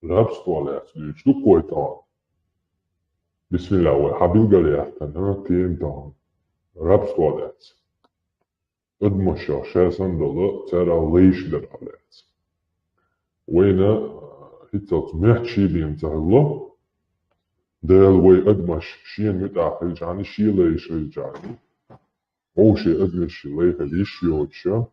Rapstorlät, Stukoitaan. Bismillah, habilgaliahtan, tientaan. Rapstorlät. Ödmoşa, şersen dolu, tera leişleralät. Wayna, hitat mehçi biyim tahıllo. Del way ödmoş, şiyen mütahil cani, şi leişir cani. O şey ödmeşi leişir işiyorça.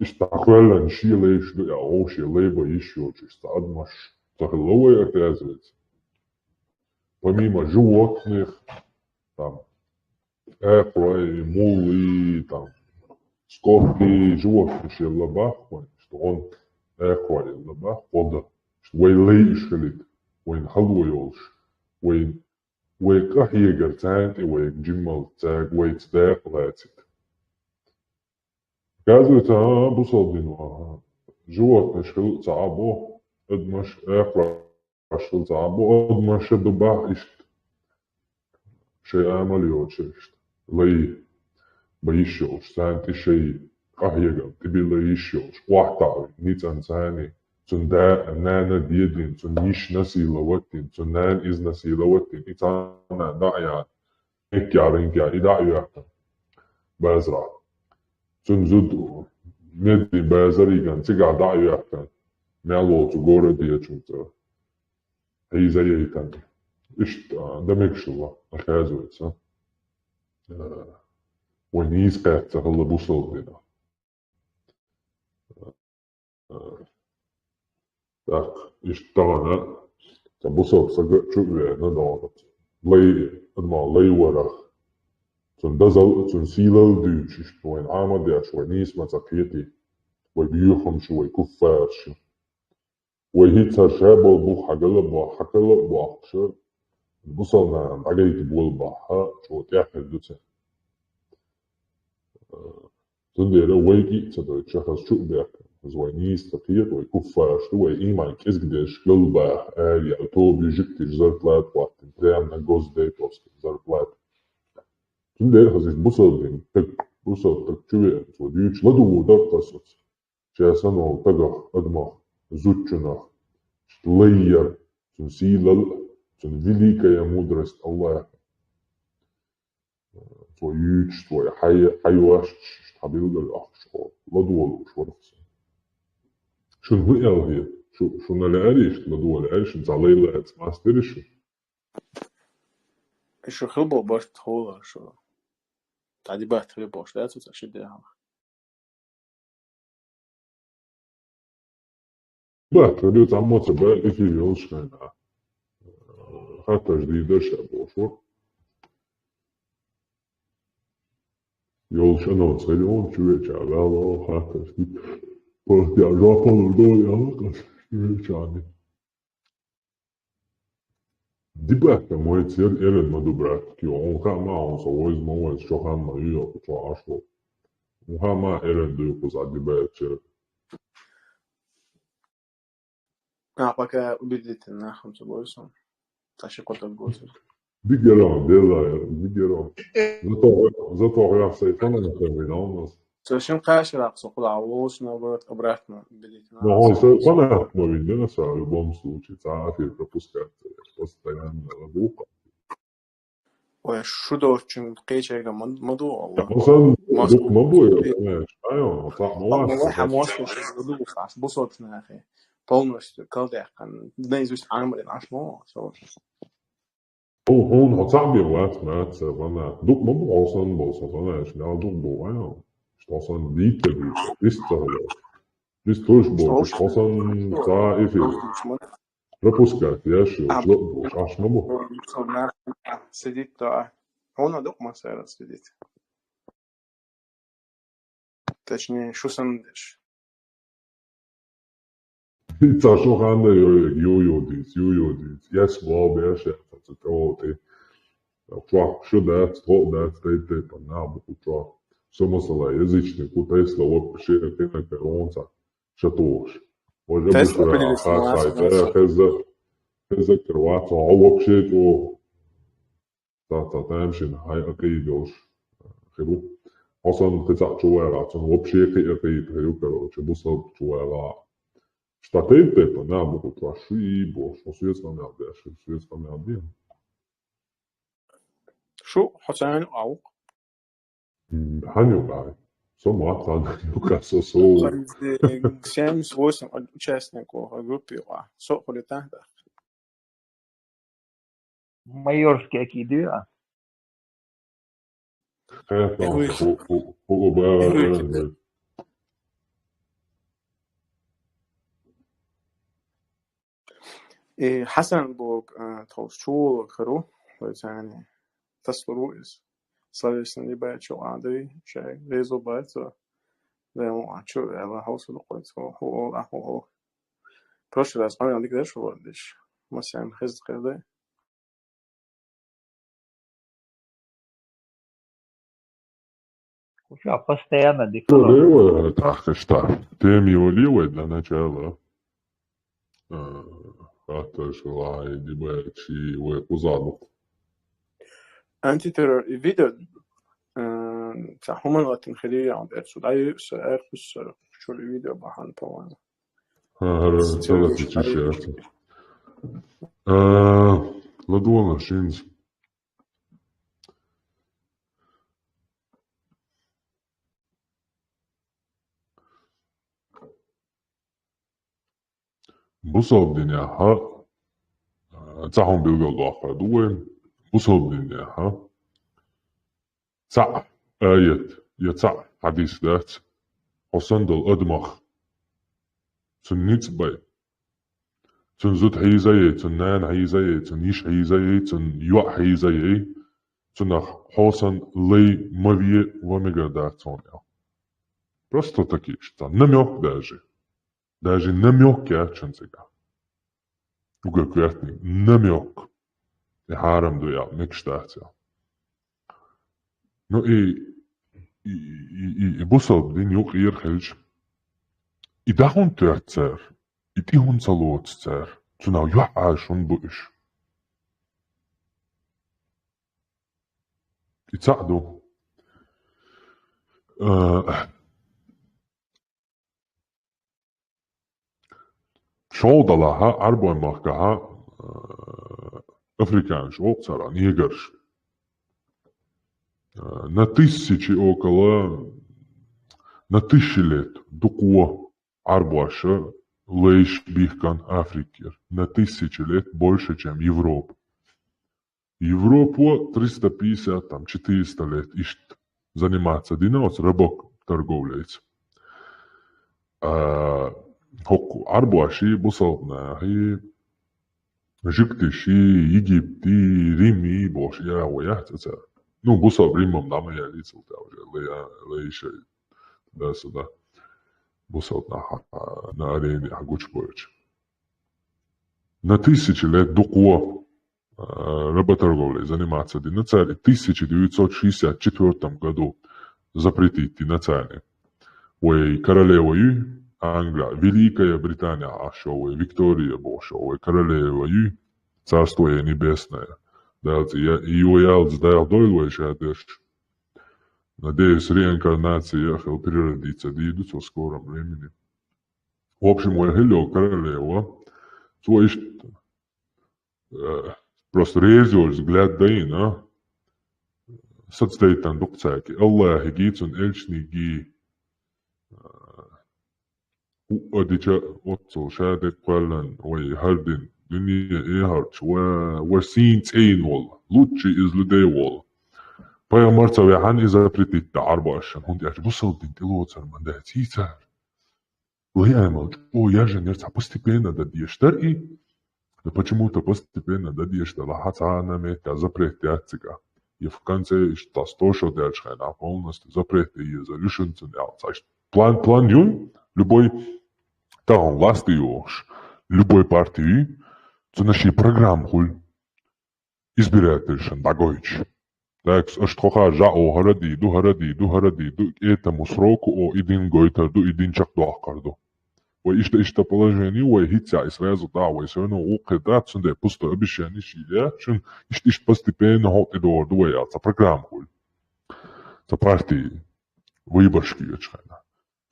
İstakvellen şi leişir ya, o şey leyba işiyorça. İşte ödmoş. Tahıllo way ötezvet. Помимо животных, там, эквай, мулы, там, скоты, животные ще лабах, что он эквай лабах, вода, что вей лейш халит, вей халвой олш, вей кахиегер тайн, и вей джиммал таг, вей цдэх латит. Оказывается, бусалдину, животные шхил цабо, эдмаш эквай, شل تعبو ما شد باه إشت شيء عمل يوشيشت لي بيشوش سانتي شيء أهيجا تبي لي يشوش واحد نيتان ثاني تندا نانا ديدين تنيش نسي لوتين تنان إز نسي لوتين إتانا داعيا إكيارين كيا إداعيا بازرع تنزد ندي بازري كان تيجا داعيا مالو تجورة ديتشوتا هي زي تاني إشت دمكش الله أخازويت ونيز قاعد تغلى بوصل لنا تاك إشت طغنا تبوصل سجى شو ندارت لي أدمع لي ورخ تندزل تنسيلل دوش إشت وين عامد يا شوي نيس ما تقيتي وبيوخم شوي كفار شو وهي تشابه بو حقل بو شو بوصلنا عجيت بول بحا شو تاخد دوتة تندير ويجي تدري شخص شو بيك زوينيس تقيت ويكفر شو ويمان كيسجدش قلبه آلي أو بيجيك زرقلات وقت تريم نجوز ديتوس زرقلات تندير خزيز بوصل تك شو وديش لدو دقصت شاسنو تجح أدمغ زوجنا لير تنسيلل تن великая мудрость Аллаха. Твой твой حيوش حبيبي أخشوا لدول وشورفس. شو هو هي شو نلاقيش لدول عيش نزعلي لا ما استريش. شو خلبو برت هو شو تعدي بحت خلبو شتات وتشد ده. بحت خلبو تعمل تبع إيش يوش كان. حتى جديدة شابو شو. يوش أنا وصليون شو يجعله حتى جديد. بس يا جاكل دول يا كش شو يعني. دبعت ما يصير إيرن ما دبعت كي هون كمان هون سويز ما هو شو هم ما يو كتوع عشرة. وها إيرن دو يقص دبعت شيء. بقى بديت ناخد جوزهم. تاشي كنت جوز. Digerant, digerant. Zato ja sejfana na terminalnost. تاشين قاش رقص قل عووش نبرت أبرتنا بديت. No, on sejfana no vidjena sa u bom slučaju cafi propuskat postajan buka. وشو دور چون قيش هيك مدو والله. مثلا dok mobu je, ajo, ta والله حماس مدو فاس بصوتنا أخي. polnost كل كان نيزوس عامل عشمو سو. Hon har tabi wat met vana. Dok mobu olsan bolsa vana snel dok bo ajo. Stosan lite visst så. Visst tush bo, stosan ta ifi. Пропускать, я шил, аж могу. Сидит, да. Он на дома сидит. Точнее, что сандеш. Та що ханда юйодіць. Я слаб, я ще це троти. Що дать, те по набу, що. Самосала язичнику, те слово пише, ти на керонца. Шатош. Може бути, хасай, хеза кервацо, а вообще то та темшин, хай акидош. Хибу. Осан хиза чуера, цон вообще кий, короче, бусал чуера. Stătei pe până am cu trași, boș, o suiesc pe mea de așa, suiesc pe mea de. شو حسين أو Hanyu gai. Så mat han Lukas så. Sam svåsam участников группы så på det där. Майорские киды. حسن بوك توشول خرو يعني تصوروز صاريسني بعد شو عادي شيء ريزو بعد ده مو شو على هوس القدس هو بروش راس ما عندك ده شو وليش مثلا خز كده Что, постоянно To диктором. levo tako šta. Temi olio je dla načela. Hata šla i dibeći u zadnu. أنتي فيديو تاع هما الوقت نخليه عند إرسل أي سؤال خص شو الفيديو بحال طبعا Sada ti čišćati. Ladona šinz. Busaldin ja ha. Zahom bilgal doqa duwe. Busaldin ja ha. Za ayet ya za hadis dat. Osandal admach. Sun nits bay. Sun zut hayzaye, sun nan hayzaye, sun yish hayzaye, sun yu'a hayzaye. Sun hosan lay mavie вамига dat son ja. Просто такие что. Намек даже. Даже намек я ченцега. Уга квертник. Намек. И харам до я. Мекштация. Ну и бусал дин юк ир хелж. И да хун тёрцер. И ти хун салуотцер. Цунау юа шун буш. И цаду. Шолдалаха арбоймахкаха африканш окцара нигерш. На тысячи около, на тысячи лет дукуа арбуаша лейш бихкан Африкер. На тысячи лет больше, чем Европа. Европа 350, там 400 лет ищет заниматься динос рыбок торговлей. Хокку арбуаши бусална и жиктиши Египти Рими бош я уяхтца. Ну бусал Римом нам я лицел уже лейше да сюда бусал на арене агучпоч. На тысячи лет дукуа рыботорговлей заниматься диноцали. В 1964 году запретить диноцали. Ой, королева Англия, Великая Британия, ашо, Виктория Бошо, королева Царство Небесное. Дальше и уял сдал дойлой шадеш. Надеюсь, реинкарнация ехал переродиться, да идут в скором времени. В общем, уехал королева, свой просто резёл взгляд дайна. Соцдейт там дукцаки. Аллах гицун эльчниги. Одича отцо шадек квалан ой хардин дуния эхарч وسين تين والله لوتشي из людей والله пая марцаве хан запретить арбашан он я бусал динтилоцар мандатица лоямал о я же нерца постепенно дадиштар и почему-то постепенно дадиштар лахацана мета запретятцика и в конце что стошо дальшхайна полностью запрет и resolution zu outside план юн любой там власти юж любой партии zu нашей программу избирательшен дагоич. Так, что жао харади, ду этому сроку о един гойтер, ду един чак дуахкарду. Ой, ишта положение, ой, хитя, и сразу да, ой, все равно укидать, сунде, пусто обещание шиля, шун, ишт постепенно хот и дор, дуя, за программу. За партии, выборшки, ячхайна.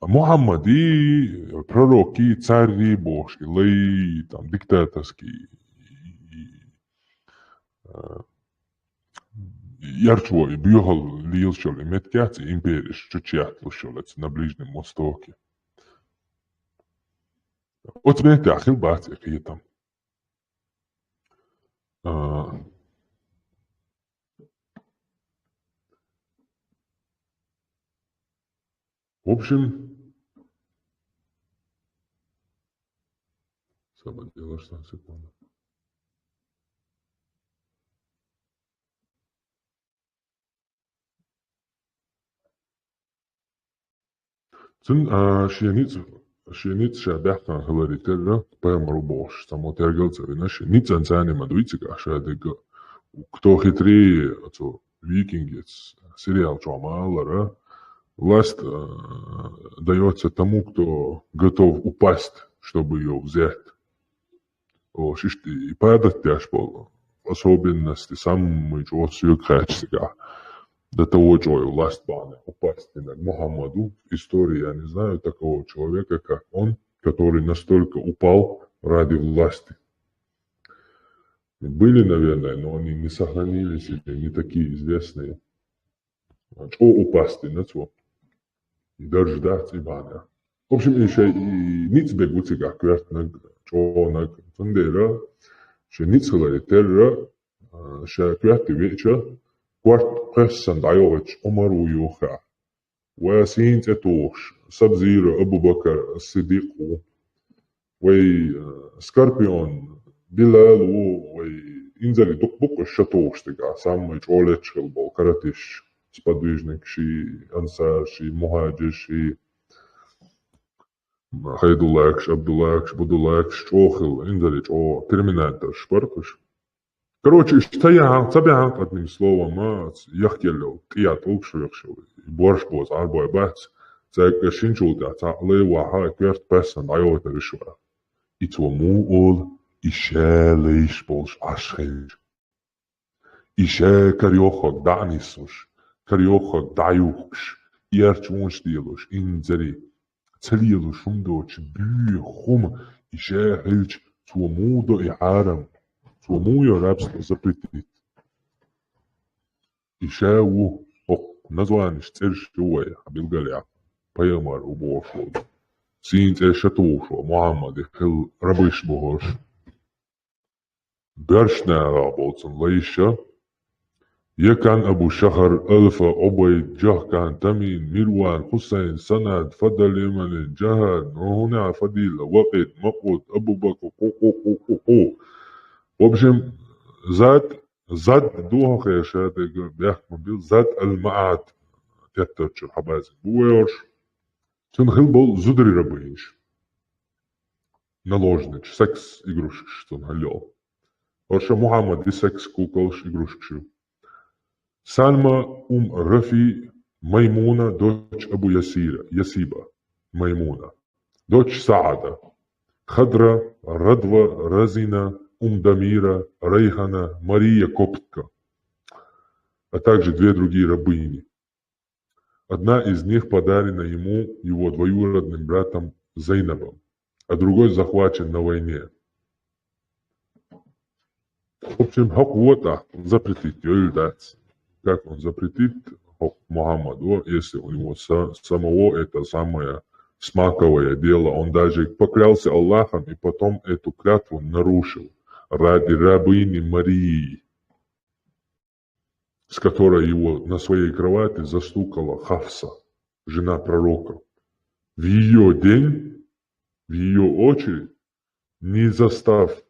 Мухаммад и пророки, цари божьи, лей, там, диктаторские, ярчой, бьюгал, лилшол, меткяц, империш, чучат, лушолец на Ближнем Востоке. Вот знаете, ахил бати, какие там. В общем, самое дело, что секунду. Шениц шабяхтан хлоритера, пэмру бош, само тергелца винаши, ницан цани мадуицика, шадега. Кто хитрее, викингец, сериал Чуамалара, власть дается тому, кто готов упасть, чтобы ее взять. И падать тяж был, особенности, самый чувствую качества. До того, что власть баны упасть на Мухаммаду. В истории я не знаю такого человека, как он, который настолько упал ради власти. Были, наверное, но они не сохранились, или не такие известные. Что упасть на то? И даже ждать и бана. В общем, еще и ниц бегут сега квертнаг, чонаг, фундера, что ниц хлоретера, что кверти вечер, кварт прессан дайович омару юха. وياسين تتوش سبزير أبو بكر الصديق وي سكاربيون بلال وينزل يدق الشتوش تقع سامي جولتش خلبو كرتش сподвижник, شي أنصار شي مهاجر شي خيدولاكش عبدولاكش بدولاكش جوخل انزل جو терминатор шпартуш. Короче, табиан, одним словом, яхтелло, киятул швехшел, борш боз, арбой бац, цайка шинчулта, цакле ваха, кверт пессан, айота решва. И твому ол, ише лейш болш ашхель. Ише карьохок данисуш, карьохок даюхш, иерчунш дилуш, инзери, целилуш умдоч, бю, хум, ише хельч, твому до и арам. Твому рабство запретит. Ишау названиш цершуя, абилгаля, паямар убошел. Синт эшатушо, Мухаммад хил рабыш богош. Бершна работан лейша. يكان أبو شهر ألف عبيد جهكان تمين مروان حسين سند فضل من الجهل وهنا فضيلة وقت مقود أبو بكر В общем, зад духа я шатый бях мобил, зад аль-маат теточер хабаз буэш. Сон хил был зудри рабыш. Наложнич, секс игрушек, что он халил. Орша Мухаммад и секс куколш игрушек. Сальма Рафи Маймуна, дочь Абу Ясиба, Маймуна. Дочь Саада. Хадра, Радва, Разина, Дамира, Рейхана, Мария Коптка, а также две другие рабыни. Одна из них подарена ему его двоюродным братом Зайнабом, а другой захвачен на войне. В общем, хакуота запретит ее дать. Как он запретит Мухаммаду, если у него самого это самое смаковое дело. Он даже поклялся Аллахом и потом эту клятву нарушил. Ради рабыни Марии, с которой его на своей кровати застукала Хафса, жена пророка. В ее день, в ее очередь, не застав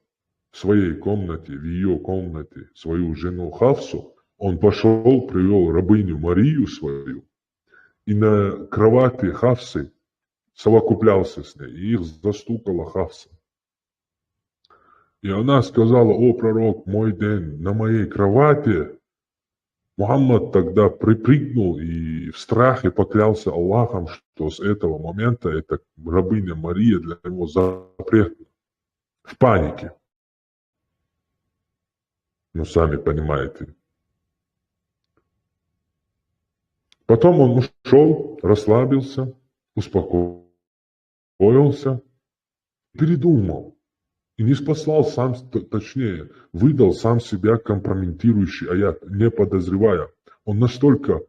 в своей комнате, в ее комнате свою жену Хафсу, он пошел, привел рабыню Марию свою, и на кровати Хафсы совокуплялся с ней, и их застукала Хафса. И она сказала: о пророк, мой день на моей кровати. Мухаммад тогда припрыгнул и в страхе поклялся Аллахом, что с этого момента эта рабыня Мария для него запретна. В панике. Ну, сами понимаете. Потом он ушел, расслабился, успокоился, передумал. И не спасал сам, точнее, выдал сам себя компрометирующий аят, не подозревая. Он настолько,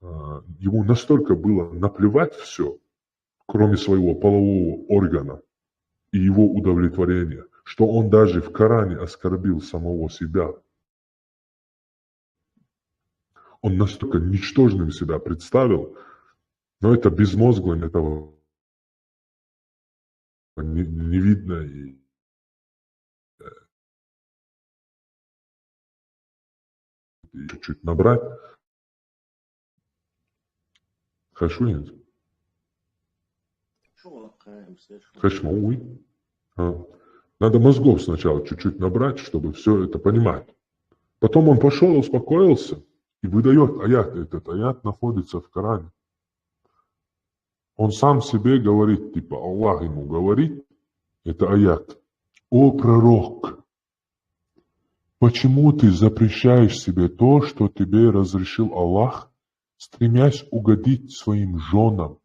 ему настолько было наплевать все, кроме своего полового органа и его удовлетворения, что он даже в Коране оскорбил самого себя. Он настолько ничтожным себя представил, но это безмозглым, этого не видно и чуть-чуть набрать. Хорошо, нет? Хорошо, уй. Надо мозгов сначала чуть-чуть набрать, чтобы все это понимать. Потом он пошел, успокоился и выдает аят. Этот аят находится в Коране. Он сам себе говорит, типа Аллах ему говорит, это аят. О пророк, почему ты запрещаешь себе то, что тебе разрешил Аллах, стремясь угодить своим женам?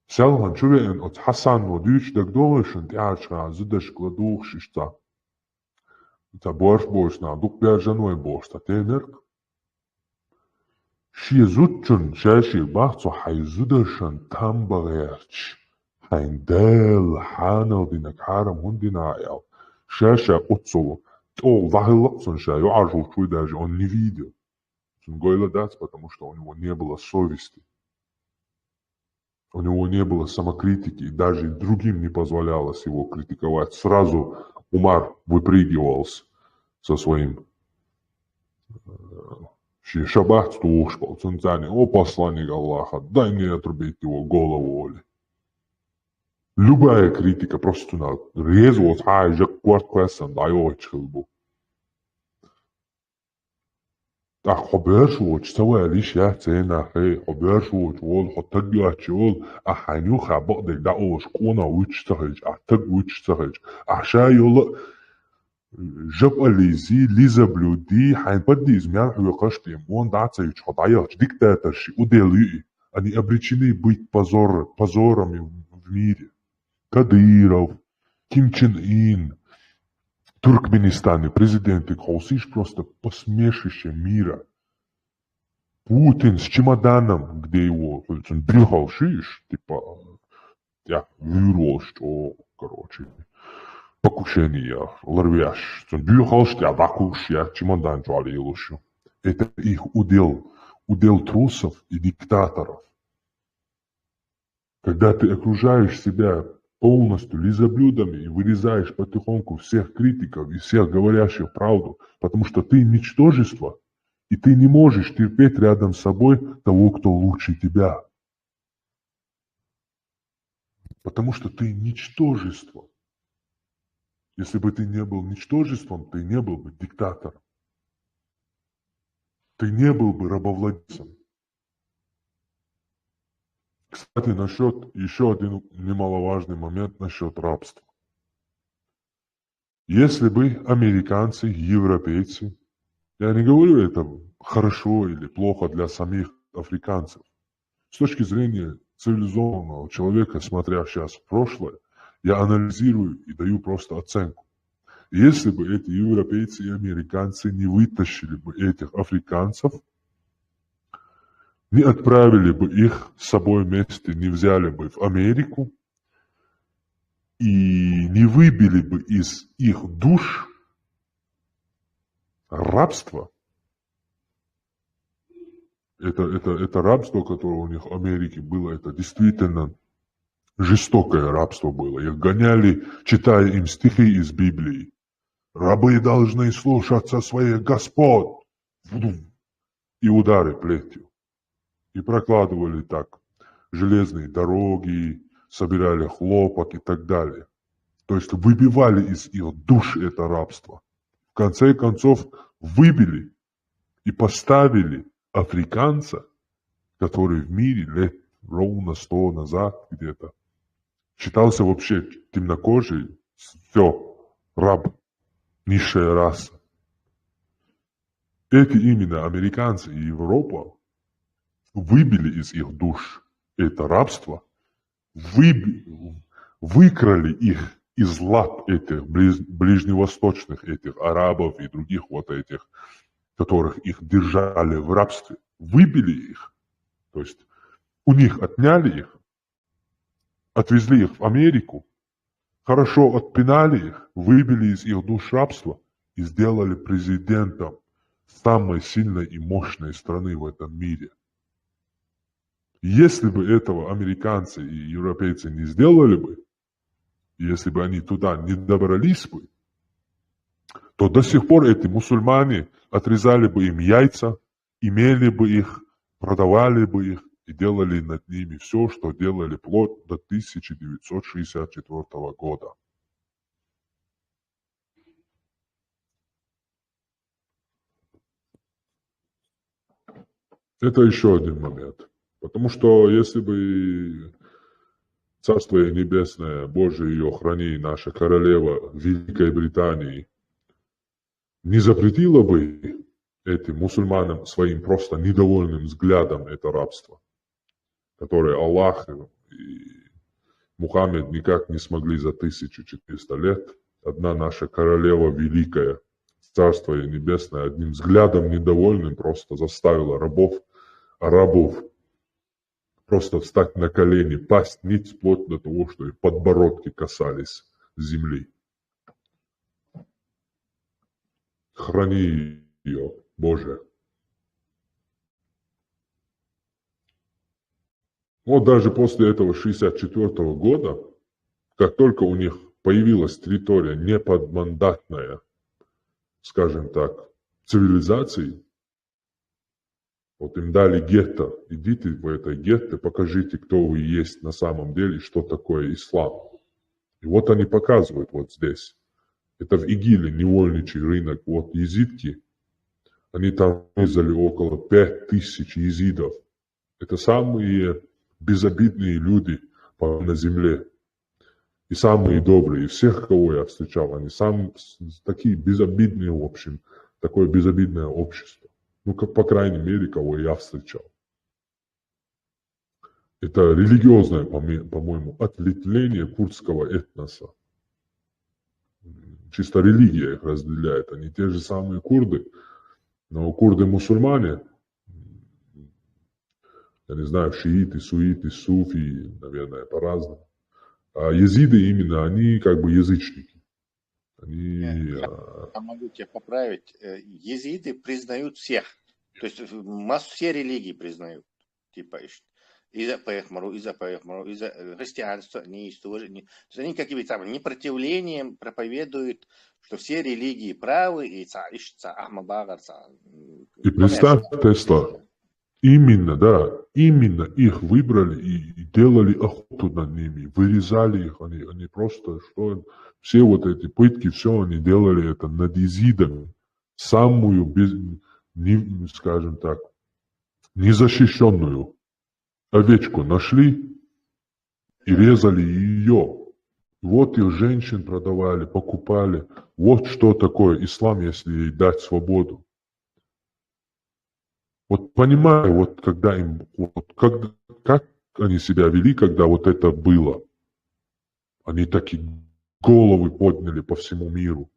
Selgan čuvien od Hasanu dýčdak došan teāčā zidašk ladūkšištā. Tā bošnā dukbēržanoj bošta tēnerk. Šie zutčun šēšie bācu hai zidašan tambagērč. Hain dēl hānaldinak hāram hundinājāl. Šēšē utsulu. О, вахилаксон шая, я аж чую даже, он не видел. Он гойлодец, потому что у него не было совести. У него не было самокритики, и даже другим не позволялось его критиковать. Сразу Умар выпрыгивался со своим шаббат тушпал, цунцане, о посланник Аллаха, дай мне отрубить его голову, Оли. Любая критика просто надо резать, жаккварт квесан, дай очхилбу. خبرش سوى ليش يا تينا هي خبرش وول حطت له تشول أحنيو خبأ دك دعوش قونا ويشتغل أعتق ويشتغل عشان يلا جب الليزي ليزا بلودي حين بدي زمان هو قشتي مون دعت يشحط عياش ديكتاتور شي ودليل أني أبريتشيني بيت позорами в мире Кадыров, Ким Чен Ин, Туркменистане, президенты Хаусиш просто посмешище мира. Путин с чемоданом, где его, он брюхал шиш, типа, я вырвал, что, короче, покушение, ларвяш, он брюхал, что я дакуш, я чемодан джалил еще. Это их удел трусов и диктаторов. Когда ты окружаешь себя полностью лизоблюдами и вырезаешь потихоньку всех критиков и всех говорящих правду, потому что ты ничтожество, и ты не можешь терпеть рядом с собой того, кто лучше тебя. Потому что ты ничтожество. Если бы ты не был ничтожеством, ты не был бы диктатором. Ты не был бы рабовладельцем. Кстати, насчет еще один немаловажный момент насчет рабства. Если бы американцы, европейцы, я не говорю это хорошо или плохо для самих африканцев, с точки зрения цивилизованного человека, смотря сейчас в прошлое, я анализирую и даю просто оценку. Если бы эти европейцы и американцы не вытащили бы этих африканцев, не отправили бы их с собой вместе, не взяли бы в Америку и не выбили бы из их душ рабство. Это рабство, которое у них в Америке было, это действительно жестокое рабство было. Их гоняли, читая им стихи из Библии. Рабы должны слушаться своих господ. И удары плетью. И прокладывали так железные дороги, собирали хлопок и так далее. То есть выбивали из их душ это рабство. В конце концов выбили и поставили африканца, который в мире лет ровно 100 назад где-то считался вообще темнокожий, все, раб, низшая раса. Эти именно американцы и Европа выбили из их душ это рабство, выкрали их из лап этих ближневосточных, этих арабов и других вот этих, которых их держали в рабстве, выбили их, то есть у них отняли их, отвезли их в Америку, хорошо отпинали их, выбили из их душ рабства и сделали президентом самой сильной и мощной страны в этом мире. Если бы этого американцы и европейцы не сделали бы, если бы они туда не добрались бы, то до сих пор эти мусульмане отрезали бы им яйца, имели бы их, продавали бы их и делали над ними все, что делали вплоть до 1964 года. Это еще один момент. Потому что если бы Царство Небесное, Боже ее храни, наша королева Великой Британии, не запретила бы этим мусульманам своим просто недовольным взглядом это рабство, которое Аллах и Мухаммед никак не смогли за 1400 лет. Одна наша королева великая, Царство Небесное, одним взглядом недовольным просто заставила арабов просто встать на колени, пасть ниц вплоть до того, что их подбородки касались земли. Храни ее, Боже. Вот даже после этого 1964 года, как только у них появилась территория неподмандатная, скажем так, цивилизации, вот им дали гетто, идите в это гетто, покажите, кто вы есть на самом деле, что такое ислам. И вот они показывают вот здесь. Это в Игиле, невольничий рынок, вот езидки, они там резали около 5000 езидов. Это самые безобидные люди на земле. И самые добрые. И всех, кого я встречал, они такие безобидные, в общем, такое безобидное общество. Ну, как, по крайней мере, кого я встречал. Это религиозное, по-моему, ответвление курдского этноса. Чисто религия их разделяет. Они те же самые курды, но курды-мусульмане, я не знаю, шииты, суиты, суфи, наверное, по-разному. А езиды именно, они как бы язычники. Я могу тебя поправить. Езиды признают всех. То есть все религии признают. Типа и за Пехмару, и за христианство, не тоже. То есть они какими-то там непротивлением проповедуют, что все религии правы, и Ахмабагар. И представь, Тесла, именно их выбрали и делали охоту над ними, вырезали их, они просто, все вот эти пытки, все они делали это над езидами, самую, скажем так, незащищенную овечку нашли и резали ее. Вот их женщин продавали, покупали. Вот что такое ислам, если ей дать свободу. Вот понимаю, вот когда как они себя вели, когда вот это было. Они такие головы подняли по всему миру.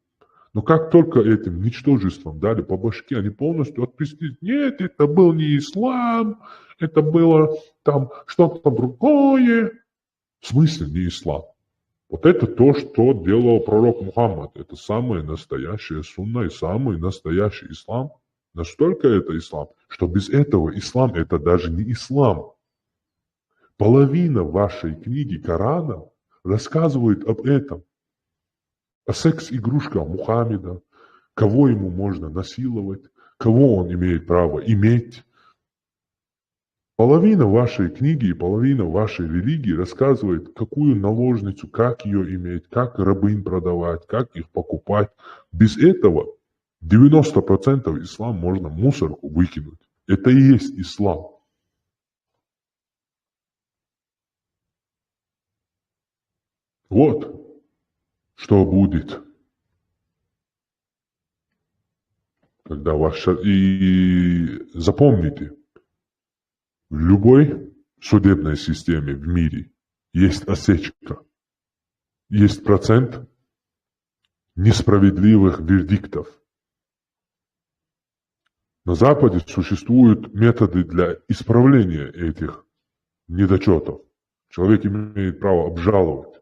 Но как только этим ничтожеством дали по башке, они полностью отпустили. Нет, это был не ислам, это было там что-то другое. В смысле не ислам? Вот это то, что делал пророк Мухаммад. Это самая настоящая сунна и самый настоящий ислам. Настолько это ислам, что без этого ислам это даже не ислам. Половина вашей книги Корана рассказывает об этом. О секс-игрушках Мухаммеда, кого ему можно насиловать, кого он имеет право иметь. Половина вашей книги и половина вашей религии рассказывает, какую наложницу, как ее иметь, как рабынь продавать, как их покупать. Без этого 90% ислам можно в мусорку выкинуть. Это и есть ислам. Вот что будет, когда ваш... И запомните, в любой судебной системе в мире есть осечка, есть процент несправедливых вердиктов. На Западе существуют методы для исправления этих недочетов. Человек имеет право обжаловать,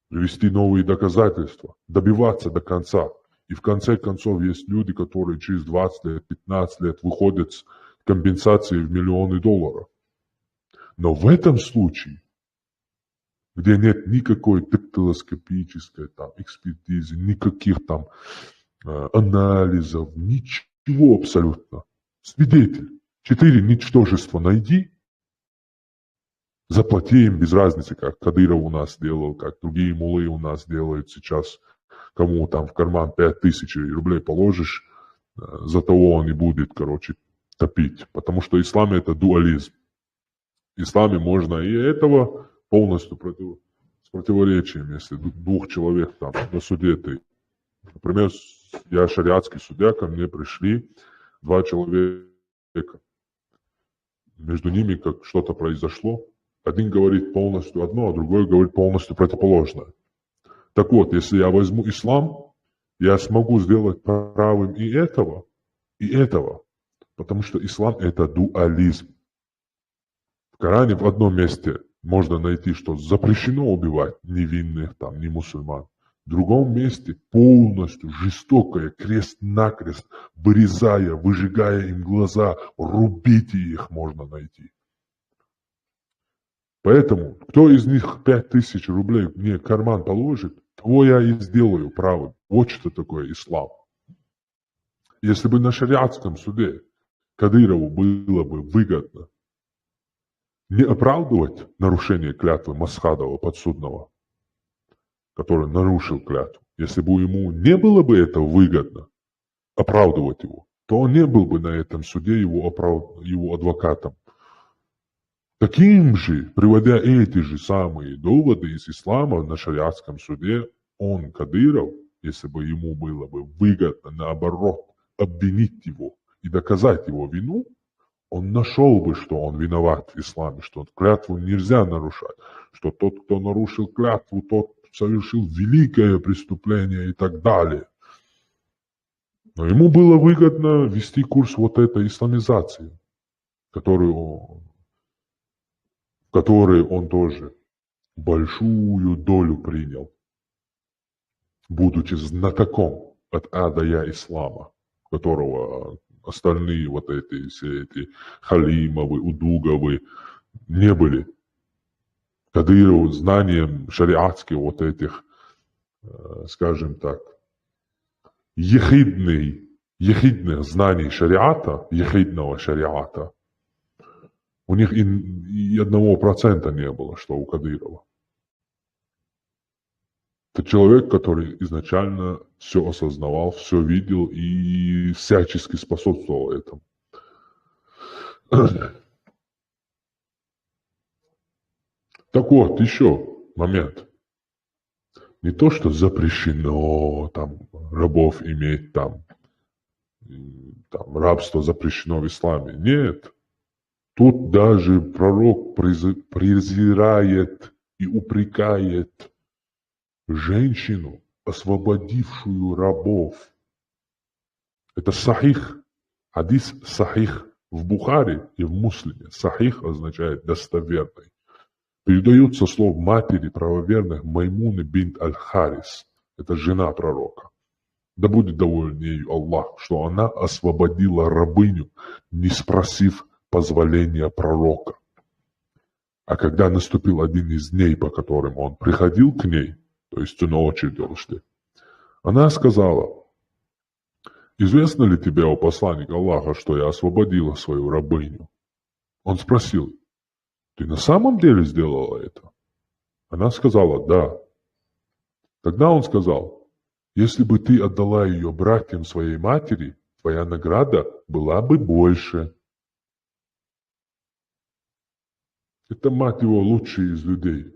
привести новые доказательства, добиваться до конца. И в конце концов есть люди, которые через 20 лет, 15 лет выходят с компенсацией в миллионы долларов. Но в этом случае, где нет никакой дактилоскопической там, экспертизы, никаких там анализов, ничего абсолютно. Свидетель. 4 ничтожества найди, заплати им без разницы, как Кадыров у нас делал, как другие муллы у нас делают сейчас. Кому там в карман 5000 рублей положишь, за того он и будет, топить. Потому что ислам это дуализм. В исламе можно и этого полностью с противоречием, если 2 человек там на суде ты. Например, я шариатский судья, ко мне пришли 2 человека. Между ними как что-то произошло. Один говорит полностью одно, а другой говорит полностью противоположное. Так вот, если я возьму ислам, я смогу сделать правым и этого, потому что ислам это дуализм. В Коране в одном месте можно найти, что запрещено убивать невинных, там, не мусульман. В другом месте полностью жестокое, крест-накрест, вырезая, выжигая им глаза, рубите их можно найти. Поэтому, кто из них 5000 рублей мне в карман положит, того я и сделаю правым. Вот что такое ислам. Если бы на шариатском суде Кадырову было бы выгодно не оправдывать нарушение клятвы Масхадова подсудного, который нарушил клятву, если бы ему не было бы это выгодно оправдывать его, то он не был бы на этом суде его адвокатом. Таким же, приводя эти же самые доводы из ислама на шариатском суде, он, Кадыров, если бы ему было бы выгодно, наоборот, обвинить его и доказать его вину, он нашел бы, что он виноват в исламе, что клятву нельзя нарушать, что тот, кто нарушил клятву, тот совершил великое преступление и так далее. Но ему было выгодно вести курс вот этой исламизации, в которой он тоже большую долю принял, будучи знатоком от адая ислама, которого остальные вот все эти Халимовы, Удуговы не были. Кадыров знанием шариатских вот этих, скажем так, ехидных знаний шариата, ехидного шариата, у них и 1% не было, что у Кадырова. Это человек, который изначально все осознавал, все видел и всячески способствовал этому. Так вот, еще момент. Не то, что запрещено там рабов иметь, там рабство запрещено в исламе. Нет. Тут даже пророк презирает и упрекает женщину, освободившую рабов. Это сахих, хадис сахих в Бухари и в Муслиме. Сахих означает достоверный. Передают со слов матери правоверных Маймуны бинт Аль-Харис. Это жена пророка. Да будет доволен ею Аллах, что она освободила рабыню, не спросив позволения пророка. А когда наступил один из дней, по которым он приходил к ней, то есть ночью дожди, она сказала: «Известно ли тебе, о посланник Аллаха, что я освободила свою рабыню?» Он спросил: «Ты на самом деле сделала это?» Она сказала: «Да». Тогда он сказал: «Если бы ты отдала ее братьям своей матери, твоя награда была бы больше». Это, мать его, лучший из людей.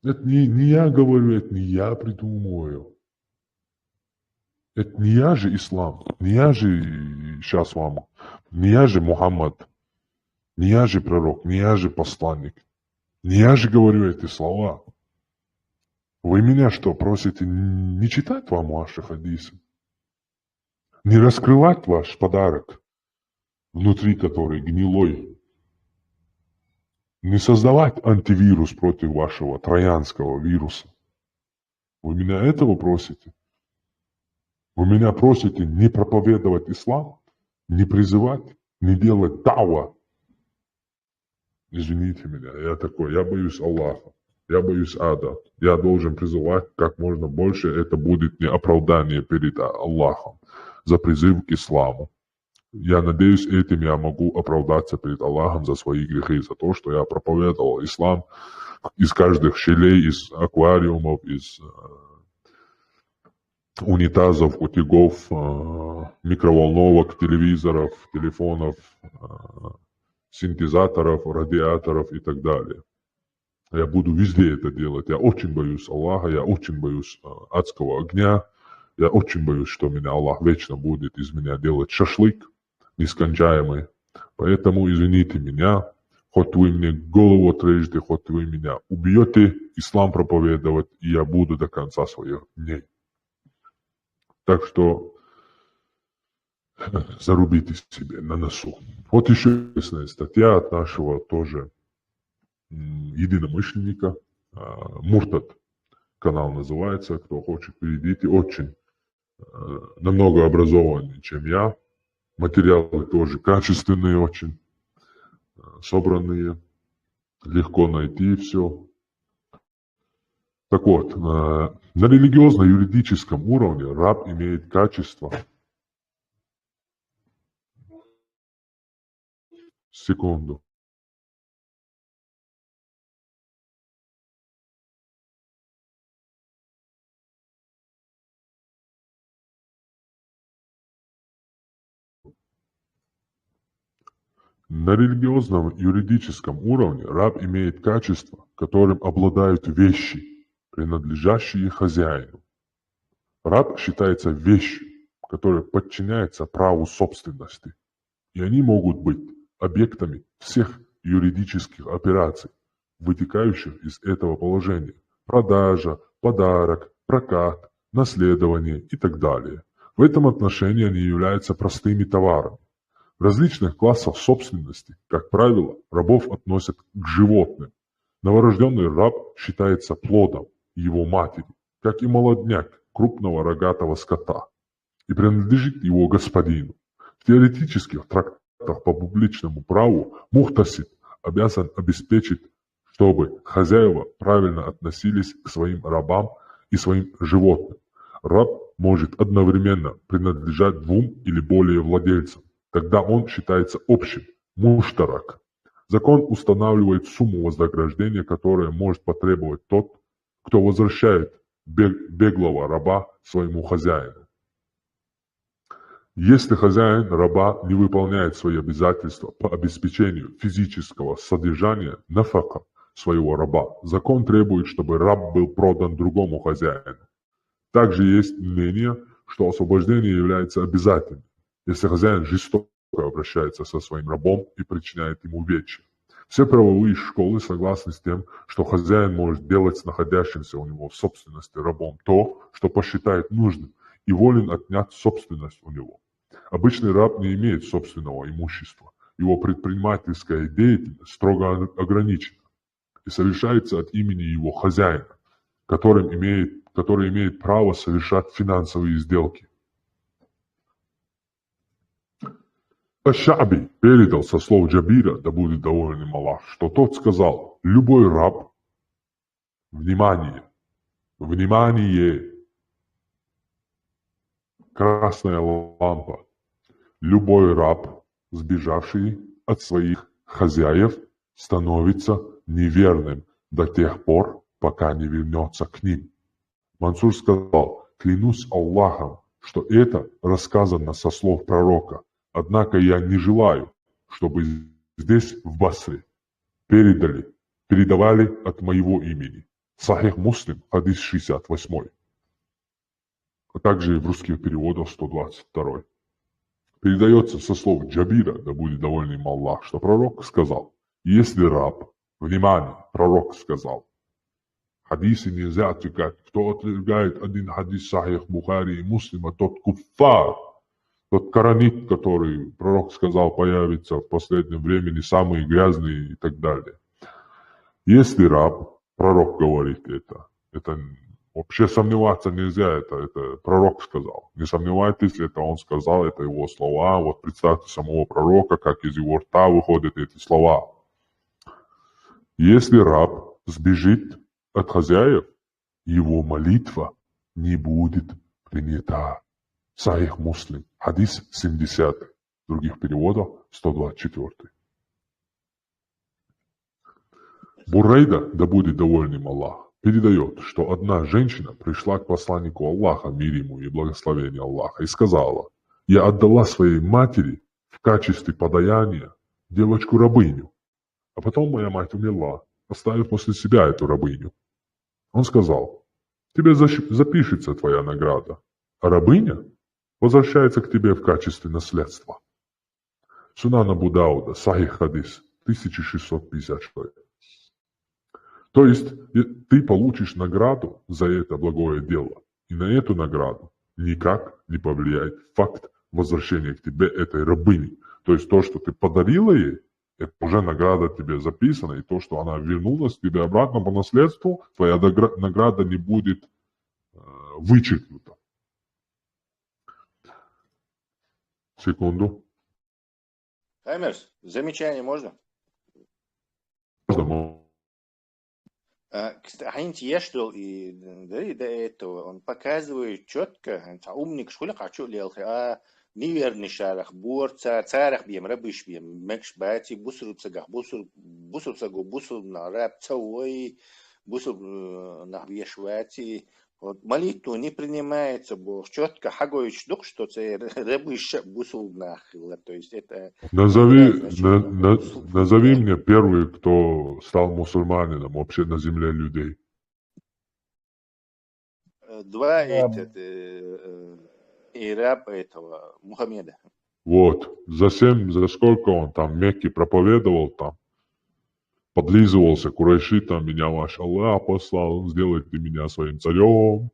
Это не я говорю, это не я придумываю. Это не я же ислам, не я же сейчас вам, не я же Мухаммад, не я же пророк, не я же посланник, не я же говорю эти слова. Вы меня что, просите не читать вам ваши хадисы? Не раскрывать ваш подарок, внутри который гнилой? Не создавать антивирус против вашего троянского вируса? Вы меня этого просите? Вы меня просите не проповедовать ислам, не призывать, не делать дауа? Извините меня, я такой, я боюсь Аллаха, я боюсь ада. Я должен призывать как можно больше, это будет не оправдание перед Аллахом за призыв к исламу. Я надеюсь, этим я могу оправдаться перед Аллахом за свои грехи, за то, что я проповедовал ислам из каждых щелей, из аквариумов, из унитазов, утюгов, микроволновок, телевизоров, телефонов, синтезаторов, радиаторов и так далее. Я буду везде это делать. Я очень боюсь Аллаха, я очень боюсь адского огня, я очень боюсь, что меня Аллах вечно будет из меня делать шашлык нескончаемый. Поэтому извините меня, хоть вы мне голову отрежете, хоть вы меня убьете, ислам проповедовать, и я буду до конца своих дней. Так что зарубите себе на носу. Вот еще интересная статья от нашего тоже единомышленника, Муртад канал называется, кто хочет, перейдите, очень намного образованнее, чем я, материалы тоже качественные очень, собранные, легко найти все. Так вот, на религиозно-юридическом уровне раб имеет качество. Секунду. На религиозном юридическом уровне раб имеет качества, которым обладают вещи, принадлежащие хозяину. Раб считается вещью, которая подчиняется праву собственности, и они могут быть объектами всех юридических операций, вытекающих из этого положения: продажа, подарок, прокат, наследование и так далее. В этом отношении они являются простыми товарами. В различных классах собственности, как правило, рабов относят к животным. Новорожденный раб считается плодом его матери, как и молодняк крупного рогатого скота, и принадлежит его господину. В теоретических трактатах по публичному праву мухтасиб обязан обеспечить, чтобы хозяева правильно относились к своим рабам и своим животным. Раб может одновременно принадлежать двум или более владельцам. Тогда он считается общим, муштарак. Закон устанавливает сумму вознаграждения, которое может потребовать тот, кто возвращает беглого раба своему хозяину. Если хозяин раба не выполняет свои обязательства по обеспечению физического содержания нафака своего раба, закон требует, чтобы раб был продан другому хозяину. Также есть мнение, что освобождение является обязательным, если хозяин жестоко обращается со своим рабом и причиняет ему увечья. Все правовые школы согласны с тем, что хозяин может делать с находящимся у него в собственности рабом то, что посчитает нужным, и волен отнять собственность у него. Обычный раб не имеет собственного имущества. Его предпринимательская деятельность строго ограничена и совершается от имени его хозяина, который имеет право совершать финансовые сделки. Аш-Ша'би передал со слов Джабира, да будет доволен им Аллах, что тот сказал: любой раб, внимание, красная лампа, любой раб, сбежавший от своих хозяев, становится неверным до тех пор, пока не вернется к ним. Мансур сказал: клянусь Аллахом, что это рассказано со слов пророка. Однако я не желаю, чтобы здесь, в Басре, передавали от моего имени. Сахих Муслим, хадис 68. а также и в русских переводах 122. Передается со слов Джабира, да будет доволен им Аллах, что пророк сказал: если раб, внимание, пророк сказал, хадисы нельзя отвергать, кто отвергает один хадис Сахих Бухари и Муслима, тот куффар, тот коранит, который пророк сказал появится в последнем времени, самый грязный и так далее. Если раб, пророк говорит это вообще сомневаться нельзя, это пророк сказал. Не сомневайтесь, это он сказал, это его слова. Вот представьте самого пророка, как из его рта выходят эти слова. Если раб сбежит от хозяев, его молитва не будет принята. Сахих Муслим, хадис 70, в других переводах 124. Бурейда, да будет доволен им Аллах, передает, что одна женщина пришла к посланнику Аллаха, мир ему и благословение Аллаха, и сказала: я отдала своей матери в качестве подаяния девочку-рабыню, а потом моя мать умерла, оставив после себя эту рабыню. Он сказал: тебе запишется твоя награда, а рабыня возвращается к тебе в качестве наследства. Сунан Абу Дауда, Сахих хадис, 1656. То есть ты получишь награду за это благое дело, и на эту награду никак не повлияет факт возвращения к тебе этой рабыни. То есть то, что ты подарила ей, это уже награда тебе записана, и то, что она вернулась к тебе обратно по наследству, твоя награда не будет вычеркнута. Секунду. Хаймерс, замечание можно? Можно. Кстати, я что и до этого он показывает четко, умник школы хочу лелха, неверный шарах, бор, царах бьем, рабыш бьем, мекш бати, бусур цагах, бусур цагу, бусур на раб цавой, бусур на бьешвати. Вот молитву не принимается Бог четко, хагоич дух, что це рабыш бусур нахила, то есть это. Назови мне первый, кто стал мусульманином вообще на земле людей. Два и раб этого Мухаммеда. Вот. За сколько он там в Мекке проповедовал там, подлизывался, Курайши там меня ваш Аллах послал, сделайте меня своим царем.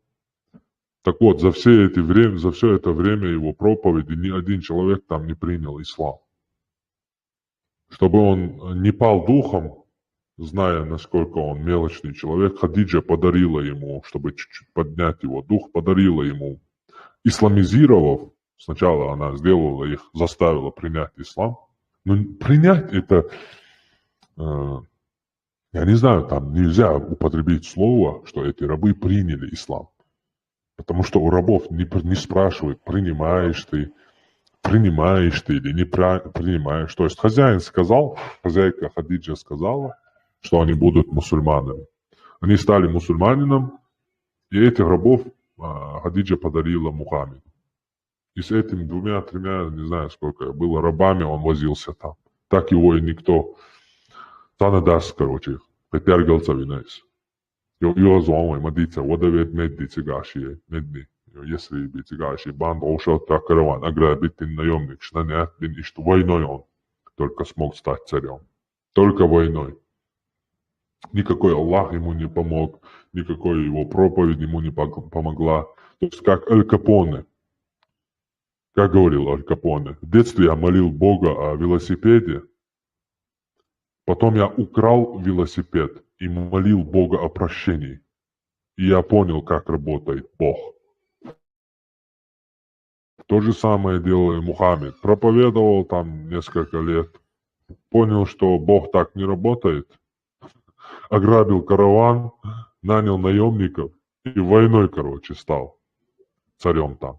Так вот, за все это время его проповеди ни один человек там не принял ислам. Чтобы он не пал духом, зная, насколько он мелочный человек, Хадиджа подарила ему, чтобы чуть-чуть поднять его дух, подарила ему, исламизировав, сначала она сделала их, заставила принять ислам. Но принять это, я не знаю, там нельзя употребить слово, что эти рабы приняли ислам. Потому что у рабов не спрашивают, принимаешь ты или не принимаешь. То есть хозяйка Хадиджа сказала, что они будут мусульманами. Они стали мусульманином, и этих рабов Хадиджа подарила Мухаммеду. И с этими 2-3, не знаю сколько было рабами, он возился там. Так его и никто. Санадас, короче, Петергалца винайс. Yo zomai madica, odavet meddi cigašije, medni. Если би cigašije банда ушел так караван, ограбить наемник, шнанят, и что войной он только смог стать царем. Только войной. Никакой Аллах ему не помог, никакой его проповедь ему не помогла. То есть как Аль Капоне. Как говорил Аль Капоне, в детстве я молил Бога о велосипеде, потом я украл велосипед и молил Бога о прощении. И я понял, как работает Бог. То же самое делал и Мухаммед. Проповедовал там несколько лет. Понял, что Бог так не работает. Ограбил караван, нанял наемников и войной, короче, стал царем там.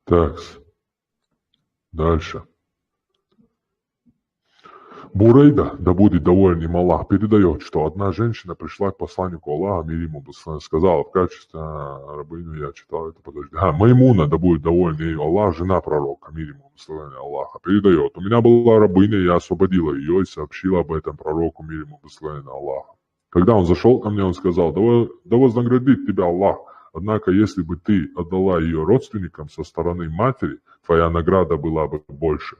Так, дальше. Бурейда, да будет доволен им Аллах, передает, что одна женщина пришла к посланнику Аллаха, мир ему, сказала в качестве рабыни, я читал это, подожди. Маймуна, да будет доволен ею Аллах, жена пророка, мир ему, благословение Аллаха, передает. У меня была рабыня, я освободила ее и сообщила об этом пророку, мир ему, благословение Аллаха. Когда он зашел ко мне, он сказал: да вознаградит тебя Аллах. Однако, если бы ты отдала ее родственникам со стороны матери, твоя награда была бы больше.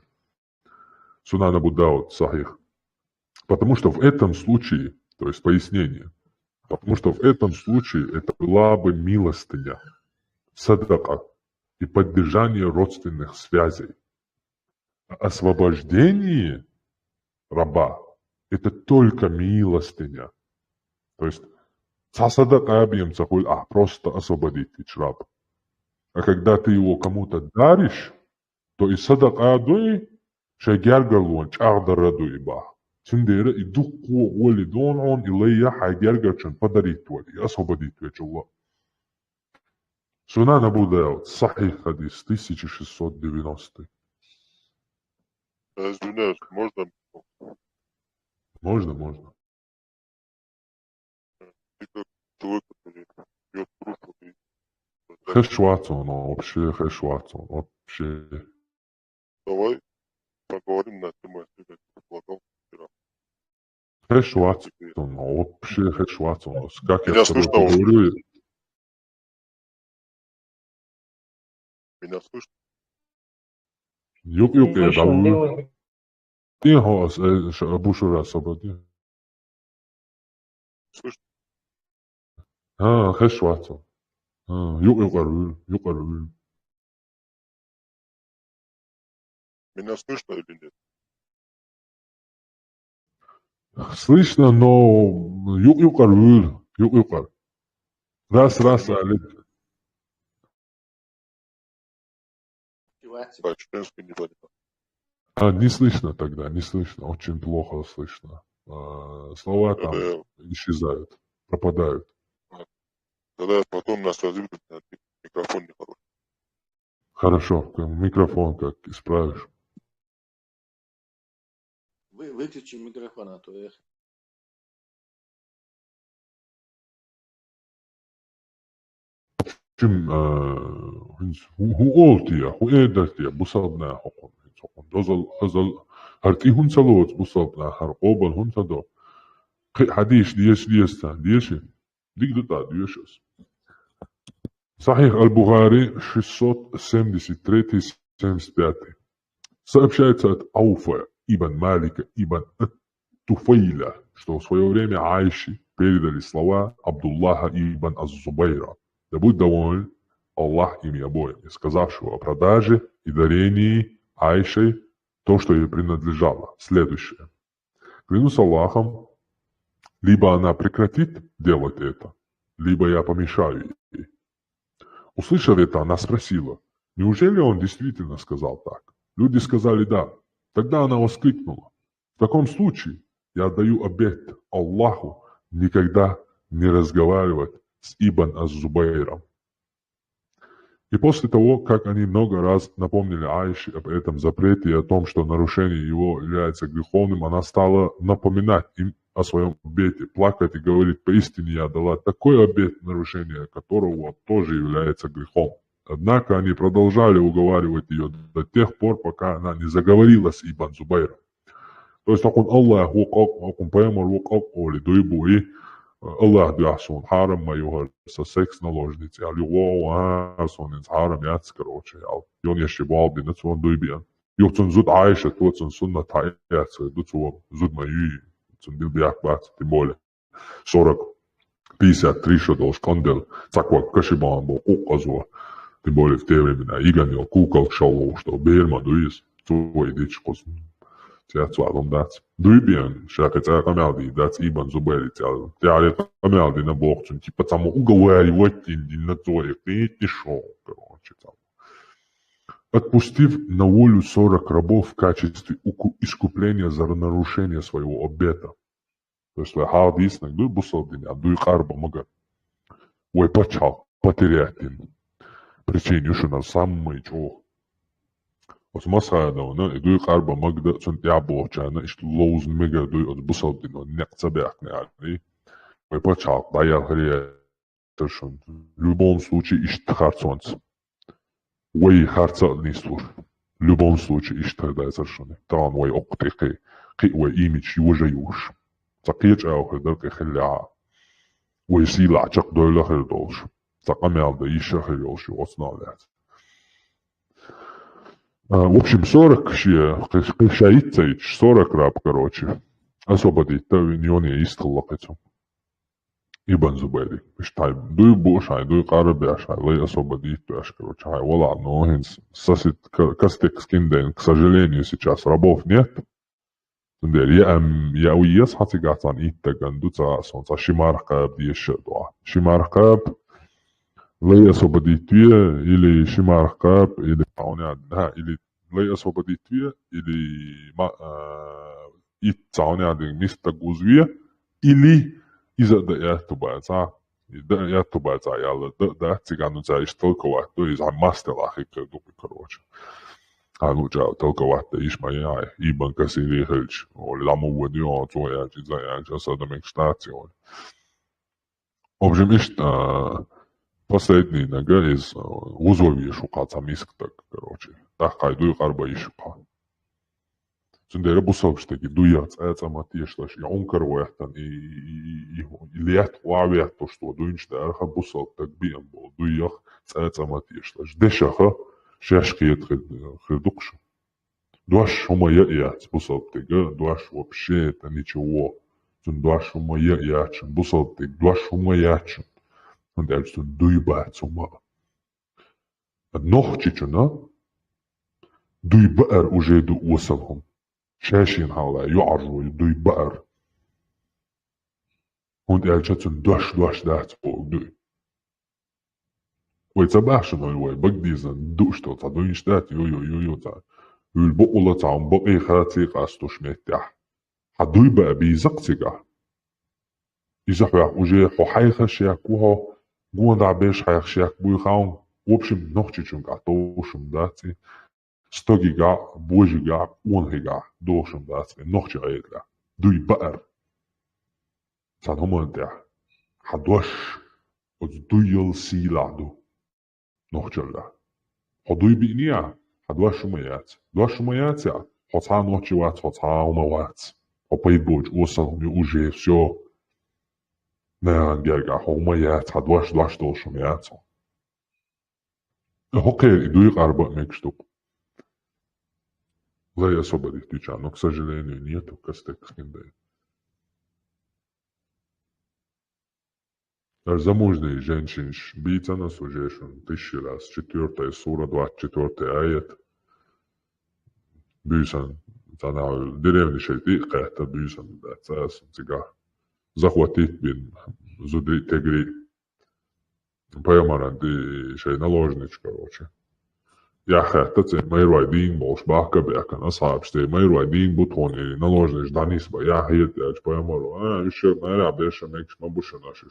Сунан Абу Дауд, Сахих. Потому что в этом случае, то есть пояснение, потому что в этом случае это была бы милостыня, садака и поддержание родственных связей. Освобождение раба – это только милостыня. То есть садака просто освободить раба. А когда ты его кому-то даришь, то и садака дуй, шагяргалуан чагдараду иба. Синдера и духу валидон он илая хагяргачан подарит вали, освободит вечула. Сунан Абу Дауд, Сахих хадис, 1690. Извиняюсь, можно? Можно. Ты как человек, который пьет кружку, ты... Хешватсон, вообще хешватсон, вообще. Давай поговорим на тему, я тебе предлагал вчера. Хешватсон, вообще хешватсон. Как я Меня с тобой слышно уже? поговорю, Меня слышно? юк я Слышно, дал. делай. Ты хос, Бушура освободи. Слышно? Хешватсон. Юк. Меня слышно или нет? Слышно, но юк. Раз, Алик. По-чеченски не понимаю. Не слышно тогда, не слышно, очень плохо слышно. Слова там Тогда исчезают, пропадают. я потом нас разведут, микрофон нехороший. Хорошо, микрофон как исправишь. Выключи микрофон, а то эхо. Чем хуолтия, хуэдатия, бусална хокон. Дозал харти хунсалоц бусална харкобан хунсадо. Хадиш диш. Дигдата дишес. Сахих Аль-Бухари 673-75. Сообщается от Ауфа ибн Малика ибн Туфайля, что в свое время Айши передали слова Абдуллаха ибн Аз-Зубайра, да будь доволен Аллах ими обоими, сказавшего о продаже и дарении Айшей то, что ей принадлежало. Следующее. Клянусь Аллахом, либо она прекратит делать это, либо я помешаю ей. Услышав это, она спросила: неужели он действительно сказал так? Люди сказали да. Тогда она воскликнула: в таком случае я даю обет Аллаху никогда не разговаривать с Ибн Аз-Зубайром. И после того, как они много раз напомнили Айше об этом запрете и о том, что нарушение его является греховным, она стала напоминать им о своем обете, плакать и говорить: поистине я дала такой обет, нарушение которого тоже является грехом. Однако они продолжали уговаривать ее до тех пор, пока она не заговорила с Ибн Зубайром. То есть, он Аллах он поймал или дуйбу, и Аллах дясон харам моего со секс наложницы, а его сон из харам яц, короче, и он еще балби на свой дуйбе. Йоцун зуд Айша, тоцун сунна таяц, дуцу зуд мою, цун бил бяк бац, тем более 40-53 шадол шкандел, цаква кашибан был указва, тем более в те времена иганил кукол шоу, что берма дуис, твой дичь косм. Цяцуалом дац. Дуйбен, шакать акамялди, дац Ибн Зубайр, тяли акамялди на бокцун, типа там уговаривать на твоих, ты не шел, короче, там. Отпустив на волю 40 рабов в качестве искупления за нарушение своего обета. То есть, хадис, дуй бусалдин, а дуй карба мага. Ой, почал, потерять им. Причине, что на самый чего. بس مسخرة ونا يدوي قاربة مقدر سنت يعبوه كان إيش لوز ميجا دوي بصل دينو نقطة بيحكي يعني ويبقى شعب ضيع هري ترشون любом случае إيش تخارцонц وي خارцة نيستور любом случае إيش تهدا ترشون طبعا وي أقطي قي وي إيميش يوجا يوش تقيج أو هدرك خليها ويسيل عجق دولة خير دولش تقام يالدا إيشا خير يوش وصنا لات وبشي بصورك شايت تيج صورك راب короче освободить ньони истллакецо ибан зубери штай дуй бошай дуй карабяшай лей освободить пяш короче хай вала но хинс сосит кастек скинден к сожалению сейчас рабов нет я уез хатигатан иттаган дуца сонца шимаркаб дишдуа шимаркаб лей освободить или шимаркаб или или лей освободить или يتعاوني على ميستا جوزوية إلي إذا دقيقتو بعزا دقيقتو بعزا يلا دقيقتي كانوا زي اشتلقوا واحدو إذا ماستر أخي كردو بكروش كانوا جاو تلقوا واحدة إيش ما يعي إيبان كسيري خلج ولامو وديو تو يعجي زي يعجي صدمك شتاتيون وبجم إشت последний нога из условий шукаца мисктак короче так кайду қарба ишука Zundere busovštegi dujac ecama tiešlaši jaunkaroehtan iliet laavieto što duinšte erha busovtak bijam bol dujach ecama tiešlaš dešaha šeškiet хредукшу дуаш хома яяц busovtega дуаш вообще это ничего зун дуаш хома яячен busovteg дуаш хома ячен und er ist duibaat homa nochchichuna duibaar уже ду وصلهم شاشين حولا يعروا يدوي بقر هون قالشاتون دوش دات فوق دوي ويتبعشن هاي بقديزن دوش تو تعدوين شتات يو تا والبقولة تعم بقي خاتي قاستوش ميتاح حدوي بقى بيزقتيقا إذا حياك وجي حوحي خشياك وها قوان دعبيش حياك شياك بوي خاون وبشم نوخشيشون قاطوشم داتي stogiga, božiga, onhiga, došam dāsme, nohči aigla, dui ba'ar. Sad homantia, hadosh, od dujal siladu, nohčalla. Hodui bi'nia, hadosh umayat, dosh umayat ya, hota nohči wat, hota umawat. Hopay boj, osal humi uje, всё. Nean gerga, umayat, hadosh dosh umayat. Hokej, dui qarba mekštuk. Лей освободить тича, но, к сожалению, нету кастек скиндей. Замужние женщины бийца на сужешен 1000 раз. 4 сура, 24 аят. Бюйсан, в деревне шейтик, это бюйсан, да, цасын, цигар. Захватить бин, зудри, тегри. Поймаран, ты шей наложнич, короче. Я хотел, мы родим, больше бака бяка, на сабсте, мы родим бутоны, наложишь данис, я хотел, я понимаю, еще наверное, больше мекш, мы больше наши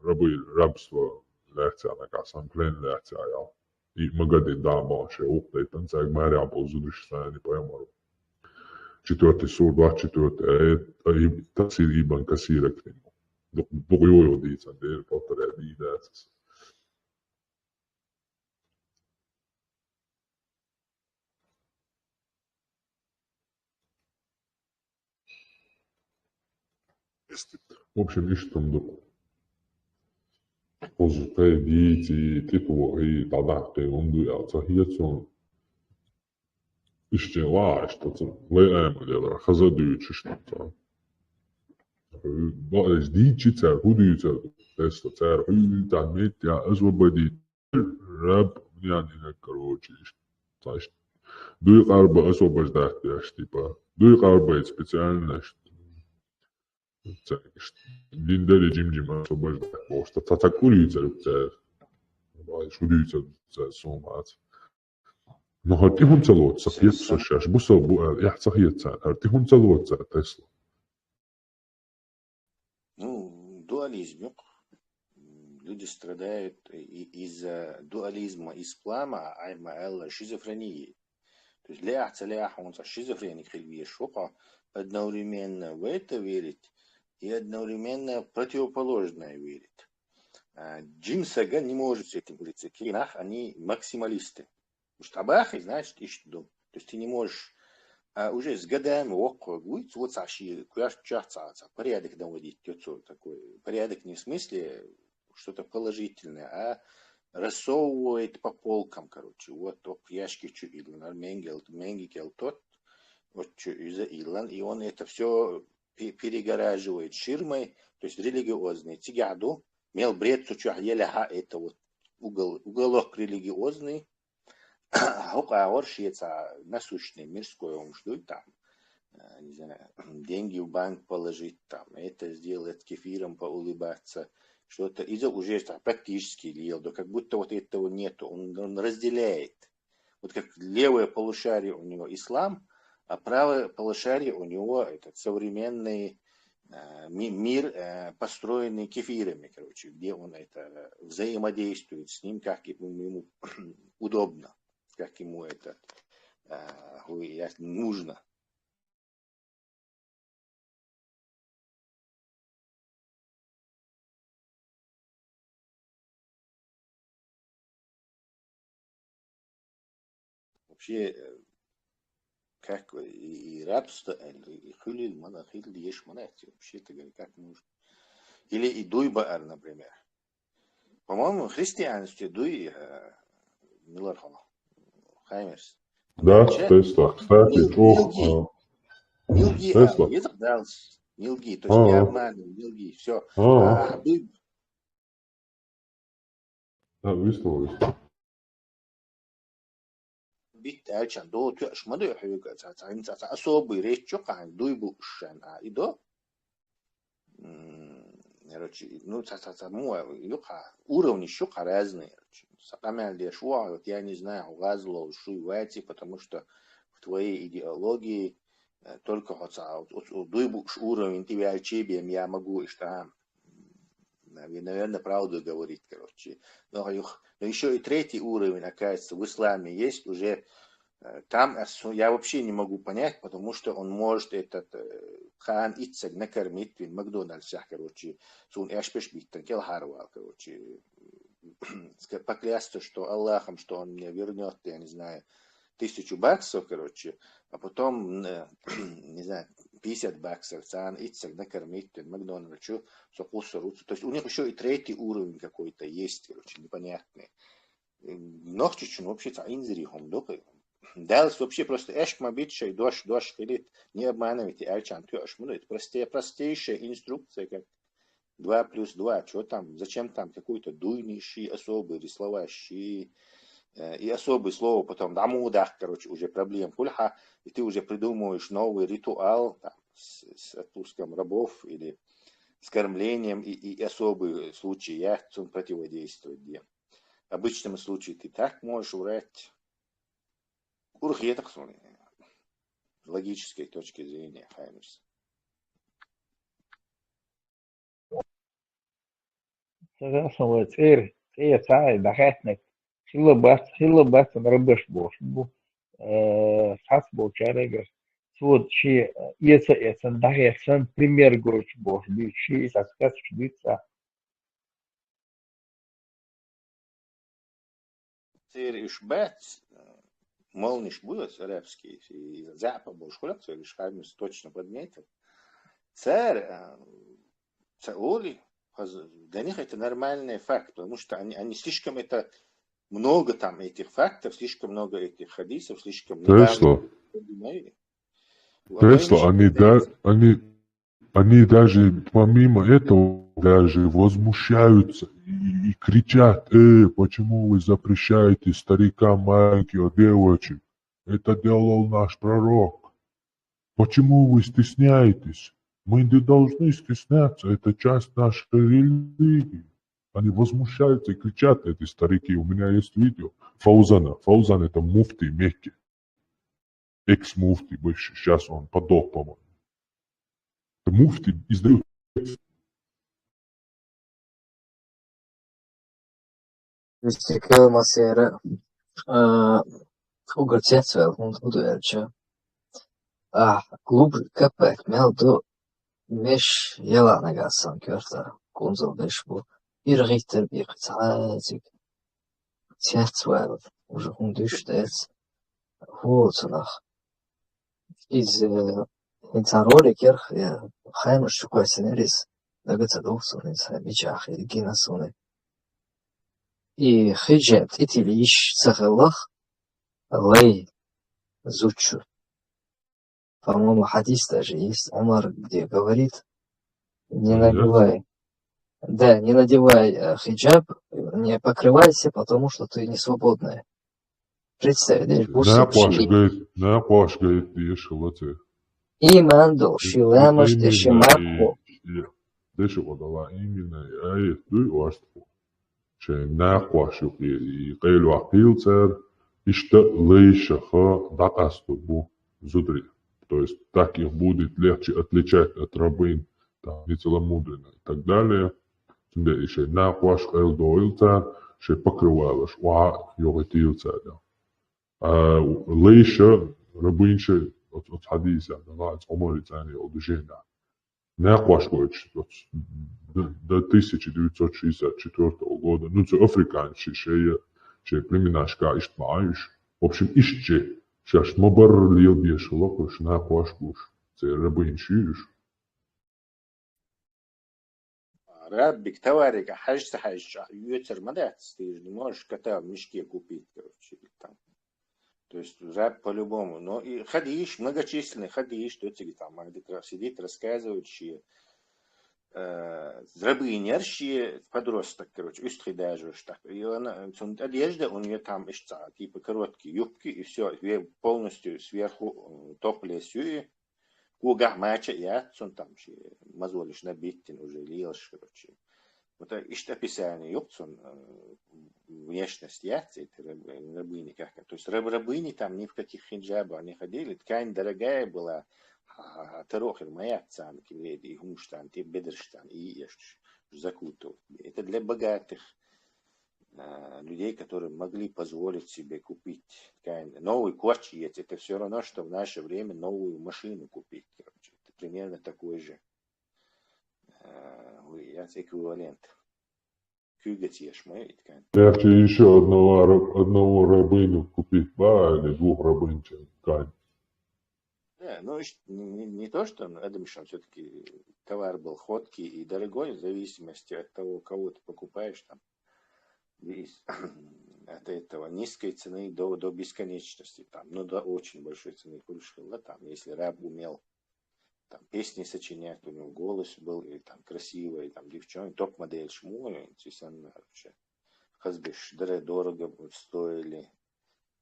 рабы, рабство, лекция, на касам клен лекция, я. И мы гадим, да, больше, опыт, и танцек, мы рабы, зудишь, я не понимаю. 4 сур, 24, и тасир ибан касира к нему. Дугуёю дийца, дер, полтора, дийдацис. В общем, ишь там дук. Позукай дити, типу, и тадахты, онду я, цахиецон. Ишь ла, что там, лэм, лера, хазадуючи, что там. Баэш дичи цар, худуючи, тесто цар, хуюта, метя, освободить. Раб, не короче, знаешь. Дуй арба освобождать, типа. Дуй арба специально, Линдери Джим освобождать, потому что татакурица, шудица, сумат. Но хоть он целует, сахиет сошаш, бусо, я сахиет цар, хоть он целует цар Тесла. Ну, дуализм. Люди страдают из-за дуализма ислама, альма-элла, шизофрении. То есть ляха он шизофреник хильвеш шока одновременно в это верит и одновременно противоположное верит. Джим Саган не может с этим говориться. Кинах они максималисты. Потому что абахи, значит, ищут дом. То есть ты не можешь уже с годами вот саши, порядок наводить, такой порядок не в смысле что-то положительное, а рассовывает по полкам, короче. Вот яшки чуилан, менгикел тот, вот из-за Илан, и он это все перегораживает ширмой, то есть религиозный. Тигаду, мел бред, это вот уголок религиозный, а насущный, мирской, он ждет там, не знаю, деньги в банк положить, там, это сделать, кефиром поулыбаться, что-то, и уже практически лелдо, как будто вот этого нету, он разделяет. Вот как левое полушарие у него ислам, а правое полушарие у него этот современный мир, построенный кефирами, короче, где он это взаимодействует с ним, как ему удобно, как ему это нужно. Вообще, как и рабство, и хулил, монахиль, ешь монахи, вообще это как нужно. Или и дуйбаар, например. По-моему, в христианстве дуй Милархова, Хаймерс. Да, Тесла. Кстати, Милги, Тесла. язык дался. Милги, то есть не обманывай, милги, все. Дуй. Да, выставил. Бит ачан до тюаш маду хюга особый речь чокан дуйбу шан идо. Короче, ну, уровни щука разные. Сакамяльде шуа, вот я не знаю, газло, шуйвати, потому что в твоей идеологии только дуйбу уровень тебя чебием я могу, что наверное, правду говорить, короче. Но еще и третий уровень, оказывается, в исламе есть уже. Там я вообще не могу понять, потому что он может этот хан ицег накормить в Макдональдсах, короче, сун эшпеш биттен кел харвал, короче, поклясться, что Аллахом, что он мне вернет, я не знаю, $1000, короче, а потом, не знаю, $50, хан ицег накормить в Макдональдсу, сокусу. То есть у них еще и третий уровень какой-то есть, короче, непонятный. Нохчичун вообще-то инзрихом докой. Дальше вообще просто эшкма битшей, дождь, или не обманывайте, альчан, это простейшая инструкция, как 2 плюс 2, что там, зачем там какой-то дуйный щи, особый, или слова щи, и особое слово потом, дамудах, короче, уже проблем, кульха, и ты уже придумываешь новый ритуал там, с отпуском рабов или с кормлением, и особый случай, я противодействовать где. В обычном случае ты так можешь врать. Урхетах, с логической точки зрения, Хаймерс. Согласно, цай, дахатник. Хилла бас, нарабеш бош. Сас болчарегер. Суд чи эцен дахатсан пример гоч бош. Чи саскас чбица. Цер ишбат, молниш будет арабский, запа бош хулят, лишь Хаймерс точно подметил. Цер, цаоли, для них это нормальный факт, потому что они слишком это много там этих фактов, слишком много этих хадисов, слишком Тесла. Тесла, они даже помимо этого даже возмущаются и кричат, почему вы запрещаете старикам, маленьких девочек? Это делал наш пророк. Почему вы стесняетесь? Мы не должны стесняться, это часть нашей религии. Они возмущаются и кричат, эти старики. У меня есть видео Фаузана. Фаузан это муфти Мекки. Экс-муфти бывший. Сейчас он подох, по-моему. Муфти издают. Вестикл Масера. Hugo Tietzel, Hundudurča. Glubri kāpēc meldu مش يلا نقصان كرتا كونزل بشبو يرغيتر بيقتعازك تياتوال وجهون دشتات هو تنخ إز إنسان رولي كيرخ يا خيمش شكوى سنريس لقيت دوسون إنسان بيجاخي لقينا سوني خجبت إتليش سغلخ الله زوجو по-моему, хадис даже есть, Умар, где говорит, не надевай, да, не надевай хиджаб, не покрывайся, потому что ты не свободная. Представь, да, ناقواش قايت ديش غلطي إيمان شلامش دشماركو ديش غلطة إيمنا آية دوي واشتفو شين ناقواش يقيلوا عقيل سار إشتا лейшаха дакасту бу зудри. То есть так их будет легче отличать от рабынь, там, нецеломудренно и так далее. Тунде еще нахваш элдоилца, еще покрывалаш, уа йогатилца. Лейша рабынче от хадиса, от оморицания, от жена. Нахваш говорит, до 1964 года, ну, это африканцы, еще племенашка иштмаешь. В общем, ищи. Сейчас мабар лил бьешь локош на квашкуш. Це рабын шиешь. Рабик, товарик, хажта хажта, ютер мадец, ты не можешь кота в мешке купить, короче, там. То есть раб по-любому. Но и хадиш, многочисленный хадиш, что тебе там сидит, рассказывает, что рабынершие подросток, короче, устридаешь так. И она, одежда у нее там типа короткие юбки, и все, полностью сверху топлесью, куга мача, я, он там мозолишь набить, уже лилш, короче. Вот это описание, ёпцон, внешность яйца, это рабыни как-то. То есть рабыни там ни в каких хиджабах не ходили, ткань дорогая была, тарохер моя цанки, и гумштан, и бедерштан, и ешь, закутал. Это для богатых людей, которые могли позволить себе купить ткань. Новый кварчиец, это все равно, что в наше время новую машину купить. Короче. Это примерно такой же эквивалент. Кюгатьеш моя ткань. Легче еще одного рабыню купить, или двух рабынчик ткань. Да, ну не то, что Эдемшон все-таки товар был ходкий и дорогой, в зависимости от того, кого ты покупаешь там. От этого низкой цены до бесконечности, там, ну до очень большой цены. Там, если раб умел там, песни сочинять, у него голос был и там красивый, там девчонки, топ-модель шмуя, вообще хазбиш дорого стоили.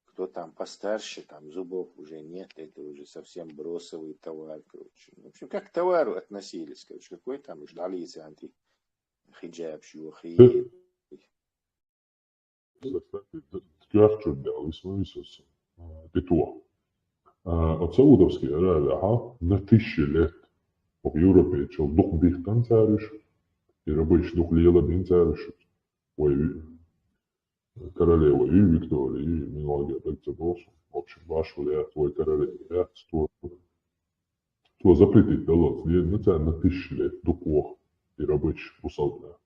Кто там постарше, там зубов уже нет, это уже совсем бросовый товар, короче. В общем, как к товару относились, короче, какой там ждали хиджаб, шуахи. От Саудовской Аравии, на 1000 лет в Европе чел дух бихтан цариш, и рабыч дух лела бин цариш, королева и Виктория, и многие так забросу. В общем, ваш вариант, твой королева, то запретить дало, не на 1000 лет духов и рабыч усадная,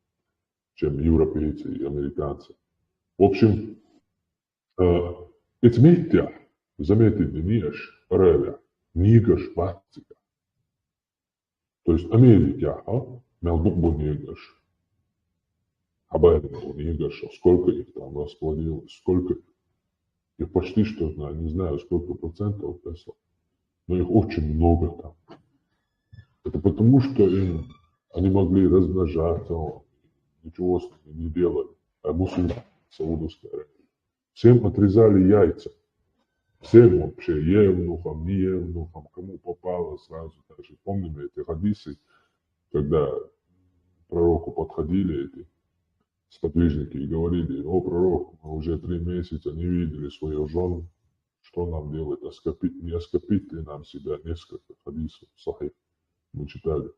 чем европейцы и американцы. В общем, это заметить ниш, Аравия, нигаш бацика. То есть Америка, мелдук бы нигаш. Хабарина у нигаш, сколько их там расплодилось, сколько их почти что знаю, не знаю сколько процентов писал, но их очень много там. Это потому, что они могли размножаться, ничего с ними не делали. А мусульмане Саудовской Аравии всем отрезали яйца. Всем вообще, евнухам, не евнухам, кому попало сразу. Даже помним эти хадисы, когда пророку подходили эти сподвижники и говорили: о, пророк, мы уже 3 месяца не видели свою жену, что нам делать, не оскопить ли нам себя, несколько хадисов, сахих, мы читали.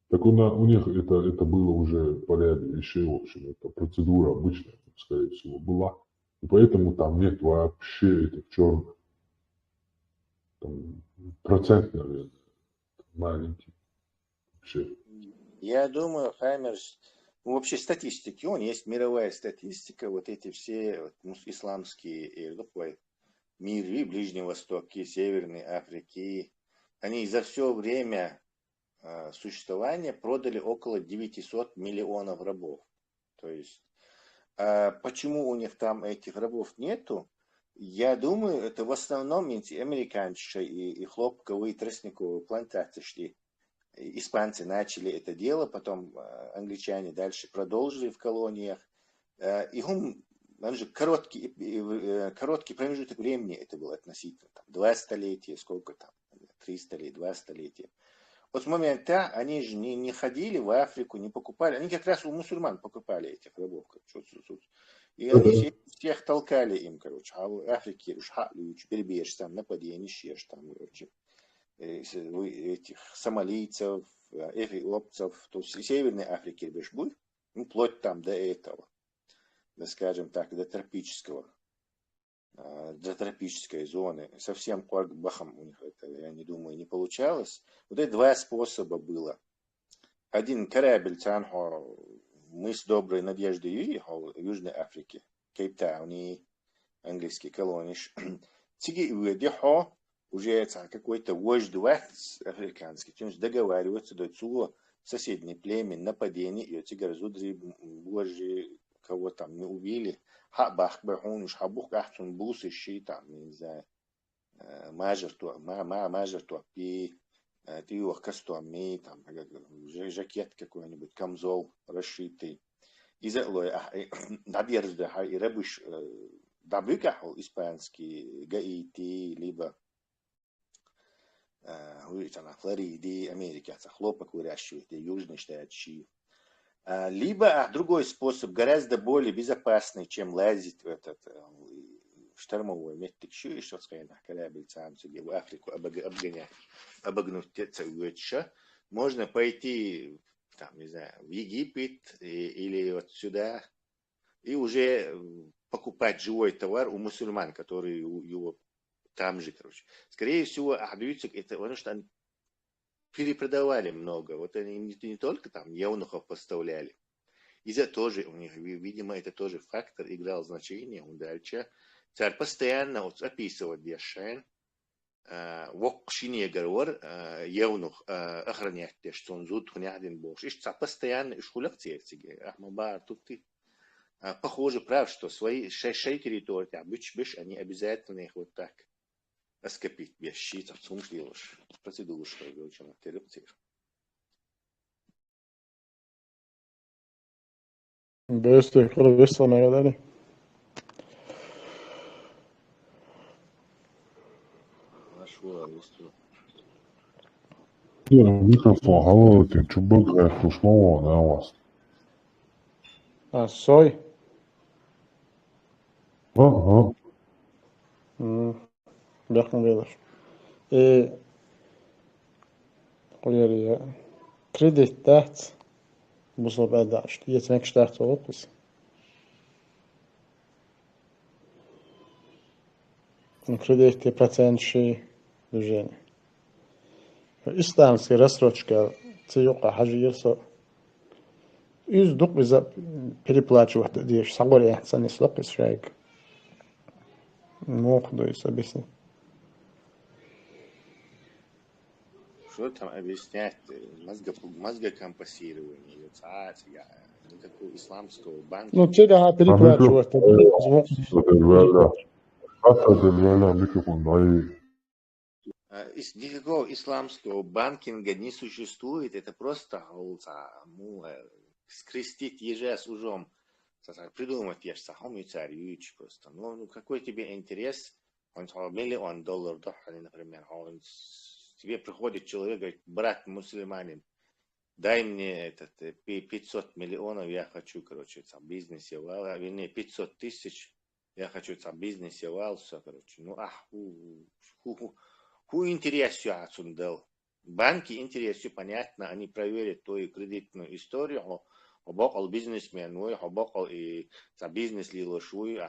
Так у них это было уже по ряду вещей, в общем, это процедура обычная, скорее всего, была. И поэтому там нет вообще этих черных. Там процент, наверное, маленький вообще. Я думаю, Хаймерс, ну, вообще статистики, он есть мировая статистика, вот эти все вот, исламские миры, и Ближний Восток, и Северной Африки, они за все время существования продали около 900 миллионов рабов. То есть, почему у них там этих рабов нету? Я думаю, это в основном американцы и хлопковые тростниковые плантации шли. Испанцы начали это дело, потом англичане дальше продолжили в колониях. И короткий промежуток времени это было относительно. Там, 2 столетия, сколько там, 3 столетия, 2 столетия. Вот с момента они же не ходили в Африку, не покупали. Они как раз у мусульман покупали этих рабов. И они всех толкали им, короче. А в Африке перебежь там, нападение, щешь там, короче. Этих сомалийцев, эфиопцев, то есть в Северной Африке бишь будет, ну, вплоть там до этого, да, скажем так, до тропической зоны. Совсем бахом у них это, я не думаю, не получалось. Вот это 2 способа было. Один корабль Цанхо, мыс Доброй Надежды в Южной Африке, Кейптауне, английский колоний. Тиги уедихо, уже какой-то вождь африканский, то есть договариваются до цула соседний племя нападение, и эти горзудри божьи кого там не убили, хабах бахунуш хабух ахтун бусы щи там, не знаю, мажерту пи, ты кастуами, там, жакет какой-нибудь, камзол расшитый, и надежда, и рабыш, добыкахал испанский, гаити, либо Флориде, Америке, хлопок выращивают, и южный штат щи. Либо другой способ, гораздо более безопасный, чем лазить в этот штормовой метод щи, что сказать, корабль в Африку обогнуть это. Можно пойти, там, не знаю, в Египет или вот сюда и уже покупать живой товар у мусульман, которые его там же, короче. Скорее всего, ахдуйцы, это потому что они перепродавали много. Вот они не только там евнухов поставляли. Из-за тоже у них, видимо, это тоже фактор играл значение. Он дальше. Царь постоянно вот описывает Дешайн. Вокшине говорор, евнух охранять, что он зуд хунядин бош. И царь постоянно ишхулак церциги. Ахмабар, тут ты. Похоже, прав, что свои 6 территории, бич, они обязательно их вот так скопить без щитов, сумшлилыш, процедуру, что я говорю, на терапии. Beste Kırgızistan ayarları. Ja, mikrofon halatin, çubuk ayaklaşma var, ne var? Soy. Ha. Bakın beyler. Qo'yar kredit taht bu so'rada yetmek shart o'qis. Кредит процентши движение. Исламская рассрочка цеюка хажирса. Из дук без переплачивать дешь. Сагори яхсан ислак шайк. Мог доис объяснить. Что там объяснять? Мозга компасирование, никакого исламского банка. Ну, тебя переплачивать. Микрофон ضعيف. Никакого исламского банкинга не существует. Это просто скрестить ежа с ужом. Придумать ешь сахом царевич просто. Ну, какой тебе интерес? Он $1 миллион, например. Тебе приходит человек, говорит, брат мусульманин, дай мне 500 миллионов, я хочу, короче, там бизнес евал, вернее, 500 тысяч, я хочу там бизнес евал, все, короче. Ну, ху интересу отсюда. Банки интересу, понятно, они проверят твою кредитную историю, حباق البيزنسمان وي حباق бизнес ليلو شوي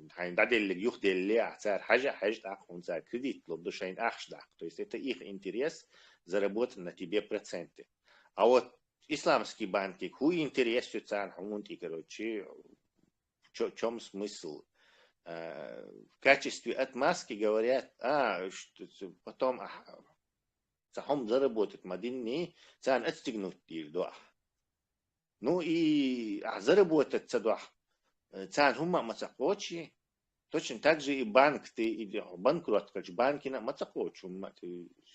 حين دادي اللي يخدي اللي أحسار حاجة تأخذ за кредит لو душين أخشدах. То есть это их интерес заработать на тебе проценты. А вот исламские банки, хуй интересуются, хунти, короче, в чем смысл? В качестве отмазки говорят, что потом сахом заработать, мадинни, цан отстегнуть их. Ну и заработать цадуах. Цан хума мацакочи. Точно так же и банк, ты банкрот, как банки на мацакочу,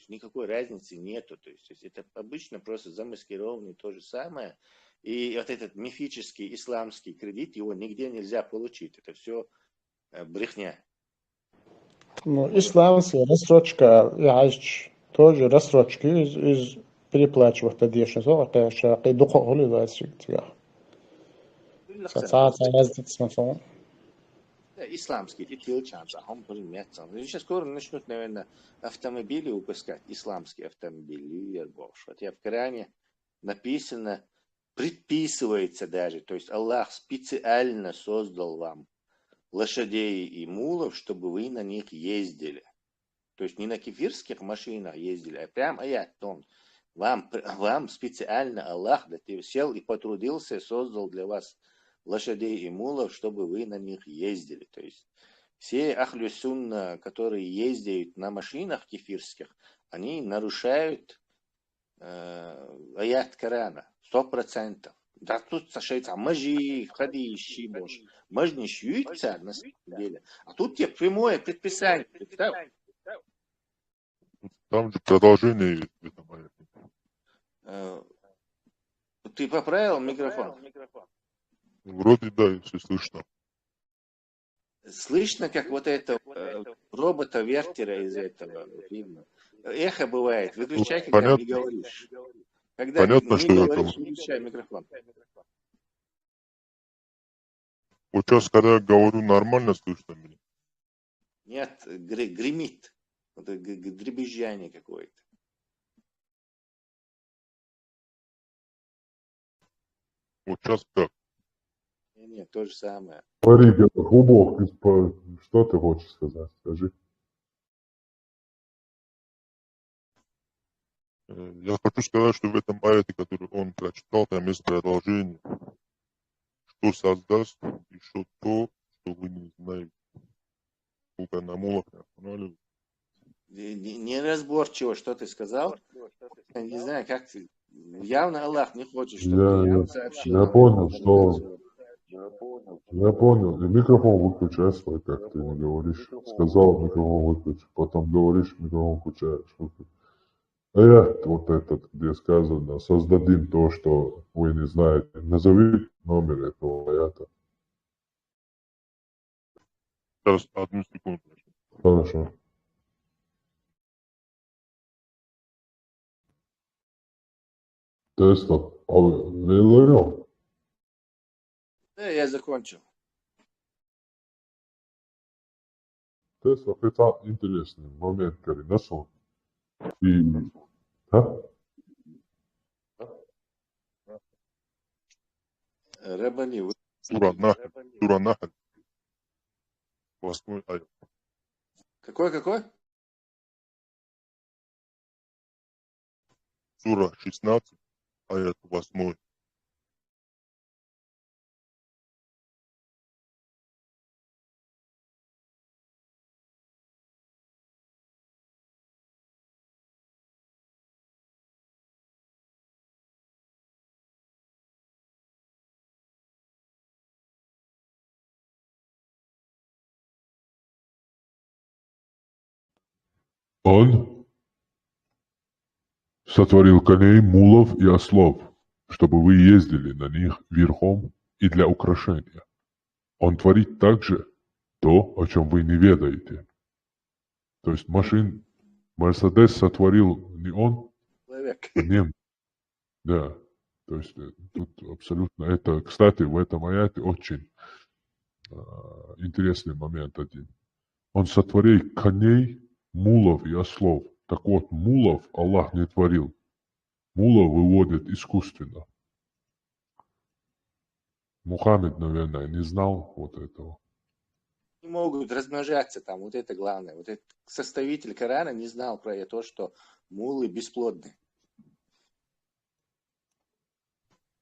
никакой разницы нету. То есть это обычно просто замаскированный то же самое. И вот этот мифический исламский кредит, его нигде нельзя получить. Это все брехня. Ну, исламская рассрочка, яйч тоже рассрочки из переплачивать одежду, это шаги духовные вещи. Сацат, разница смысл. Исламский титулчанца, он понимается. Сейчас скоро начнут, наверное, автомобили выпускать, исламские автомобили. Вот я в Коране написано, предписывается даже, то есть Аллах специально создал вам лошадей и мулов, чтобы вы на них ездили. То есть не на кефирских машинах ездили, а прям аят он. Вам специально Аллах сел и потрудился, создал для вас лошадей и мулов, чтобы вы на них ездили. То есть все ахлю сунна, которые ездят на машинах кефирских, они нарушают аят Корана 100%. Да тут сошается, мажи, ходи, ищи, боже. Мажни шьются на самом деле. А тут тебе прямое предписание. Там же продолжение есть в этом аяте. Ты поправил микрофон? Вроде да, если слышно. Слышно, как вот это робота-вертера из этого фильма. Эхо бывает. Выключай, когда не говоришь. Когда Понятно, не что я говоришь, говорю. выключай микрофон. Вот сейчас, когда я говорю, нормально слышно меня? Нет, гремит. Это дребезжание какое-то. Вот сейчас как? Нет, то же самое. Говори, глубок, что ты хочешь сказать? Скажи. Я хочу сказать, что в этом аяте, который он прочитал, там есть продолжение. Что создаст еще то, что вы не знаете. Сколько на мулах не останавливается. Неразборчиво, что ты сказал. Я не знаю, как ты. Явно Аллах не хочет, чтобы ты сообщил. Я понял, что... Я понял. И микрофон выключай свой, как ты не говоришь. Сказал, микрофон выключи. Потом говоришь, микрофон включаешь. Аят вот этот, где сказано, создадим то, что вы не знаете. Назови номер этого аята. Сейчас, одну секунду. Хорошо. Тестов. Говорил. Да, я закончил. Тестов это интересный момент, который нашел. И... Рабани. Сура Нахаль. 8 аят. Какой? Сура 16, аят 8. Он сотворил коней, мулов и ослов, чтобы вы ездили на них верхом и для украшения. Он творит также то, о чем вы не ведаете. То есть машин Мерседес сотворил не он, Человек. немец. Да. То есть тут абсолютно это, кстати, в этом аяте очень интересный момент один. Он сотворил коней, мулов и ослов. Так вот, мулов Аллах не творил. Мулов выводят искусственно. Мухаммед, наверное, не знал вот этого. Не могут размножаться там, вот это главное. Вот этот составитель Корана не знал про то, что мулы бесплодны.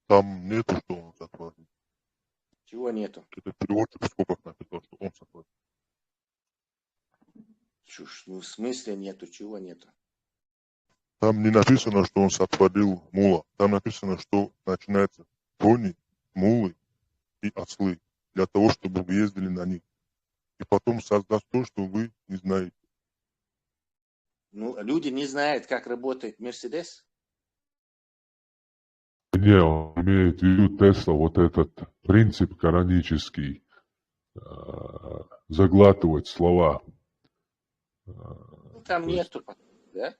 Там нету, что он сотворил. Чего нету? Это переводчик в скобках написал, что он сотворил. Чушь. Ну, в смысле нету? Чего нету? Там не написано, что он сотворил мула. Там написано, что начинается пони, мулы и ослы. Для того, чтобы вы ездили на них. И потом создаст то, что вы не знаете. Ну, люди не знают, как работает Мерседес. Не, он имеет в виду Тесла вот этот принцип коранический, заглатывать слова. Ну, там То есть, нету, да?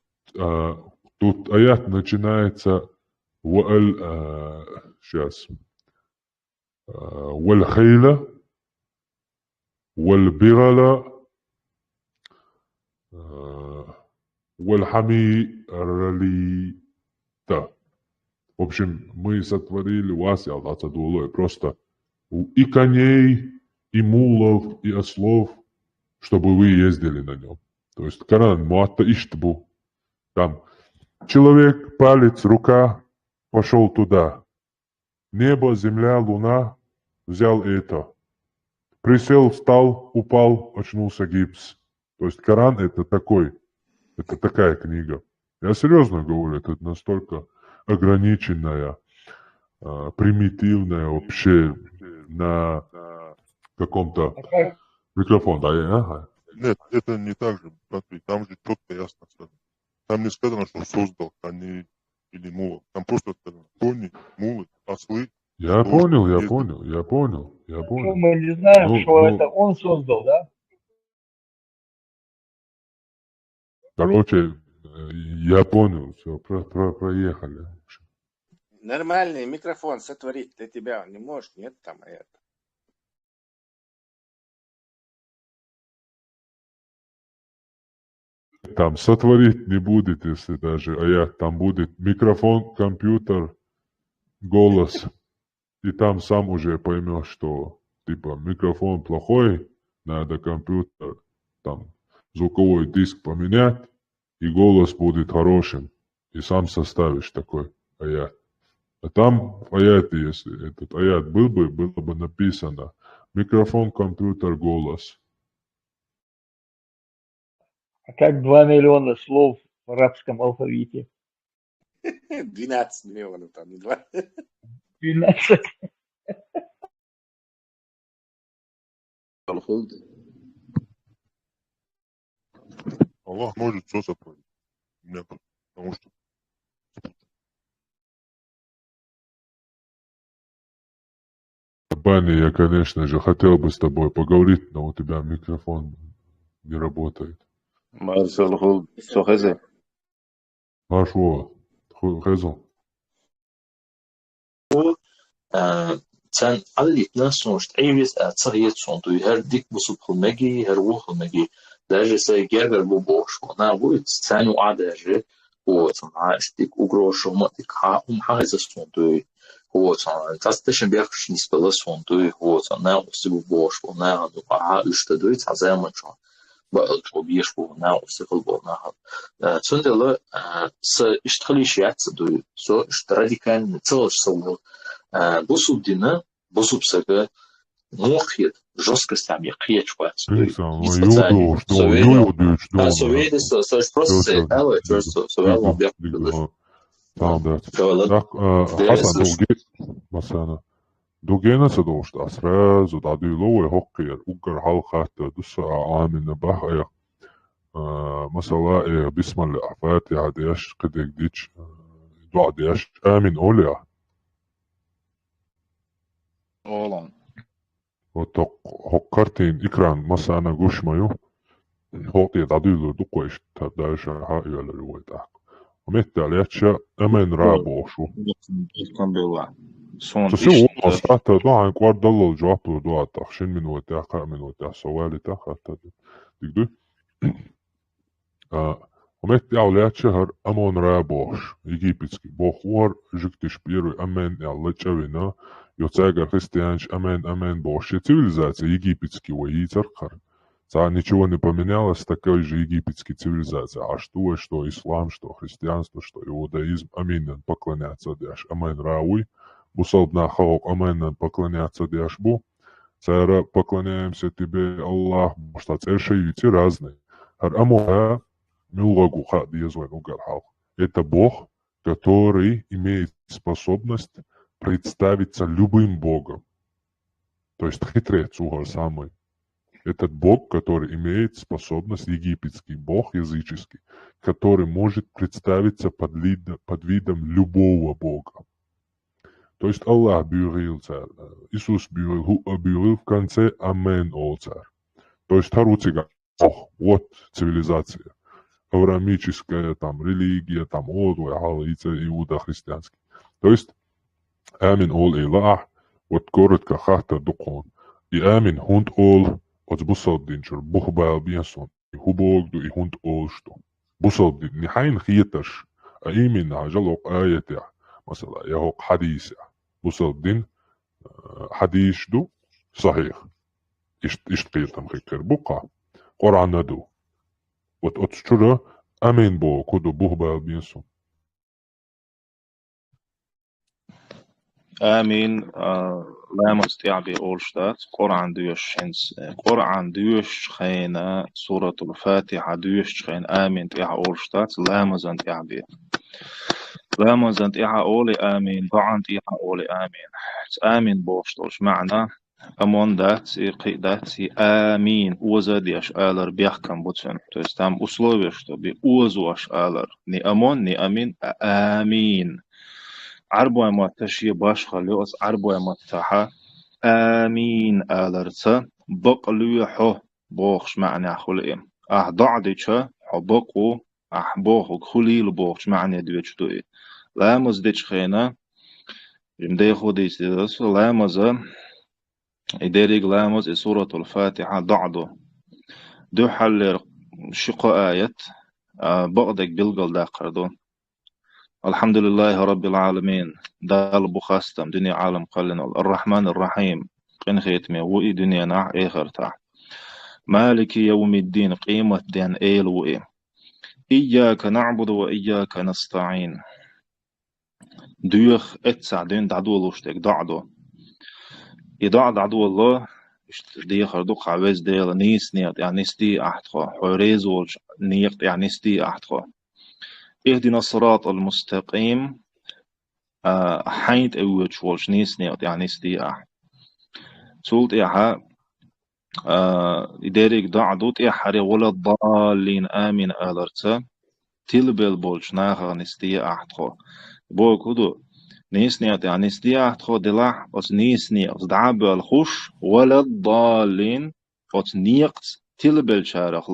тут аят начинается сейчас. والخيل والبغل والحمير. В общем, мы сотворили вас, Аллах Тадулой, просто и коней, и мулов, и ослов, чтобы вы ездили на нем. То есть Коран, муатта иштбу. Там человек, палец, рука, пошел туда. Небо, земля, луна, взял это. Присел, встал, упал, очнулся гипс. То есть Коран это такая книга. Я серьезно говорю, это настолько ограниченная, примитивная вообще на каком-то микрофон. Да, ага. Нет, это не так же. Смотри, там же четко ясно сказано. Там не сказано, что создал коней или мулов. Там просто сказано кони, мулы, ослы. Я понял. Что мы не знаем, что это он создал, да? Короче, я понял, все, проехали. Нормальный микрофон сотворить для тебя он не может, нет там это. Там сотворить не будет, если даже аят. Там будет микрофон, компьютер, голос. И там сам уже поймешь, что типа микрофон плохой, надо компьютер, там звуковой диск поменять, и голос будет хорошим. И сам составишь такой аят. А там в аяте, если этот аят было бы написано микрофон, компьютер, голос. А как 2 миллиона слов в арабском алфавите? 12 миллионов там, не 2. 12. Аллах может все сотворить. Нет, потому что Бани, я, конечно же, хотел бы с тобой поговорить, но у тебя микрофон не работает. Марсел Сохезе. Маршо, Хезл. Sen alltid sonuçta evres tsariet sondu her dik busub khulmagi her wo khulmagi даже say gerger bu boş ona bu sen o adaje o sana istik ugroşo matik ha haiza sondu o sana tastation berch nisbala sondu o sana usibu boş ona ha üstadu tazayman şu بيش بونا وسقل بونا تندلا س اشتغلي شيات دو سو اشترادي كان تلش سو بوسوب دينا بوسوب سجا نوخيد жесткость там я кречу دوغينا سدوشت أسراز وداديلو ويهوكير أوكر حلقات دس عامل بحايا مثلا بسم الله فاتحة ديش قدك ديش دعا ديش آمين أوليا Oğlan. وتق هوكرتين إكران مثلا قوش مايو هوكي داديلو دقويش تدايش هاي على الويتاك ومتى عليتشا أمين رابوشو تسوي أصلاً دعاء قوارد الله الجواب دعاء تخشين من وتاخ من وتاخ سوالي تاخ تقدر ومت أولاد شهر أمون رابوش يجيبتسكي بوخور جكتش بيرو أمين الله تشوينا Йоцагар христианч амен божья цивилизация египетский воицархар. Ничего не поменялось, такой же египетский цивилизация. А что ислам, что христианство, что иудаизм, амин поклоняться дяш, амен рауй, бусалбна халок, амен поклоняться дяш бу. Цара поклоняемся тебе, Аллах, что церши разные. Хар амуха милогу хад езвен угархал. Это Бог, который имеет способность представиться любым Богом. То есть хитрец угар самый. Этот Бог, который имеет способность, египетский Бог языческий, который может представиться под видом любого Бога. То есть Аллах бюрил царь, Иисус бюрил в конце Амен ол царь. То есть Таруцига, вот цивилизация. Авраамическая, там, религия, там, иуда христианский. То есть Амин ол Илах, вот коротко хахта дукон. И Амин хунд ол от бусалдинчур бухбал бьясон. И хубогду и хунд ол что. Бусалдин, нихайн хиеташ, а именно ажалок аятя. مثلا يهوق حديث وصل الدين حديث دو صحيح اشتقيل تمخيكر بقى قرآن دو وتشترى أمين بو كدو بوهبال بينسو آمين لا مستيعبي أولشتات قرآن دوش خينا سورة الفاتحة دوش خين آمين تيها أولشتات لا مزن تيعبي لا مزن تيها أولي آمين ضعن تيها أولي آمين آمين بوشتوش معنى أمون داتسي آمين وزاديش آلر بيحكم بوتسن то есть там условие чтобы узваш آلر не أمون не آمين آمين عربو ما تشي باش خليوس عربو ما تحا آمين آلرتا بقلوحو بوخش معنى خلئم ضعديشا حبقو بوخو خليل بوخش معنى دويتشتوي لا مزديش خينا جمدي خودي سيدس لا مزا إداريق لامز سورة الفاتحة ضعدو دو حل شقا آيات بغدك بلغل داقردو الحمد لله رب العالمين دال بخاستم دنيا عالم قلنا الرحمن الرحيم قن خيتمي وإي دنيا نع إخر تع مالك يوم الدين قيمة دين إيل وإي إياك نعبد وإياك نستعين دوخ اتسع دين دعدو لوشتك دعدو إضاعة عدو الله دي خردوق عوز ديال نيس نيت يعني نستي أحتخو حريز والش نيت يعني نستي أحتخو اهدنا الصراط المستقيم حينت أوج والش نيس نيت يعني نستي أحت سولت إيها إداريك دعدوت إيحاري ولا الضالين آمين آلرتا تلبل بولش ناخر نستي أحتخو بو كدو نيسنيات يعني نستياح تخو دلاح أس نيسنيات دعاب الخوش ولا الضالين أس نيقت تلبل شارخ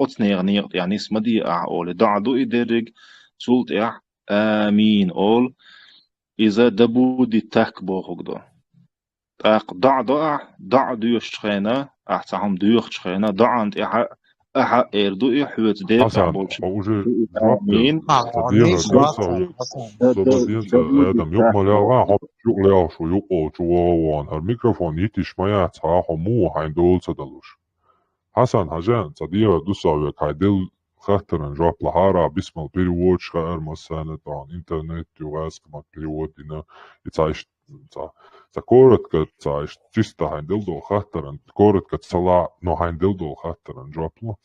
أس نيقت يعني اسم دي أول دعدو إدرج سولت إح آمين أول إذا دبو دي تاك بوخوك دو تاك دعدو يشخينا أحتهم دو يشخينا دعانت إح إردو إحوت دي بولش آمين آدم يقمل يا حب يقلع شو يقو جوان هالميكروفون يتش ما يعتراح مو حين دول تدلوش حسن حجان صديقة دوسا هيدل خاطرن جاب لهارا بسم البريوود شغير مسانة عن انترنت يغاسك ما بريوود دينا يتعيش كورت كتعيش تشتا حين دلدو خاطرن كورت كتصلع نو حين دلدو خاطرن جاب له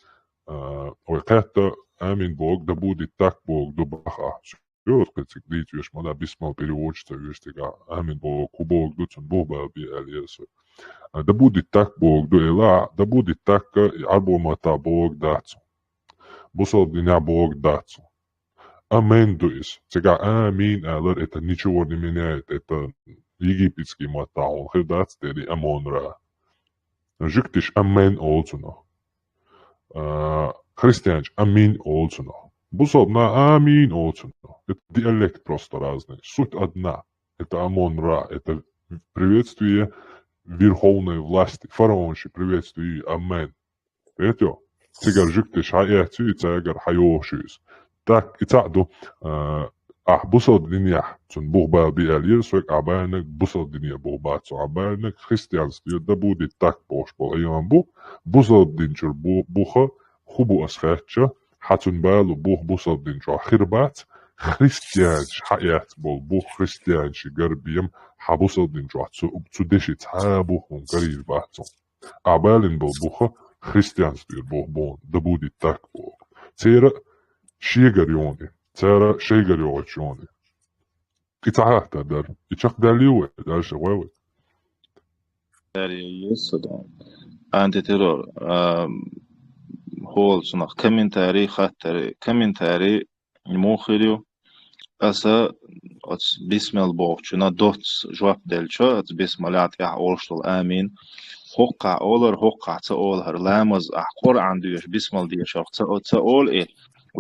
وقاتا آمين بوك دبودي تاك بوك دبخا شو كتك ديت يش مالا بسم البريوود شتغيشتغا آمين بوك وبوك دوتن بوبا بي اليسو دبودي تاك بوك دو إلا دبودي تاك عربو ماتا بوك داتسو بوصل دينا بوك داتسو آمين دويس تغا آمين آلر إتا نيشو ورد منيات إتا египетский матаун хедats дери амонра. Жиктиш амен олцуно. Христианч амин олцуно. Бусобна амин олцуно. Это диалект просто разный. Суть одна. Это амонра. Это приветствие верховной власти. Фараонши приветствие амен. Понимаете? Цигар жиктиш хаятю и цигар хайошис. Так и цаду بوصل الدنيا تون بوغ با بيالير سوك عبانك بوصل الدنيا بوغ باتو عبانك خريستيان ستير دبو دي تاك بوش بو ايوان بو بوصل الدنجر بوخا خبو اسخاتشا حتون بالو بوغ بوصل الدنجر خربات خريستيان حيات بوغ خريستيان شي قربيم حبوصل الدنجر تسو ديشي تحابو هم قريب باتو عبالين بوخا خريستيان ستير بوغ بون دبو دي تاك بوغ تيرا شيغر يوني ترى شيغر يوتشوني كتاعه تدر يشق داليوه دار شواوي داري يسدون أنت ترى هول سنخ كمنتاري خاطر كمنتاري موخيليو أسا بسم الله شنا دوت جواب دلشة بسم الله يا أولشتل آمين حقا أولر حقا تأولهر لامز أحقر عنديش بسم الله ديش تأول إيه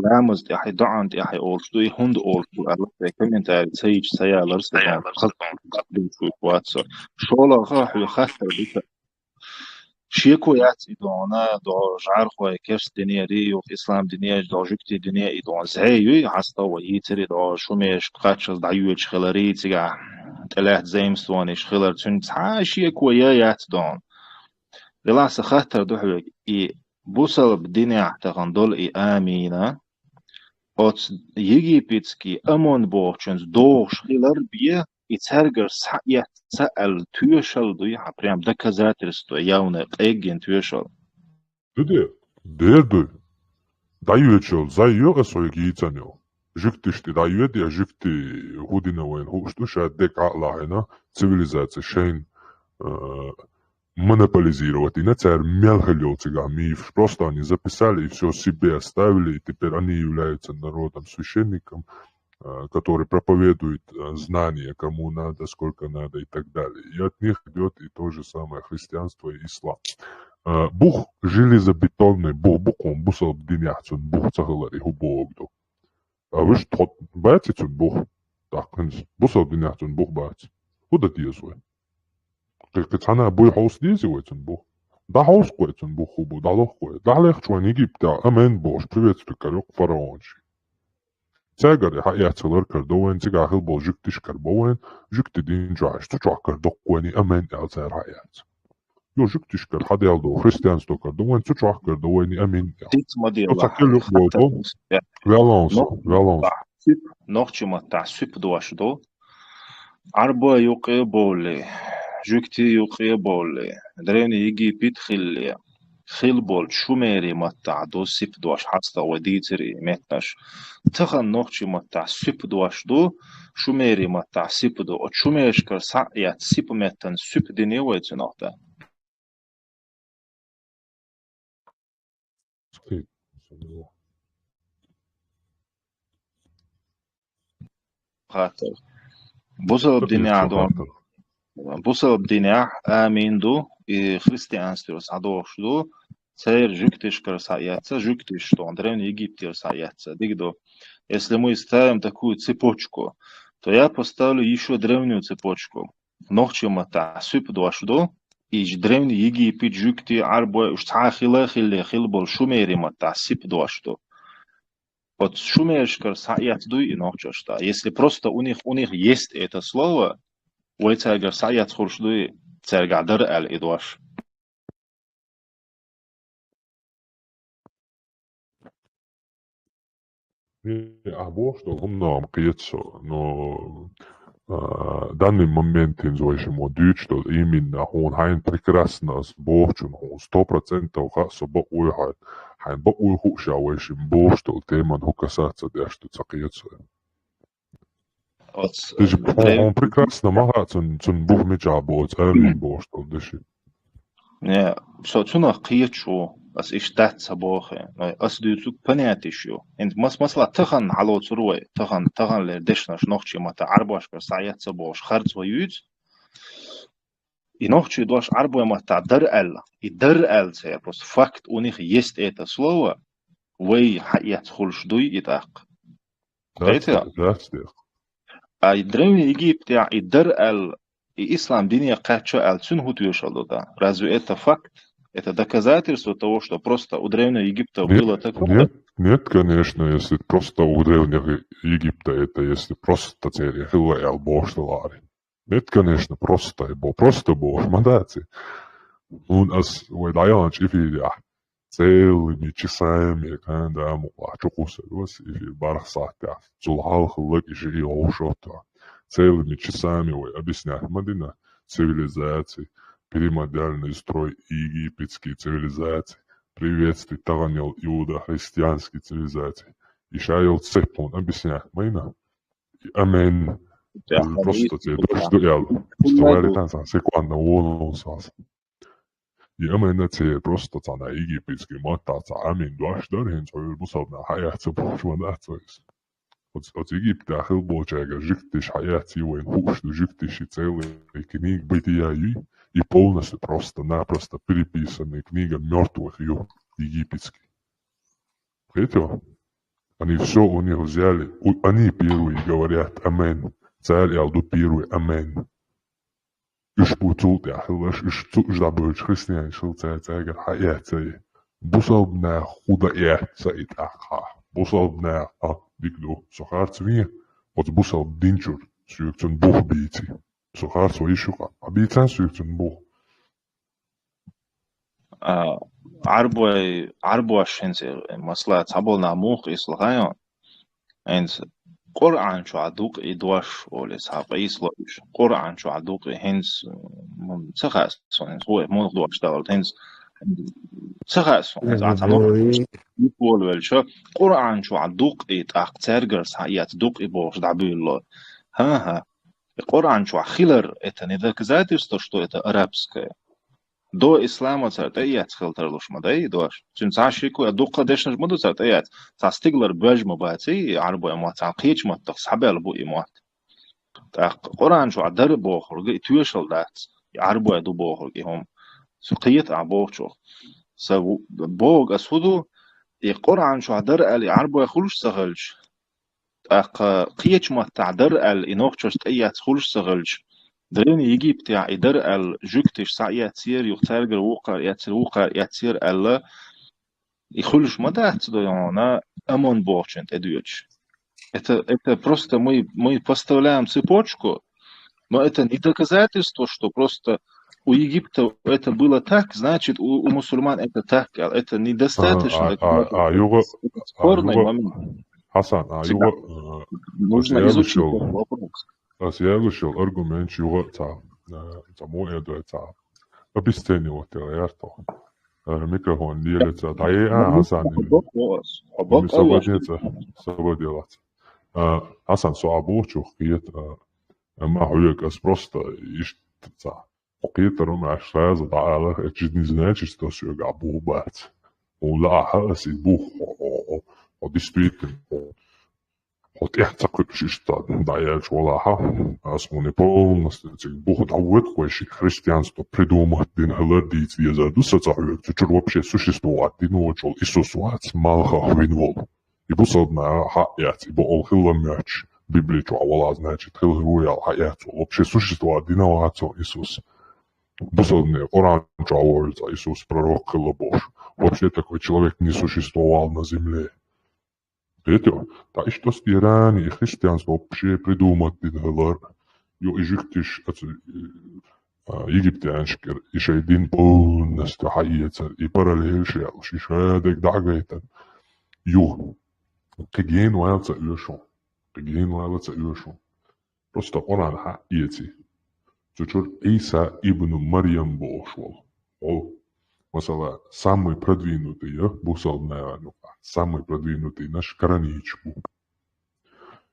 لامز تحي دعان تحي أولشتو إيه هند أولشتو ألا كمنتاري تسيج سيالر سيالر قبل شوي واتسا شولا غاح خاطر بيتا شيكو يات إدوانا دو جعر خواه كرس دنيا ريو في إسلام دنيا دو جوكتي دنيا إدوان زهيوي عستا ويتري دو شوميش قاتشز دعيوش خلاري تيقع تلات زيمستوانيش خلار تنتحا شيكو يات دون للاس خاطر دوحوك إي بوصل بدنيا تغندول إي آمينة أوت يجي بيتسكي أمون بوچنز دوش خلار بيه يتهرجر يتسأل تيوشل دوي حبريم دكازاترستو ياونا ايجين تيوشل دير دايوتشل زايو اسويك يتانيو جكتشتي دايوت يا جكتي هودينا وين هو شتو شادك عقلا هنا цивилизация شين монополизировать. И на царь мелхалил цигамиев. Просто они записали и все себе оставили, и теперь они являются народом, священником, который проповедует знания, кому надо, сколько надо и так далее. И от них идет и то же самое христианство и ислам. Бух железобетонный, бухом бусал бдиняцун, бух цагалари хубогду. А вы что, бацицун бух? Так, бусал бдиняцун, бух бац. Куда тезуй? كتانا بوي حوس ديزي ويتن بو دا حوس كويتن بو خوبو دا لوخ كويت دا ليخ شوان يجي بتاع أمان بوش بريوت تكالوك فرعونشي تاقر يحقيا تلر كردوين تيقا خيل بو جكتش كربوين جكت دين جاش تجع كردوك ويني أمان يالزار حيات يو جكتش كر حد يالدو خريستيانستو كردوين تجع كردويني أمان يال تاكلوك بوتو فيالونسو نوخشي متاع سوب دواشدو عربو يوقي بولي جوكتي يوقي بولي دريني يجي بيت خيل بول شوميري متاع دو سيب دواش حاستا وديتري متاش تخن نوخشي متاع سيب دواش دو شوميري متاع سيب دو شوميش كر ساعيات سيب متن سيب ديني ويتنوختا خاطر بوصل بديني عدوان بوصل بدينيح آمين دو خريستيانستيروس عدوش دو سير جوكتش كرساياتsa جوكتش что он древний Египет рсаятся дигдо если мы ставим такую цепочку то я поставлю еще древнюю цепочку нохчимата супдуашдо и древний Египет жукти арбо устахила хилбол шумери мата сипдуашдо вот шумерш крсаят ду и нохчошта если просто у них есть это слово ويتاجر سعيات خرشدوي ترجع درق الإدواش أبوش هم نام قيتسو но данный момент инзуэшимо дючтол именно он хайн прекрасно с бовчун он 100% хасо ба уйхат хайн ба уйху шауэшим бовштол теман хукасаца дэшту цакиетсо Он прекрасно мага цун бух мечабо царин боштол дэши. Не, что цуна қиетшо ас иштат сабохе, ас дүйцук понятишо. Энд масла тахан хало цуруй, тахан лер дэшнаш нохчи мата арбашкар саят сабош харц ваюц. И нохчи дош арбой мата дар-эл. И дар-эл це просто факт, у них есть это слово, вей хаят хулшдуй и так. That's it. أي древний Египет и дар-эл и ислам диния кача цун хутюшал да. Разве это факт? Это доказательство того, что просто у древнего Египта было такое? Нет, конечно, если просто у древнего Египта это, если просто цели хилая боштлари. Нет, конечно, просто бош, мадаци. У нас выдаёнч и фидя. Целыми часами, когда мула чукусалось, и в бархсатя. Цулхал хлык и жи ошота. Целыми часами вы объяснять мадина цивилизации, перемодальный строй египетской цивилизации. Приветствие таганил иудо-христианской цивилизации. И шаял цепун объяснять майна. Амен. Просто тебе что я вставали танца секунда он сас. И амен тебе просто цана египетский матаца амин дуаш дарин цойл бусална хаяц бушванацоис. От Египта хил бочага жиктиш хаяц его инхуш жиктиш и целый книг бытия и полностью просто-напросто переписанная книга мертвых египетских. Видите? Они все у них взяли, они первые говорят «Амен». Царь Алду первый «Амен». Иш бутулт яхилаш, иш ждабыч христиан шил царь говорит «Хаяцай». Бусалбна худа яцай таха. Бусалбна дикду. Сохарц ви, от бусалб динчур, сюкцун бух бийти. Сохарц ви шука, а бийцан сюкцун бух. عربوا شنزي مسلا عبولنا موخ إسلغايون إنس قرآن شو عدوق إدواش ولا صعب إسلاش قرآن شو عدوق هنس سخاس إنس هو مو دواش دارت هنس سخاس إنس عتنو يقول والشو قرآن شو عدوق إتأق ترجرس حيات دوق إبوش دعبي الله ها قرآن شو خيلر إتني ذاك ذات يستشتو إت أرابسك до ислама цартаят хилтерлуш мадай дош чун цашику адуqa дешнж моду цартаят цастиглер бежма бати арбо эмат қич мат сабел бу имат та Qur'an шо адар бохурги туешал дат арбо ду бохурги хом суқият абохчо са бог асуду и Qur'an шо адар али арбо хулш сахалж ақ қич мат адар ал инохчош таят хулш сахалж درين يجيب تاع إدار الجوكتش ساعات سير يختارجر وقع يتصير الله يخلش ما ده تدويانا أمون بوچن تدويش. Это просто мы поставляем цепочку, но это не доказательство, что просто у Египта это было так, значит у мусульман это так, это недостаточно. Спорный момент. Хасан, нужно изучить вопрос. Аз я решил аргумент чего за мое это объяснение вот это микрофон делится да и Хасан свободиться Хасан сообщил قيت ما هو как просто ищется قيت رمى شاز ضعله جد نزناش استوسيو قابو بات ولا حاسي بوخ او ديسبيت Вот я такой что да я чула асмуни полностью Бог дает кое-что христианство придумать дин хладить я задуса царю что вообще существует дин учил Иисус вац малха винвол и бусадна хаят и бол хилла мяч Библия чула значит хилл руял хаят вообще существует дин вац Иисус бусадна Коран чула Иисус пророк хилла Бож вообще такой человек не существовал на земле. Видите, да и что с Иране и христианство вообще придумать не было. Ё ежиктиш египтянский и шейдин полностью хаяца и параллель шел, шишадек дагайтан. Ё, кеген вайлца юшо. Просто Коран хаяци. Чучур Иса ибн Марьям бошвал. О, масала самый продвинутый, бусал наверное. Самый продвинутый наш Кораничку.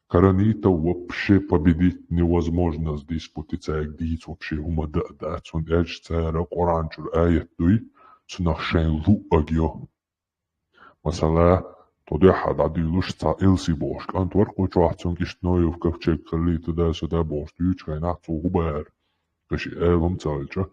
Коранита вообще победить невозможно здесь путица гдиц вообще умада да цун эч цара Коранчур аят дуй цунахшен лу агьо. Масала тодя хадади луш ца элси бош. Антвар кочуах цун киштною в ковчег кали туда сюда бош. Тючкай нахцу губер. Каши элом цальча.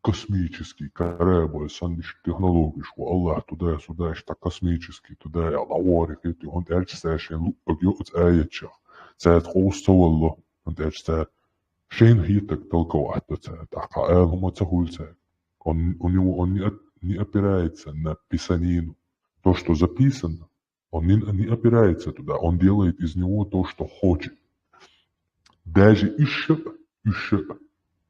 Космический корабль, сандиш технологишку, Аллах туда-сюда, что космический, туда, Аллах, и он дальше шен лугёт аяча. Цает хостовалло, он дальше шен хиток толковать, так ему цахульца. Он не опирается на писанину. То, что записано, Он не опирается туда, он делает из него то, что хочет. Даже еще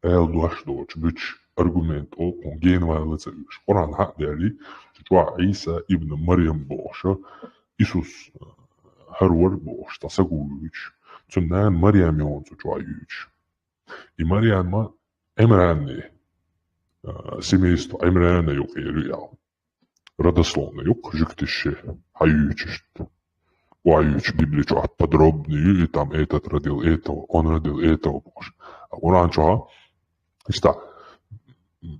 элдуашдоч, бич аргумент он генвайлица иш. Коран хак дали, что Иса ибн Марьям боша, Иисус харвар бош, тасагулуч, цуннан Марьям он цучуаюч. И Марьяма Эмранни, семейство Эмрана юк ириал. Родословно юк, жиктище, хаючишт. Уаюч Библию чуат подробную, и там этот родил этого, он родил этого боже. А Коран чуа, что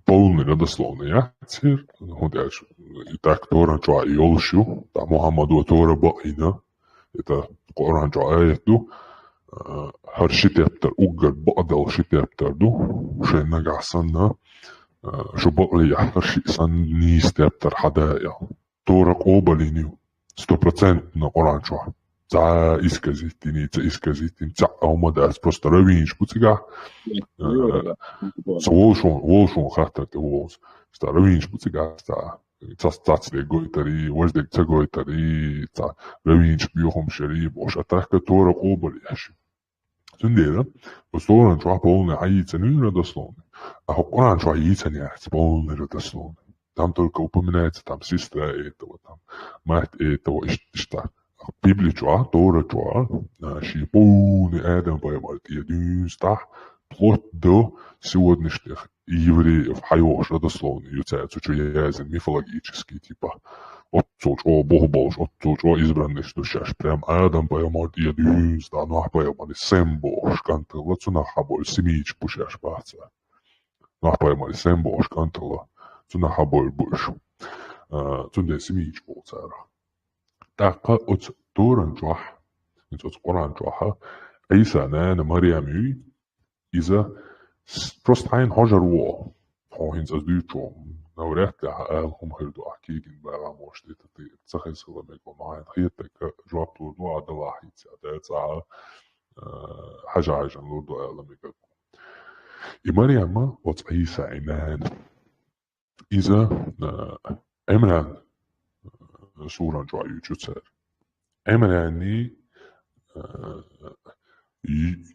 полный родословный, я цир, вот я и так Тора чуа Йолшу, там Мухаммаду Тора Баина, это Коран чуа аяту, هالشتابتر أوجر بقدر شتابتر دو شيء نجح سنة شو بقلي يحتر شيء سن نيستابتر حدايا تورق أوبالينيو 100% na Koran šo. Ca iskazitini, ca omadac prosto ravinš puciga. Sa volšon hatar te vols. Sta ravinš puciga, ca cacde gojtari, važdeg ca gojtari, ca ravinš biohom šeri, boš atraka tora obali jaši. Sundera, Koran šo polne hajica nira doslovne. A Koran šo hajica njac polne doslovne. Там только упоминается там сестра этого, там мать этого, что Библия чуа, Тора чуа, ши полный Адам поймает единство, вплоть до сегодняшних евреев, хайош, родословно, являются чуязен, мифологический, типа, от чуа Бог Бож, от чуа избранный, что сейчас прям Адам поймает единство, но поймали сем Бож, кантела, цуна хаболь, семич пушаш баца, но поймали сем Бож, кантела, цуна хаболь больше. Цунде семич полцара. Так от Торан чуах, от Коран чуаха, Иса на Марьями, Иза просто ein حجر واه. هين أزديتهم نوريت هم هردو أكيد بقى مشتت تخيل سلامك ومعين خيتك جواب تردو على دلاحي تعداد ساعة حاجة عجن لردو أعلمك. مريم وتعيسى عينان إذا أمران سورة جوائي جتسر أمراني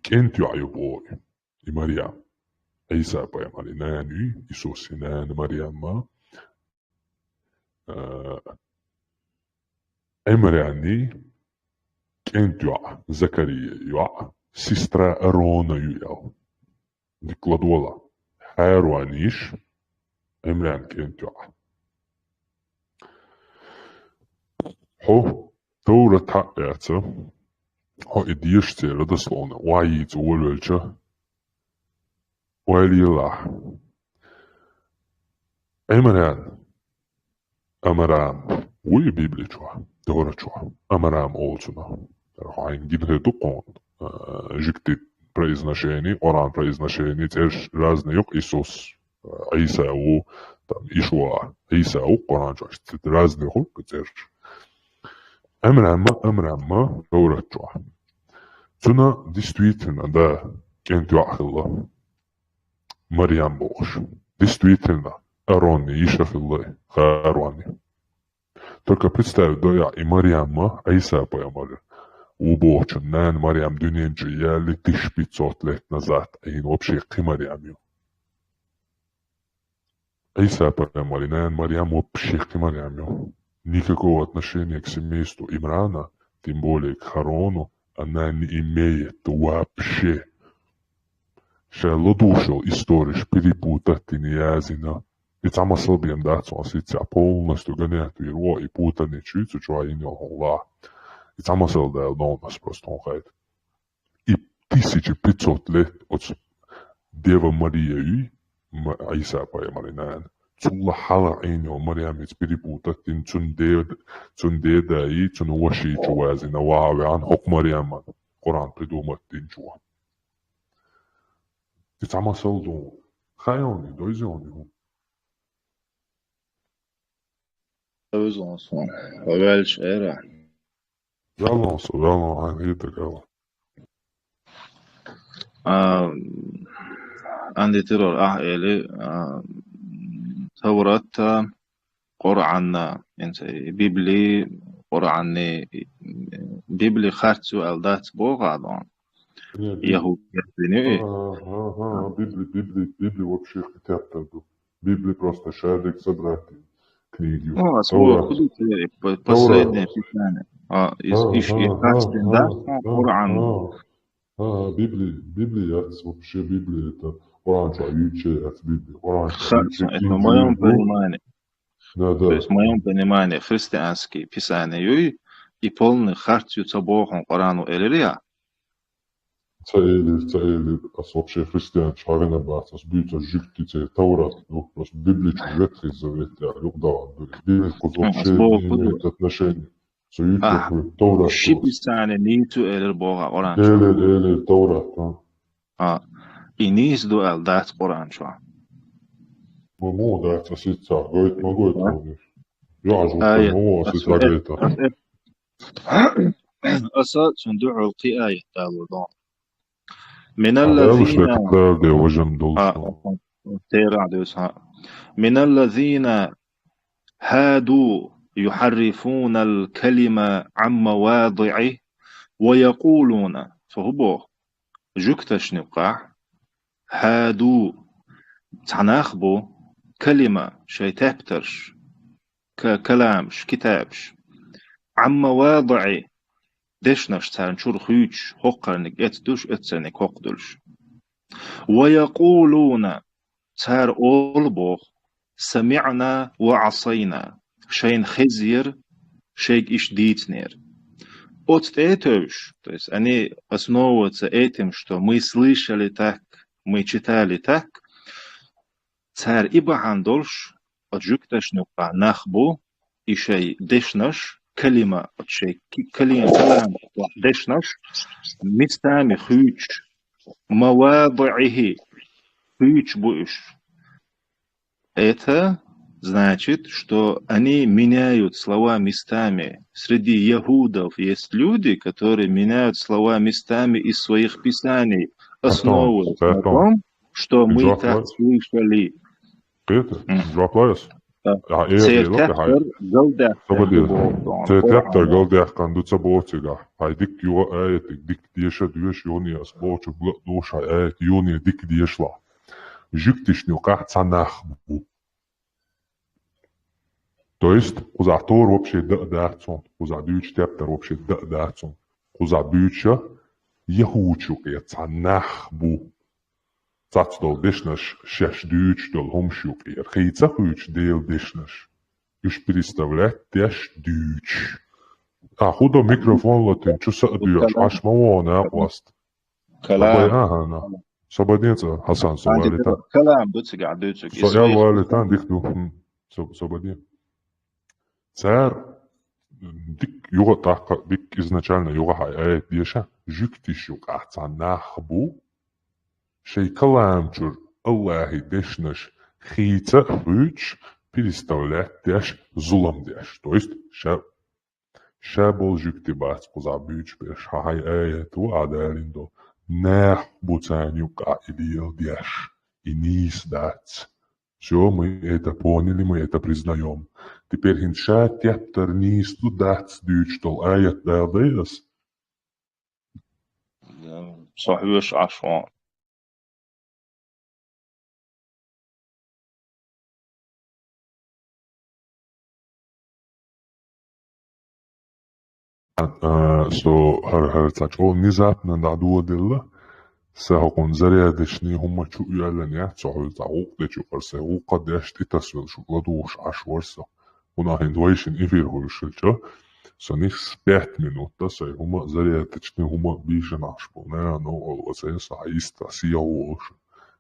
كنت يعيبوي مريم عيسى بيمالي ناني يسوس نان مريم أمراني كنت يع زكريا يع سيسترا أرونا يع ديكلادولا حيروانيش أمران كنت يع هو دورة حقيقة هو إديشتي ردسلون وعيد ولولجة ولي الله أمرام وي بيبلي جوا دورة جوا أمرام أولسنا عين جده دقون جكتي произношение, Коран произношение, теж разные yok Иисус, Иса у там Ишуа, Иса у Коран жаш, разные хол, теж. Амрама дورة جوا. Цуна действительно да кент яхилла. Марьям Бож. Действительно, Арон и Ишахиллы, Харуани. Только представь, да я и Марьяма, Иса поймали. Убочен, нан Марьям дюненджи, я ли 1500 лет назад, и вообще к Марьяму. Иса поймали, нан Марьям вообще к Марьяму. Никакого отношения к семейству Имрана, тем более к Харону, она не имеет вообще. Шело душил историш перепутать неязина. И сама слабием дать он сидя полностью гоняет его и путанный чуть-чуть, что они не холла. И сама слабием дал нас просто он хайт. И 1500 лет от Дева Мария и Иса поймали. Цулла хала айнио Марьям перепутать тин цунде да и цун ваши чуазина вааве ан хок Марьям. Коран придумать тин чуа. Ти сама салдо. Хайони, дойзе они. Dojze olsun. Welch era. Yalan, aynı yeter yalan. عندي ترى أهلي ثورة قرآن يعني بيبلي قرآن بيبلي خارتو ألدات بوغادون يهود يهديني Библи вообще хотят тогда. Библи просто шарик собрать книги. свой куда последнее писание. Из Хачтин, да? Коран. Библия, вообще Библия это Коран, это Библия. Это в моем понимании. Да. То есть в моем понимании христианские писания и полный хартию Богом Корану Элилия. Цели, вообще христиан шарина бац, сбьются жиктицы Таурат, ну просто библичный Ветхий Завет, Библия вообще не имеет отношения. Таурат. Ши писания ниту Элил Бога Коран. Элил Таурат. И низ дуэл дат Коран шо. Ну, да, это сетя, могу это. Я же ну, сетя это. أسا صندوق القياية تالو من الذين هادوا يحرفون الكلمة عن مواضعه ويقولون فهو جكتش نقع هادوا تناخبو كلمة شي تابترش كلامش كتابش عن مواضعه دشنش تانشور خيوش حقرنك اتدوش اتسنك حقدلش ويقولون تار أولبوخ سمعنا وعصينا شين خزير شيك إش ديتنير от этош, то есть они основываются этим, что мы слышали так, мы читали так, царь Ибахан дольш от жукташнука нахбу и шей дешнаш كلمة شيء كلام دشنش местами хюч мавадихи хюч буш. Это значит, что они меняют слова местами. Среди яхудов есть люди, которые меняют слова местами из своих писаний, основываясь на том, что мы так слышали. Teater galdeakan dutsa botsiga. Dik juo äätik dik diesha dues jonias botsu dusha äät jonia dik diesla. Жиктишню кахцанахбу. То есть, куза тор вообще дa'дa'цон, куза дюч тептер вообще da'da'цон, куза дюча яхучу кецанахбу. Цацдол дишнаш шеш дюч дол хомшук хейца хуч дел дишнаш. Юж представлять деш дюч. Худо микрофон латин, чу садюш, аш мавона апласт. كلام Сободница, Хасан, Сободница. كلام دوتسك عدوتسك. Я валитан дихну. Сободница. Царь дик юга така дик изначально юга хай диша жиктиш юг ахцанахбу шей каламчур Аллахи дешнаш хица хуч переставлять деш зулам деш. То есть шабол жикти бац кузабюч беш хай аяту адалиндо. Нах буцаню каидил деш. И низ дац. Все, мы это поняли, мы это признаем. Теперь хинша тептер низ ту дац дючтол аят дадес. صحيح عشان har tlačo внезапно надуодила سهقون زريادشني هم شو يعلن يحصل تعوق دشو قرصه وقد يشتي تسويل شو قدوش عشورسه هنا هندويشن إفير هو الشلشة سنيخ 5 minuter så هم زريادشني هم بيشن عشبونا نو الوزين سعيستا سياوش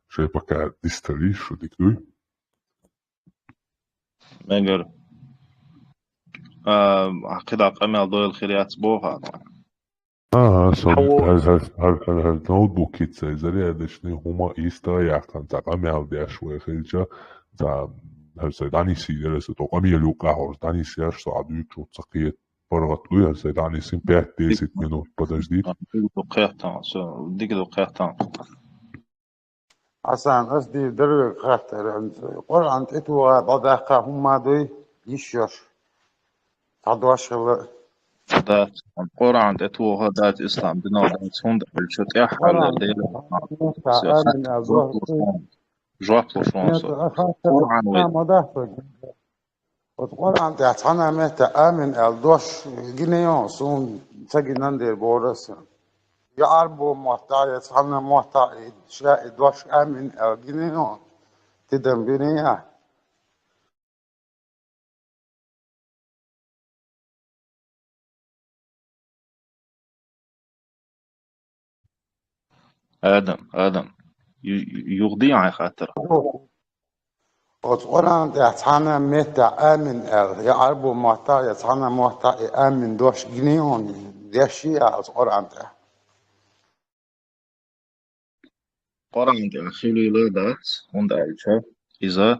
شيء بكا ديستريش شو ديكوي مجر كده قمل ضوء الخيريات بوها så har notebookit sig زريادشني هم يستريحن تعمل ده شوية خلشة هسه داني سيدر سو قامي لوقا هور داني سير صعدو شو تقيت برغت له هسه داني سين 5-10 минут подожди دقيقتين ديك دقيقتين عشان قصدي درجة خاطر قرآن اتوا ضداقة هم دوي يشير تعدوا شغل دات القرآن تتوه دات إسلام دينو دات هند الشت إحل ديل آمن الله جواب شونس القرآن ويد القرآن تعتنا متى آمن الدوش جنيون سون تجنن دير بورس يعربو محتاج يتحنا محتاج شاء دوش آمن الجنيون تدم بنيا آدم يغضي خاطر القرآن تعتنا متى آمن يعربو محتاج يتحنا محتاج آمن دوش جنيون دشيا القرآن ده قرآن تأخيلي لدات هند الشت إذا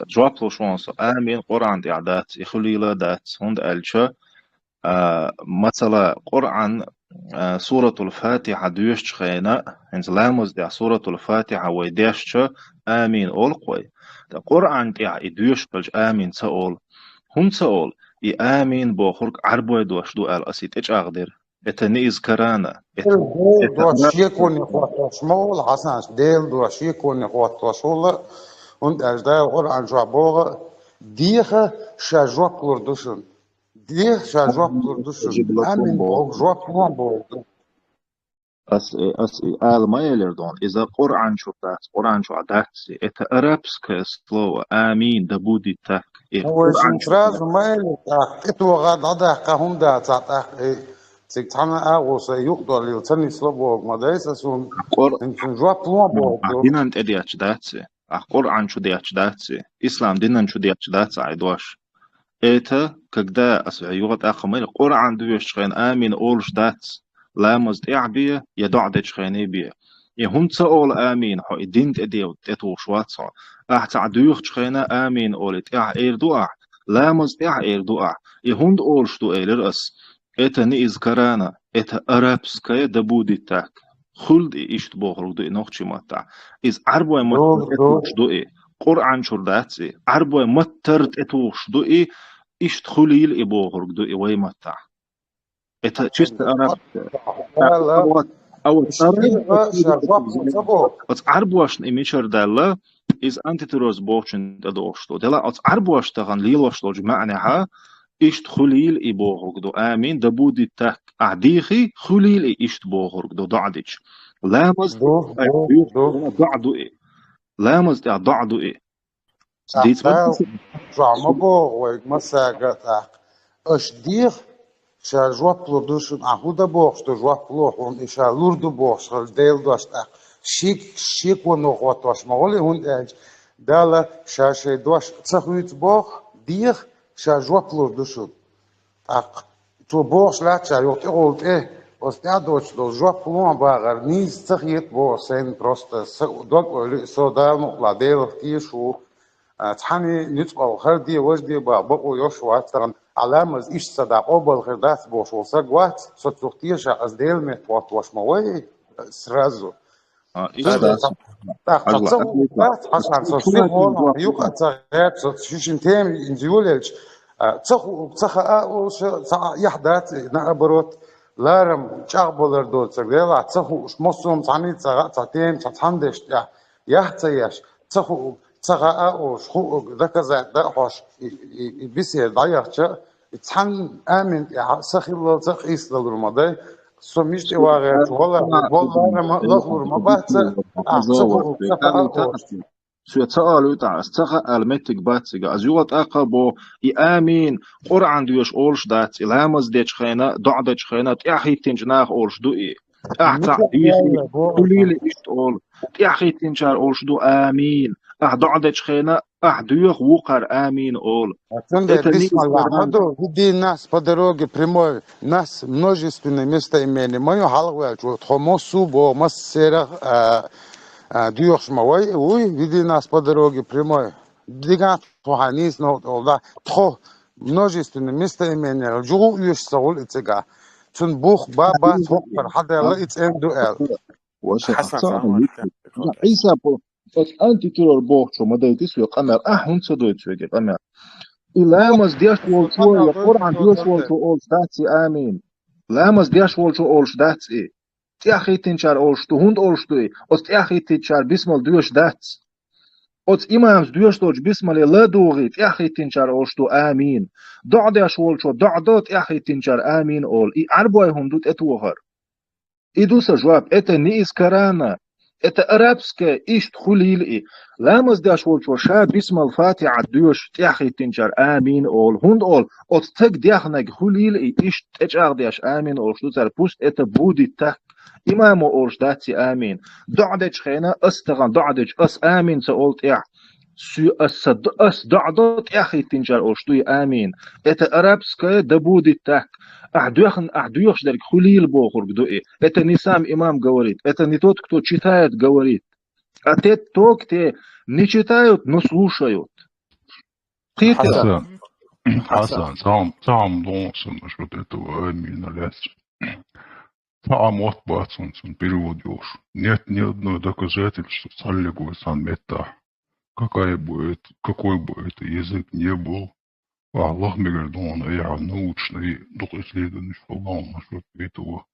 جواب شونس آمين قرآن تعدات يخلي لدات هند الشت مثلا قرآن سورة الفاتحة دوش خينا انت لامز دع سورة الفاتحة ويداش آمين أول قوي قرآن دع دوش بلج آمين تقول هم تقول آمين بوخرك عربو دوش دو الأسيت إيش أقدر إتنيز كرانا دوش يكون يخوات شمول حسن ديل دوش يكون يخوات شمول und أجدال قرآن جوابوغ ديخ شاجوك لردوشن ديخ شاجوك لردوشن آمين بوغ جواب بوغ آل ما يلردون إذا قرآن شو عدات إتا أرابسك سلو آمين دبودي تاك هو شنتراز ما يلردون إتو غاد عداك هم دا تعتاك تكتحنا أغوص يقدر ليلتني سلو مدايس أسون إنتون جواب بوغ دينان تدياتش داتسي قرآن شو دياتش داتسي إسلام دينان شو دياتش داتسي عيدواش إيتا كجدا أسعيوغت أخميل قرآن دوش خين آمين أولش داتس لا مزد إعبية يدعدش خيني بيه يهم تقول آمين حو الدين تديو تتو شواتسا أحتع دوخ خينا آمين أولت إير دعا لا مزد إير دعا يهند أولش دو إير أس إيتا نيز كرانا إيتا أرابسكايا دبودي تاك خلد إيشت بوغرو دو نوخشي ماتا إز عربوي مترتوش دو قرآن شرداتسي عربوي مترتوش دو إيشت خليل إبوغرو دو وي ماتا إتا تشست أراب أو عربوش إميشر دالا إز أنتيتروز بوشن دادوشتو دالا عربوش تغن ليلوشتو جمعناها إشت خليل إبوغرق دو آمين دبودي تاك أعديخي خليل إشت بوغرق دو دعدش لامز دعدو إيه لامز دعدو إيه ديت جعما بوغ مساقات أش ديخ شا جواب لردوشن أهودا بوغ شتو جواب لوحون إشا لردو بوغ شغل ديل دوشت شيك ونوغواتوش مغولي هون إيج دالا شا شي دوش تسخويت بوغ ديخ شا جواب لردوشن تو بوغ شلات شا يوت إغولت إيه وستعدوش دو جواب لون باغر نيز تخيط بوغ سين بروست دوك ولي سودال نقلا ديل كيشو تحني نتبقى خردي وجدي بقوا يوشوات ترن علامة إيش صداقو بالخردات بوشو سقوات ستوختيش أزديل متوات وشموي سرازو تاقتصو بات حسن سوسيقون يوقع تغيب ستشيشن تيمي إنزيوليج تخا أوش يحدات نقبروت لارم شاقبولر دول تغيلا تخو شمسوم تعني تغاتين تحندش يحتيش تخو تغا أوش خو ذاك زاد داحوش بيسير ضيعتش تحن آمن سخيل تقيس للرمضان سميش تواغيت والله ما لغور ما بات أحسبه سو تسألوا تاع استخا المتك باتسيغا ازيوت اقبو آمين قرآن دوش اولش دات لامز ديش خينا دعدش خينا تياخي تنجناخ اولش دو احتا ديخي قليل اشت اول تياخي تنجار اولش دو آمين دعدش خينا دوخ وقر آمين اول بسم الله مدو види нас по дороге прямой нас множественное местоимение мое халгвел что хомосу бо массера دوخ шмавой уй види нас по дороге прямой дига туханис но да тхо множественное местоимение жугу юш сагул итега чун бух баба тхокпар хада ла итен дуэл حسن عيسى بو أنت ترى البوخ شو ما دايتيس ويقمر هون صدويت شو يقمر لامز ديش والشو القرآن ديش والشو أولش داتسي آمين لامز ديش والشو أولش داتسي تياخي تنشار أولش تهند أولش دوي أس تياخي تنشار بسمال ديش داتس أس إمامز ديش توج بسمال لا دوغي تياخي تنشار أولش تو آمين دع ديش والشو دع دو تياخي تنشار آمين أول عربوي هم دوت اتوهر إدوس جواب إتا نيس كرانا إتا أرابسكا إشت خليل لامز داش والشو شا بسم الفاتحة دوش تياخي تنشر آمين أول هند أول أتتك دياخنك خليل إشت تجاغ داش آمين أول شو تر بوست إتا بودي تك إمام أولش داتي آمين دعدج خينا أستغن دعدج أس آمين سأولت إح سو أس دعدت أخي تنجر أوشتوي آمين إتا أرابسكا دبودي تك أحدوخش درك خليل بوخور بدوئي إتا نسام إمام قوريت إتا نتوت كتو читает говорит أتет توك те не читают, но слушают Хасан, сам должен насчет этого амина лясти. Сам отбацан, переводишь. Нет ни одного доказательства, саллигу сан мета. Какой бы это язык не был, Аллах мегардон, я научный, дух исследований Аллах насчет этого.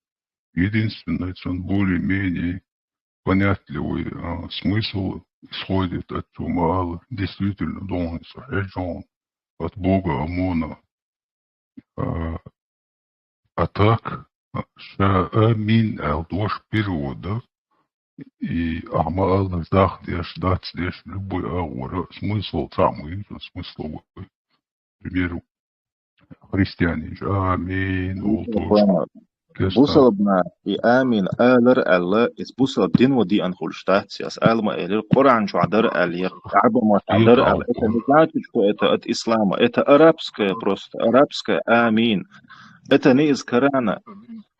Единственное, более-менее понятливый смысл исходит от Тумала, действительно должен сохранен от Бога Амона. А так, Амин Алдош перевода, и Амал Зах деш дать деш любой агора, смысл самый смысловой. К примеру, христиане, Амин, Алдош. بوصلبنا آمين آلر الله إس بوصلب دين ودي أنخل شتات سياس آلما إلى القرآن شو عدر آلية عرب ما عدر آل إتا نزاتش كو إتا إت إسلام إتا أرابسك بروست أرابسك آمين إتا نيز كرانا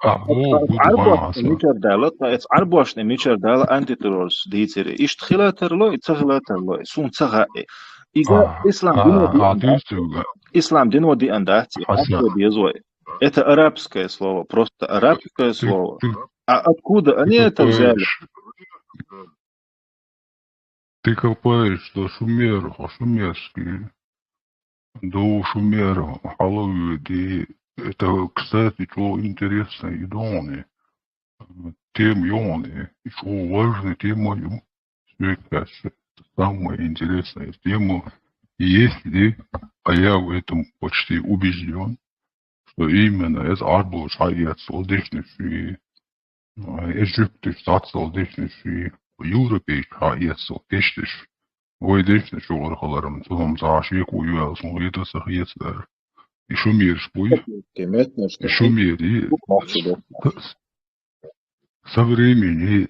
عربوش نميشر دالت إت عربوش نميشر دال أنتي تروس ديتيري إيش تخيلاتر لو إتخيلاتر لو سون تغائي إذا إسلام دين ودي أنداتي حتى بيزوي Это арабское слово, просто арабское слово. А откуда они это взяли? Ты копаешь, что шумерские, до шумера, халавы, это, кстати, что интересно, и доны, тем yoны, и что важно, тема, это самая интересная тема, если, а я в этом почти убежден, что именно это арбу шариат солдечный Египте штат солдечный Европе шариат солдечный ойдечный шоғырқаларым соғым зашек уйвал соң это сахиетсдар еще мир шпуй еще мир и со времени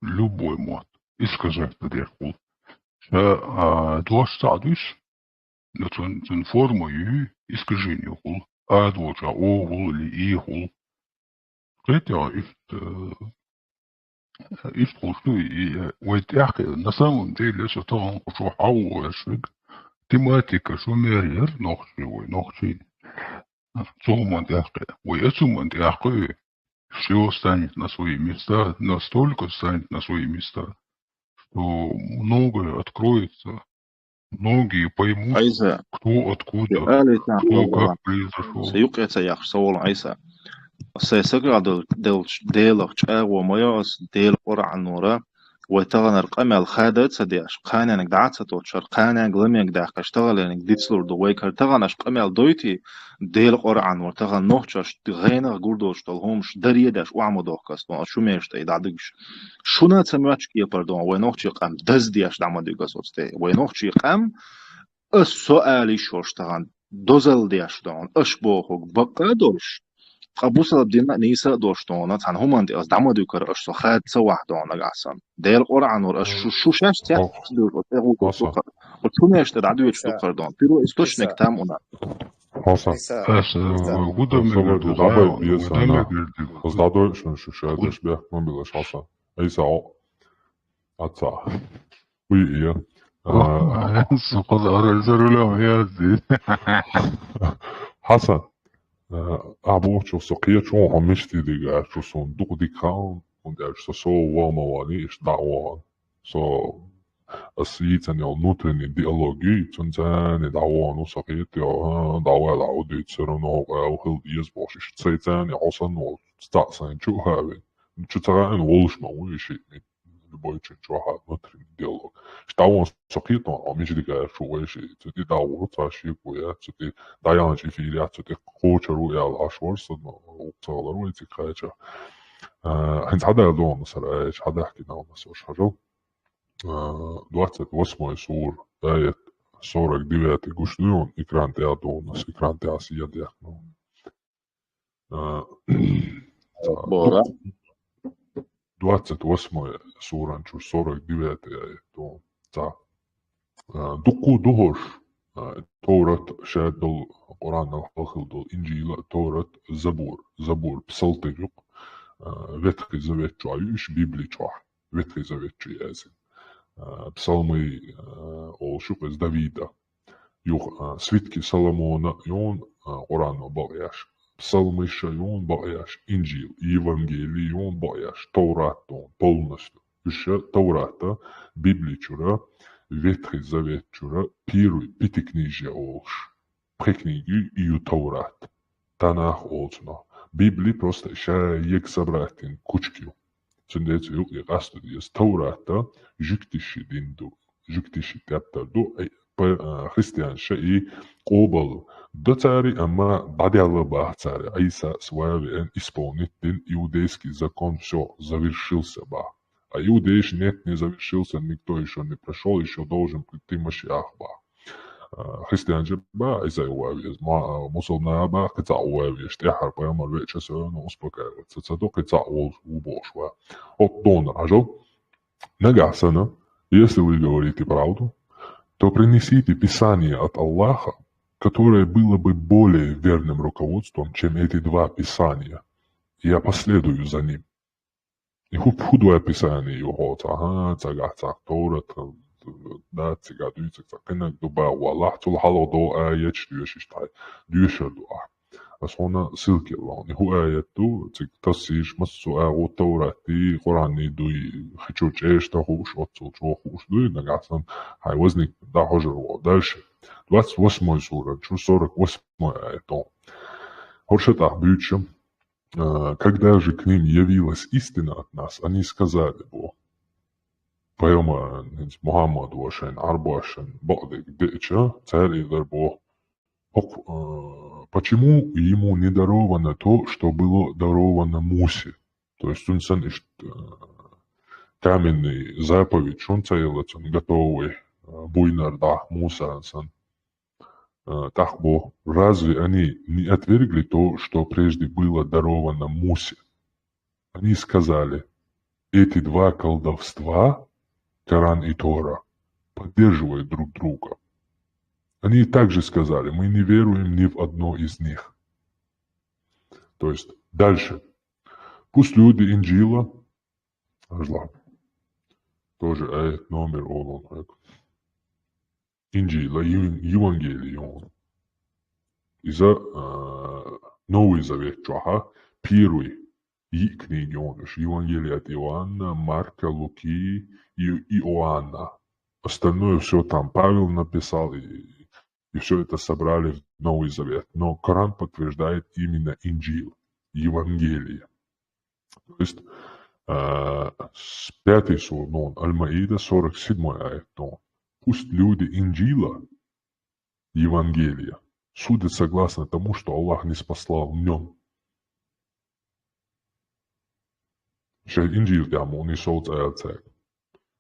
любой мод и сказать подерхул дуаш садуш но тун форму ю искажение хул адвоча огул или ихул хотя и что и вот на самом деле что он что хауэшик тематика шумерьер нохши сумман яхе ой сумман яхе все станет на свои места настолько станет на свои места что многое откроется. Многие поймут, кто откуда, кто как произошел. سيقيت يا صول عيسى سيسقع ديل ومياس ديل قرع النورة وتغنر قمل خادت سديش قانانك دعات ستوتشر قانانك لميك داخ اشتغل انك ديتسلور دويكر تغنش قمل دويتي ديل قرع النور تغن نوحشش غينغ قردوش تلهمش دريدش وعمدوح كستون شو ميشتي دعدقش شو ناتسميوش كي پردون وينوحشي قام دز ديش دعمدوغا سوستي وينوحشي قام السؤالي شوش تغن دوزل ديش دون اشبوخوك بقى دوش قبوسل بدينا نيسا دوشتونا تان همان دي از دعما دوكر اش سخاد سواح دونا قاسم ديل قرعن ور اش شو شاش تيات دور وشو نيشت دعدو يش دوكر دون بيرو استوشنك تام اونا حسن добавить бьется она раздадольшен шишадыш бях мобилаш Hasan Isa отца уй я Hasan Aboucho Sokia schon haben mich die Digga schon so ein Duch die Kran und er ist so warm war nicht da war so السيتان النوترني ديالوجي تنتان دعوان وسقيت دعوة دعوة تسرنو أو هل يزبوش سيتان عصن وستأسان شو هاوين شو ترى وولش ما ويشي البويتشن شو هاد نوترني ديالوج دعوان سقيت مش دقا شو ويشي تدي دعوة تاشي ويا تدي دعيان جي فيليا تدي قوتش رويا الأشور صدنا وقتغلر ويتي خايشة هنت حدا يدون مثلا ايش حدا يحكي لنا مثلا شجر دلوقتي واسمه يصور آية صورة جديدة قشلون إكران تيادون ناس إكران تياسية ديحنون بورا دلوقتي واسمه صورة نشوف صورة جديدة دون تا دقو دهش تورة شاد القرآن الحلخل دول إنجيل تورة زبور بسلطيق Ветхий Завет чуающий, Библии чуах, Ветхий Завет чуязин. Псалмы олшук из Давида, юх свитки Соломона, и он Коран багяш. Псалмы ша, и он багяш. Инджил, Евангелие, и он багяш. Таурат он полностью. Еще Таурата, Библии чура, Ветхий Завет чура, первый пятикнижья олш. Прикниги и Таурат. Танах олчно. Библии просто шаек собратин кучкил. Цундец юг и гастудиес Таурата жуктиши динду, жуктиши тяптарду христианша и قوبل доцари ама бадяла бахцари Иса своевен исполнит дин иудейский закон все завершился ба. А иудеиш нет, не завершился, никто еще не прошел, еще должен прийти Машиах ба. Христианче ба изайуавиес, мусульмана ба кицауавиес, тяхар поемар вече северно успокаивается, цато кицаул убошва. От дон ражо, нагасана, если вы говорите правду, то принесите Писание от Аллаха, которое было бы более верным руководством, чем эти два Писания, и я последую за ним. И худое Писание его, Тора, да, цыга, дуйцы, кенек дуба, Аллах, тул халал до аят, дюшиштай, дюшер дуа. Асона ссылки лон. Ху аяту, цыг тасиш массу агу Таурати, Корани дуй, хочу чешта хуш, отцу хуш дуй, нагасан, хай возник да хожерво. Дальше. 28 сура, 48 аятон. Хоршатах бюча. Когда же к ним явилась истина от нас, они сказали Бог. Поема Мухаммад Вашен, Арбашен, Багдик, Деча, царь Идар Бог. Почему ему не даровано то, что было даровано Мусе? То есть он каменный заповедь, он целится, готовый, буйнар да, Муса, так Бог. Разве они не отвергли то, что прежде было даровано Мусе? Они сказали, эти два колдовства, Коран и Тора, поддерживают друг друга. Они также сказали, мы не веруем ни в одно из них. То есть дальше. Пусть люди Инджила, тоже аят номер он, Инджила, Евангелие, из-за Новый Завет, первый и книги он, Евангелие от Иоанна, Марка, Луки и Иоанна. Остальное все там Павел написал, и все это собрали в Новый Завет. Но Коран подтверждает именно Инджил, Евангелие. То есть с 5 сур, Аль-Маида, 47 аят. Пусть люди Инджила, Евангелия, судят согласно тому, что Аллах не спаслал в нем. Сейчас Инджил дяму не соут аят цег.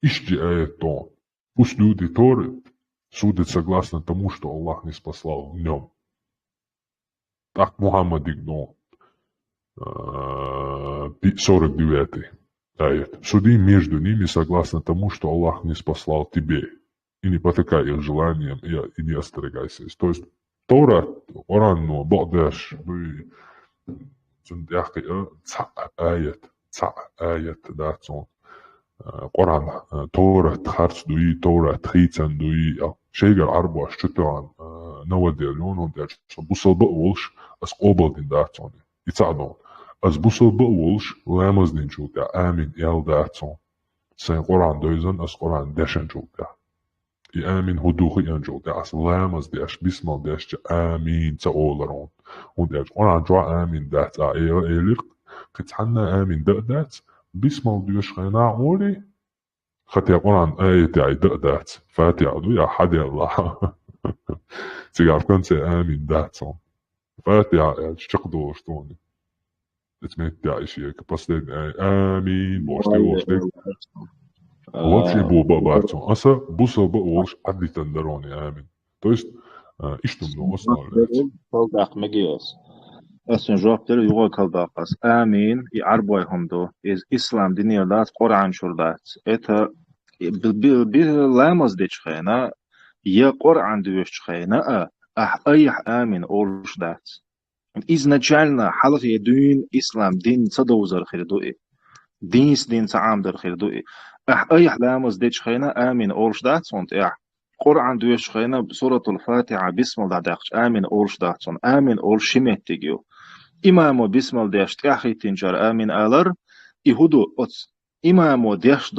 Ищи аят то. Пусть люди Торы судят согласно тому, что Аллах не спаслал в нем. Так Мухаммад игнул. 49 аят. Суди между ними согласно тому, что Аллах не спаслал тебе. И не потакай их желаниям, и не остерегайся. То есть Тора, Коран, Багдаш, вы аят, да, Коран, Тора, Тхарц дуи, Тора, Тхицан дуи, Шейгар Арбуаш, Чутуан, Навадельон, он дальше. Бусал Баулш, as Обалдин датсон. И цадон. As Бусал Баулш, Лэмаздин чулка, Амин, Ял датсон. سين قرآن دويزن أس قرآن داشن جودا آمين هدوخي أنجودا أس لامز داش بسم الله داش آمين تأولرون وداش قرآن جوا آمين دات إيلق قتحنا آمين دات بسم الله ديوش خينا عولي خطي قرآن آية تاعي دات فاتحة دو يا حد الله تيعرف كنت آمين دات فاتحة شقدو شتوني اسمه تاعي شيء كبستين آمين بوشتي Вообще было бачу. Аса бусал бы уж адли тендерони амин. То есть ишту много оставляется. Kaldak megiyos. Aslında cevapları yuva kaldakas. Amin. I arbay do. Is İslam diniyalat Kur'an şurdat. Eta bir lamaz de çıkayna. Ya Kur'an diyor çıkayna. Ayah amin oluşdat. Изначально халах едуин ислам дин цадоузар хирдуи. Дин цаамдар хирдуи. أي لامز ديش خينا آمين أورش داتسون قرآن دويش خينا بسورة الفاتحة بسم الله داقش آمين أورش داتسون آمين أورش شمت تيجيو إمامو بسم الله داش تأخي تنجر آمين آلر إهدو أتس إمامو داش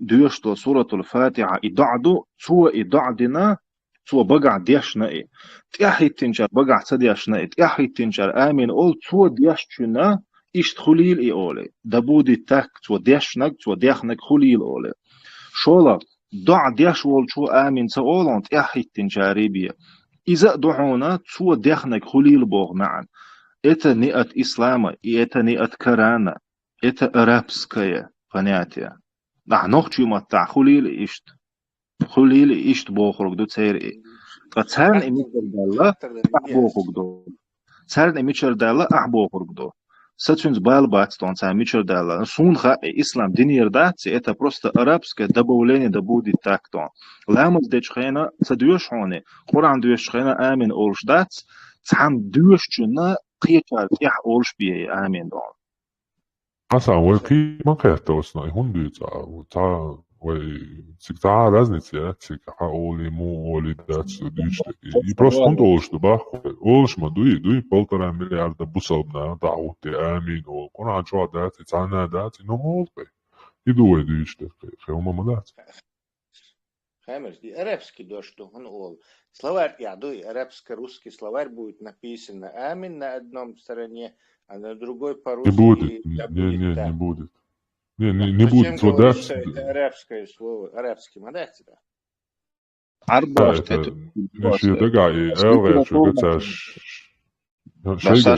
دويش دول سورة الفاتحة إدعدو سوى إدعدنا سوى بقع داشنا تأخي تنجر بقع تداشنا تأخي تنجر آمين أول سوى داشنا إشت خليل أولي دبودي تاك تو ديشنك تو ديخنك خليل أولي شولا دع ديش وول شو آمين سأولون تأحي التنجاريبية إذا دعونا تو ديخنك خليل بوغ معا إتا نئت إسلاما إتا نئت كرانا إتا أرابسكية فنياتيا نحنوخ متع خليل إشت بوخرق دو تسير فتسارن إميشر دالا أحبوخرق دو تسارن إميشر دالا أحبوخرق دو Сатвинс байлбатстон мичердала. Сунха ислам динирдат, это просто арабское добавление да будет так-то. Ламаз дечхена цадюшхоне, Куран дюшхена амин олждат, цам дюшчуна қиячар ях олжбие амин дон. Аса, войки макетосна, хундуца, та всегда разница, всегда оли му оли дать дичте. И просто он должен бах, олшма дуи 1,5 миллиарда бусалбна дауте амин ол. Кона чо дать, цана дать, но олпе. И дуи дичте, хема мадать. Хамерс, ди арабский дождь, он ол. Словарь, я дуи, арабско-русский словарь будет написан амин на одном стороне, а на другой по-русски. Не будет, не будет. Не будет вода. Это арабское слово, арабский мадать, да? Арбаш, это не такая, элэ, что это шейга,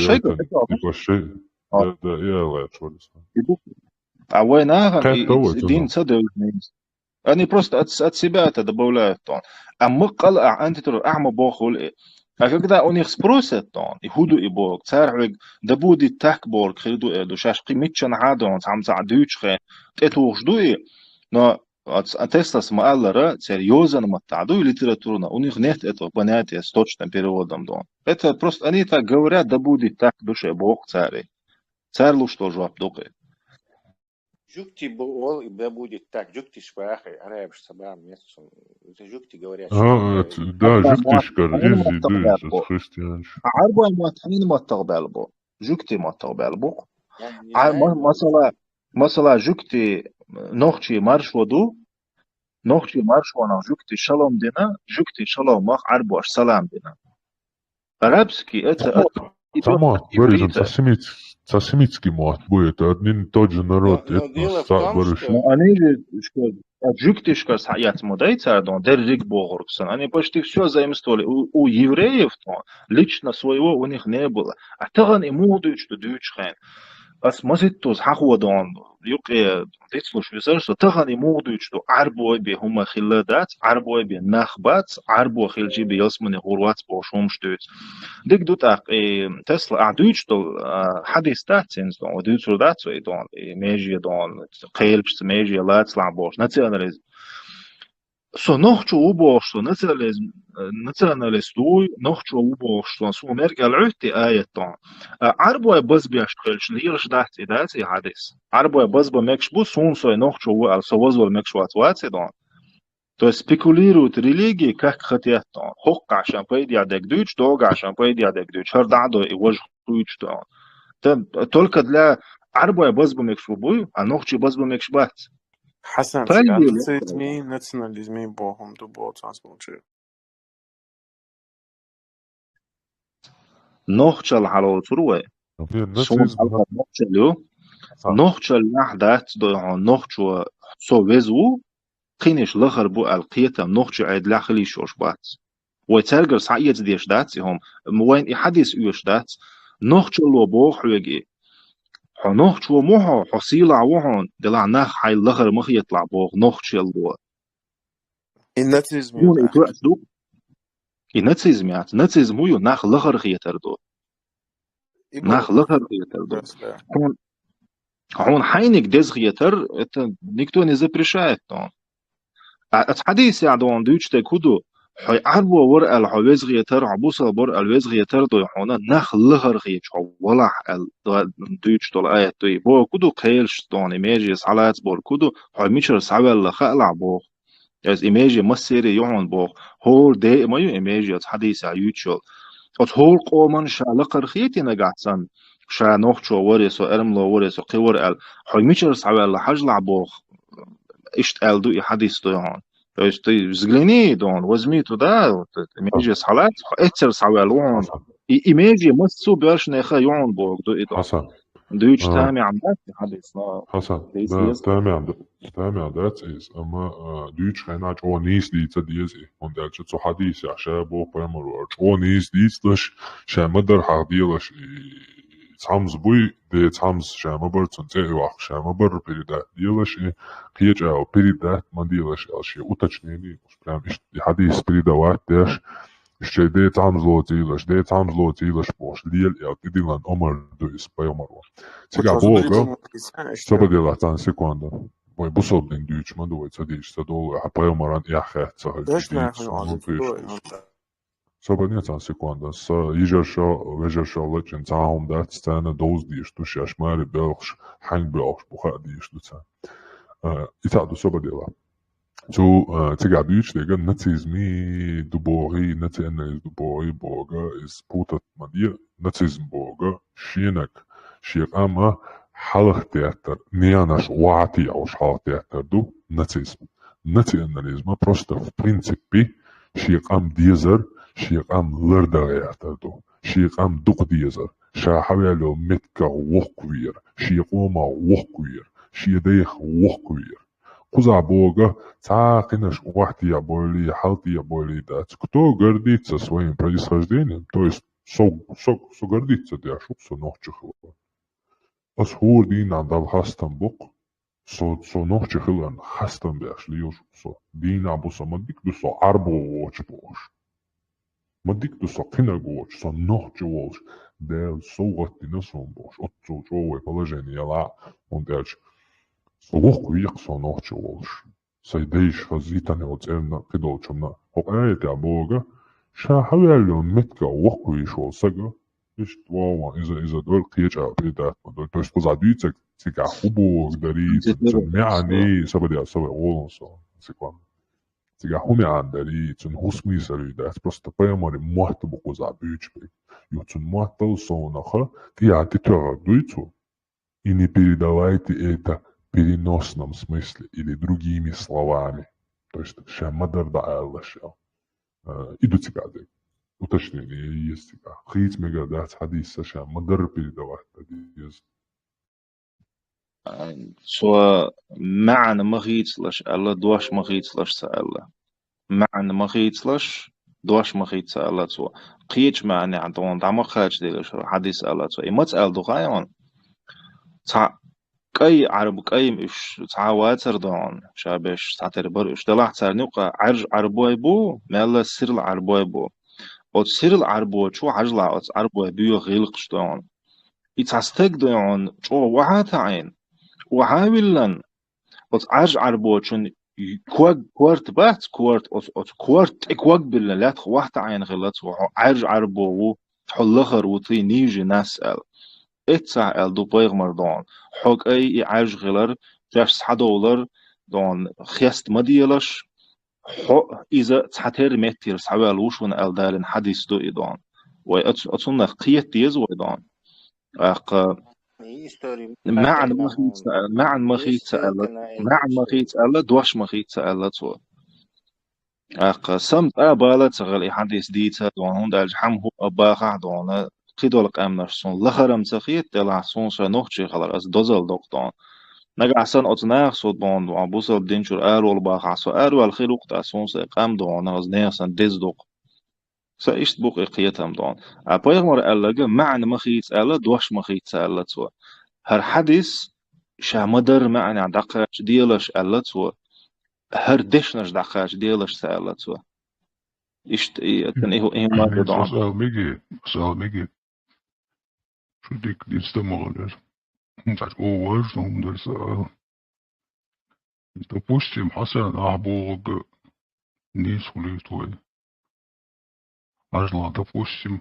типа шейга, да, элэ, что это. А война, дин цадил. Они просто от себя это добавляют. А мы кала, антитрур, ахма бохул. А когда у них спросят, и худу и бог, царь, да будет так борг, хилду эду, шашки митчан адон, сам задючхе, это уждуи, но от Тесла с Мааллара серьезно матаду и литературно, у них нет этого понятия с точным переводом. Это просто, они так говорят, да будет так душе бог царь. Царь луж тоже обдукает. Жукти бол, и будет так. Жукти шпахай, арабш сабам, место. Это жукти говорят. Да, жукти шкаргизи, да, христианш. Арба матханин маттагбалбо. Жукти маттагбалбо. Масала жукти нохчи маршводу. Нохчи маршвона жукти шалом дина. Жукти шалом мах арбаш салам дина. Арабский это... Сама, говорит, сосемитский мат будет, один тот же народ. Дело в том, что... Они же, джуктишка с яцмодайца, деррик богорксон, они почти все заимствовали. У евреев лично своего у них не было. А таган и мудуют, что дючхайн. А смазит то с хахуадон. Юке, ты слушаешь, что таган и мудуют, что арбойби хума хилладат, арбойби нахбат, арбо хилджиби ялсмани хурват бошум штуц. Дик дутак, Тесла, а дуть, что хадис татсинс, дуть рудацу, и межи, қейлчс, межи, лацлан бош, национализм. So noch zu obersten nationalistui noch zu obersten so merk العهد آياتان أربعة بس بيشتغلش ليش دهت إداتي حدث أربعة بس بمكش بو سون سوي noch zu على سوازول مكش واتواتي دان то спекулируют религии как хотят там хок عشان пойди адек дуть дог عشان пойди адек дуть хардадо и вож дуть что только для أربعة بس بمكش бу а noch zu بس بمكش бат حسن طيب سياتيزمي ناتشناليزمي بوهم دو بوتسانس موتشي نوخشل حلو تروي في سون الناتسيزم حلقة نوخشلو صح نوخشل نحدات دو نوخشو سو ويزو قينش لخر بو القيتا نوخشو عيد لاخلي شوش بات وترجر سعيد ديش دات هم موين يحدث يوش دات نوخشو لو بوخ ويجي نوخشو موحو حصيلة وحون دلع ناخ حي لخر مخ يطلع بوخ نوخشل دو الناتشيزمي يون يا يتوقع دو الناتسيزم يعني الناتسيزم هو ناخ لخر خيتر دو ناخ إبو لخر خيتر دو بس لا هون حينك دز خيتر это никто не запрещает он حديث يعني دون دوش تكودو حي عربو ور الحويز خيتر عبوسا بور الويز خيتر دو هون ناخ لخر خيت ولا دوش دول آيات دو بو كودو قيلش دون إيماجي سالات بور كودو حي ميشر سعوال لخلع بو از إيماجي مسيري يعون بو هو دي ما يو إيماجي حديث يوتشول هول قومن شالقر خيتي نقعسن شا نوخشو وريسو ارملو وريسو قور ال حي ميشر سعوال لحج لعبوخ اشت ال دو حديث دو يعون то есть ты взгляни дон возьми туда إيماجي سالات اتر سعوال وعون حسن إيماجي مسو بيرش نخا يعون بوخ دو إدو حسن دوش تامي عم حديث لا حسن ليس ده ليس تامع داتس إيز أما دوتش خينا جو نيس دي تديز إيه und der zu حديث يا شابو بيمر جو نيس دي تش شامدر حديلش تامز بوي دي تامز شامبر تنتهي واخ شامبر بريدا ديلش إيه قيج أو بريدا ما ديلش أشي وتشنيني مش برام إيش حديث بريدا وات ديش إيش دي تامز لو تيلش بوش ديل يا تديلان أمر دو إسبايو Ciga وتوزو boga, بريبو مكيسان soba اشتا dela tan sekunda. Moj busobnin dyčman do it sadiš sa dolu, a pa maran jahet sa داش dyč ناخذ sa عادي non فلو fištis. Soba nije tan sekunda, sa vežaša lečen tahom dat stana doz dyš tu šaš mari belš, hang belš buha dyš tu sa. Ita do soba dela. Tu ciga dyč lega nacizmi dubori, naci analiz dubori boga is putat madia, nacizm boga, šienak, šiek ama, حلق театр, наш вати ауш حلق театр ду нацизм. Национализма просто в принципе шиqam дизер, шиqam лырдагаяқтар ду, шиqam дуq дизер, шахавяло метка вохквир, шиqoma вохквир, шиедех вохквир. Куза бога цаакинаш вахтия бойли, халтия бойли дать. Кто гордится своим происхождением, то есть со гордится дяшу, со нохчихло. أشهر دين عند الخاستن بق so نوخش خلان خاستن بيش ليوش so دين عبو so مديك دو so عربو ووش بوش مديك دو so كنا ووش so نوخش ووش دل so غتنا so بوش أتسو جوه положение لا он дальше so وخ ويق so نوخش ووش سيديش خزيتاني وتعلنا كدول شمنا هو آية عبوغا شا حوالي متكا وخ ويش وصقا Nicht wow, إذا دول قيج أو بيدا دول توش بزادي تك حبو داري تنمعني سبدي أسوي أولون سو سكوان تك حمي عن داري تنحسمي سري ده بس تبايا ماري موحت بقوزا بيجبي يو تن موحت سو نخا كي عتي تغا دويتو и не передавайте это в переносном смысле или другими словами. То есть шамадар да Аллах. Идут цикады. Уточнение есть. Хит мегадат хадис саша мадр передавать хадис. سو معنى مغيتلش الله دوش مغيتلش سأله معنى مغيتلش دوش مغيت سأله سو قيج معنى عندهم دعم خارج ديلش حديث الله سو إما تسأل دغايون تع كأي عرب كأي مش تعواتر دون شابش تعتر برش دلع ترنيقة عرج عربوي بو مالا سير العربوي بو أو سير العربوي شو عجلة أو عربوي بيو غيلقش دون يتعستق دون شو وحات عين وحاولن أو عرج عربوي شون كوارت بات كوارت أو كوارت إكواق بالله لا تخوحت عين غلط وعرج عربوي حلخر وطي نيجي نسأل اتسع ال دو بيغمر دون حق اي عرج غلر جاش $1 دون خيست مديلش حق إذا تحتر متر سعوال وشون ال دارن حديث دو إدون وأتون قيت ديز وإدون أق историю معن مخيت سأل معن مخيت سألت معن مخيت سألت دوش مخيت سألت و أق سمت أبالت سغل حديث ديتا دون هون دالج حم هو أباخ دون قيدولك أم نفسون لخرم تخيت تلا سون سنوخشي خلاص دوزل دكتون نجا حسن أتناخ صوت دون وبوصل دينشور أرول باخ عصو أرول خلوق تاسون سقام دون نغزنيخ سن ديز دوق سايشت بوق إقيتهم دون أبايغمر ألقى معن مخيت ألا دوش مخيت سألت و هر حديث شامدر معنى دقاش ديلش ألت و هر دشنش دقاش ديلش سألت و إشت كان إيه ما تدعون سأل ميجي شو ديك يستمغل так важно درس допустим حسن أحبوغ نيس خليتوي أجلا допустим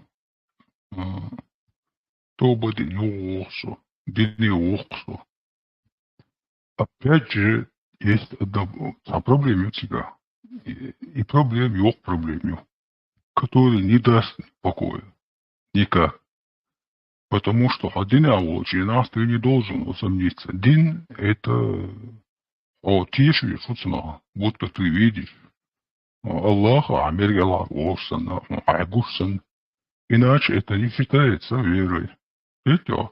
توبة день уохсу день уохсу опять же есть одна проблема всегда и проблем yok проблем который не даст покоя никак. Потому что один нас ты не должен усомниться. Дин это тише шуцна, будто ты видишь Аллаха, Америка Аллаха, Айгусан. Иначе это не считается верой. Это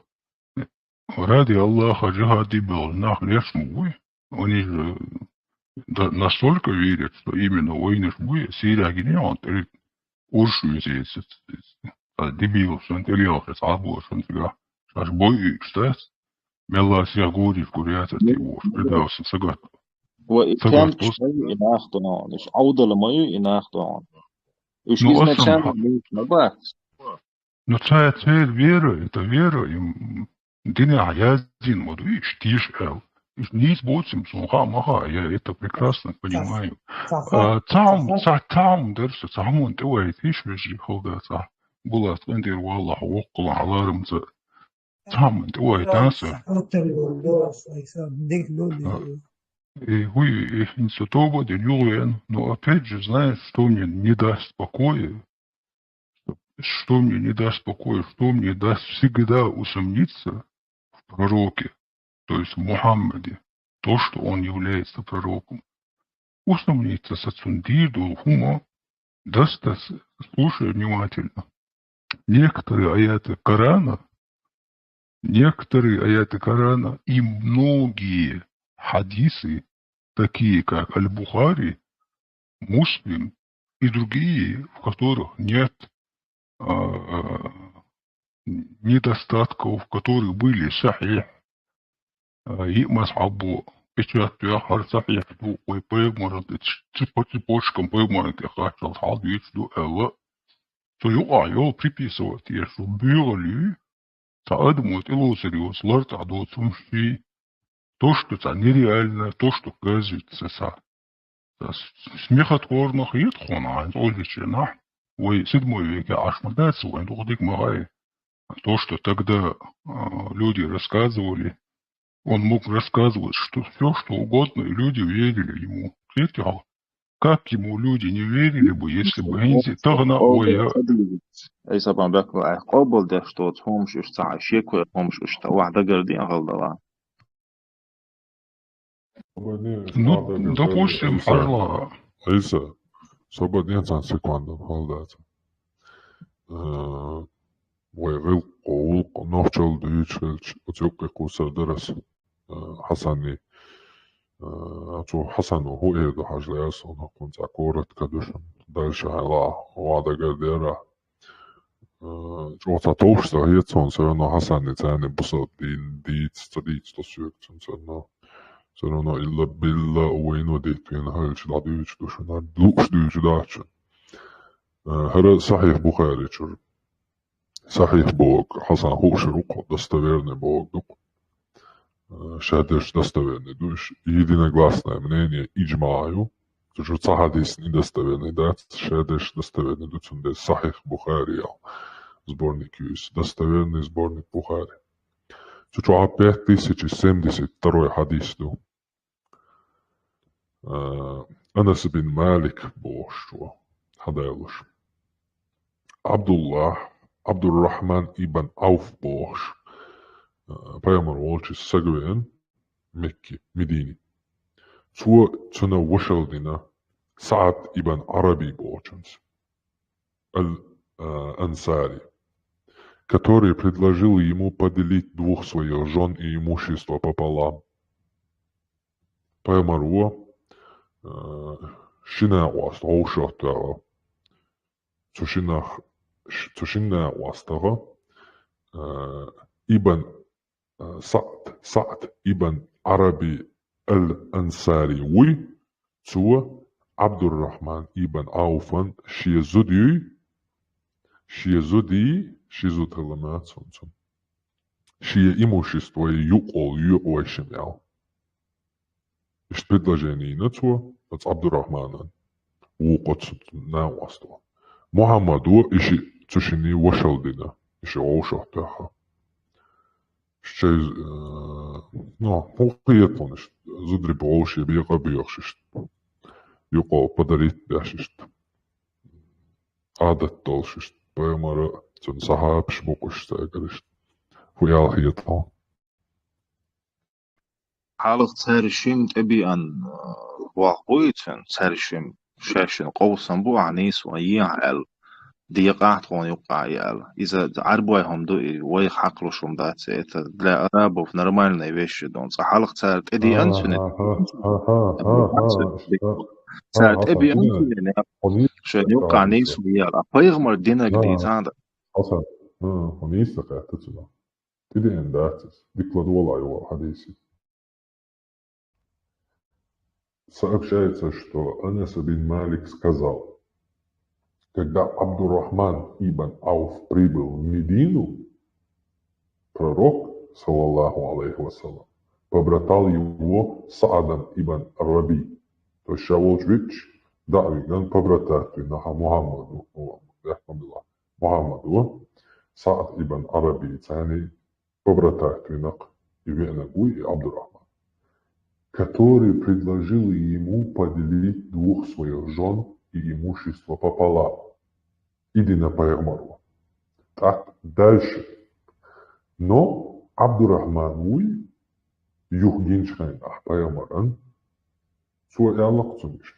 ради Аллаха джихади был нахлеш муй. Они же настолько верят, что именно войны муй, Сирия генерант, или уршу здесь. Дебил, что интеллигент, слабо, что нифига. Аж бой, что мела себя говорит, курят от его, предался, согласен. وكان شيء يناخدون إيش عودة لما يناخدون إيش إذا كان ما بعرف. Но цель веры, это вера, им дня один, вот видишь, тишь, не избудем, маха, я это прекрасно понимаю. Там, дальше, там он, ты видишь, вещи, холдаться. Была склендер والله وقل على رمز там دوي تاسر и вы институба делюен, но опять же знаешь, что мне не даст покоя, что мне не даст покоя, что мне даст всегда усомниться в пророке, то есть в Мухаммаде, то, что он является пророком. Усомниться с ацундиду хума даст, слушай внимательно. Некоторые аяты Корана и многие хадисы, такие как Аль-Бухари, Муслим и другие, в которых нет недостатков, в которых были сахих, и масхабу, печать пяхар сахих, и поэморат, по цепочкам поэморат, я хотел хадис до Элла, то его приписывать, если были, تعدمت إلو سريوس لارت عدوت سمشي توشتو تا нереально, то, что кажется са. Смехот корнах едхон, а оличи нах, в 7 веке ашмадец, в духдик магай. То, что тогда люди рассказывали, он мог рассказывать что все, что угодно, и люди верили ему. Как ему люди не верили бы, если бы они тогда оя. أي سبعة بقى قبل ده что همش استع شيء همش استع واحدة قردين غلطة. Ну, допустим, Ажла. Isa, свободен цан секунду, холдат. وغير قول نوحشل ديش وتيوك كوسر درس حسني حسن وهو إيدو حجلاس ونقون تاكورة كدوشن دالش هلا وعدا قرديرا وتا توشتا هي تون سيرنا حسن تاني بصد دين ستريت تسيوك سيرنا إلا بالله وينو ديت بين هالش داديوش دوشن دلوش ديوش داتشن هذا صحيح بخاري صحيح بوك حسن هو شروق достоверный бог шадеш достоверный душ единогласное мнение иджмаю что хадис недостоверный да шадеш достоверный душ он сахих Бухари сборник юс достоверный сборник Бухари что 5072 хадис ду Анас бин Малик бошо хадайлуш Абдуррахман ибн Ауф бош بيامر والش سجوين مكي مديني تنا وشل دينا سعد ابن عربي بوچنس الأنصарий, который предложил ему поделить двух своих жен и имущество пополам. Паймаруа شنا واستغو شهتها تشنا واستغى ابن سعد ابن عربي الأنصاري وي تو عبد الرحمن ابن عوف شيزود هلمات سونسون شي имущество يقول شمال إيش предложение نتوى بس عبد الرحمن وقت ناوستوى محمد هو إيش تشني وشل دينا إيش عوشة تاعها شيء هو قيتونش زدري بعوشي بيقى بيخششت يقول بدريت بيخششت عادة طولششت بيمارا تنصحها بشبوقش تاقرشت ويال خيطها حالق تارشيم تبي أن واقويتن تارشيم شاشن قوسن بو عنيس ويعل دي قاعد يقع يال إذا عربوهم دو ويخ حقلو شوم دات لا أرابو في نرمال نيويش دون حالق تار تدي أنسون تار تبي أنسون شو يقع نيس ويال أفيغمر دينك دي تاند حسن هنيس لقاعدتنا تدي أن داتس ديكلا دولا يوال حديثي Сообщается, что Анас бин Малик сказал, когда Абдуррахман ибн Ауф прибыл в Медину, пророк, саллаллаху алейхи вассалам, побратал его Саадом ибн Раби. То есть Шаволчвич, да, он побратал на Мухаммаду, Саад ибн Раби, цани побратал на Ивенагу и Абдуррахман, который предложил ему поделить двух своих жен и имущество пополам. Иди на Пайгмару. Так, дальше. Но Абдуррахман уй юхдиншайн Пайгмаран свой аллахцуниш.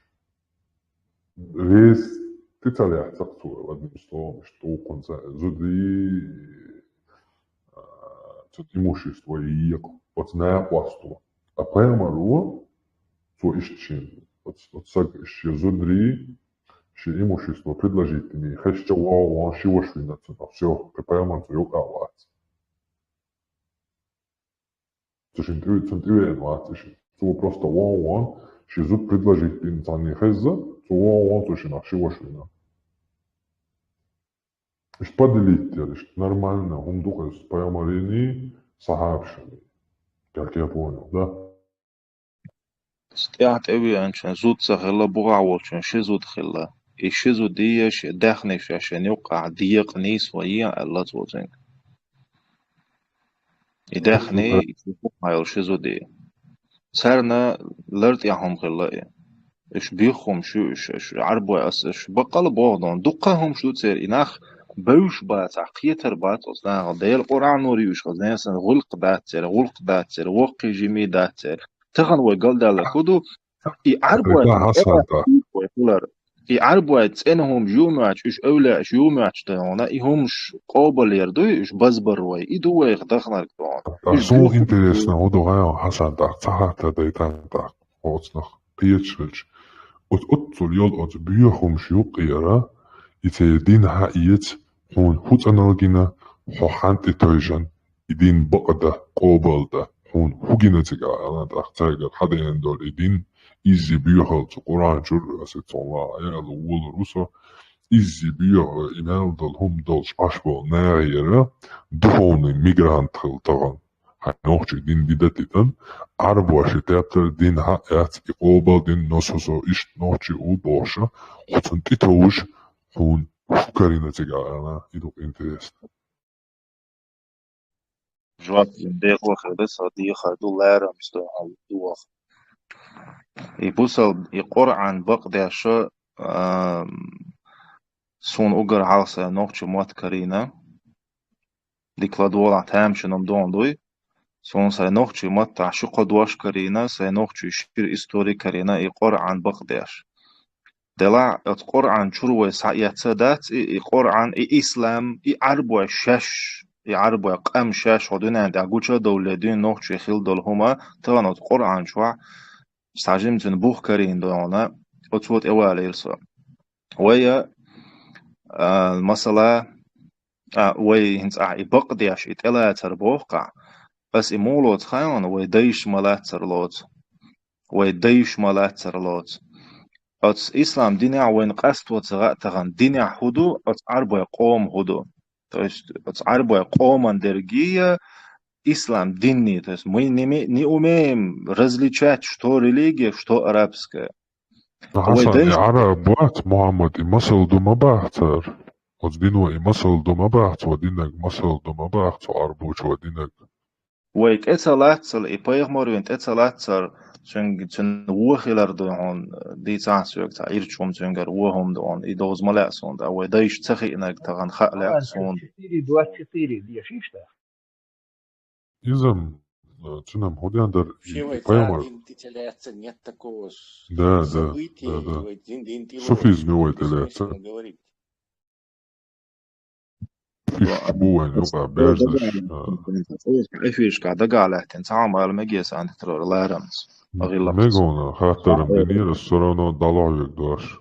Рез ты царя цакцуя в одним словом, что у конца зуди имущество и еку. Вот на посту. А Пайгмару то ищем. Вот сак еще зудри ще имущество предложить мне. Хочу он чего швинаться. Все, Пайгмар то yok ават. Тушин ты центивен ватиш. То просто он ще зуд предложить мне цани хеза. То он тушин чего швина. Иш поделить, нормально. Он духа с Пайгмарини сахабшами. Как я понял, да? استيعت أبي أنشان زود سخلا بغع والشان شزود خلا إيشزو ديش داخنش عشان يوقع ضيق نيس ويا الله زوجين يداخني يوقع يرشزو دي سارنا لرت يعهم خلا إيش بيخهم إيش عربوا إيش بقال بوغدون دقهم شو تصير إناخ بوش بات عقيتر بات أصلا ديال القرآن نوريوش خزنا سن غلق داتر وقي جمي داتر تخن وقال دالا كودو يعربوا إنهم جومعش إيش أولاش جومعش تاعنا إيهمش قابل يردو إيش بزبر وي إدو يخدخنا الكلام سو интересно ودوغايو حسن داك صحة دايتان داك اوتنخ قيتشلش اتول يول ات بيخم شيو قيرا يتيدين هايت هون هوت انالجينا حوحانت تويجن يدين بقدا قابل دا هون هوجينا تيجا انا داك تايجر حدين دول يدين إيزي بيوهل تقران جر أسيطولا يا الأول روسا إيزي بيوهل إمال دل هم دلش أشبال ناغيرا دخوني ميغرانت خلطغان هاي نوخشي دين ديدتتن عربواشي تابتر دين هايات إقوبال دين نصوصو إشت نوخشي أول باشا خطن تتوش هون فكرين تيغانا إدوك انتريست جواب ديق وخلصة ديخة دولار مستوى دوخ يبوسل يقرعن بقداشة سون أجر عاصة نوخش موت كرينا ديكلا دولا تامش نمدون دوي سون سينوخشي متع شو قدواش كرينا سينوخشي شير إستوري كرينا يقر عن بغداش دلع يقر عن شروع سعيات سادات يقر عن إسلام يعربوا شاش يعربوا قام شاش ودنا عند أقولش دولتين نوخشي خيل دول هما تغنى تقر عن شوع استعجم تنبوخ كرين دونا وتوت إوالي يلصا ويا المسألة وي هنس بغداش إتلا تربوخ بس إمولوت خيان ويديش ملاتر لوت ويديش ملاتر لوت أتس إسلام دينيا وين قصد وتغان دينيا هدو أتس عربو يقوم هدو أتس عربو يقوم درجية إسلام ديني تس ني أميم رزليشات شتو ريليجيا شتو أرابسكا حسن عرب وقت محمد مصل دو ما بعتر ودينو مصل دو ما بعت ودينك مصل دو ما بعت وعربوش ودينك ويك اتلاتسل إبايغمورينت اتلاتسر تن وخيلر دون دي تاسيوك تا إيرشوم تنجر وهم دون إدوز ملاسون دا ويدايش تخي إنك تغن خألع سون إذا تنام هودي عندر Шивай إبايغمور дин титиляться нет такого да события, дин софизм هو تلاتة говорить. فيش بوين يبقى بيرزش إفيش قاعدة قالة تنسعام على مجيس عند ترور لا رمز ميغونا خاطر بنير السرانو ضلعو يقدوش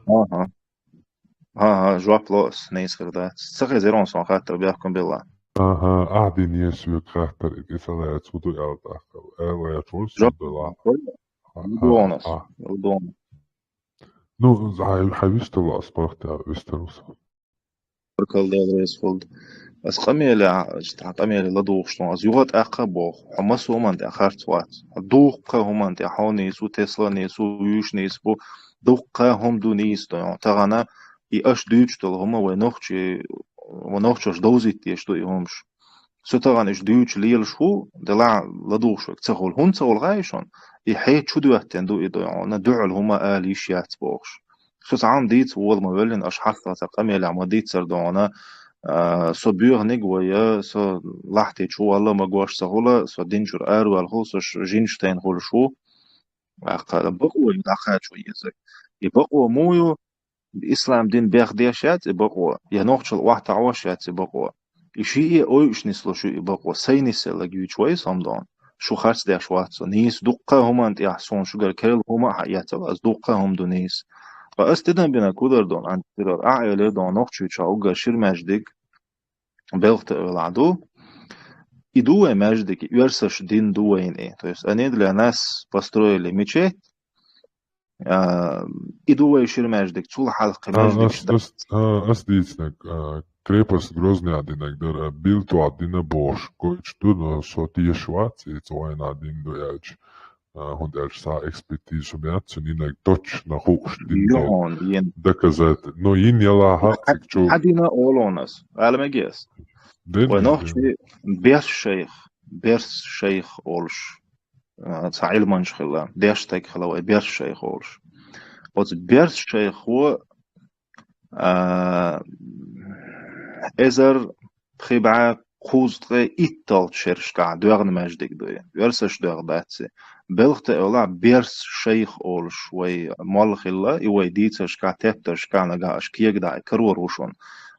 ها جواب لوس نيس غردات سخي زيرون سون خاطر بيحكم بالله قاعدين يسوق خاطر إسالة تودو يالتاق ألا يتول جواب صدلا دونس دون نو حبيست الله أصبحت ويستروس بركل دال ريس فولد بس قميل لدوخ شلون از يغت أقبوخ حمس ومن أخرت وات دوخ هم حونيس وتسلا نيس ويوش نيس بو دوخ هم دو نيس دو تغانا إيش دوش دول هما ونوخش دوزيت يش دو يهمش ستغان إيش دوش ليل شو دلع لدوخ شو تسخول هون تسول غايشون يحيت شو دوتين دو إدو يعني دعل هما آليش ياتبوخش سوس عام ديت وول مولين أشحاثة تقميل عم ديت سردونا سو بيغ نيجويا سو لاحتي شو والله ما جواش سهولة سو دينجر أرو الخوصش جينشتين هول شو بقوة يدخل شوية زي يبقوة مويو الإسلام دين بيخديشات يبقوة ينوخش الواحد عواشات يبقوة إشي أوي إش نسلو شو يبقوة سينيس لجيو شوي صمدان شو خارج داش واتسو نيس دقة هما أنت يحسون شو قال كيل هما حياته أز دقة هم دو نيس فأستدن بنا كودر دون عند ترى أعيله دون نوخش يشاوجا شير ماجدك بلغت العدو يدوه ماجدك يرسش دين دوين إيه تويس أنيد لناس построили мечеть يدوه يشير ماجدك طول حلقة ماجدك أسديتنك крепость Грозный один агдар бил то один бош коич тут соти швац и то один до яч هون sa expertise som jag så ni touch na hoch din доказать но ин яла хак чу حدينا أولونس على ما جيس ونوخشي بيرس شيخ أولش تعيل منش خلا ديش تك خلا بيرس شيخ أولش بس بيرس شيخ هو إزر خبعة خوزت إيطال شرشكا دوغن مجدك دوي بيرسش دوغ باتسي بلغت أولا بيرس شيخ أولش وي مالخ الله يوي ديتش كا تبتش كا نغاش كيك داي كرور وشون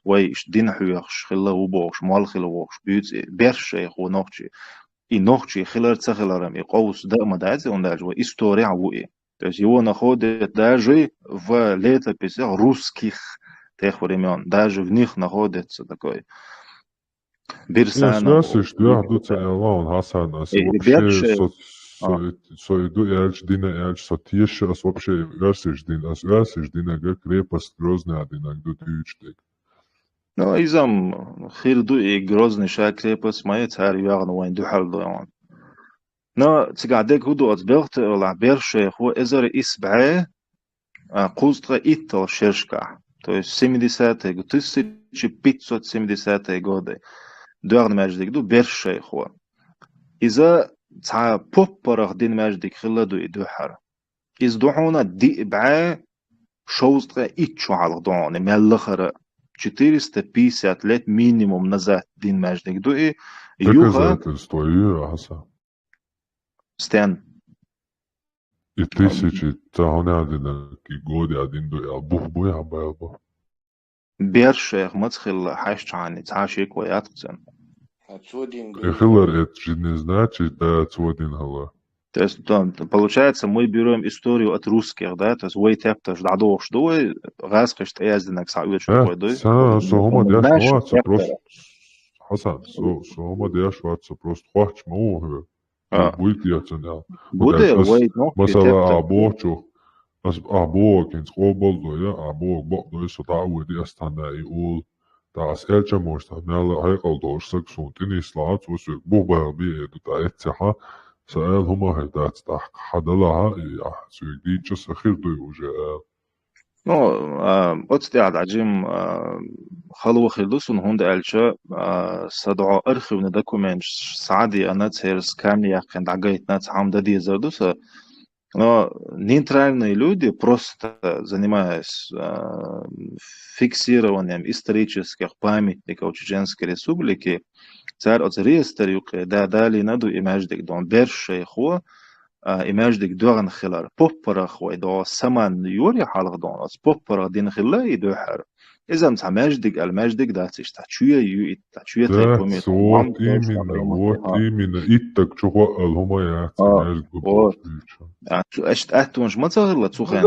وي إش دين حيوخش خلا وبوش مالخ لوخش بيوتي بيرس شيخ ونوخشي نوخشي خلر تخلرم يقوس دائما دايتي ونداج وي إستوري عوئي تاش يو نخود داجي в летописях русских тех времен, даже в них находится такой Бирсана. Я дуца Элон Хасан, вообще иду ялч дина ялч сотиеш, вообще версиш дина крепость Грозный один, где ты учтек. Ну, изам خير دو Грозный شا крепость ما يتعرف يغن وين دو حل دو No, تقعدك هدو أتبغت ولا بيرشيخ هو إزر إسبعي قوزتغ إيطال شرشكا то есть 70-е годы, 1570-е годы. Дуарн мәждик ду бершей хуа. إذا تا بوبرغ دين ماجدك خلدو إدوحر إذ دعونا دي إبعا شوزتغ إتشو على دعونا مالخرة 450 لет минимум назад دين ماجدك دو إي доказательство, Хасан. Стен. И тысячи تعونادنا كي قود قاعدين دو يعبوه بو يعبوه. بيرشيخ متخل حاش عني تعاشيك وياتقسن. Хиллер это же не значит, да, отводин хала. То есть, получается, мы берем историю от русских, да, то есть, вы тепта ждадо, что вы, газкаш ездинок саует, что вы дой. Сома дяшваться просто, Хасан, сома дяшваться просто хвач муу, будет яценя. Буде, вы, ну, Масала абочу, абок, инс хоболдо, я, абок, бокдо, сотау, диастана и ул. Taas elchamoista heikaltoissa suuntiin islaat suosui buhbelbi edu ta etseha sa'el huma hedat ta hadalaha ja suigdicha sakhirdu uje. Ну, отстяд аджим халу хилдус هوند элча садо архивный документ сади она церс камня ханд агайт нац хамда дизардуса. Но нейтральные люди, просто занимаясь фиксированием исторических памятников Чеченской Республики, царь от реестриук да дали наду имаждик дон бершей хо имаждик дуан хилар поппара хо до саман юри халх дон от поппара дин хилла и духар. إذا متعمجدك المجدك ده تشتاچوية يو تشوية تيكومي вот именно إتك شو الهما يا أشت أتونش ما تغير لتوخين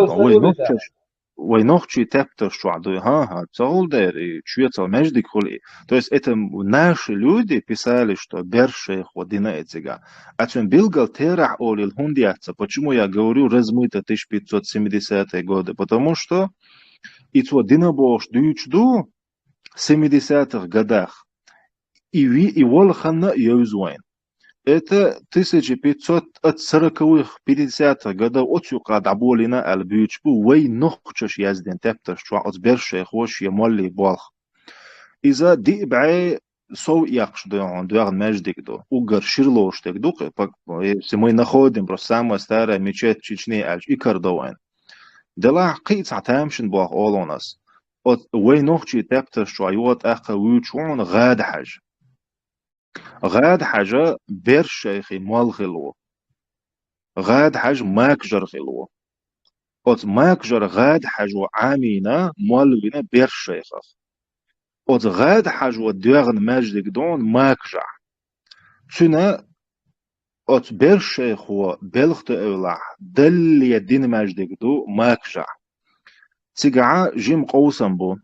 وينوخشي تبتر شو عدوي ها تقول داري شوية المجدك خلي то есть это наши люди писали что бершей ходина этига атун билгал терах олил хундиаца почему я говорю размыто 1570-е годы потому что и то динабош дючду 70-х годах и волхана юзуайн. Это 1540-х 50-х годов отсюка даболина албючбу вей нохчаш язден тептер что от бершей хош ямолли болх. Иза дибай сов яхшду он дуар междик до угар ширлоштек дух если мы находим просто самая старая мечеть Чечни альч и Кардовайн. دلع قيت عتامشن بوغ أولونس وينوخشي تبتر شويوت أخا ويوشون غاد حاجة بير شيخي مالغلو غاد حاجة ماكجر غلو ماكجر غاد حاجة عامينا مالوينا بير شيخ غاد حاجة ديغن ماجدك دون ماكجع تنا بير شيخ هو بلغت أولع دل يدين ماجدك دو ماكجع تيجا جيم قوسم бу.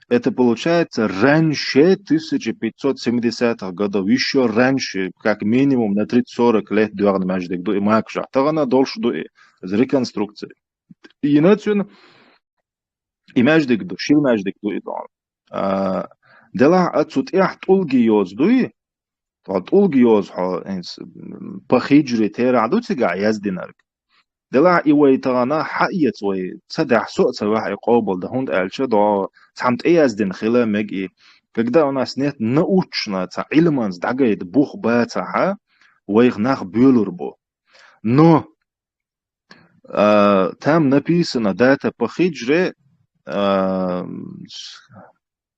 Это получается раньше 1570-х годов, еще раньше, как минимум на 30-40 лет дуарн маждик ду и макжа. Тагана дольше ду и реконструкции. И иначе и маждик ду, шил маждик ду и дон. Дела отсюд их тулгиоз ду и тулгиоз по хиджре тера ду тига яздинарк. دلع إيوي تغانا حقيت وي تصدع سوء سواح يقابل ده هند ألشا دا تحمت إياز دين خلا مجي كجدا أنا سنيت نأوتشنا تا علمانز دعجيد بوخ باتها ويغناخ بيولر بو نو تام نبيسنا داتا بخيجري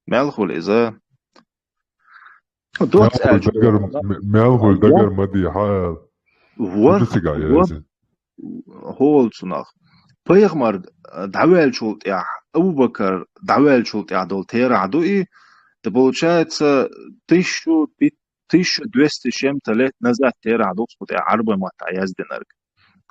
مالخول إذا دوت مالخول دقر مدي حال هولسناخ بيغمر دعوال شولت يا أبو بكر دعوال شولت يا دول تيرا عدوئي ده получается 1200 чем-то лет назад тера عدوك سوت يا عربة ما تعيز دينارك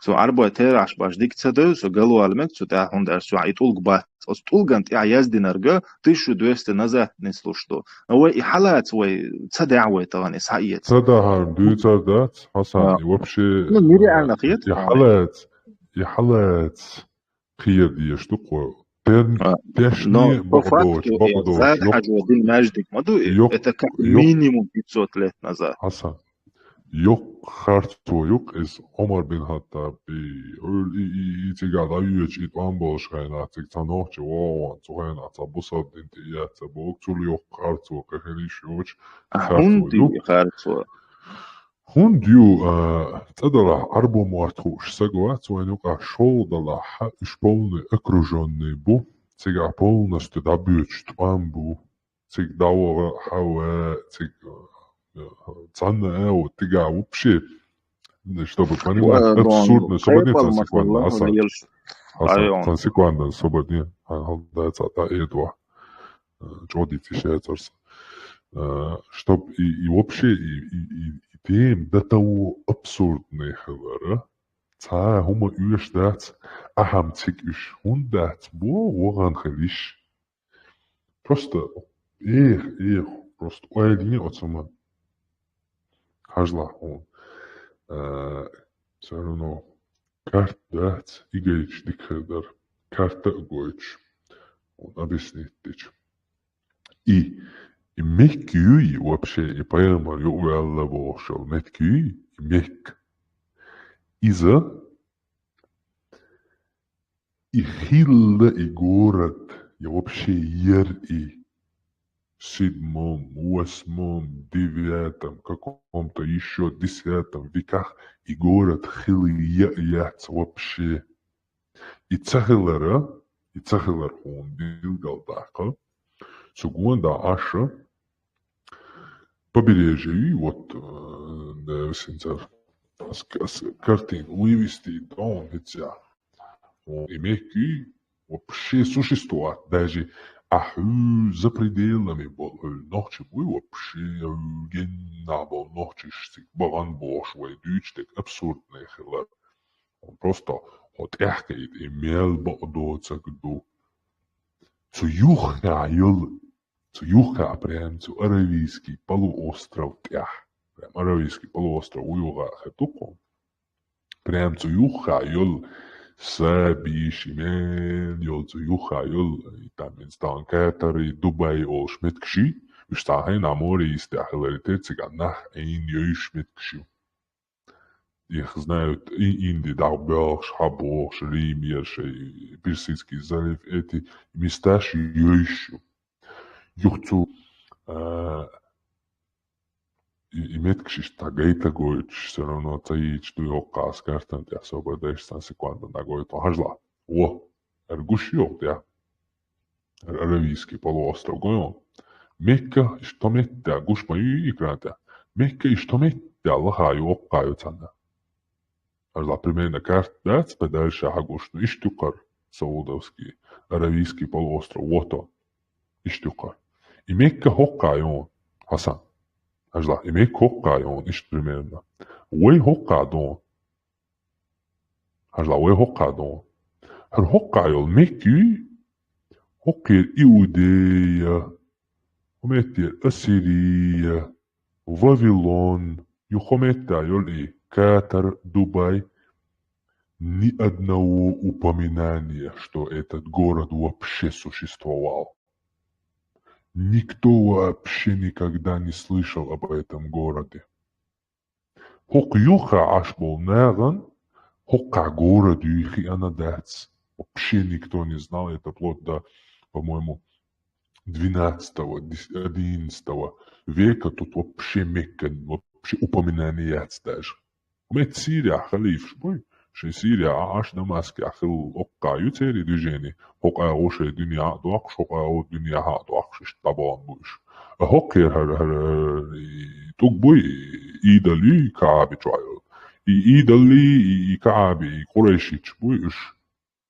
سو عربة تيرا عش باش ديك تسدو سو قالوا علمك سوت يا هندر سو عيطول قبات أس طولقنت يا عيز دينارك 1200 назад نسلو شتو هو إحالات وي تصدع وي تغاني سعيت تصدع دويتر دات حسن وبشي نميري أنا خيط يحالات خير دي شتوقو تشني بقدوش زاد حاجة دين ماجدك ما دو это как минимум 500 лет назад حسن يوك خارتو يوك إز عمر بن خطاب إيتيغا دايوش إتوان بولشغينا تكتانوخ جوان تغينا تبصد انتيات تبوك تول يوك خارتو كهليش يوش هندي خارتو هنديو تدرع عربو مواتوش ساقوات وين يوكا شول دلا حق شبولني اكروجوني بو تيغا بولنا ستدابيوش توان بو تيغ داوغا حوا تيغ تانا او تيغا وبشي чтобы понимать абсурдно, قيبل свободно, مثلا Hasan, يلش Hasan, أيون consequando, свободно, дается та едва, чодите шецерс, чтоб и вообще и тем до того абсурдные хлора, ца хума уж дать, ахам цик уж хун дать, бо воган хлиш, просто просто уайдни от сама, хажла он, все равно. Карт дать, играч дикхедер, карта гойч, он объяснит тич. И меккюи вообще, и поэма юэлла вошел, меккюи, мек. Иза, и хилла, и город, и вообще ер, и седьмом, восьмом, девятом, каком-то еще 10 веках, и город хилияц вообще. И цахилара, и цахилар он бил галдака, сугунда аша, побережье, и вот, сенцар, картин, вывести дом, хотя, имеки вообще существует, даже за пределами ночи вы вообще геннабо ночи балан бош вайдючтек абсурдный хилар. Он просто от эхкает имел бодоца гду. Цу юха прям цу Аравийский полуостров тях. Прям Аравийский полуостров уюга хетуко. Прям цу юха юл Сабиш, имел, йолцу юха, йол, и там инстан Катар, и Дубай, ол шметкши, и штахай на море, и стахиларитет, цыганах, и нью шметкши. Их знают и Инди, Дарбелш, Хабош, Римьерш, и Персидский залив, эти места еще. Юхцу, и меткшиш тагайта гоич, все равно таич дуйока скартан тя собадаеш сан секунда на гоито хажла. О, эргушиок тя. Аравийский полуостров гойон. Мекка что метта гушма и икрата. Мекка что метта лахаю оккаю цана. Хажла примерно карта дальше хагушну иштюкар саудовский Аравийский полуостров. Вот иштюкар. И Мекка хоккаю Хасан. Ажла, имей хоккайон, ишт примерно. Уэй хоккадон. Ажла, уэй хоккадон. Хар хоккайол мекки, хоккер Иудея, хометтер Ассирия, Вавилон, юхометтайол и Катар, Дубай. Ни одного упоминания, что этот город вообще существовал. Никто вообще никогда не слышал об этом городе. Хок юха аж был наган, хока город юхи анадец. Вообще никто не знал это вплоть до, по-моему, 12-11 века. Тут вообще Мекка, вообще упоминания даже. Мет Сирия, халиф, шбой. Ши Сирия аж Дамаск, ахил окка ютери движение. Хока оше дуния дуак, хока о дуния ха дуак, шиш табан буш. Хокер тук бой идали кааби чуайо. И идали и кааби, и Курешич бой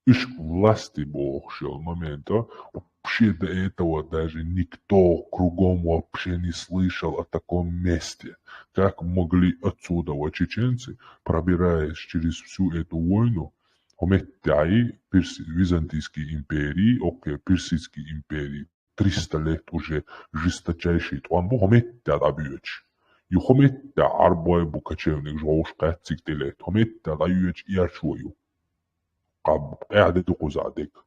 иш власти бошел момента. Вообще до этого даже никто кругом вообще не слышал о таком месте. Как могли отсюда чеченцы, пробираясь через всю эту войну, Хометтяи, Византийской империи, Персидской империи, 300 лет уже жесточайший туанбу, Хомеття дабьюч. И Хомеття арбой букачевник жоушка цигтелет, Хомеття дабьюч и арчвою. Каб эадету кузадек.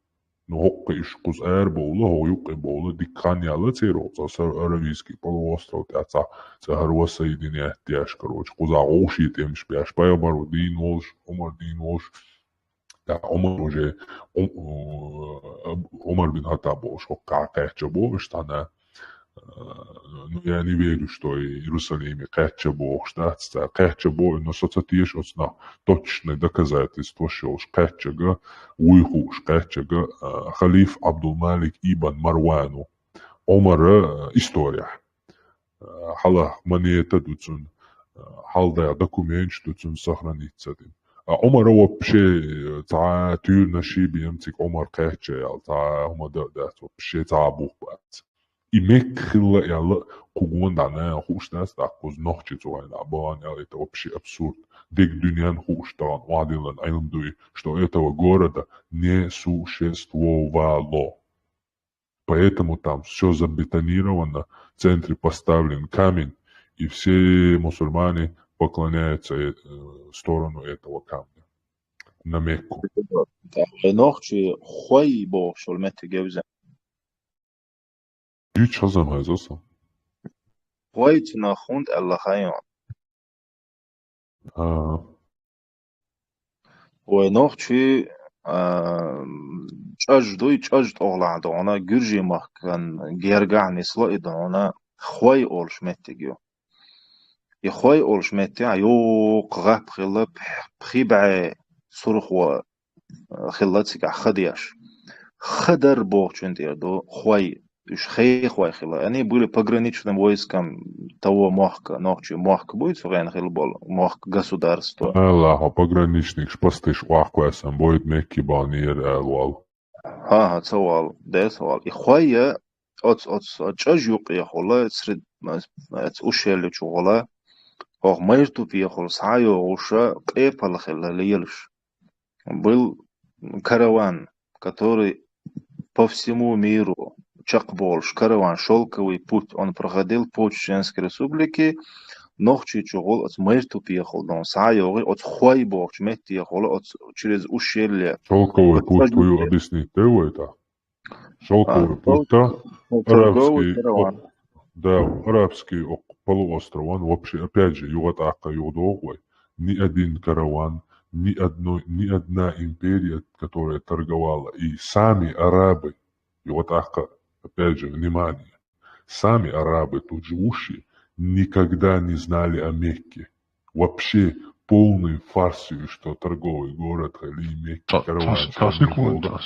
Но хокка ишкуз эрбола, хойук эбола, дикханяла цероца, Аравийский полуостров, тяца, цахарва соединяет тяж, короче, куза оши темш, пяш, паябару, дин волш, Омар дин волш, да, Омар уже, Омар бин Хаттаб волш, хокка кайча волш, тана, ну, я не верю, что в Иерусалиме кайча волш, да, кайча волш, но соцатиеш отсна точное доказательство, что уж кайчага, уйхуш кайчага, халиф Абдул-Малик ибн Марвану, Омара история. Хала манета дуцун حالدا دокумент, что цун сохранится. عمر هو بشي تاع تير نشي بيمسك عمر قاهجة يا تاع هما دات بشي تاع بوخ بات إيمك خلا يلا قوون دعنا خوش ناس دا قوز نوخشي توين عبان يلا يتوا بشي أبسورد ديك دنيان خوش طبعا وعدين لن علم دوي что этого города не существовало. Поэтому там все забетонировано, в центре поставлен камень, и все мусульмане поклоняются в сторону этого камня, на Мекку. نوخشي خوي بوش والمت جوزا Hiç hazırmayız olsa. خوي تناخوند الله خيان Ha. ونوخشي چاج طغلا دونا جرجي مخكن جيرجعني سلا دونا خوي اولش متجو يخوي اولش متع يو قغاب خلا بخيبع صرخ و خلاتك خدياش خدر بوغчен дердо خوي уж хей خوي خلا они были пограничным войском того махка ночи махка будет вен хилбол махка государство Allah pograničnik špastiš ovako sam bojit Mekki banir elval. ها سوال ده سوال إخويا أتشاج يقي خلا تسرد أشيل شغلا أو ما يرتو خلا سعيو وشا قيبل خلا ليلش был караван, который по всему миру чакболш караван шелковый путь он проходил по Чеченской республике ночью чугол от мерту приехал дом саёры от хуайбор чмет ехал от через ущелье Шелковый путь твою объяснить ты это? Шелковый путь-то арабский, да, арабский полуостров, он вообще, опять же, югатака югдогой, ни один караван, ни одна империя, которая торговала, и сами арабы, югатака, опять же, внимание, сами арабы тут живущие, никогда не знали о Мекке. Вообще полный фарсию, что торговый город или Мекки, караван. секунду.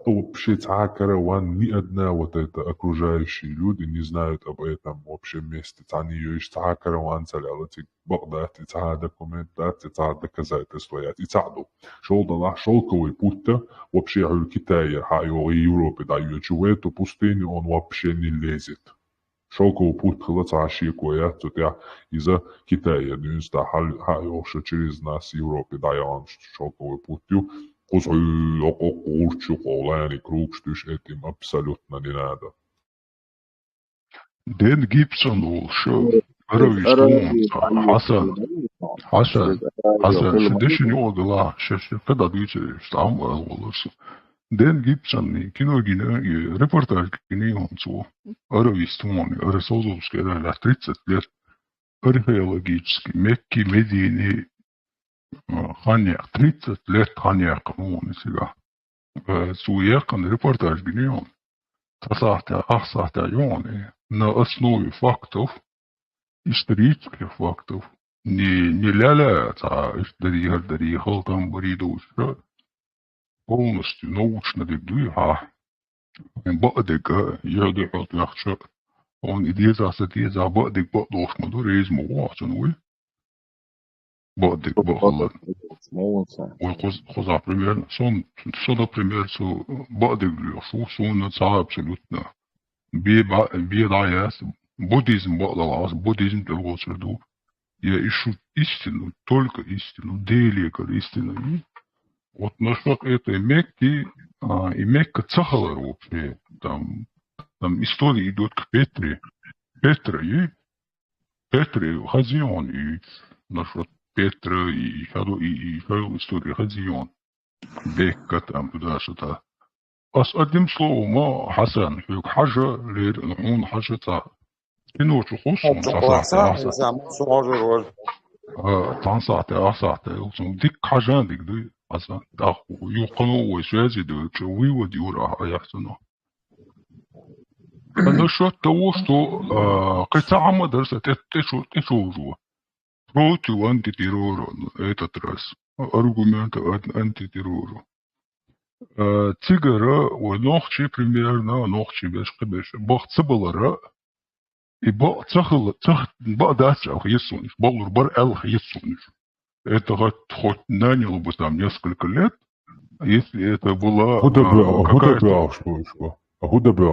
Вообще караван, ни одна вот эта окружающие люди не знают об этом вообще месте. Они ешь караван целялати Багдад, документации, доказательства, и цаду. Шелковый путь-то вообще в Китае, в Европе дают, в эту пустыню он вообще не лезет. Шелковый путь хлопцы кое то из-за Китая, дюнста хаюша через нас Европе дает шелковый путью. يعني круг этим абсолютно не надо. Den Gibson oluşu Hasan şudeşin oldu la kadar büyütür İstanbul olursa Den Gibson kino yine reportaj yine oldu Arabistan Arasozovskaya la 30 лет археологический Мекки Медини Ханьяк 30 лет Ханьяк ну сега суякан репортаж гнион ахсахта на основе фактов, исторических фактов, не ля-ля, дарихал там боридуш, полностью научно дегдуя, бадега, я дехал яхша, он идея бадег бадош мадуризму, ватануй, бадег бахалат. Хоза примерно, сон, например, бадег лёшу, сон абсолютно. Бедаяс, буддизм бадалас, буддизм телгосреду. Я ищу истину, только истину, деликар истину. И вот насчет этой Мекки, и Мекка цахала вообще, там история идет к Петре, Хазион, и насчет Петра, и история Хазион, Бекка там туда-сюда. أدم صلوا ما حسن فيك حاجة لنحون حاجة تاع كنو تخص تعصى ديك حاجة ديك دي حسن تاخو يقنو وشازي ديك شوي وديورا يحسنو أنا شو توشتو قطع مدرسة تشوجو بروتو أنتي تيرورو إيتا تراس أرغومنت أنتي تيرورو تيجرا ونوخشي примерно نوخشي باش قبش بوخت سبلرا И ба дача хьесуниш, балурбар эл хьесуниш. Это хоть наняло бы там несколько лет, если это была какая-то... Вообще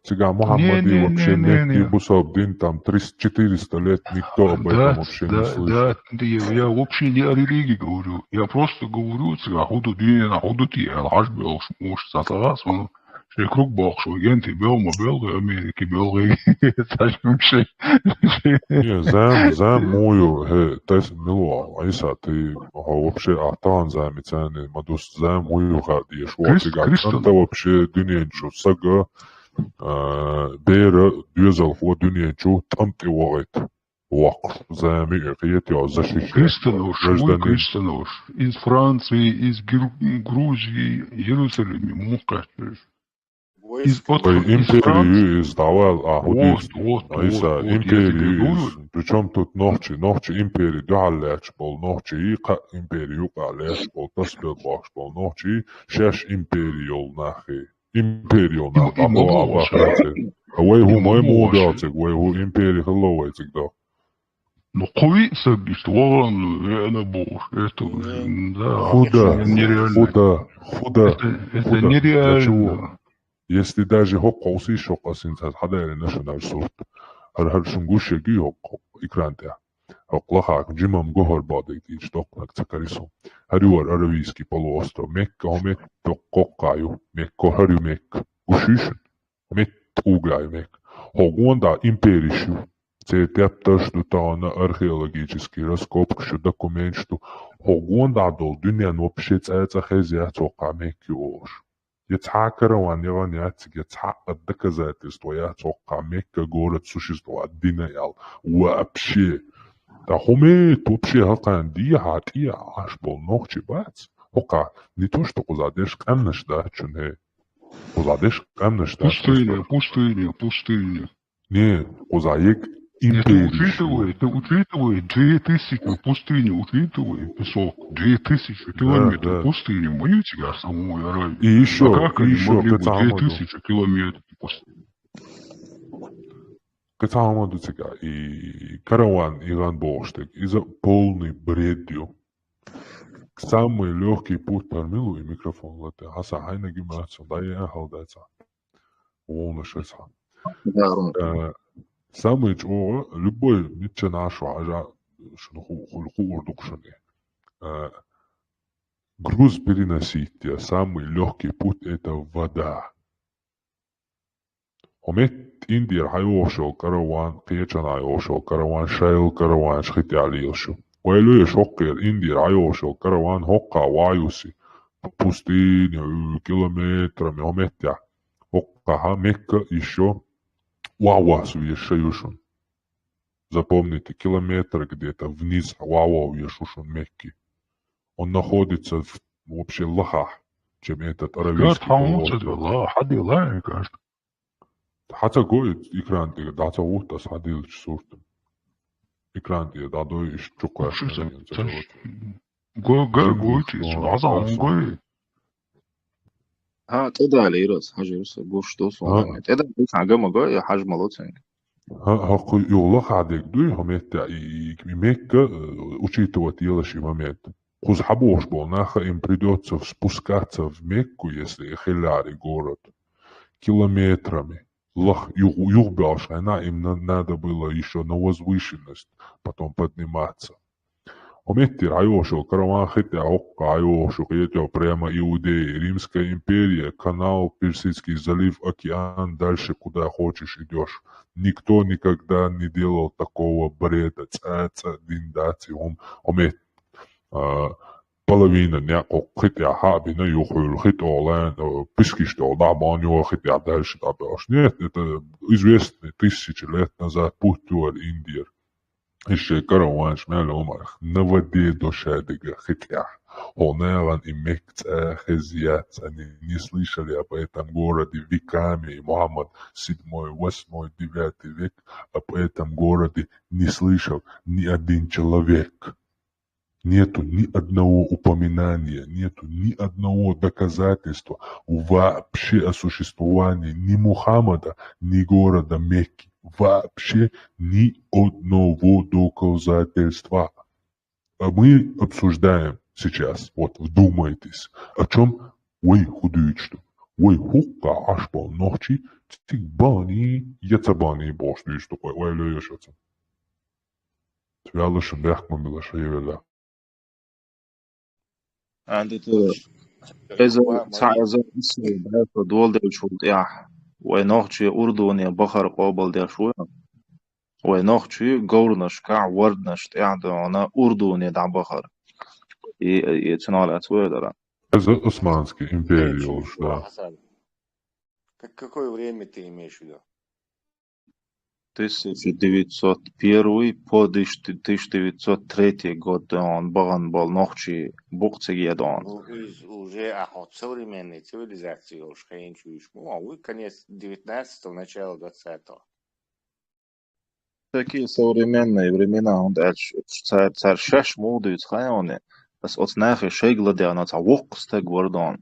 тебя Мухаммад и вообще Мехди Бусабдин там 300-400 лет никто об этом вообще не слышал. Да, я вообще не о религии говорю. Я просто говорю, тебя худу дин, худу ти, алхаш бел, может, сатарас, он круг бахшу, ген ты бел, Америки бел, сажем шей. Не, зам мою, тайс милуа, айса, ты вообще ахтан зами цены, мадус зам мою хади, шуатига, анта вообще дуненчу, сага, бера, дюзал хо дуненчу, тамти вагайт. Вакр, зами, я защищаю. Крестонож, из Франции, из Грузии, Иерусалиме, мукашешь. Империю издавал, айса, империю, причем тут ночи империи дуалляч был, ночи империю калляч был, таспел баш был, ночи шеш империол нахи, империол нахи, Away who my modelcik, way who империи хловайцик, да. Ну, хуй сабишь, это бог, это худа. Это нереально. Если даже хоккоуси шокасин сад хадайр national сорт, هر شنگوش يجي هوكو إكرانتها هوكلها جيمام جوهر بادك تيج دوكنك تكاريسو هريور أرويسكي بالوستو ميك همت دوكوكايو ميك هريو ميك وشيشن همت أوغايو ميك هوغون دا إمبيريشو Це тепташ до тана археологический раскопки, що документ, що هوغون دا дол дюнян вообще цаца хезиацо камекиош. يتحاكرون يغنياتك يتحقق доказательства يتوقع ميكا город существует دينيال وابشي دا همه توبشي هقا دي هاتي عاش بول نوخشي بات هقا نتوش تقوزادش قمنش دا چون هي قوزادش قمنش да пустыня. Не, قوزايك империя. Ты учитывай 2000 пустыни, учитывай песок, 2000 километров пустыни, мы тебя самой Аравии. И еще, а как они могли бы 2000 километров пустыни? Катамаду тебя и караван Иран Боштек из-за полный бредью. Самый легкий путь Тармилу и микрофон лете. Хаса хайна гимнацию, да я халдается. Волна шеса. Самый чего любой ничего нашего, ажа шну хулху урдукшане. Груз переносить, самый легкий путь это вода. همت إندير حيوشو كروان قيتشان حيوشو كروان شايل كروان شخيتي عليوشو ويلو يشوكير إندير حيوشو كروان هوكا وايوسي بوستين كيلومتر من همتيا هوكا همكا еще вауасу ешаюшун. Запомните, километр где-то вниз вауау ешушун Мекки. Он находится в вообще лохах, чем этот аравийский полуостров. حتى قوي إكرانتي داتا ووتا سعديل شسورتم إكرانتي دادو يشتوكا قويتي سلعظة قوي ها تدا ليرس حاجة بس قوش توصل تدا بس عجمة قوي حاجة ملوتين ها يولخ عديك دوي هميتا ميكا учитывать делаешь момент. Хуз хабош был наха им придется спускаться в Мекку, если Хиляри город, километрами. Югбашайна им надо было еще на возвышенность потом подниматься. Хометти райошел караван хотя окка айошел это прямо Иудеи, Римская империя, канал, Персидский залив, океан, дальше куда хочешь идешь. Никто никогда не делал такого бреда. Цаца диндати хомет половина няколко хотя хабина юхул хотя олен писки что да баню хотя дальше да баш. Нет, это известно тысячи лет назад путевал Индия. Еще караван шмял умах на воде дошедига хотя. Онелан и Мекца хезият, они не слышали об этом городе веками. Мухаммад 7, 8, 9 век об этом городе не слышал ни один человек. Нету ни одного упоминания, нету ни одного доказательства вообще о существовании ни Мухаммада, ни города Мекки. Вообще ни одного доказательства. А мы обсуждаем сейчас, вот вдумайтесь, о чем вы худуете. Вы хукка ашпал ночи, тикбани, яцабани бошлюешь такой, ой, лёешься. Твялыш бяхман билаша евела. عندك Уч- إذا Ва إذا اسمه ده دول ده شو يا ونوخشي أردن بخر قابل ده شو ونوخشي قورنش كع وردنش قاعد أنا أردن ده بخر يتنال أتوه ده Это Османский империя имеешь в уж, виду, да. Хасан? Какое время ты имеешь в виду? 1901 по 1903 год он баган был нохчи бухцеги дон. Ну, уже от современной цивилизации уж чуешь. Ну, а вы конец 19-го, начало 20-го. Такие современные времена, он дальше царь шаш моды цхайоне, das от нахе шегла де она цавокста гвардон.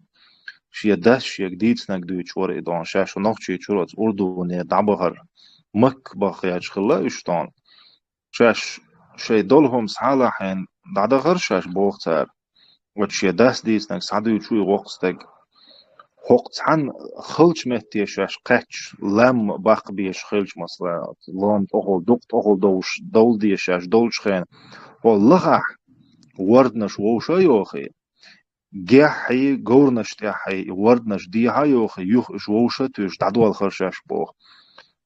Шия даш шия гдицнак ду чвори дон шаш нохчи чурот урду не дабахар. مك بخياج خلا اشتان شاش شي دولهم سحالا حين دعدا غرشاش بوختار وشي داس ديس نك سعدو يشوي وقستك وقت عن خلش مهتي شاش قاتش لم باق بيش خلش مصلا لون تقول دق تقول دوش دول دي شاش دولش خين والله وردنش ووشا يوخي جاحي جورنش تاحي وردنش دي هاي يوخي يوخ شووشا توش دعدو الخرشاش بوخ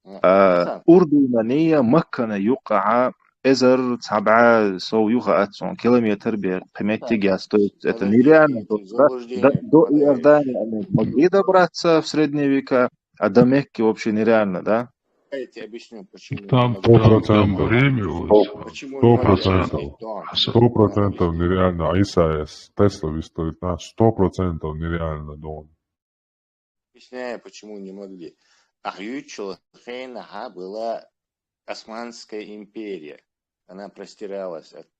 حسن أردنية مكة يقع إزر 700 يوغا 800 كيلومتر بقيمة جاستو. Это нереально. Подождите, заблуждение До впадаешь. Иордании они могли добраться в средние века, а до Мекки вообще нереально, да? Я тебе объясню, почему не Там могли. там время, вот, Почему не могли 100%. объяснить, Дон? 100% нереально. Аиса Тесла выставит на 100% нереально, Дон. Объясняю, почему не могли. Ахьючил Хейнаха была Османская империя. Она простиралась от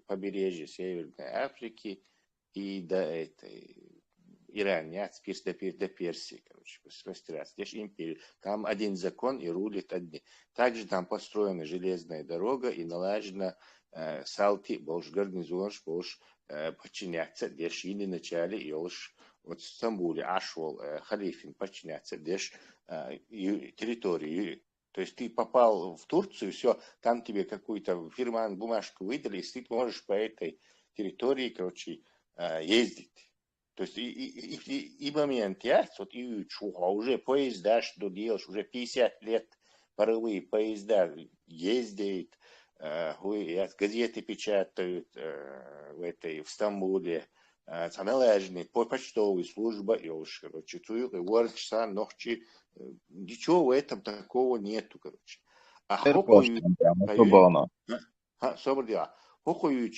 побережья Северной Африки и до Ирана, от до Персии, короче, простираться. Здесь империя. Там один закон и рулит одни. Также там построена железная дорога и налажена салти, больше гарнизон, больше подчиняться. Здесь или начале, и уж вот в Стамбуле Ашвал Халифин подчиняться. Здесь территорию. То есть ты попал в Турцию, все, там тебе какую-то фирман бумажку выдали, и ты можешь по этой территории, короче, ездить. То есть и момент есть, вот и уже поезда, что делаешь, уже 50 лет паровые поезда ездят, газеты печатают в Стамбуле, налажены почтовая служба, и уж, короче, часа ночи, ничего в этом такого нету, короче. А хокою хокою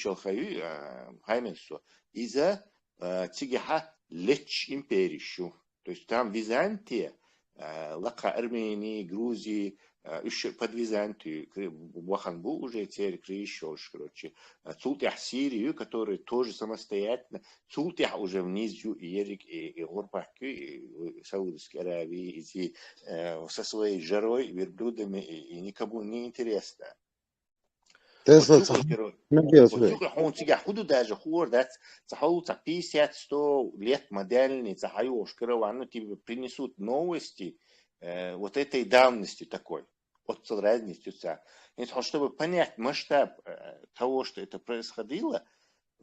хайменсо из-за тигиха леч империщу. То есть там Византия, лака Армении, Грузии, еще под Византию, Баханбу уже теперь крещешь, короче. Цултях Сирию, который тоже самостоятельно, Цултях уже внизу Ерик и Горбаки, и Саудовской Аравии, и со своей жарой, верблюдами, и никому не интересно. Тесла Вот он тебя худу даже хор, да, захалу 50-100 лет модельный, захаешь, каравану тебе принесут новости вот этой давности такой, от разности. Чтобы понять масштаб того, что это происходило,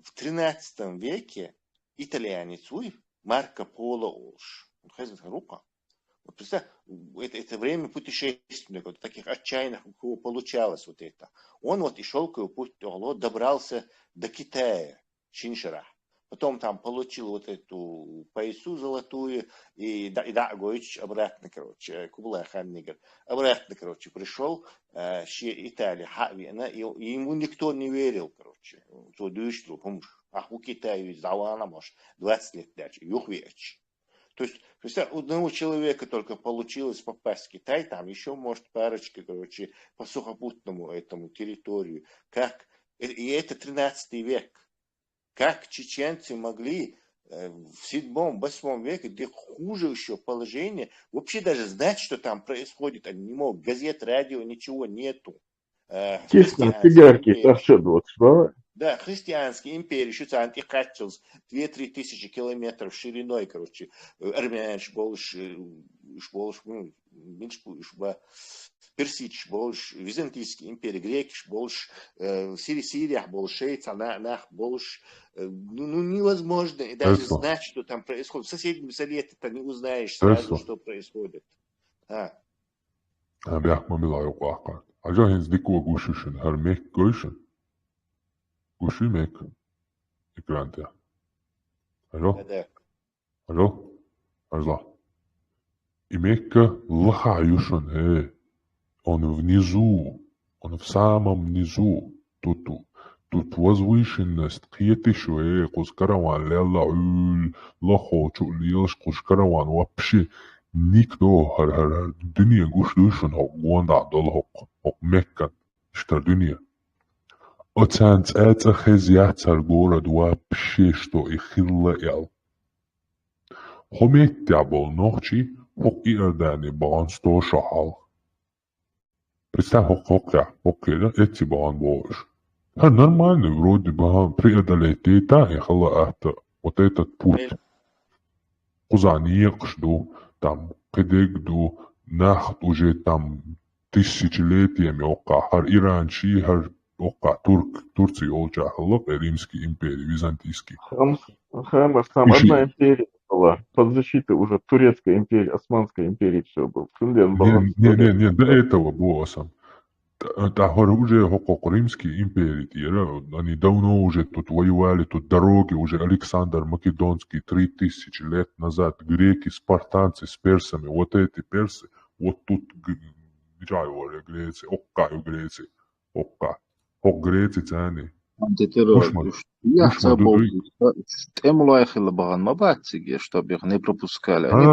в 13 веке итальянец Марко Поло Олш, рука. Вот представь, это время путешественников, таких отчаянных, у кого получалось вот это. Он вот и шелковый путь добрался до Китая, Чиншера. Потом там получил вот эту поясу золотую, и Дагоич обратно, короче, Кублай хан Нигер, обратно, короче, пришел, Италия, и ему никто не верил, короче, то дышло, помнишь, у Китая завана, может, 20 лет дальше, юхвеч. То есть, представь, у одного человека только получилось попасть в Китай, там еще, может, парочка, короче, по сухопутному этому территорию, как И это 13 век. Как чеченцы могли в 7-8 веке, где хуже еще положение, вообще даже знать, что там происходит, они не могут. Газет, радио, ничего нету. Сигарки, так что вот, да? Да, христианские империи, что это антихатчилс, 2-3 тысячи километров шириной, короче, армян, персич, больше византийские империи, греки, больше Сирия, больше Швейц, она больше, ну невозможно, и даже знать, что там происходит. В соседнем совете ты не узнаешь сразу, что происходит. Он внизу, он в самом низу. Тут возвышенность, какие-то шуэ, кускараван, ляла, лохочу, льешь, кускараван, вообще никто, дунья гушлюшен, гуанда, долхок, меккан, что дунья. Оценц это хезяцар город вообще, что и хилла ял. Хометя был ночи, хок и эрдани бан сто шахал. Представь, да, эти бан больше. Нормально, вроде бы, преодолеть и это, вот этот путь. Кузаник, что там, кедегду, нахт уже там тысячелетиями, хар иранчи, хар Турции, олчахалок, Римский империи, Византийский. Там одна империя была, под защитой уже Турецкой империи, Османской империи все было. Не, до этого было сам. Уже около Римской империи, они давно уже тут воевали, тут дороги, уже Александр Македонский 3000 лет назад, греки, спартанцы с персами, вот эти персы, вот тут Греции, оккаю Греции, ок Греции цены. Темло ехала баган мабатсиги, чтобы их не пропускали. Они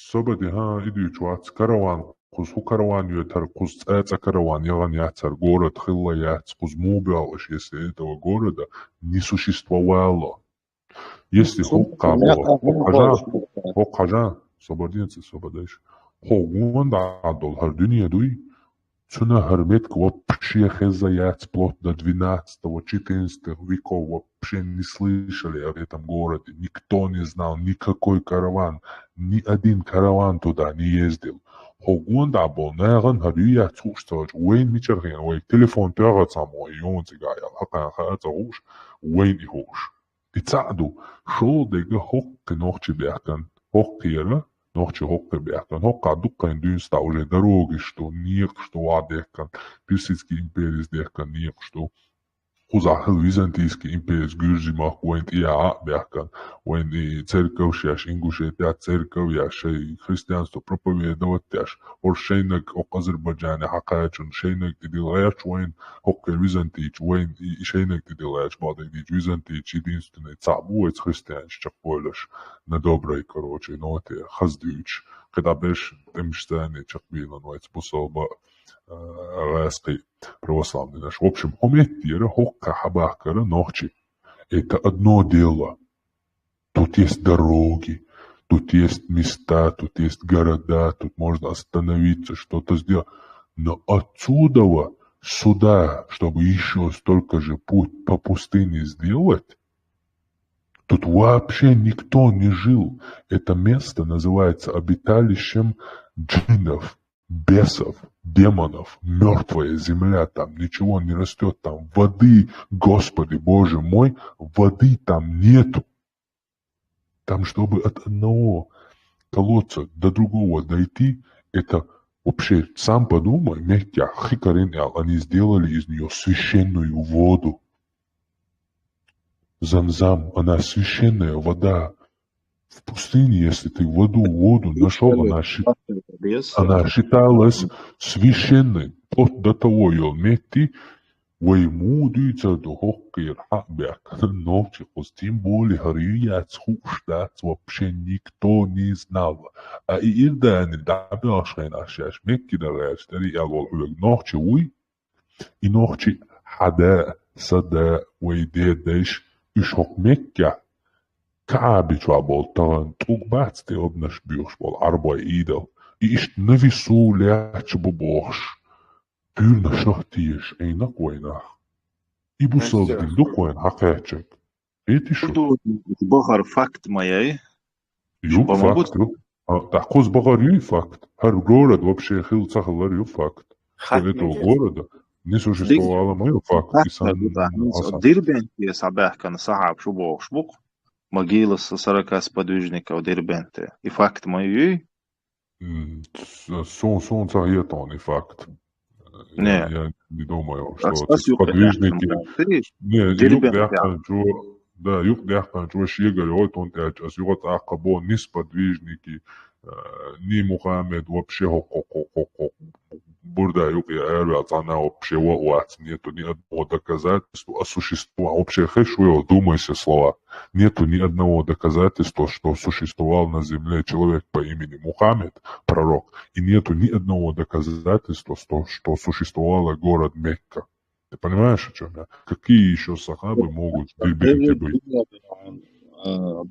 Собади, иду чуац, караван. Куз караван ютар, куз это караван, яган яцар, город хилла яц, куз мубиалыш, если этого города не существовало. Если хокажа, сободинцы, сободиш, хогунда адол, хардуния дуй, цуна харметка вообще хеза яц, плот до 12-14 веков вообще не слышали об этом городе, никто не знал, никакой караван, ни один караван туда не ездил. Хогунда был наган хария цуштаж, уэйн мичархин, уэйн телефон пярат самой, юнцигая, хакан хаца уш, уэйн ихуш. И цаду, шо дега хокке ночи бяхкан, хоккера, ночи хокке бяхкан, хокка дуккан дюнста уже дороги, что ник, что адеккан, Персидский империи сдеккан, ник, что Хузахал Византийский империи с Гюрзимах, уэйн иаа бяхкан, уэйн и церковь яш, ингушетия церковь яш, и христианство проповедовать яш, оршейнак ок Азербайджане хакаячун, шейнак дидилаяч, уэйн хоккер Византийч, уэйн и шейнак дидилаяч, бадек дич Византийч, единственный цабуец христианчик полеш, на доброй, короче, ноте, хаздюч, когда беш темштане чакбилан, уэйн способа райский православный наш. В общем, хометира, хокка, хабахкара, ночи. Это одно дело. Тут есть дороги, тут есть места, тут есть города, тут можно остановиться, что-то сделать. Но отсюда сюда, чтобы еще столько же путь по пустыне сделать, тут вообще никто не жил. Это место называется обиталищем джиннов, бесов, демонов, мертвая земля, там ничего не растет, там воды, Господи Боже мой, воды там нету. Там, чтобы от одного колодца до другого дойти, это вообще, сам подумай, мягкий хикаренял, они сделали из нее священную воду. Замзам, она священная вода. В пустыне, если ты воду нашел, она считалась священной. Вот до того ее мети, ваймудуется до хоккер хабяк. Ночи, тем более, харияц хуштац вообще никто не знал. А и ирдани дабяшхен ашаш мекки дараш, тари ялол улэг ночи уй, И нохчи хада сада ويديدش يشوق مكة كعبي شعبول طان توق بات تي ابنش بيوش بول عربا ايدل إيش نفي سولياتش ببوش بيرنا شهتيش اينك وينك إبو صادقين دوك وين حقيقتك إيتي شو برضو بخر فاكت مايي يوك شبه موجود فاكتو تحقوز بغار يو فاكت هر غورد وبشي خيل تسخلر يو فاكت خط شو إتو نجس غورد نسو شو ديك استوى على ما يو فاكت فاكت إسان بتاع ناس أصلا дирбенти صعباه كان صعب شو بوش могилас сорока сподвижников дирбенте и факт мой сон цахиетон факт не я не думаю, что Астас юк сподвижники ты не юг дирбенте дяхан джо да юг дяхан джо шиегали он тяж as югат акабо не сподвижники не Мухаммед вообще бурда юг я она вообще вот нету ни одного доказательства существовал вообще хэшуэл думайся слова нету ни одного доказательства что существовал на земле человек по имени Мухаммед пророк и нету ни одного доказательства что существовал город Мекка. Ты понимаешь, о чем я? Какие еще сахабы могут в Дербенте быть?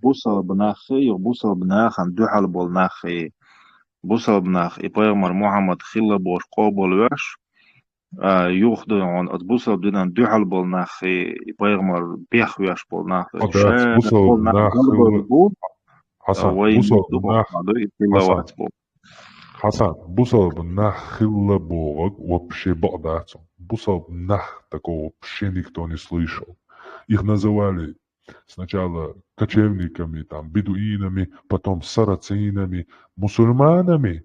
بوصل بناخي وبوصل بناخ عن دوحل بالناخي بوصل بناخ يبيغمر محمد خلا بوش قابل وش يوخدو عن بوصل بدنا دوحل بالناخي يبيغمر بيخ وش بالناخي قدرت بوصل بناخ حسن بوصل بناخ حسن بوصل بناخ خلا بوغ вообще богдатцем. Бусал нах такого вообще никто не слышал. Их называли сначала кочевниками, там, бедуинами, потом сарацинами, мусульманами.